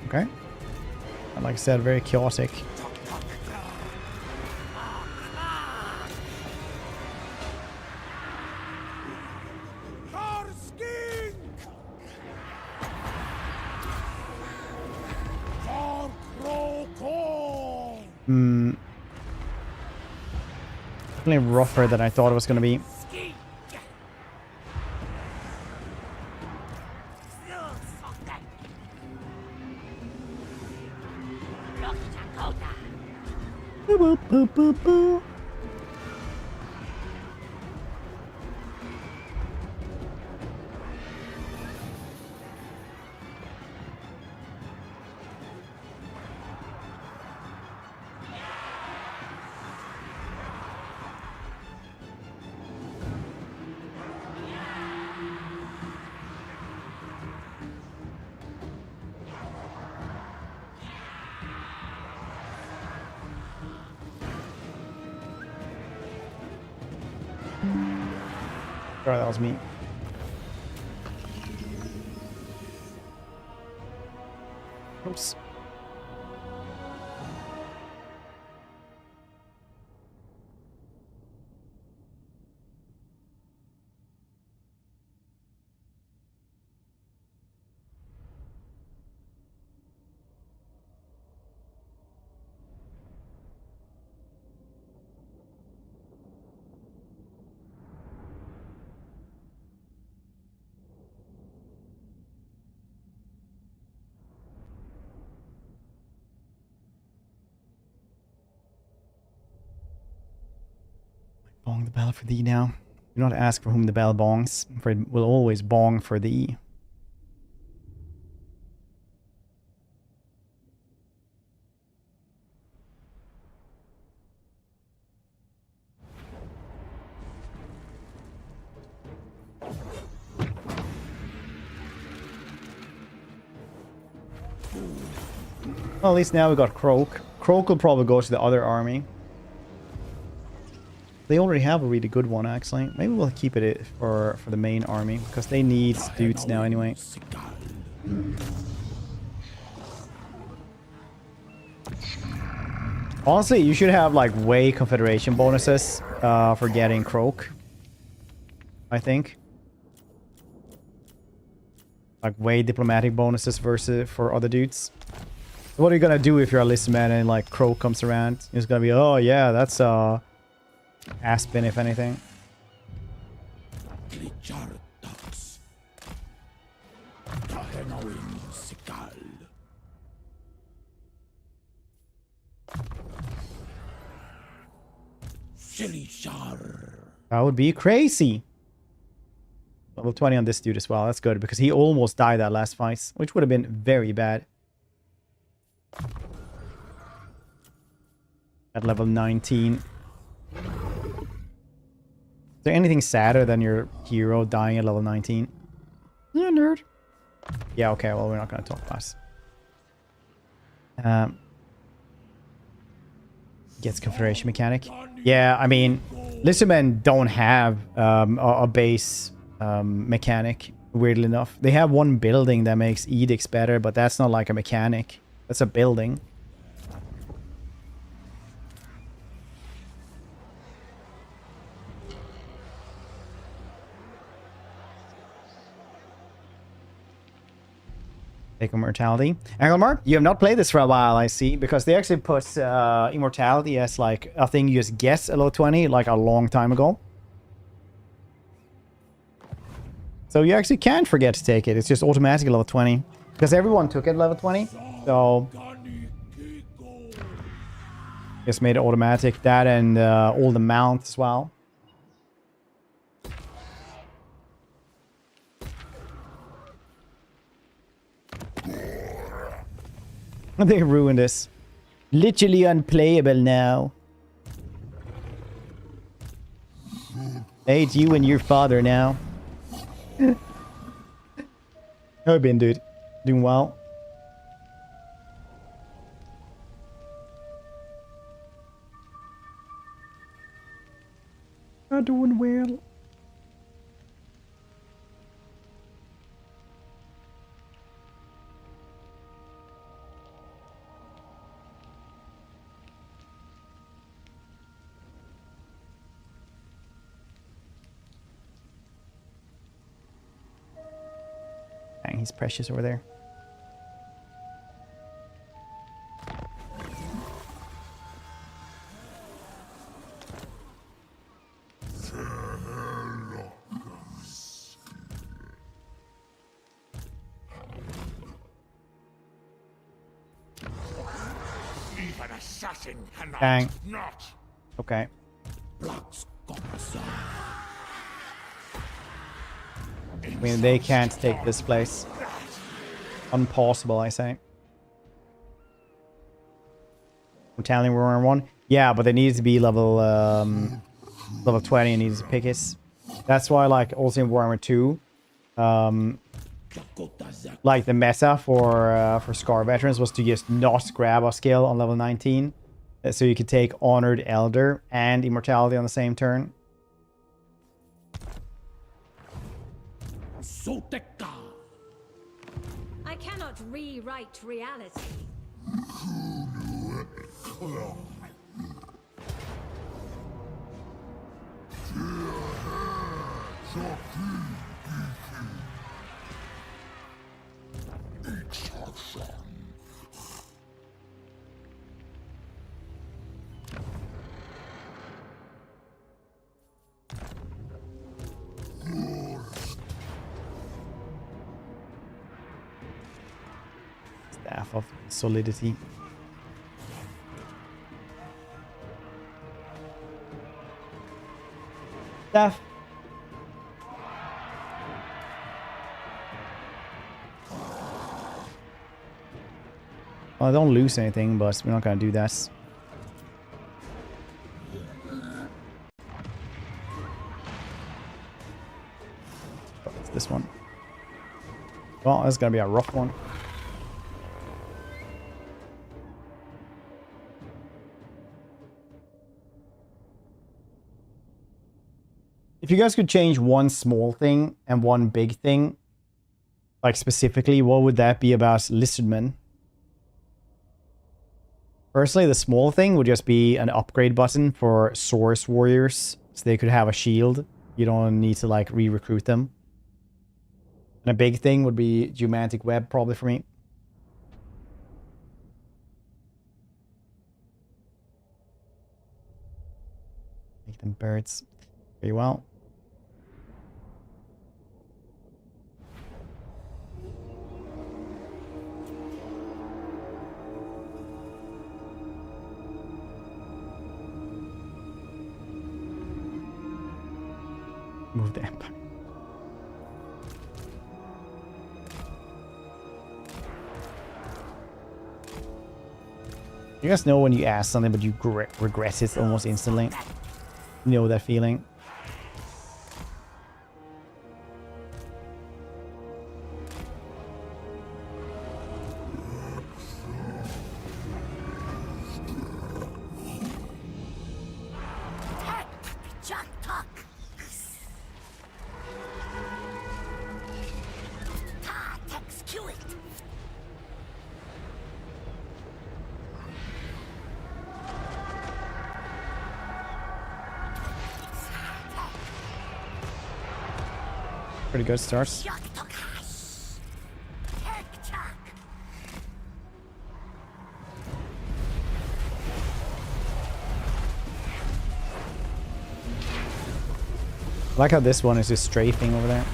Okay. And like I said, very chaotic. Definitely rougher than I thought it was going to be. Boop, boop, boop, boop. Sorry, that was me. Oops. Bong the bell for thee now. Do not ask for whom the bell bongs, for it will always bong for thee. Well, at least now we got Croak. Croak will probably go to the other army. They already have a really good one, actually. Maybe we'll keep it for the main army, because they need dudes now anyway. Honestly, you should have like way confederation bonuses for getting Croak, I think. Like way diplomatic bonuses versus for other dudes. What are you gonna do if you're a list man and like Croak comes around? It's gonna be, oh yeah, that's Aspen, if anything. That would be crazy. Level 20 on this dude as well. That's good, because he almost died that last fight, which would have been very bad. At level 19. Is there anything sadder than your hero dying at level 19? Yeah, nerd. Yeah, okay, well, we're not going to talk about it. Gets confederation mechanic. Yeah, I mean, Listermen don't have a base mechanic, weirdly enough. They have one building that makes edicts better, but that's not like a mechanic. That's a building. Take immortality. Angelmar, you have not played this for a while, I see, because they actually put immortality as like a thing you just guess at level 20 like a long time ago. So you actually can't forget to take it. It's just automatic at level 20. Because everyone took it at level 20. So just made it automatic. That and all the mounts as well. They ruined this. Literally unplayable now. Hey, it's you and your father now. How you been, dude? Doing well? I'm doing well. Dang, he's precious over there. Dang. Okay. I mean, they can't take this place. Impossible, I say. Italian Warrior 1. Yeah, but they need to be level level 20 and needs to pick it. That's why, like, also in Warhammer 2, like the meta for Scar veterans was to just not grab a skill on level 19, so you could take Honored Elder and Immortality on the same turn. Sotek. I cannot rewrite reality. Staff of Solidity. Staff. Well, I don't lose anything, but we're not gonna do that. What's this one? Well, that's gonna be a rough one. If you guys could change one small thing and one big thing, like specifically, what would that be about Lizardmen? Personally, the small thing would just be an upgrade button for Source Warriors, so they could have a shield. You don't need to like re-recruit them. And a big thing would be Geomantic Web, probably for me. Make them birds. Very well. Move the Empire. You guys know when you ask something but you regret it almost instantly? You know that feeling? Pretty good starts. I like how this one is just strafing over there.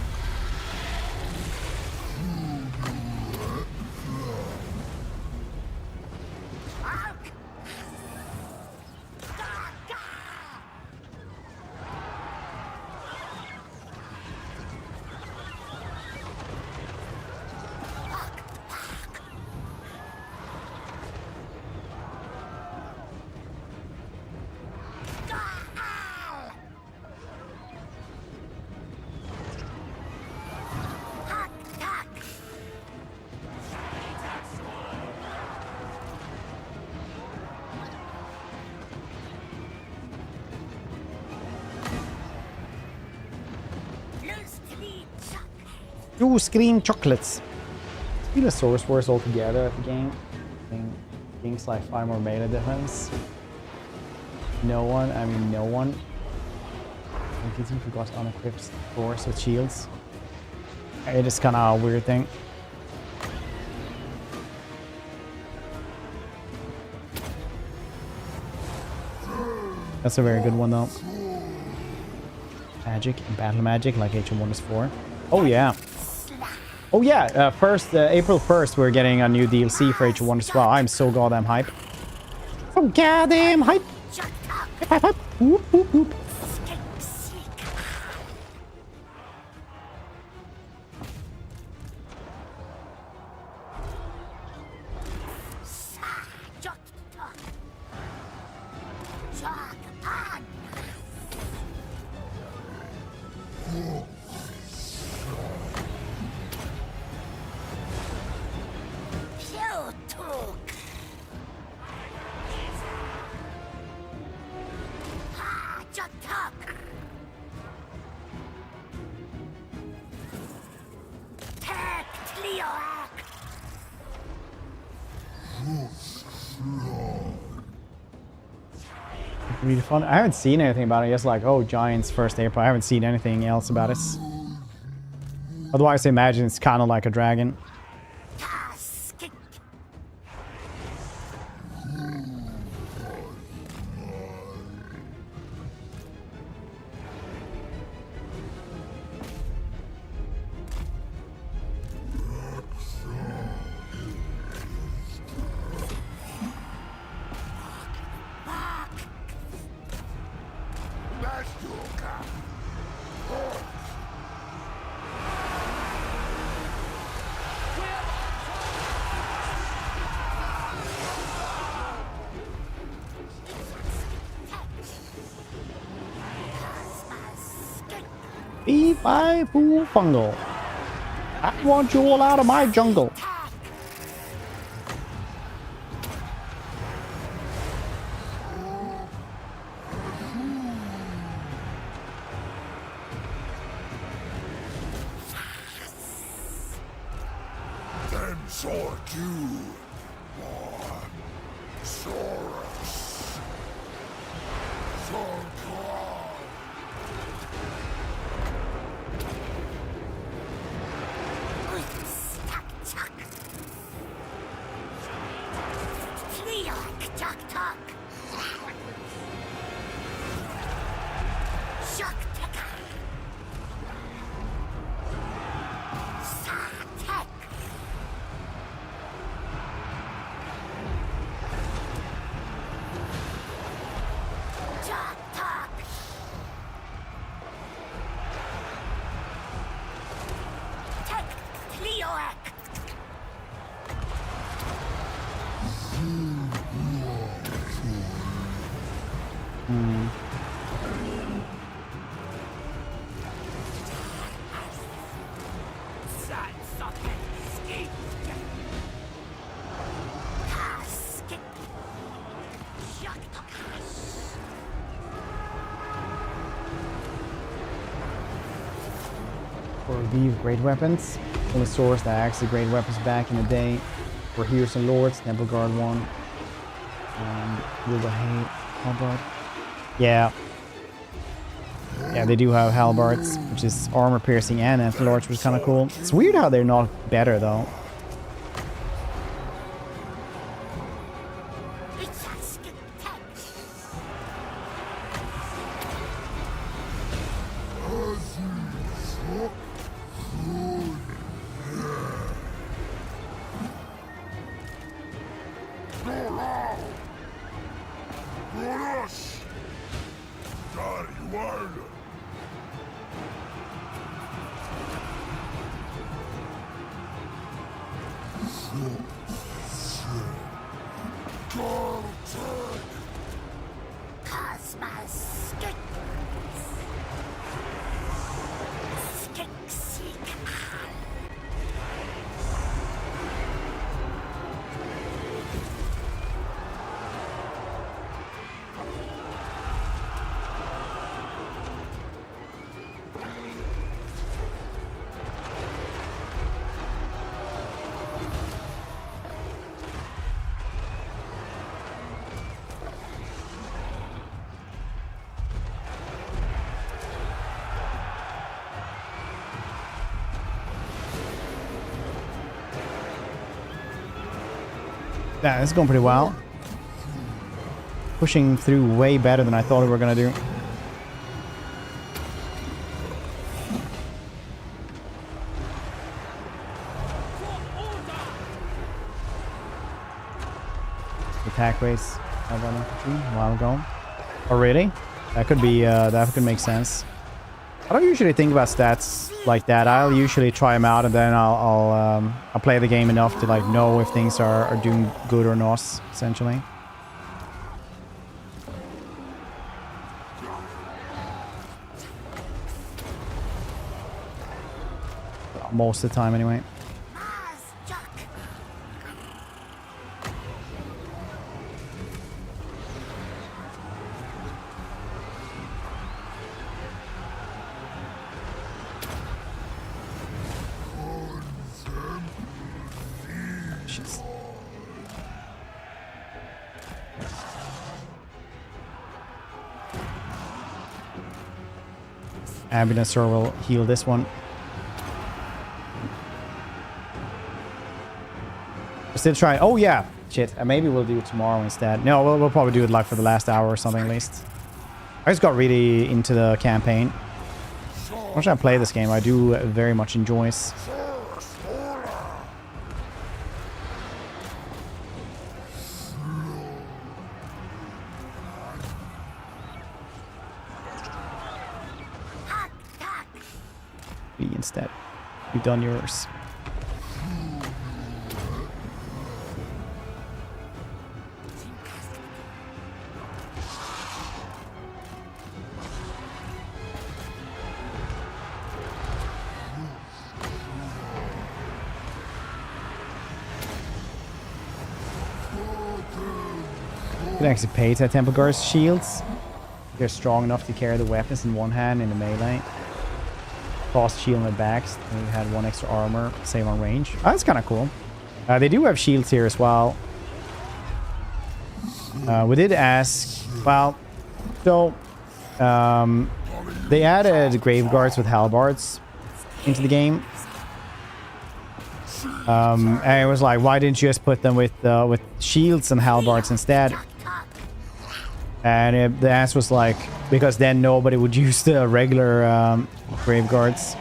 Two scream chocolates. Steal a Source Wars altogether at the game. I think things like 5 more melee defense. No one, I mean no one. I guess you forgot to unequip Force with shields. It is kind of a weird thing. That's a very good one though. Magic and battle magic like HM1 is 4. Oh yeah. Oh yeah, April 1st we're getting a new DLC for HM1 as well. I'm so goddamn hype. So goddamn hype. Hype, hype, hype. Whoop, whoop, whoop. Really fun. I haven't seen anything about it. Just like, oh, Giants 1st April. I haven't seen anything else about it. Otherwise, I imagine it's kind of like a dragon. Be-fi fool fungal. I want you all out of my jungle. Then soar too. Saurus. These great weapons. Only source that actually great weapons back in the day were Heroes and Lords, Temple Guard 1. Will I hate Halberd? Yeah. Yeah, they do have halberds, which is armor piercing and anti-large, which is kind of cool. It's weird how they're not better though. Yeah, this is going pretty well. Pushing through way better than I thought we were gonna do. Attack race a while ago. Oh really? That could be that could make sense. I don't usually think about stats like that. I'll usually try them out and then I'll play the game enough to like know if things are doing good or not, essentially. Most of the time anyway. Ambulance will heal this one. We're still trying. Oh yeah, shit. Maybe we'll do it tomorrow instead. No, we'll probably do it like for the last hour or something at least. I just got really into the campaign. Once I play this game, I do very much enjoy it. Instead, you've done yours. You can actually pay to Temple Guard's shields. They're strong enough to carry the weapons in one hand in the melee. Frost shield on their backs. They had 1 extra armor, save on range. Oh, that's kind of cool. They do have shields here as well. We did ask, well, so they added grave guards with halberds into the game. And it was like, why didn't you just put them with shields and halberds instead? And the answer was like, because then nobody would use the regular grave guards.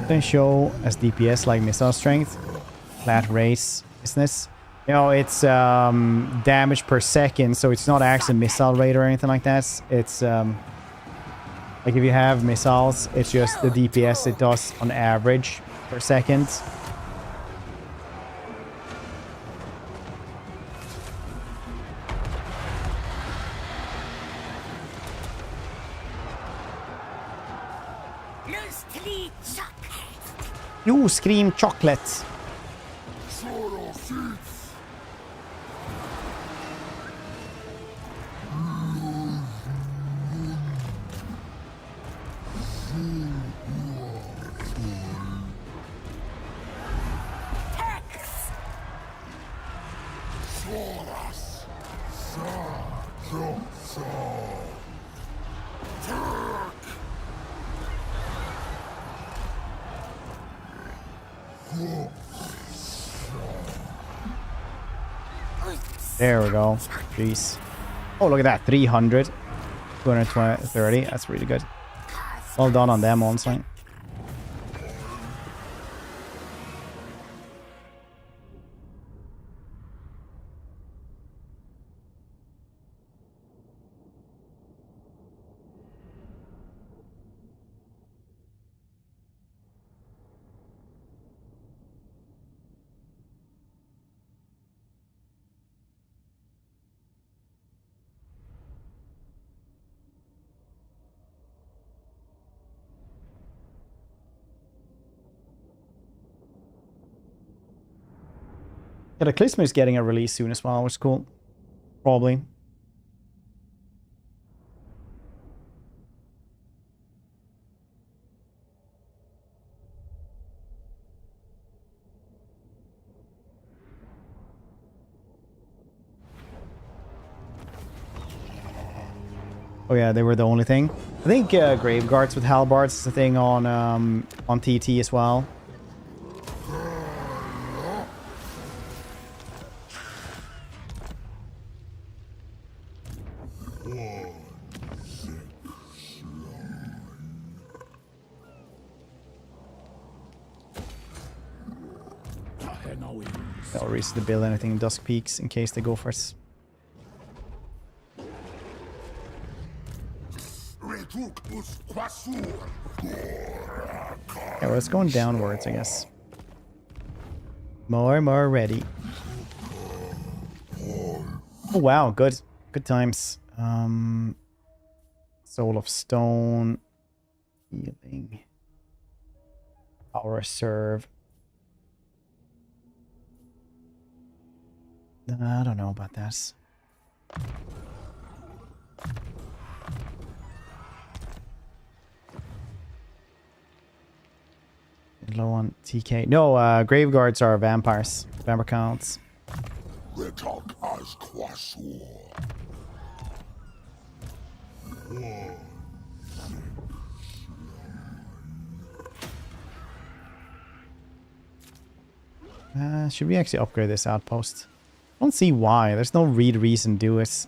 They show as DPS like missile strength, flat race business. You know, it's damage per second, so it's not actually missile rate or anything like that. It's like if you have missiles, it's just the DPS it does on average per second. You scream chocolate. There we go. Jeez. Oh, look at that. 300. 230. That's really good. Well done on them, honestly. Yeah, the Kislev is getting a release soon as well, which is cool. Probably. Oh yeah, they were the only thing. I think grave guards with halberds is a thing on TT as well. No reason to build anything in Dusk Peaks in case they go for us. Yeah, well, it's going downwards, I guess. More ready. Oh wow, good times. Soul of Stone, healing. Power reserve. I don't know about this. Low on TK. No, graveguards are vampires. Vampire counts. Should we actually upgrade this outpost? I don't see why. There's no real reason to do it.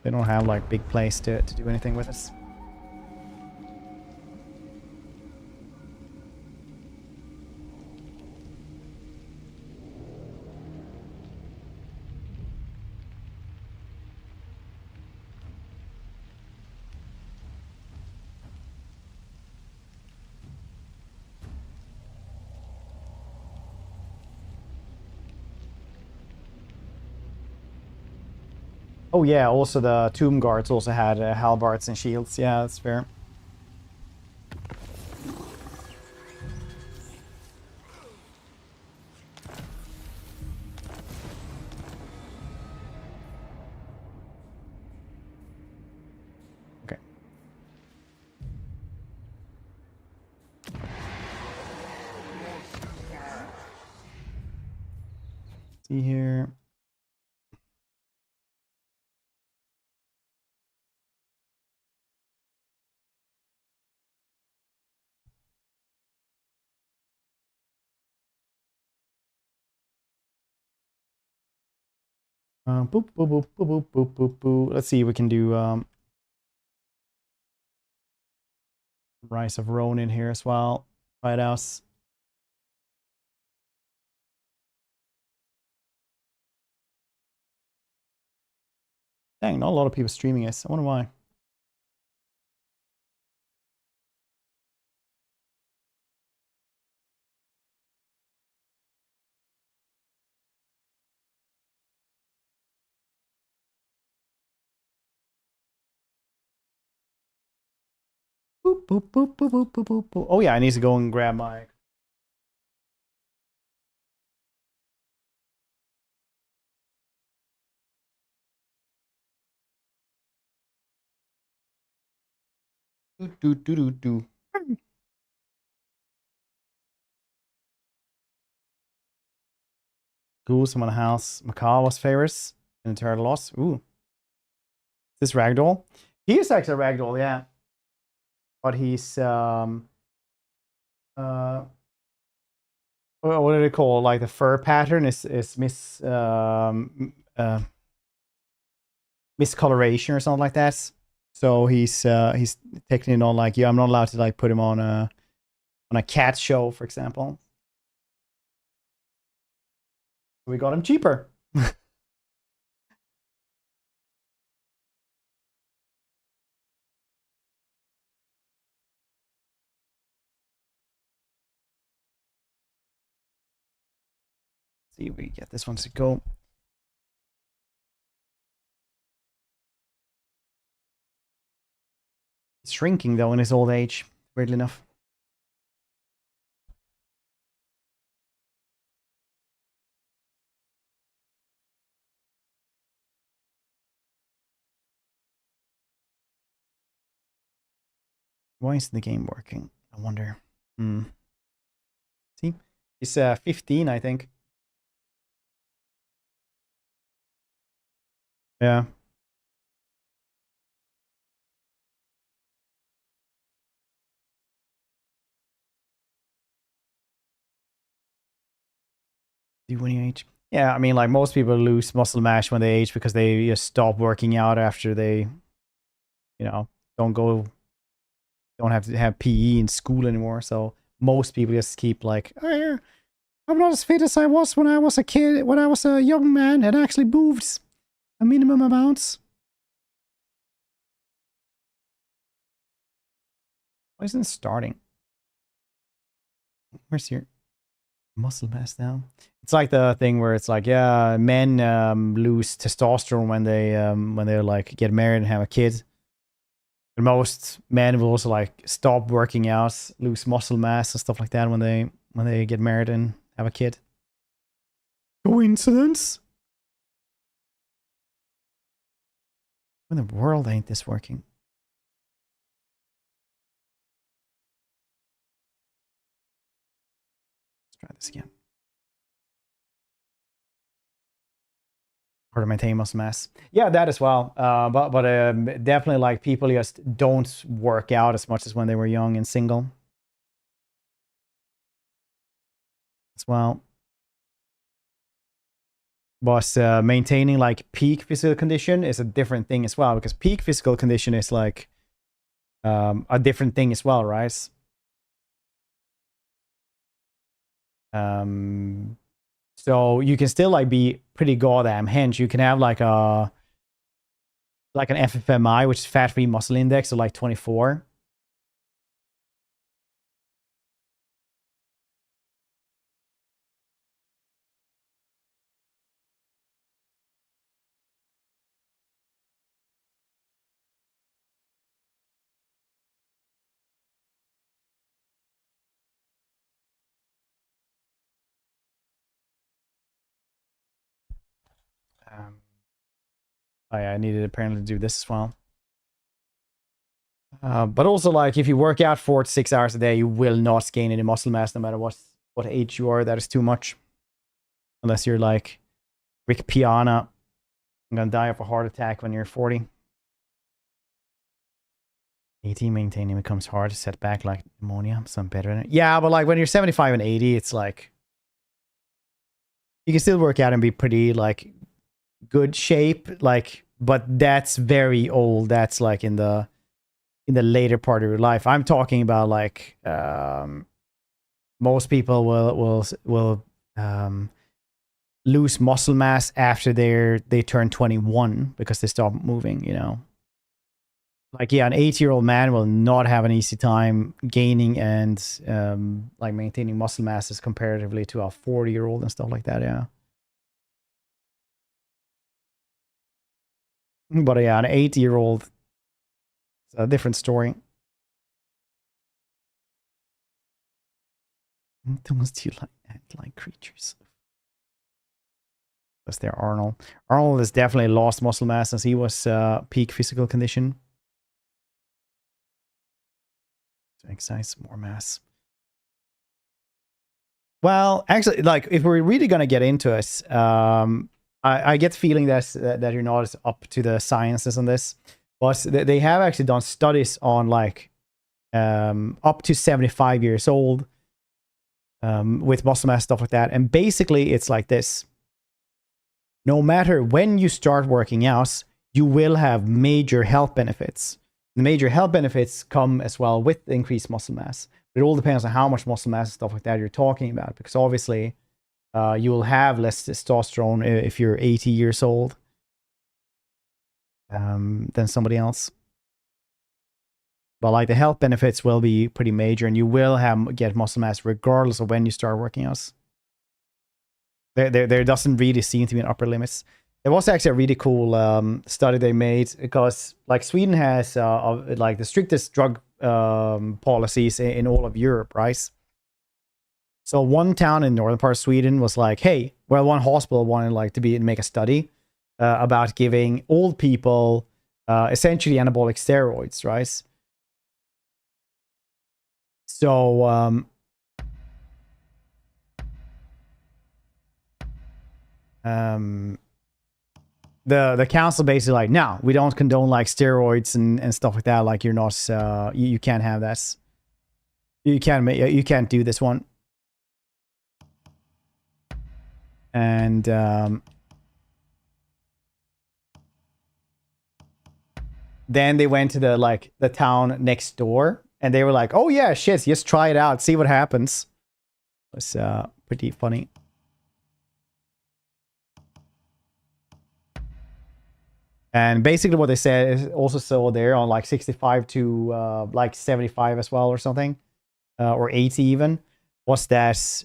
They don't have like big place to do anything with us. Oh yeah, also the tomb guards also had halberds and shields. Yeah, that's fair. Okay. See here. Boop, boop, boop, boop, boop, boop, boop, boop. Let's see if we can do Rise of Ronin here as well. Right house. Dang, not a lot of people streaming this. I wonder why. Boop, boop, boop, boop, boop, boop, boop, boop. Oh yeah, I need to go and grab my... Do, do, do, do, do. Ghouls in one house. Macaw was favors. And entire loss. Ooh. Is this Ragdoll? He is actually a Ragdoll, yeah. But he's what do they call, like the fur pattern is miscoloration or something like that. So he's technically not like, yeah, I'm not allowed to like put him on a cat show, for example. We got him cheaper. See if we get this one to go. He's shrinking though in his old age, weirdly enough. Why isn't the game working? I wonder. See? He's 15, I think. Yeah. When you age. Yeah, I mean, like most people lose muscle mass when they age because they just stop working out after they, you know, don't have to have PE in school anymore. So most people just keep like, oh, yeah, I'm not as fit as I was when I was a kid, when I was a young man and actually moved a minimum amounts. Why isn't it starting? Where's your muscle mass now? It's like the thing where it's like, yeah, men lose testosterone when they like get married and have a kid. And most men will also like stop working out, lose muscle mass and stuff like that when they get married and have a kid. Coincidence? When in the world ain't this working? Let's try this again. Hard to maintain muscle mass. Yeah, that as well. But definitely like people just don't work out as much as when they were young and single. As well. But maintaining like peak physical condition is a different thing as well, because peak physical condition is like a different thing as well, right? So you can still like be pretty goddamn hench. You can have like an FFMI, which is fat free muscle index of like 24. Oh yeah, I needed apparently to do this as well. But also, like, if you work out 4 to 6 hours a day, you will not gain any muscle mass, no matter what age you are. That is too much. Unless you're like Rick Piana. I'm gonna die of a heart attack when you're 40. 80 maintaining becomes hard to set back like pneumonia. Some better than it. Yeah, but like when you're 75 and 80, it's like you can still work out and be pretty like good shape, like, but that's very old. That's like in the later part of your life. I'm talking about like most people will lose muscle mass after they turn 21 because they stop moving, you know. Like, yeah, an 80-year-old man will not have an easy time gaining and like maintaining muscle mass as comparatively to a 40-year-old and stuff like that, yeah. But yeah, an 80-year-old, it's a different story. Don't you act like creatures? That's there, Arnold. Arnold has definitely lost muscle mass since he was peak physical condition. So exercise, more mass. Well, actually, like, if we're really gonna get into it, I get the feeling that you're not as up to the sciences on this, but they have actually done studies on like up to 75 years old with muscle mass, stuff like that. And basically, it's like this. No matter when you start working out, you will have major health benefits. The major health benefits come as well with increased muscle mass. But it all depends on how much muscle mass and stuff like that you're talking about, because obviously you will have less testosterone if you're 80 years old than somebody else. But like the health benefits will be pretty major, and you will get muscle mass regardless of when you start working out. There doesn't really seem to be an upper limits. There was actually a really cool study they made, because like Sweden has like the strictest drug policies in all of Europe, right? So one town in northern part of Sweden was like, hey, well, one hospital wanted like to make a study about giving old people essentially anabolic steroids, right? So the council basically like, no, we don't condone like steroids and stuff like that. Like, you're not you can't have that. You can't do this one. And then they went to the town next door, and they were like, oh yeah, shit, just try it out, see what happens. It was pretty funny. And basically what they said is also so there on like 65 to like 75 as well or something, or 80 even, was that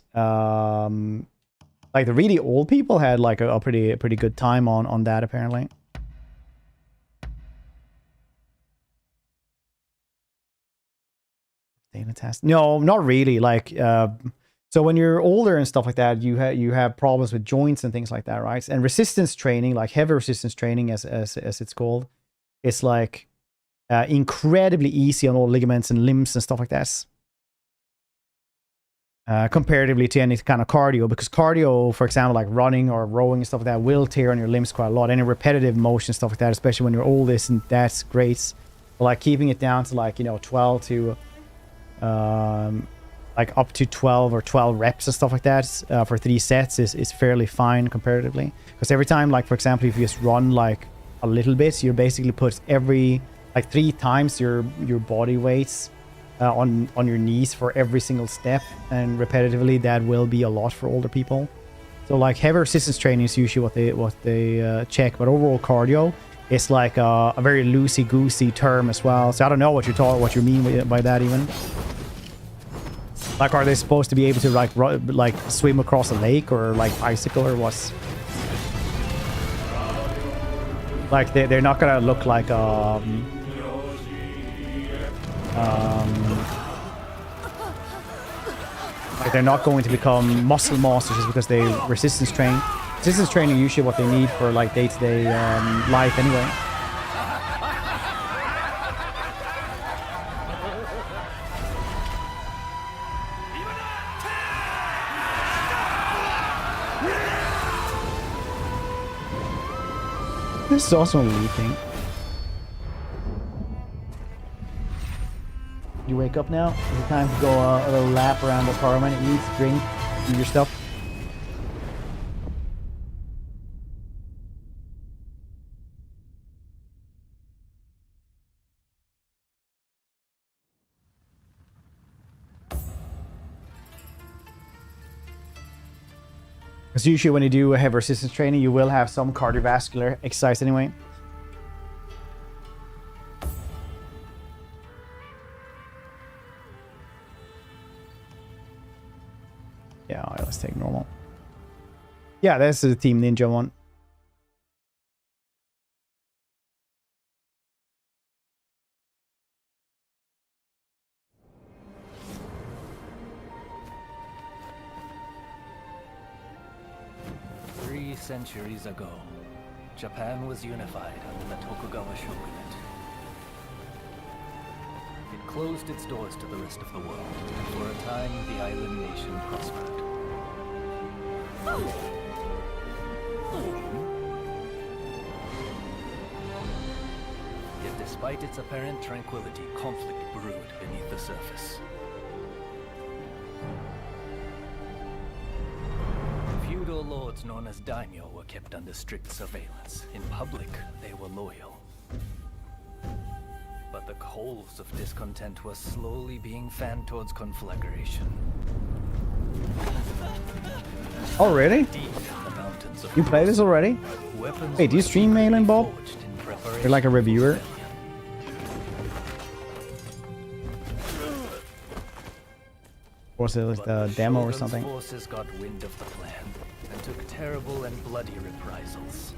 like the really old people had like a pretty good time on that apparently. Data test. No, not really. Like, so when you're older and stuff like that, you have problems with joints and things like that, right? And resistance training, like heavy resistance training, as it's called, it's like incredibly easy on all ligaments and limbs and stuff like that. Comparatively to any kind of cardio, because cardio, for example, like running or rowing and stuff like that, will tear on your limbs quite a lot. Any repetitive motion stuff like that, especially when you're old, isn't that's great. But like keeping it down to like 12 to like up to 12 or 12 reps and stuff like that for 3 sets is fairly fine comparatively. Because every time, like for example, if you just run like a little bit, you basically put every like 3 times your body weights on your knees for every single step, and repetitively that will be a lot for older people. So like heavy resistance training is usually what they check, but overall cardio is like a very loosey-goosey term as well. So I don't know what you mean by that even. Like, are they supposed to be able to like swim across a lake or like bicycle or what? Like they're not gonna look like like they're not going to become muscle masters just because they resistance train. Resistance training usually what they need for like day-to-day life anyway. This is also leaking. You wake up now? Is it time to go a little lap around the apartment, eat, drink, do your stuff? Because usually when you do a heavy resistance training, you will have some cardiovascular exercise anyway. Yeah, let's take normal. Yeah, that's the Team Ninja one. Centuries ago, Japan was unified under the Tokugawa shogunate. It closed its doors to the rest of the world, and for a time the island nation prospered. Yet despite its apparent tranquility, conflict brewed beneath the surface. Feudal lords known as daimyo were kept under strict surveillance. In public, they were loyal. But the coals of discontent were slowly being fanned towards conflagration. Already? Deep in the mountains of You play this already? weapons Wait, do you were stream secretly Malin, Bob? forged in preparation You're like a for reviewer. rebellion. Was it like But the the demo or Shogun's something? forces got wind of the plan and took terrible and bloody reprisals.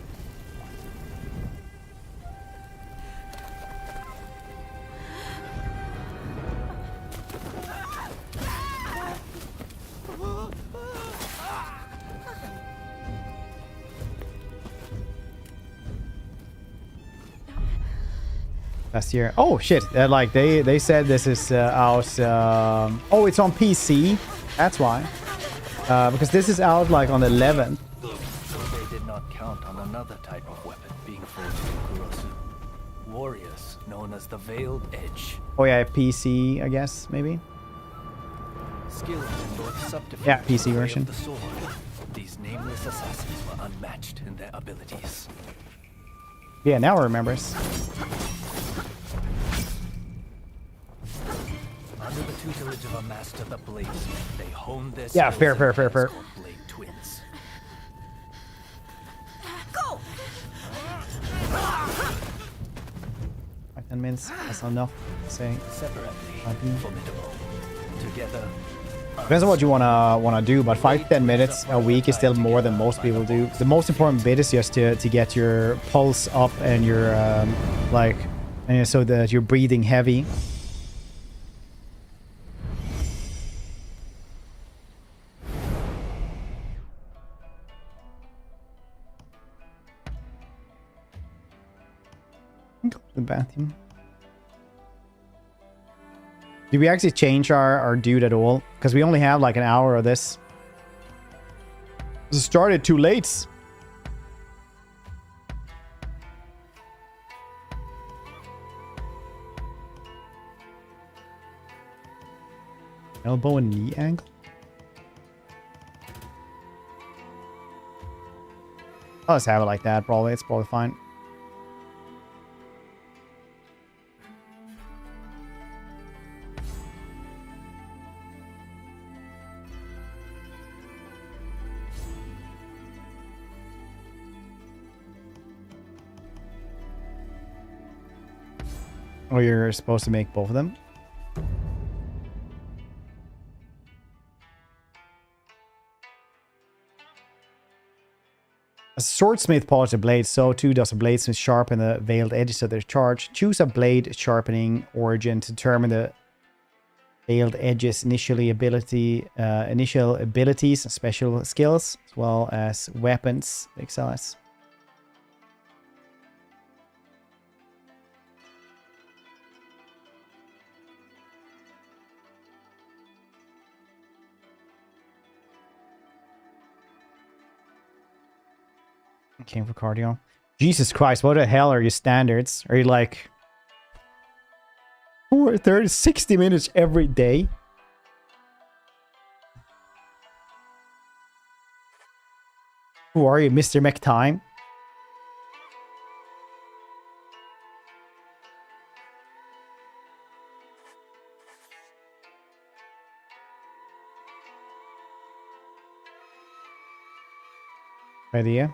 Last year. Oh shit! Like they said this is out. Oh, it's on PC. That's why. Because this is out like on the 11th. So they did not count on another type of weapon being forged in Kurosu. Warriors known as the Veiled Edge. Oh yeah, PC, I guess maybe. Skilled in both subterfuge Yeah, PC and the way of version. the sword. These nameless assassins were unmatched in their abilities. Yeah, now I remember. It. Under the tutelage of a master, the Bladesmith, they honed their Yeah, skills fair. in called Blade Twins. Go! 10 minutes. That's not enough. Say. Separately, formidable. Together, Depends on what you wanna do, but 5-10 minutes a week is still more than most people do. The most important bit is just to get your pulse up and your so that you're breathing heavy. the bathroom. Did we actually change our dude at all? Because we only have like an hour of this. This started too late. Elbow and knee angle? I'll just have it like that, probably. It's probably fine. Oh, you're supposed to make both of them? A swordsmith polishes a blade, so too does a bladesmith sharpen the veiled edges of their charge. Choose a blade sharpening origin to determine the veiled edges initial abilities and special skills, as well as weapons excellence. Came for cardio. Jesus Christ, what the hell are your standards? Are you like 30, 60 minutes every day? Who are you, Mr. McTime? Idea?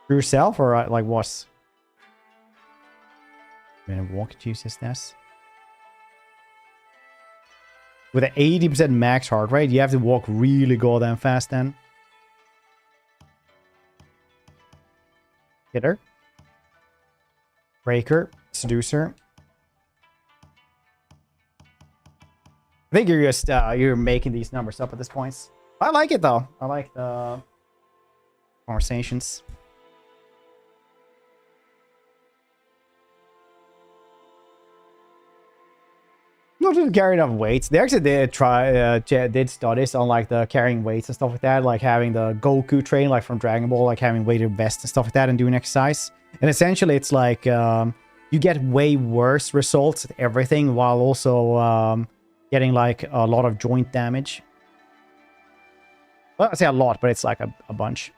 For yourself or like what? Walk uses this. With an 80% max heart rate, you have to walk really goddamn fast then. Hitter. Breaker. Seducer. I think you're just you're making these numbers up at this point. I like it though. I like the conversations. Not just carrying enough weights. They actually did did studies on like the carrying weights and stuff like that, like having the Goku train like from Dragon Ball, like having weighted vests and stuff like that and doing exercise. And essentially it's like you get way worse results at everything while also getting like a lot of joint damage. Well, I say a lot, but it's like a bunch.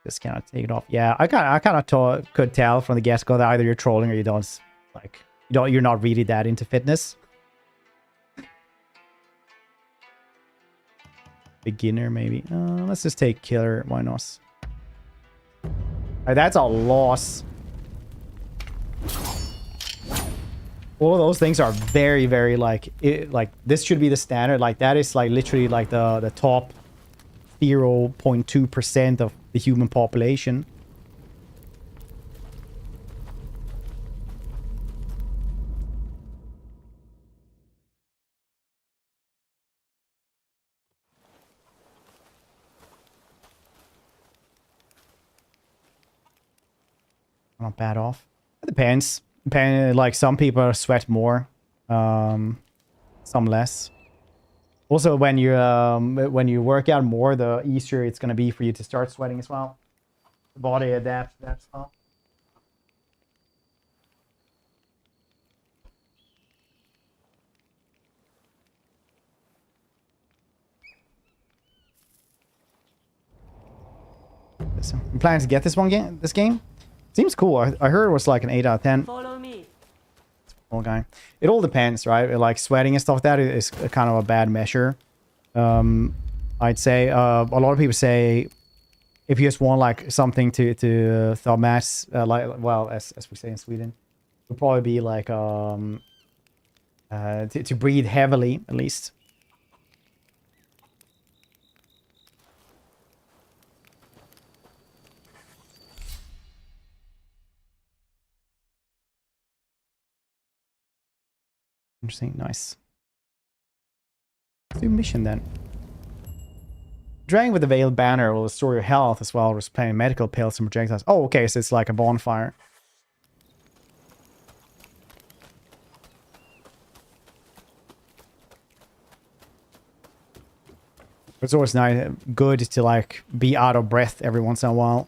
Just cannot take it off. Yeah, I kind of could tell from the get-go that either you're trolling or you don't. Like, you're not really that into fitness. Beginner, maybe. Let's just take killer. Why not? That's a loss. All of those things are very, very like this should be the standard. Like that is like literally like the top 0.2% of the human population. Not bad off. It depends. Like some people sweat more, some less. Also, when you work out more, the easier it's gonna be for you to start sweating as well. The body adapts to that as well. I'm planning to get this game. Seems cool. I heard it was like an 8 out of 10. Follow me. Okay. It all depends, right? Like sweating and stuff like that is kind of a bad measure. I'd say a lot of people say if you just want like something to thumb at, like, well, as we say in Sweden, it would probably be like to breathe heavily at least. Interesting, nice. Let's do mission then. Dragon with the Veiled Banner will restore your health as well as playing medical pills and projectiles. Oh, okay, so it's like a bonfire. It's always nice, good to like be out of breath every once in a while.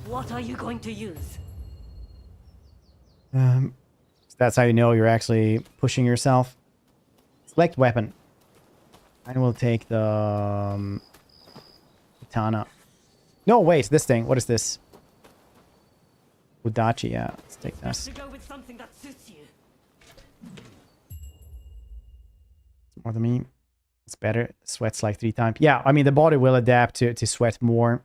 What are you going to use? That's how you know you're actually pushing yourself. Select weapon. I will take the katana. No, wait, this thing. What is this? Udachi, yeah. Let's take this. To go with something that suits you. More than me. It's better. Sweats like 3 times. Yeah, I mean, the body will adapt to sweat more.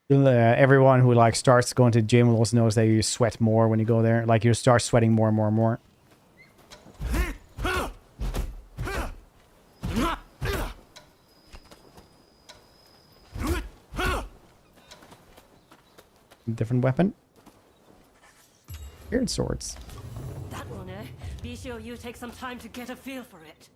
Everyone who like starts going to the gym will also knows that you sweat more when you go there. Like you start sweating more and more and more. Different weapon. Weird swords. That one, eh? Be sure you take some time to get a feel for it.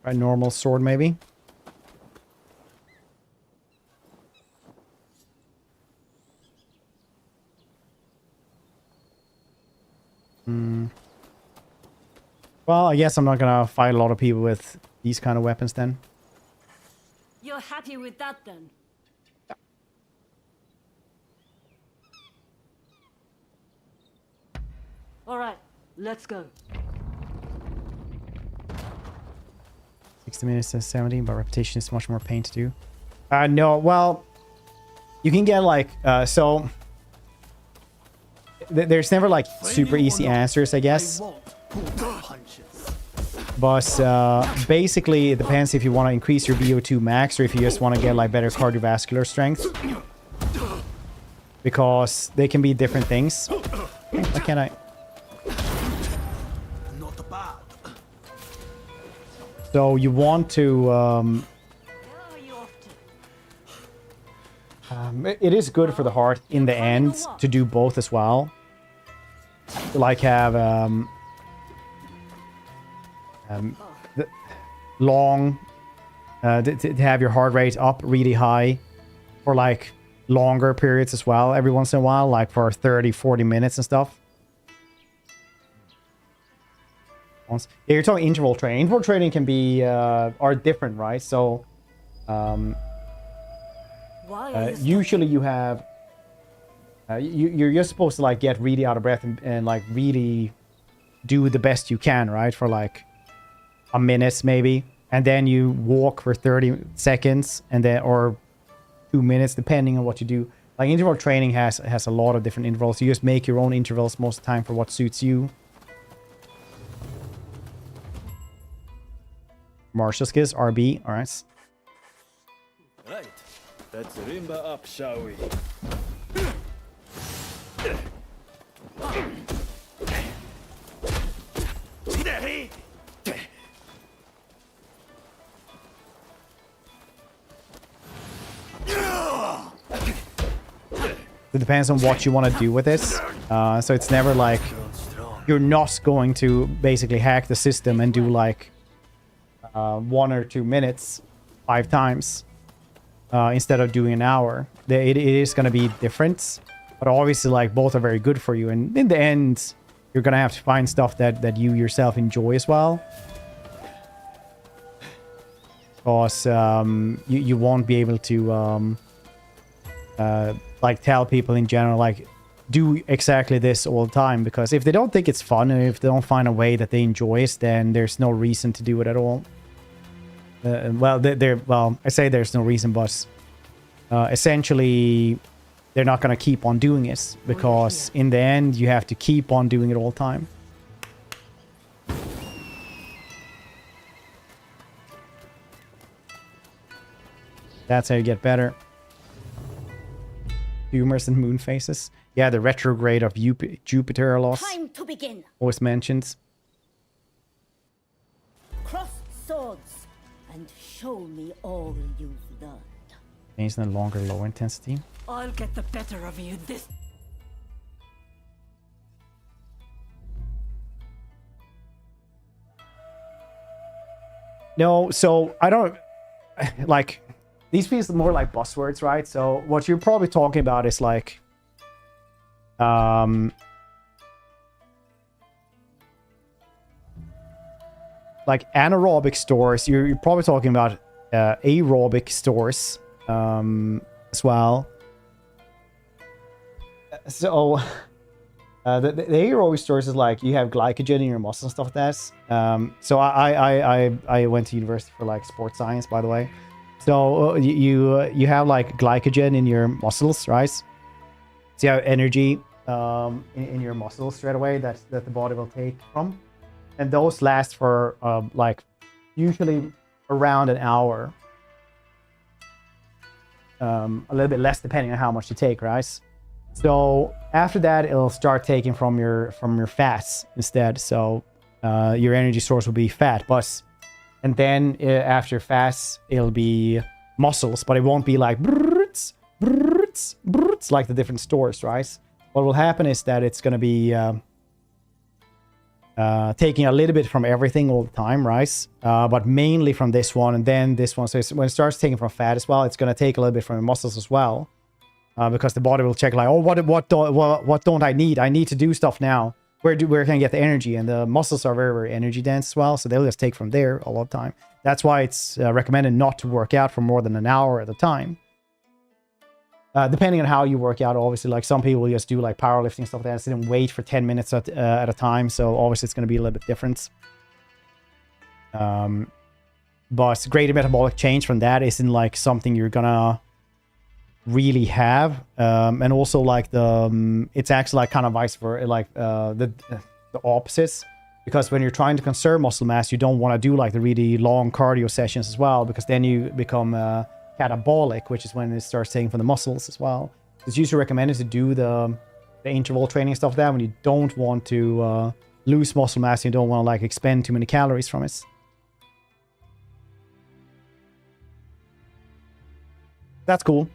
A normal sword, maybe. Well, I guess I'm not gonna fight a lot of people with these kind of weapons then. You're happy with that then? All right, let's go. 60 minutes to 70, but repetition is much more pain to do. No, well, you can get like, so there's never like super easy answers, I guess. But basically, it depends if you want to increase your VO2 max or if you just want to get like better cardiovascular strength. Because they can be different things. Why can't I? So you want to... it is good for the heart in the end to do both as well. To like have the long... to have your heart rate up really high for like longer periods as well every once in a while, like for 30-40 minutes and stuff. Yeah, you're talking interval training. Interval training can be are different, right? So usually you have you're supposed to like get really out of breath and like really do the best you can, right, for like a minute maybe, and then you walk for 30 seconds and then or 2 minutes depending on what you do. Like interval training has a lot of different intervals. You just make your own intervals most of the time for what suits you. Martial skills, RB, alright. Right, let's rimba up, shall we? It depends on what you want to do with this. So it's never like you're not going to basically hack the system and do like 1 or 2 minutes 5 times instead of doing an hour. It is going to be different, but obviously like both are very good for you, and in the end you're going to have to find stuff that you yourself enjoy as well, because you won't be able to like tell people in general like do exactly this all the time, because if they don't think it's fun and if they don't find a way that they enjoy it, then there's no reason to do it at all. Well, I say there's no reason, but essentially they're not going to keep on doing it, because in the end you have to keep on doing it all the time. That's how you get better. Humors and moon phases. Yeah, the retrograde of Jupiter loss. Time to begin. Always mentions. Cross swords and show me all you've learned. Means no longer low intensity. I'll get the better of you this. No, so I don't like these feels more like buzzwords, right? So what you're probably talking about is like anaerobic stores. You're probably talking about aerobic stores as well. So the aerobic stores is like you have glycogen in your muscles and stuff like that. So I went to university for like sports science, by the way. So you have like glycogen in your muscles, right? So you have energy in your muscles straight away that the body will take from, and those last for like usually around an hour. A little bit less depending on how much you take, right? So after that, it'll start taking from your fats instead. So your energy source will be fat, and then after fats, it'll be muscles, but it won't be like brrrts, brrrts, brrrts, like the different stores, right? What will happen is that it's going to be taking a little bit from everything all the time, right? But mainly from this one and then this one. So when it starts taking from fat as well, it's going to take a little bit from the muscles as well. Because the body will check like, oh, what don't I need? I need to do stuff now. Where can I get the energy? And the muscles are very, very energy dense as well, so they'll just take from there a lot of time. That's why it's recommended not to work out for more than an hour at a time. Depending on how you work out, obviously, like some people just do like powerlifting stuff like that, sit and wait for 10 minutes at a time. So obviously, it's going to be a little bit different. But greater metabolic change from that isn't like something you're gonna really have, and also like it's actually like kind of vice versa, like the opposites, because when you're trying to conserve muscle mass, you don't want to do like the really long cardio sessions as well, because then you become catabolic, which is when it starts taking from the muscles as well. It's usually recommended to do the interval training stuff like that when you don't want to lose muscle mass, you don't want to like expend too many calories from it. That's cool.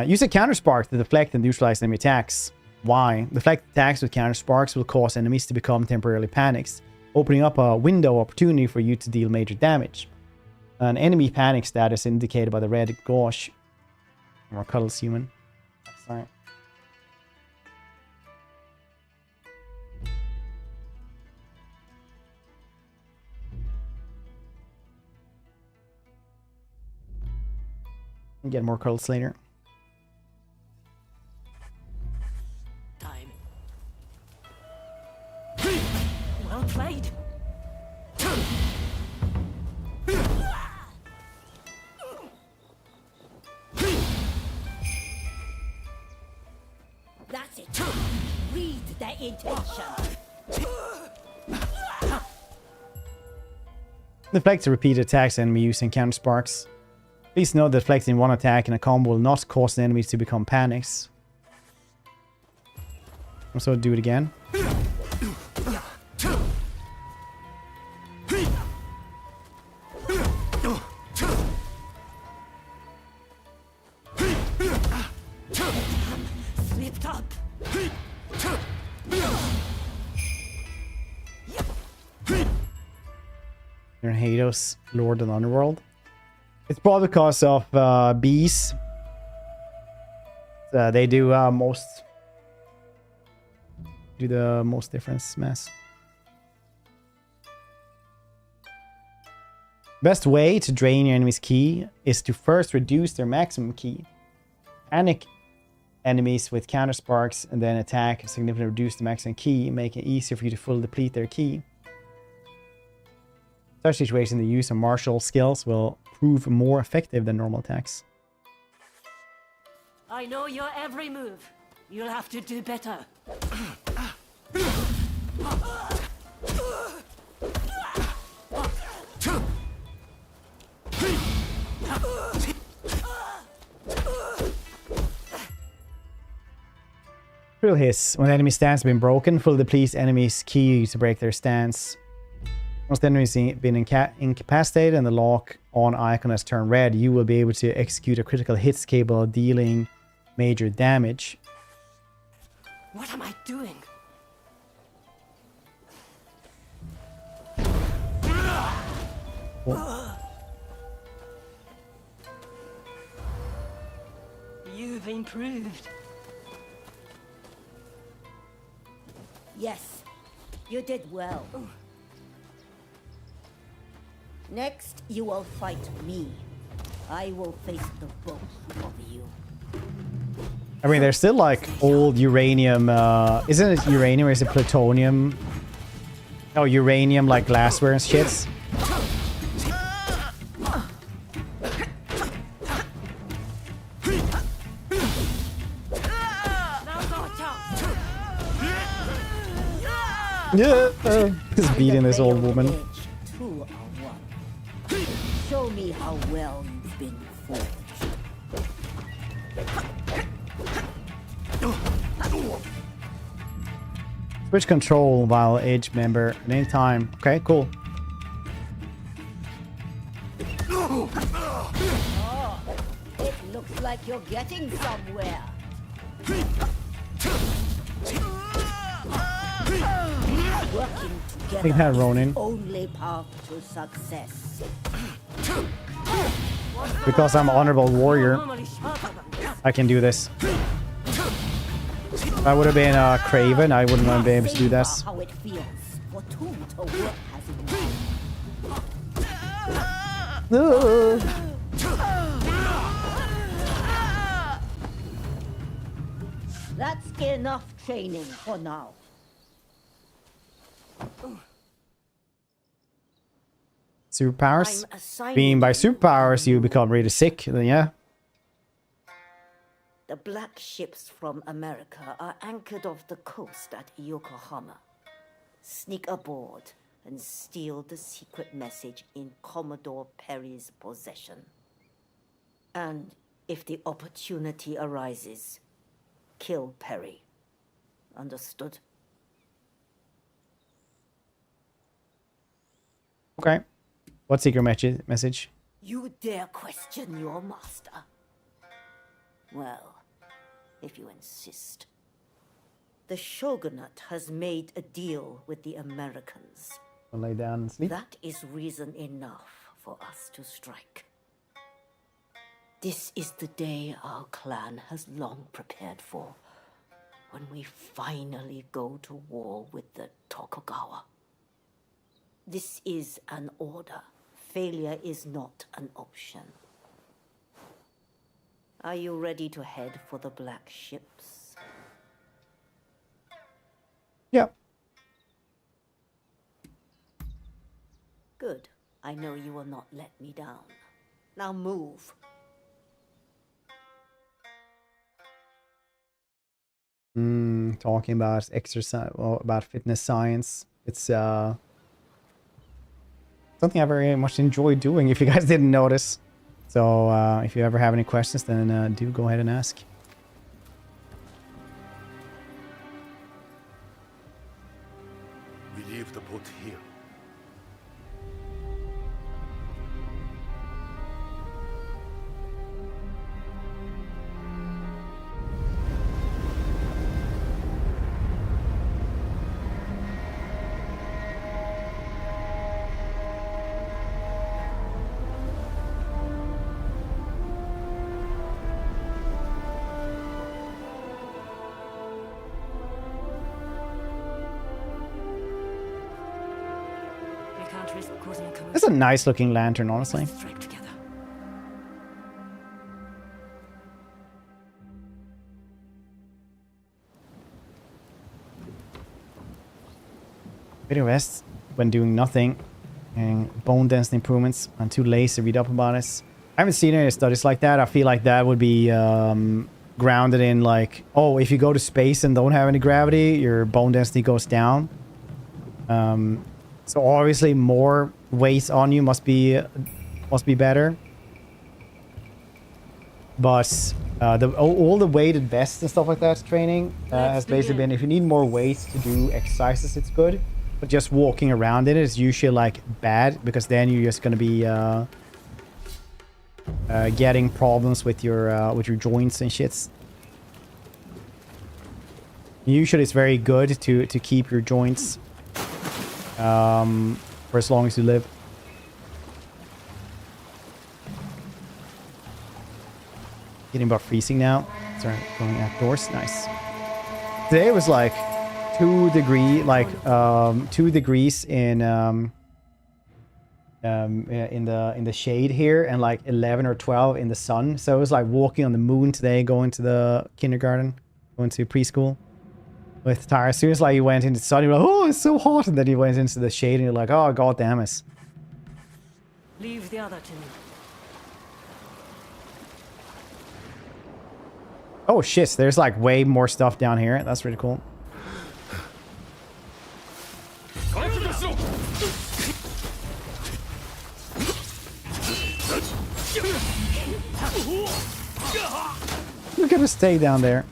Use a counter spark to deflect and neutralize enemy attacks. Why? Deflect attacks with counter sparks will cause enemies to become temporarily panicked, opening up a window of opportunity for you to deal major damage. An enemy panic status indicated by the red gauge. Or cuddles human. Sorry. Get more cuddles later. Well played. That's it. Read their intention. Deflect to repeat attacks enemy using counter sparks. Please note that deflecting one attack in a combo will not cause the enemies to become panics. Also do it again. Slipped up. You're in Hados, Lord of the Underworld. It's probably because of bees. They do the most difference mass. Best way to drain your enemy's ki is to first reduce their maximum ki. Panic enemies with counter sparks and then attack significantly reduce the maximum ki, making it easier for you to fully deplete their ki. In such situations, the use of martial skills will prove more effective than normal attacks. I know your every move. You'll have to do better. Thrill hiss. When the enemy stance has been broken, fully depletes enemy's key to break their stance. Once the enemy's been incapacitated and the lock on icon has turned red, you will be able to execute a critical hits capable of dealing major damage. What am I doing? You've improved. Yes, you did well. Next, you will fight me. I will face the both of you. I mean, there's still like old uranium. Isn't it uranium or is it plutonium? Oh, uranium like glassware and shits. Yeah, just beating this old woman. Two are one. Show me how well you've been forged. Switch control while age member at any time. Okay, cool. Oh, it looks like you're getting somewhere. Working together Take that, Ronin. is the only path to success. Because I'm an honorable warrior, I can do this. If I would have been Craven, I wouldn't have been able to do this. How it feels for two to work as one. That's enough training for now. Superpowers? I'm assigning Being by you superpowers, you new become really sick. Then yeah. The black ships from America are anchored off the coast at Yokohama. Sneak aboard and steal the secret message in Commodore Perry's possession. And if the opportunity arises, kill Perry. Understood? Okay. What secret message? You dare question your master? Well, if you insist. The Shogunate has made a deal with the Americans. I'll lay down and sleep. That is reason enough for us to strike. This is the day our clan has long prepared for, when we finally go to war with the Tokugawa. This is an order. Failure is not an option. Are you ready to head for the black ships? Yeah. Good. I know you will not let me down. Now move. Talking about exercise, well, about fitness science. It's something I very much enjoy doing, if you guys didn't notice. So if you ever have any questions, then do go ahead and ask. We leave the boat here. It's a nice looking lantern, honestly. Video rest when doing nothing, and bone density improvements. I'm too lazy to read up about this. I haven't seen any studies like that. I feel like that would be grounded in like, oh, if you go to space and don't have any gravity, your bone density goes down. So obviously more weight on you must be better. But All the weighted vests and stuff like that training has basically been, if you need more weights to do exercises, it's good. But just walking around in it is usually like bad, because then you're just gonna be getting problems with your joints and shits. Usually it's very good to keep your joints for as long as you live. Getting about freezing now. Sorry, going outdoors. Nice. Today was like 2 degrees in the shade here, and like 11 or 12 in the sun. So it was like walking on the moon today, going to the kindergarten, going to preschool with Tara. As soon as like you went into the sun, you're like, oh, it's so hot, and then you went into the shade and you're like, oh, god damn it. Leave the other to me. Oh shit, there's like way more stuff down here. That's really cool. You're gonna stay down there,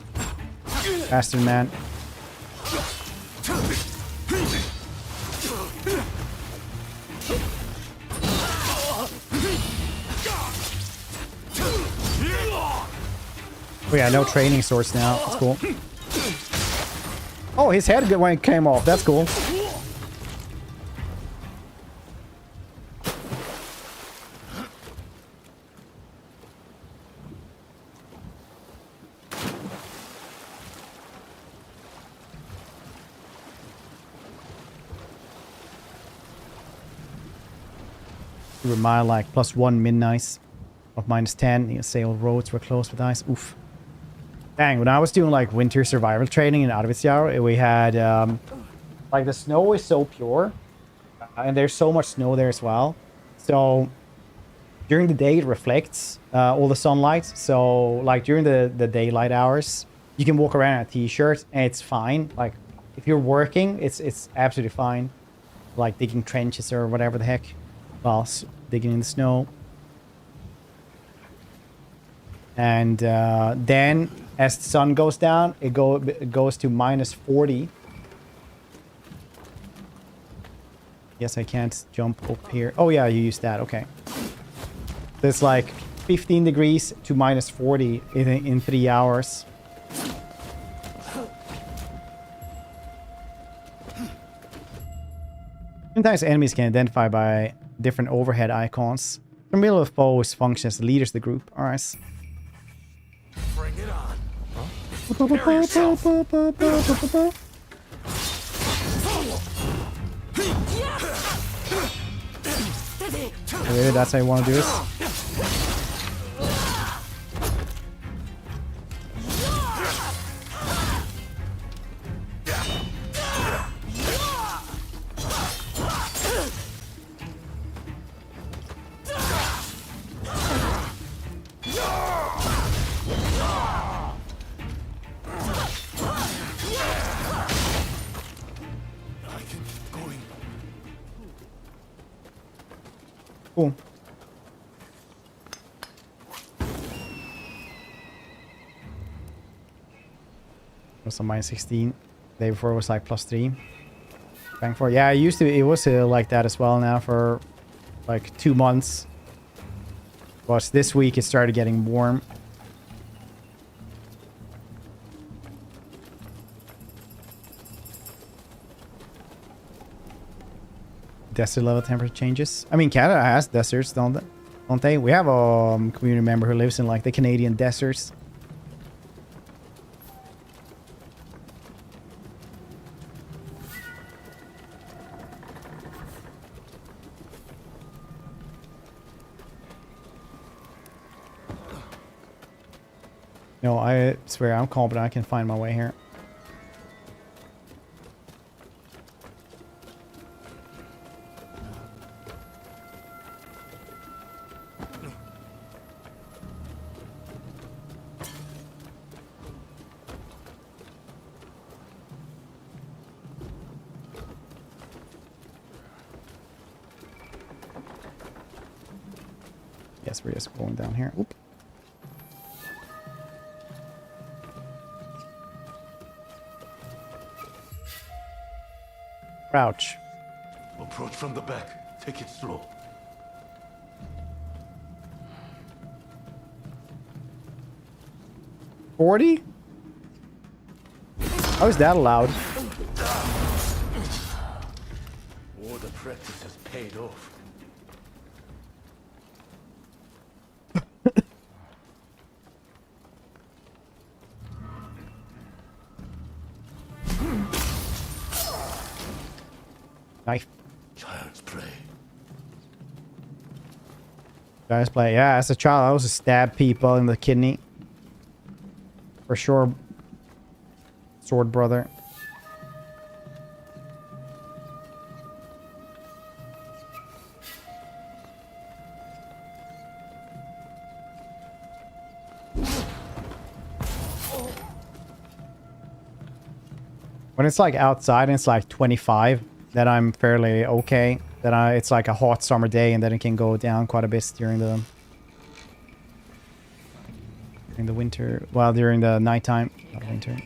bastard man. Oh yeah, no training source now. That's cool. Oh, his head came off. That's cool. We were mile like +1 midnight of -10. You say all roads were closed with ice. Oof. Dang, when I was doing like winter survival training in Arvidsjaur, we had like the snow is so pure, and there's so much snow there as well. So during the day it reflects all the sunlight. So like during the daylight hours, you can walk around in a t-shirt and it's fine. Like if you're working, it's absolutely fine. Like digging trenches or whatever the heck, while digging in the snow. And then as the sun goes down, it goes to -40. Yes, I can't jump up here. Oh yeah, you used that. Okay. It's like 15 degrees to -40 in 3 hours. Sometimes enemies can identify by different overhead icons. The middle of foes function as the leaders of the group. Alright. Bring it on. Really, that's how you want to do this? Cool. Was on -16. Day before it was like +3. Bang for, yeah, it was like that as well now for like 2 months. But this week it started getting warm. Desert level temperature changes. I mean, Canada has deserts, don't they? We have a community member who lives in like the Canadian deserts. No, I swear I'm confident I can find my way here. Yes, we're just going down here. Oop. Crouch. Approach from the back. Take it slow. $40? How is that allowed? All the practice has paid off. Knife. Child's play. Guys play. Yeah, as a child, I used to stab people in the kidney. For sure. Sword brother. When it's like outside and it's like 25, then I'm fairly okay. Then it's like a hot summer day and then it can go down quite a bit during the winter. Well, during the nighttime, not winter.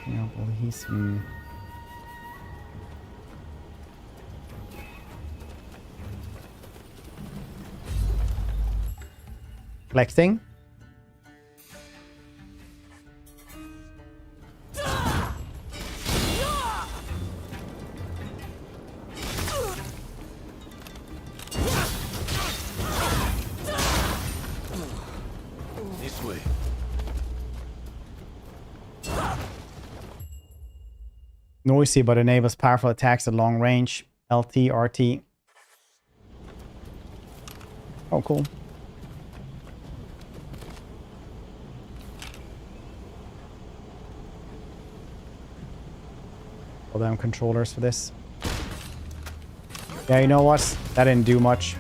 Yeah, well, he's collecting. This way. Noisy, but enables powerful attacks at long range. LT, RT. Oh, cool. Pull down controllers for this. Yeah, you know what? That didn't do much.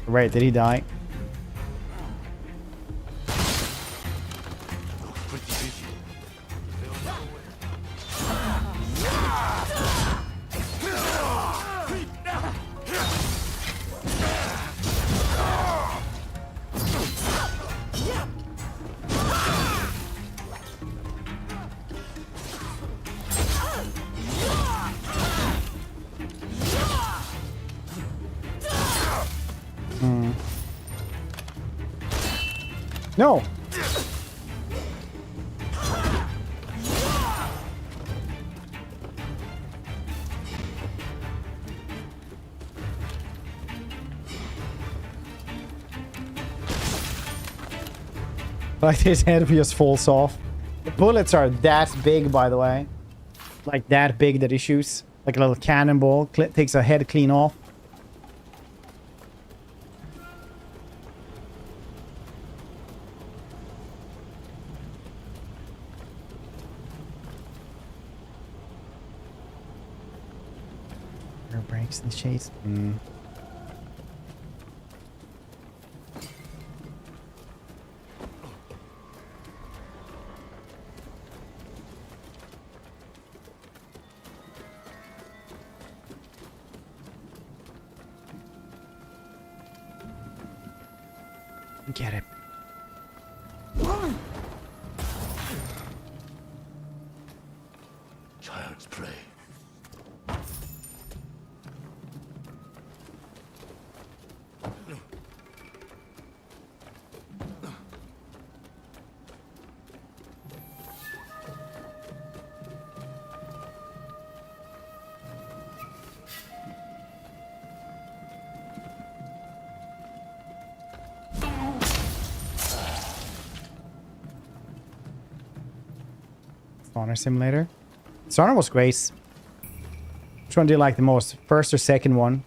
Wait, did he die? No! Like his head just falls off. The bullets are that big, by the way. Like that big that he shoots. Like a little cannonball. Takes a head clean off. Breaks in the shades. Get it. Child's play. Spawner simulator. Spawner was great. Which one do you like the most? First or second one?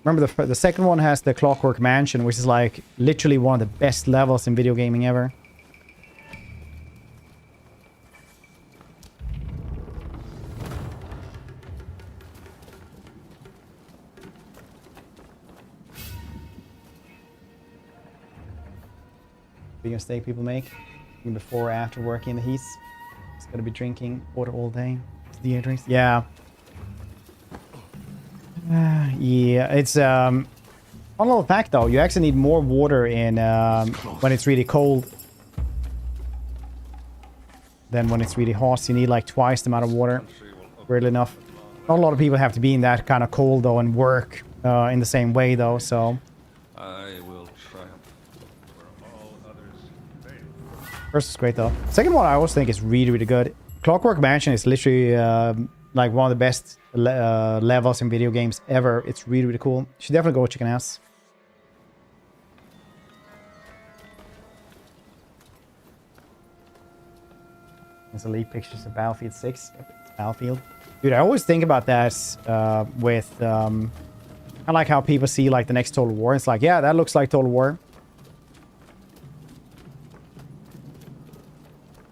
Remember the second one has the Clockwork Mansion, which is like literally one of the best levels in video gaming ever. Big mistake people make before or after working in the heat. It's gonna be drinking water all day. Dehydrates. Yeah. Yeah, it's one little fact though. You actually need more water in when it's really cold than when it's really hot. You need like twice the amount of water. Weirdly enough, not a lot of people have to be in that kind of cold though and work in the same way though. So I will triumph where all others fail. first is great though. Second one I always think is really, really good. Clockwork Mansion is literally like one of the best levels in video games ever. It's really, really cool. You should definitely go check it out. There's elite pictures of Battlefield 6. Battlefield. Dude, I always think about that with kind of like how people see like the next Total War. It's like, yeah, that looks like Total War.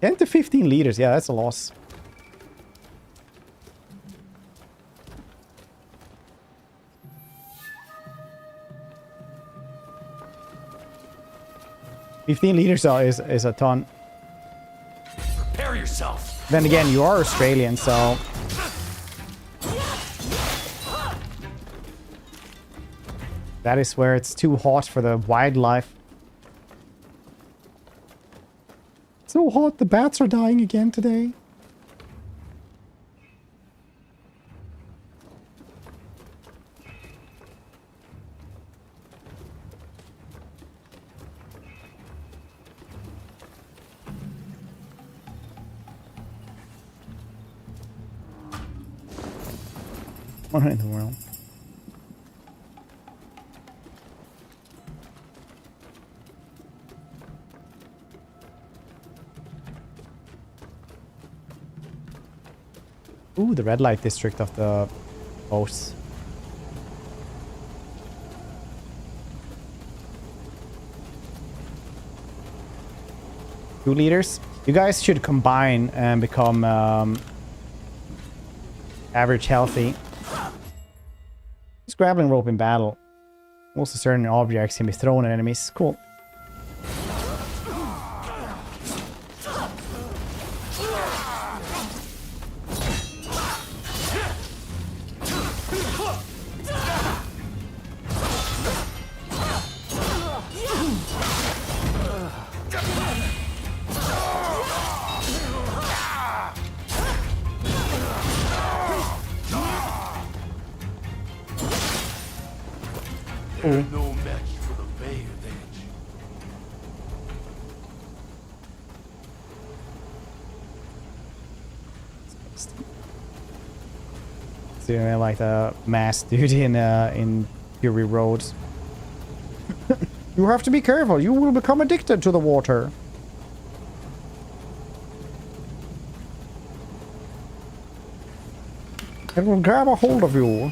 10 to 15 liters. Yeah, that's a loss. $15 liters is a ton. Prepare yourself. Then again, you are Australian, so that is where it's too hot for the wildlife. So hot, the bats are dying again today. What in the world? Ooh, the red light district of the boats. Two liters. You guys should combine and become average healthy. Use grappling rope in battle. Also, certain objects can be thrown at enemies. Cool. No match for the Bay of Edge. So, like the mass dude in Fury Road. You have to be careful. You will become addicted to the water. It will grab a hold of you.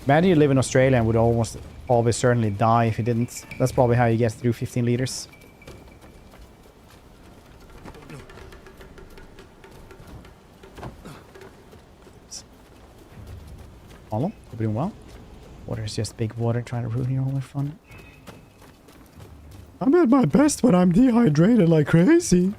Imagine you live in Australia and would almost always certainly die if you didn't. That's probably how you get through 15 liters. Hollow, you're doing well. Water is just big water trying to ruin your whole fun. I'm at my best when I'm dehydrated like crazy.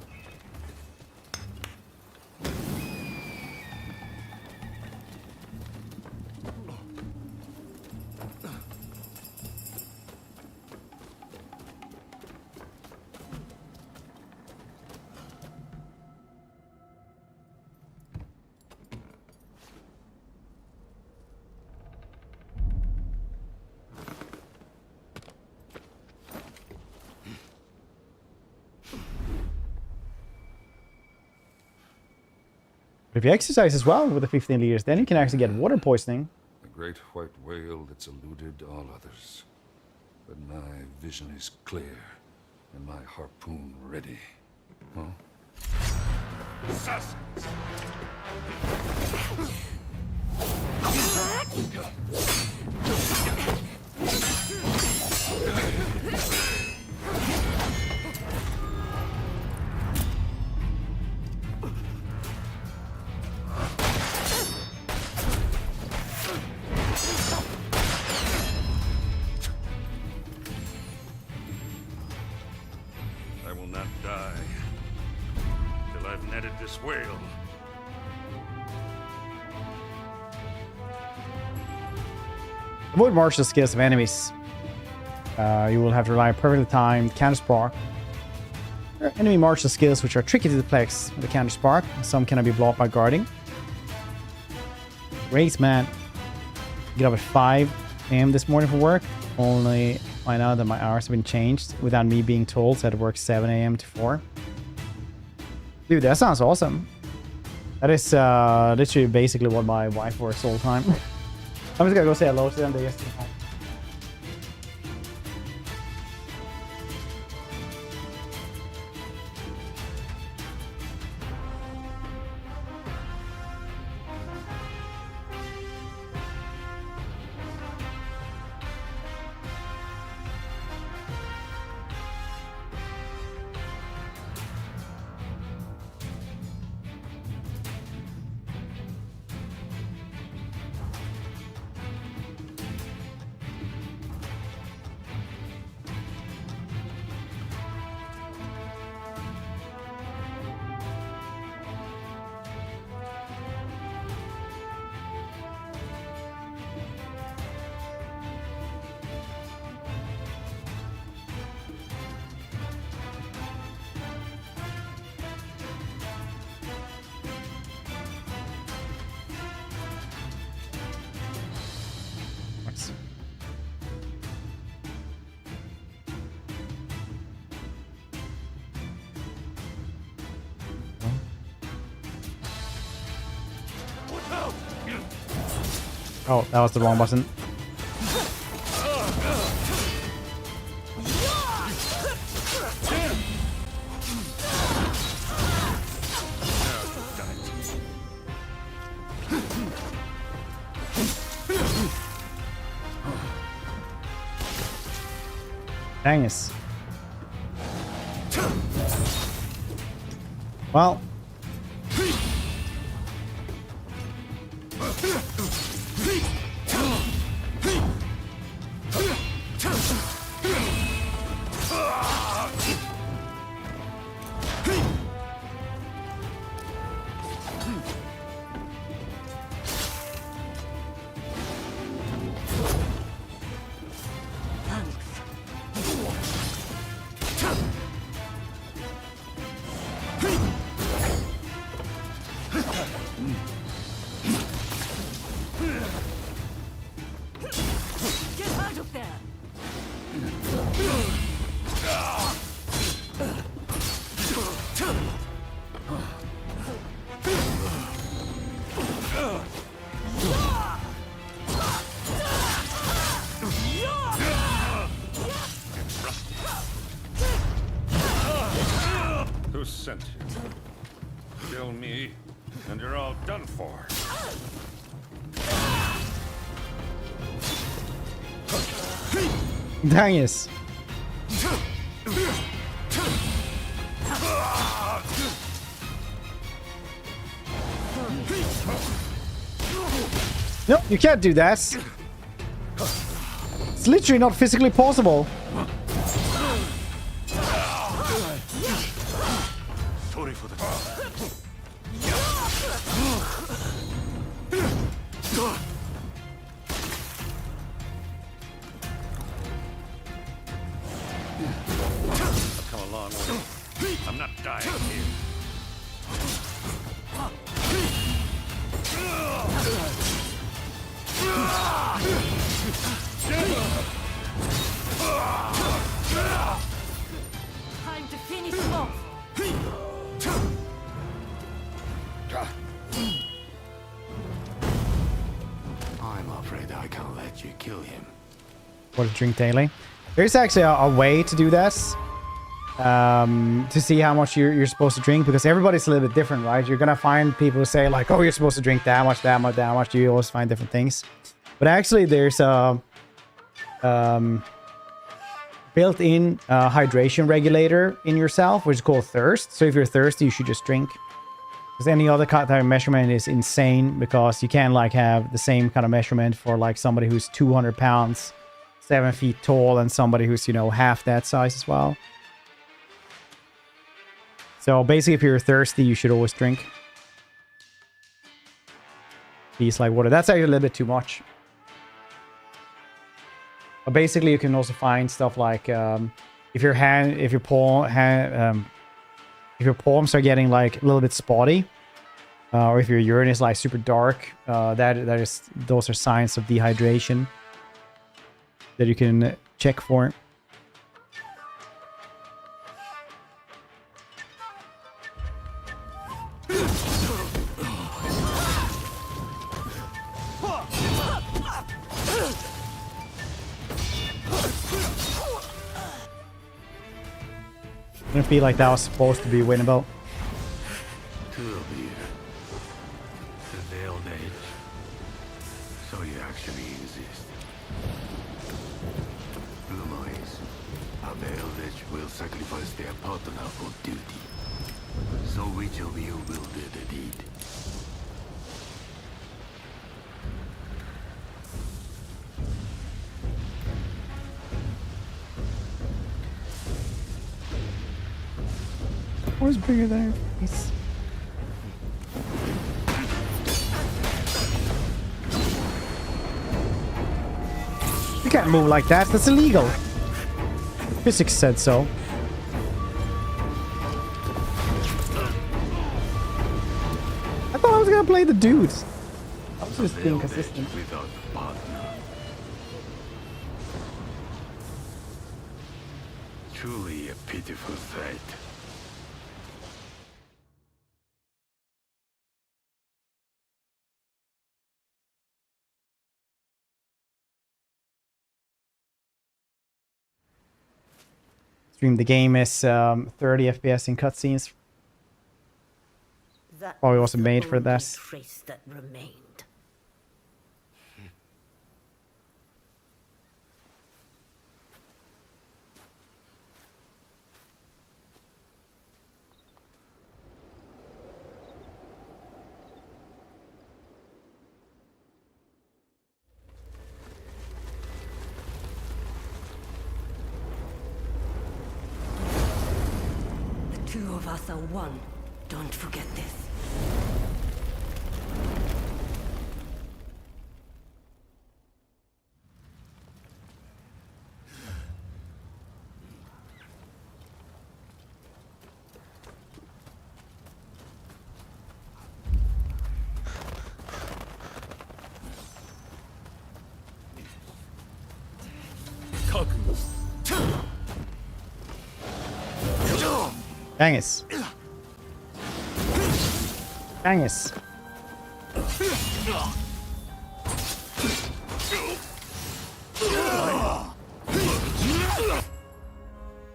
If you exercise as well with the 15 liters, then you can actually get water poisoning. The great white whale that's eluded all others. But my vision is clear, and my harpoon ready. Huh? Assassins! whale. Avoid martial skills of enemies. You will have to rely on perfectly timed counter spark. There are enemy martial skills which are tricky to deflect with a counter spark. Some cannot be blocked by guarding. Great, man. Get up at 5 a.m. this morning for work. Only find out that my hours have been changed without me being told, so I had to work 7 a.m. to 4. Dude, that sounds awesome. That is literally basically what my wife works all the time. I'm just gonna go say hello to them. They just came home. Oh, that was the wrong button. Dang it. Well. Who sent you? Kill me, and you're all done for. Dang it. No, you can't do that. It's literally not physically possible. Sorry for the... I've come a long way. I'm not dying here. Time to finish him off. I'm afraid I can't let you kill him. What to drink daily. There's actually a way to do this. To see how much you're supposed to drink, because everybody's a little bit different, right? You're gonna find people who say like, oh, you're supposed to drink that much, that much, that much. You always find different things. But actually there's a built-in hydration regulator in yourself, which is called thirst. So if you're thirsty, you should just drink. Because any other type of measurement is insane, because you can't like have the same kind of measurement for like somebody who's 200 pounds, 7 feet tall, and somebody who's, you know, half that size as well. So basically, if you're thirsty, you should always drink. Please, like water. That's actually a little bit too much. But basically, you can also find stuff like if your palms are getting like a little bit spotty, or if your urine is like super dark, those are signs of dehydration that you can check for. I didn't feel like that was supposed to be winnable. The veiled edge. So you actually exist. Blue eyes. A veiled edge will sacrifice their partner for duty. So which of you will do the deed? What's bigger than her face? You can't move like that. That's illegal. Physics said so. I thought I was gonna play the dudes. I was just being consistent. Without partner. Truly a pitiful sight. The game is 30 FPS in cutscenes. That Probably was wasn't the made for only this. trace that remained. The two of us are one. Don't forget this. Dang it. Dang it.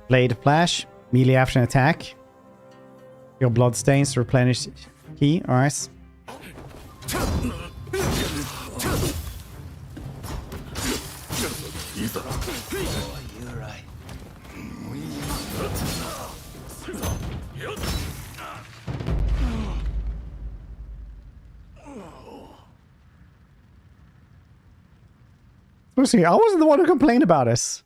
Blade flash. Melee after an attack. Your bloodstains replenish key. Alright. You're right. Lucy, I wasn't the one who complained about this.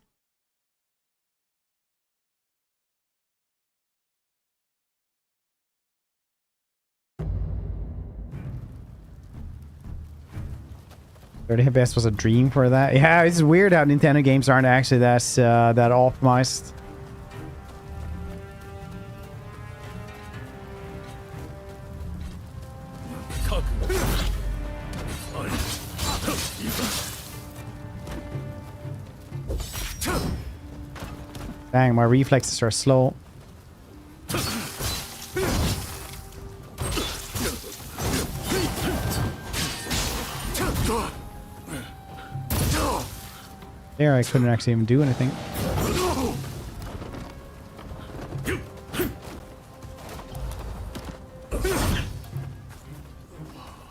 FPS was a dream for that. Yeah, it's weird how Nintendo games aren't actually that optimized. Dang, my reflexes are slow. There, I couldn't actually even do anything.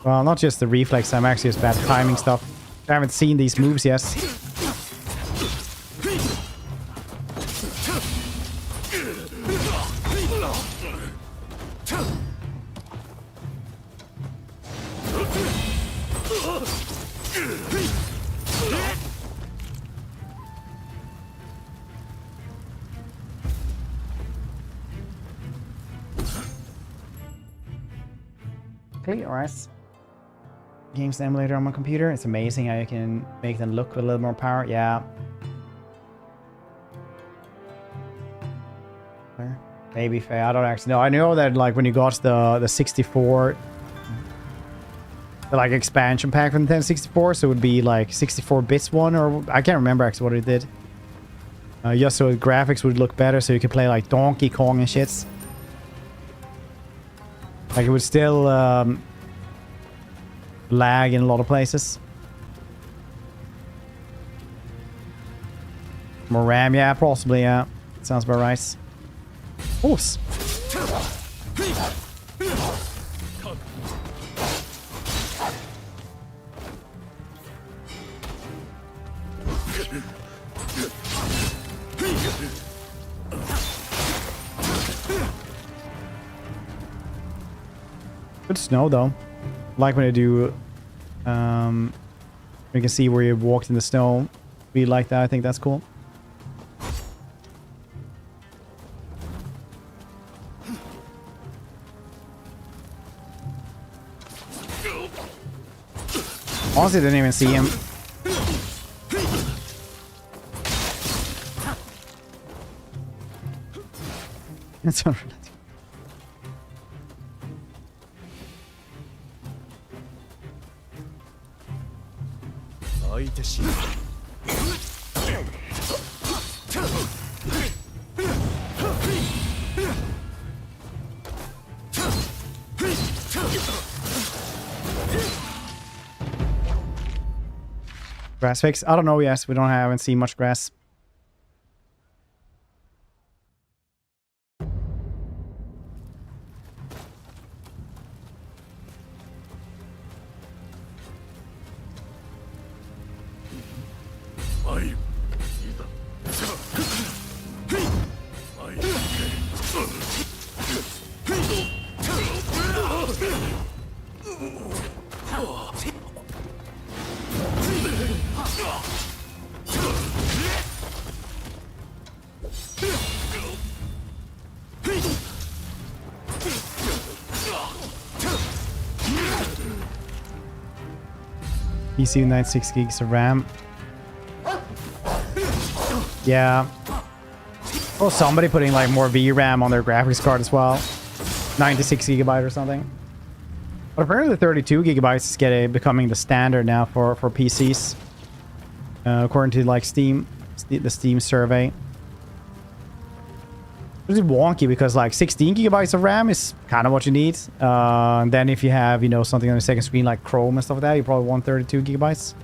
Well, not just the reflex, I'm actually just bad timing stuff. I haven't seen these moves yet. exactly. Alright. Games emulator on my computer. It's amazing how you can make them look with a little more power. Yeah. Maybe fair. I don't actually know. I know that like when you got the 64, the like expansion pack from the 1064, so it would be like 64 bits one, or I can't remember actually what it did. Just so the graphics would look better, so you could play like Donkey Kong and shits. Like it would still lag in a lot of places. More RAM, yeah, possibly, yeah. Sounds about right. Horse. Good snow though. Like when I do, you can see where you walked in the snow. Be like that. I think that's cool. Honestly, didn't even see him. It's alright. Grass fix? I don't know. Yes, we haven't seen much grass. PC 96 gigs of RAM. Yeah. Or somebody putting like more VRAM on their graphics card as well. 96 gigabyte or something. But apparently 32 gigabytes is becoming the standard now for PCs. According to like Steam, the Steam survey. It's wonky because like 16 gigabytes of RAM is kind of what you need. And then if you have, you know, something on the second screen like Chrome and stuff like that, you probably want 32 gigabytes.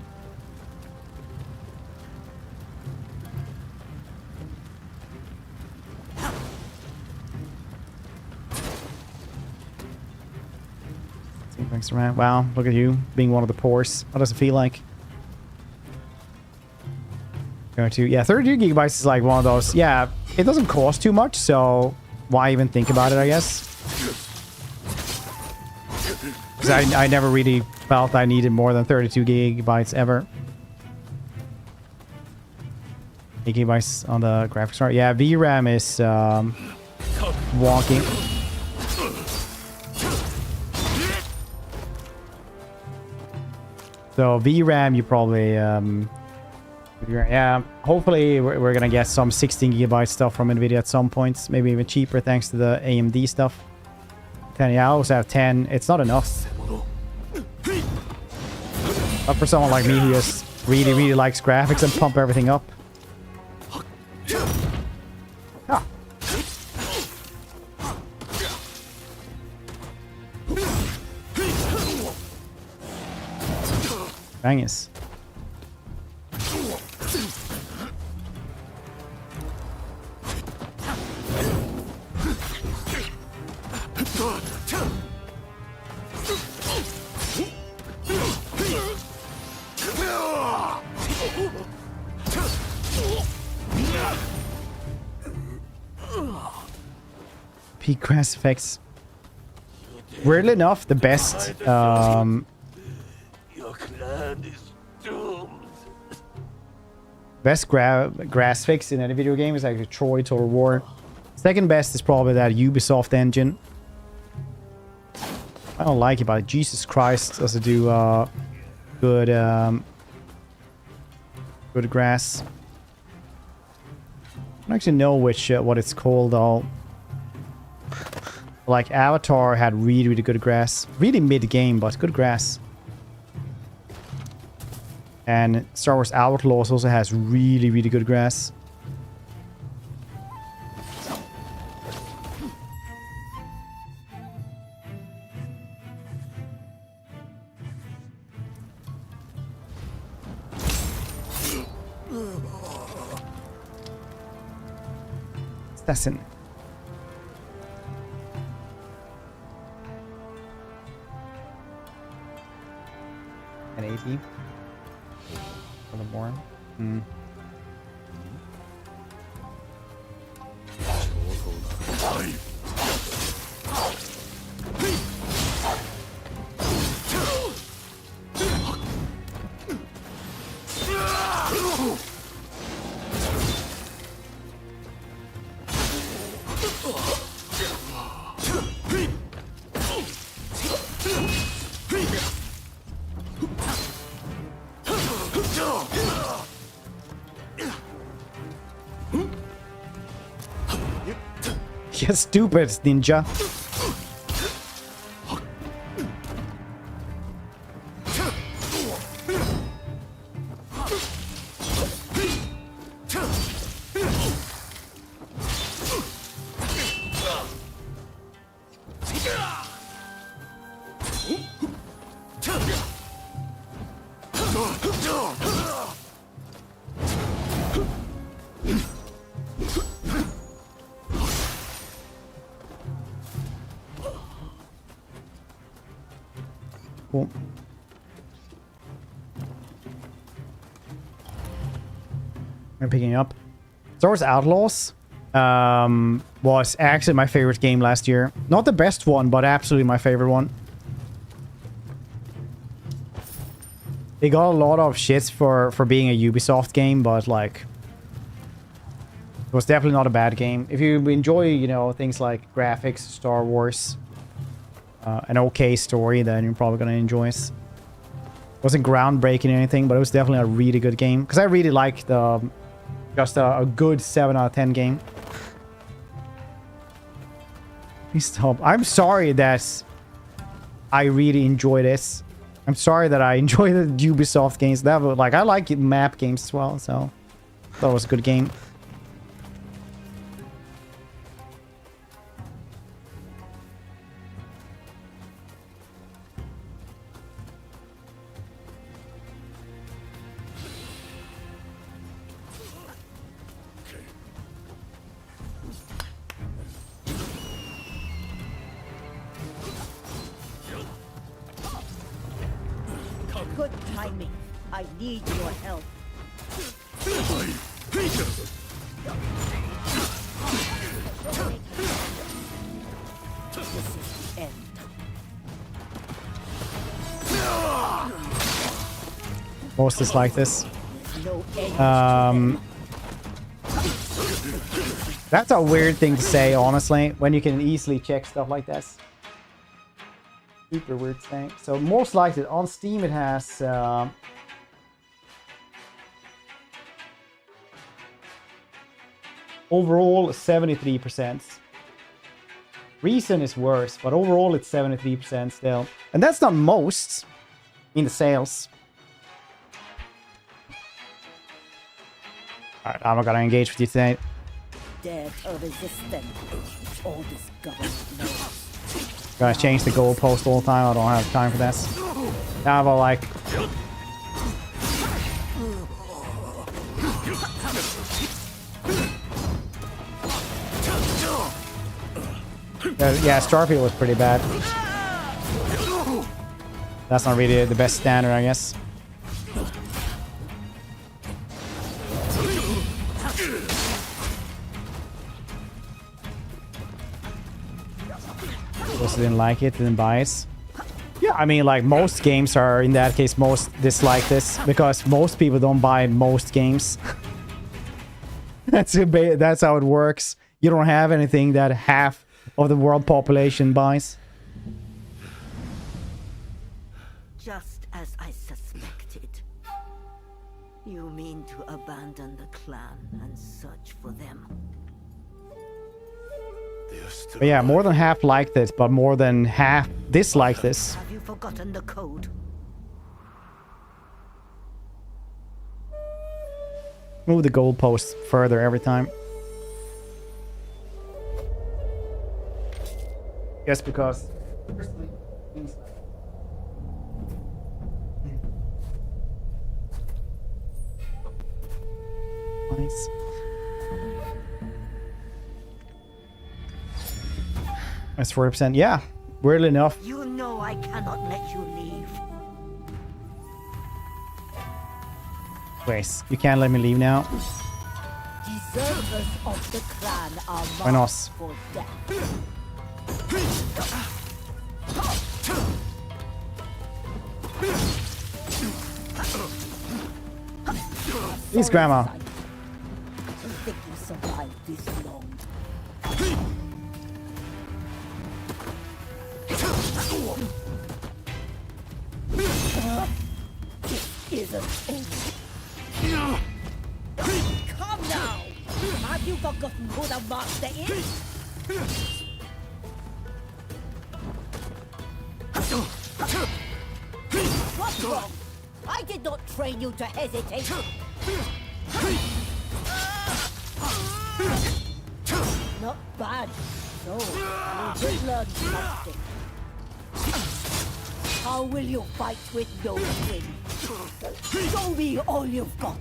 Thanks, RAM. Wow, look at you being one of the poors. What does it feel like? Go to, yeah, 32 gigabytes is like one of those. Yeah, it doesn't cost too much, so why even think about it, I guess? Because I never really felt I needed more than 32 gigabytes ever. 8 gigabytes on the graphics card. Yeah, VRAM is wonky. So VRAM, you probably yeah, hopefully we're gonna get some 16 gigabyte stuff from Nvidia at some point, maybe even cheaper thanks to the AMD stuff. 10, yeah, I also have 10. It's not enough. But for someone like me who just really likes graphics and pump everything up. Ah. Bangus. Peak grass effects. Weirdly enough, the best best grass fix in any video game is actually Troy Total War. Second best is probably that Ubisoft engine. I don't like it, but Jesus Christ does it do good good grass. I don't actually know which what it's called though. Like Avatar had really good grass, really mid game, but good grass. And Star Wars Outlaws also has really good grass. Assassin. An 80 for the born. You're stupid, ninja. Cool. I'm picking up. Star Wars Outlaws was actually my favorite game last year. Not the best one, but absolutely my favorite one. They got a lot of shits for being a Ubisoft game, but like it was definitely not a bad game. If you enjoy, you know, things like graphics, Star Wars, an okay story, then you're probably gonna enjoy it. Wasn't groundbreaking or anything, but it was definitely a really good game because I really liked just a good 7 out of 10 game. Please stop. I'm sorry that I really enjoy this. I'm sorry that I enjoy the Ubisoft games. That was, like, I like map games as well, so that was a good game. Good timing. I need your help. This is the end. Most is like this. That's a weird thing to say, honestly, when you can easily check stuff like this. Super weird thing. So most likely on Steam it has overall 73%. Reason is worse, but overall it's 73% still. And that's not most in the sales. Alright, I'm not gonna engage with you tonight. Dead or resistant. All this government knows. Guys, change the goalpost all the time. I don't have time for this. Now, but like, yeah, Starfield was pretty bad. That's not really the best standard, I guess. Also didn't like it, didn't buy it. Yeah, I mean, like, most games are, in that case, most dislike this, because most people don't buy most games. That's how it works. You don't have anything that half of the world population buys. You mean to abandon the clan and search for them? But yeah, more than half like this, but more than half dislike this. Have you forgotten the code? Move the goalposts further every time. Yes, because... Nice. That's 40%. Yeah, weirdly enough. You know I cannot let you leave. Grace, you can't let me leave now. Deserters of the clan are Why not? marked for death. Please, Grandma. You think you survived this long? This isn't over. Come now! Have you forgotten who the master is? What's wrong? I did not train you to hesitate. Not bad. So, you did learn something. How will you fight with no win? Show me all you've got.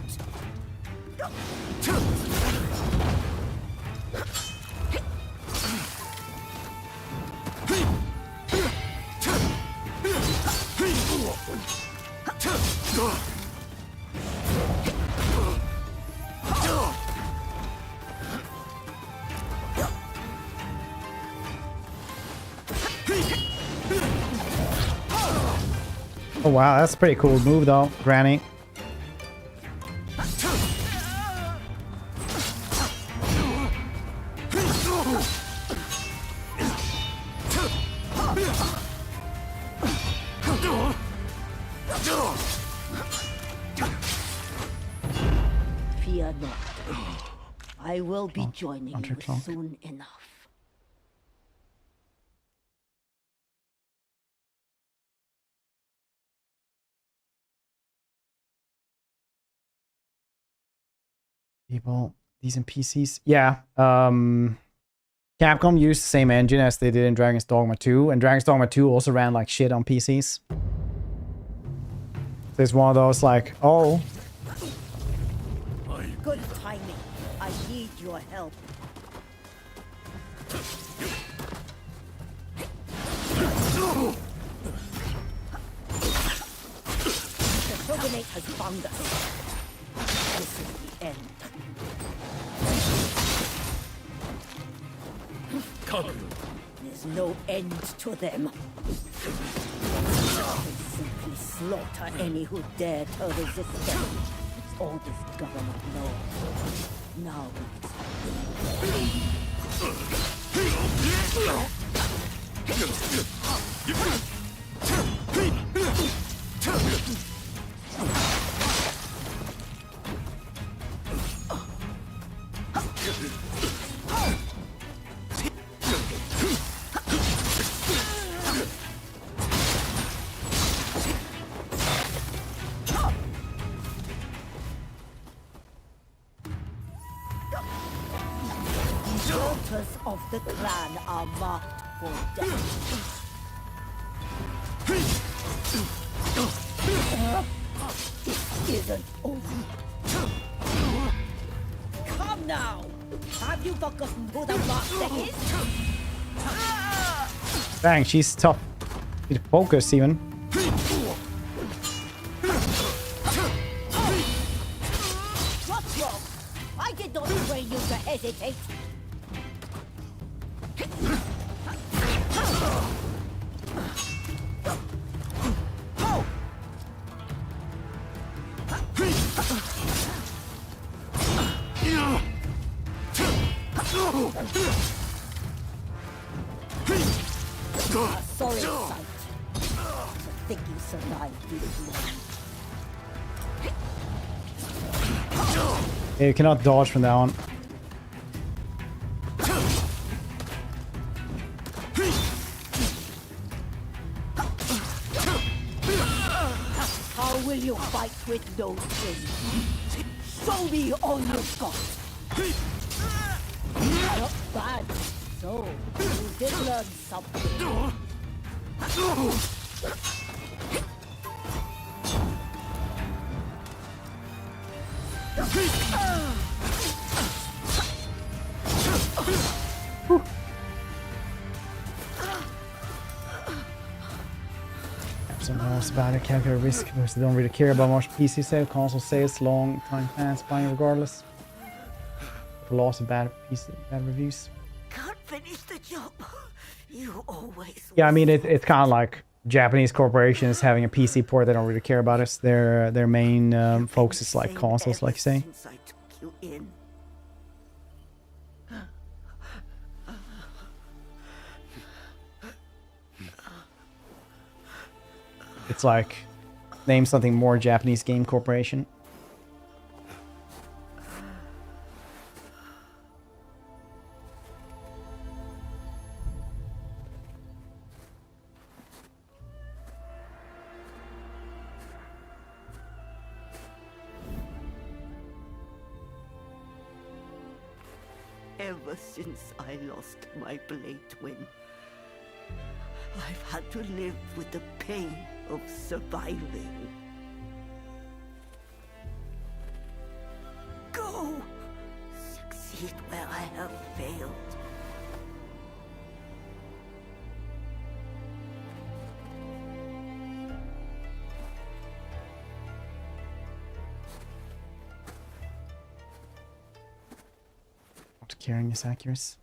Oh wow, that's a pretty cool move though, Granny. Fear not. I will be joining you clock. soon enough. People, decent PCs. Yeah. Capcom used the same engine as they did in Dragon's Dogma 2, and Dragon's Dogma 2 also ran like shit on PCs. So it's one of those like, oh. Good timing. I need your help. The Shogunate has found us. This is the end. There's no end to them. They simply slaughter any who dare to resist them. It's all this government knows. Now of the clan are marked for death. This isn't over. Come now! Have you forgotten who the master is? Dang, she's tough. Need to focus even. What's wrong? I did not train you to hesitate. A sorry sight. To think you survived this long. You cannot dodge from that one. How will you fight with those things? Show me all you've got. Not bad. So, you did learn something. Somehow it's bad at calculate risk because they don't really care about much PC sale, console sales, long time fans buying regardless. Lots of bad reviews. Can't finish the job. You always. Yeah, I mean it's kind of like Japanese corporations having a PC port. They don't really care about it. Their main focus is like consoles, like you say. Since I took you in. It's like name something more Japanese game corporation. Ever since I lost my blade twin, I've had to live with the pain of surviving. Go! Succeed where I have failed. Not caring is accurate.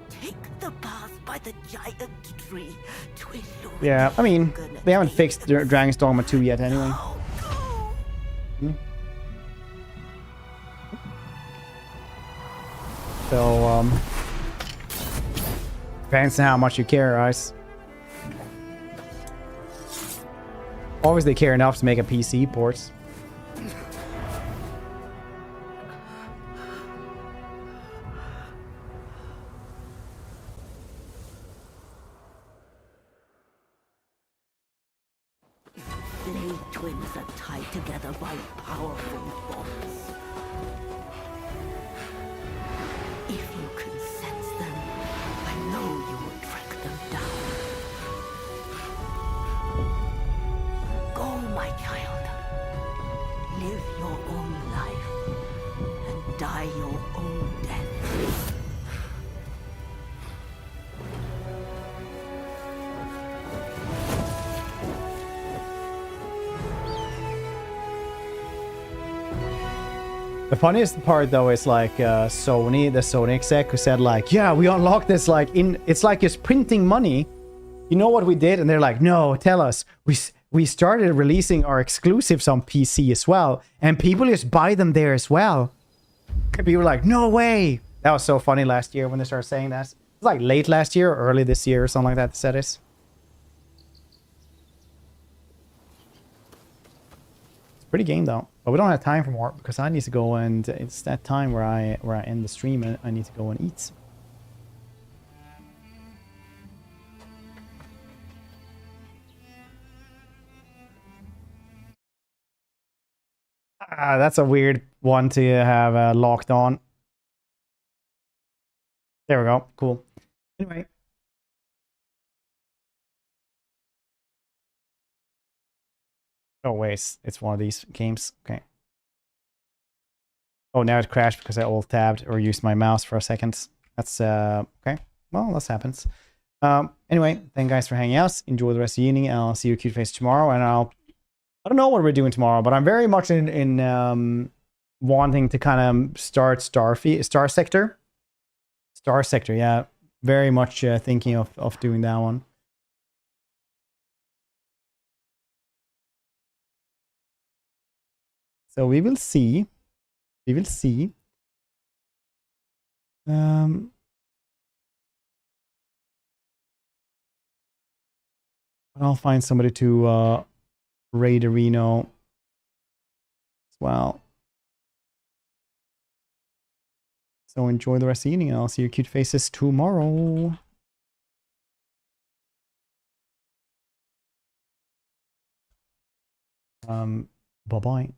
Take the path by the giant tree to illuminate. Yeah, I mean, they haven't fixed Dragon's Dogma 2 yet anyway. Hmm. So, depends on how much you care, guys. Always they care enough to make a PC port. Blade twins are tied together by powerful bonds. If you can sense them, I know you will track them down. Go, my child. Live your own life and die your own death. The funniest part though is like Sony, the Sony exec who said like, yeah, we unlocked this like it's like just printing money. You know what we did? And they're like, no, tell us. We started releasing our exclusives on PC as well, and people just buy them there as well. And people were like, no way. That was so funny last year when they started saying that. It was like late last year or early this year or something like that they said it. It's a pretty game though. But we don't have time for more because I need to go, and it's that time where I end the stream and I need to go and eat. Ah, that's a weird one to have locked on. There we go. Cool. Anyway. Oh, wait. It's one of these games. Okay. Oh, now it crashed because I alt-tabbed or used my mouse for a second. That's, okay. Well, that happens. Anyway, thank you guys for hanging out. Enjoy the rest of the evening, and I'll see your cute face tomorrow. And I don't know what we're doing tomorrow, but I'm very much in wanting to kind of start Star Sector. Star Sector, yeah. Very much thinking of doing that one. So we will see. We will see. But I'll find somebody to raid Reno as well. So enjoy the rest of the evening, and I'll see your cute faces tomorrow. Bye-bye.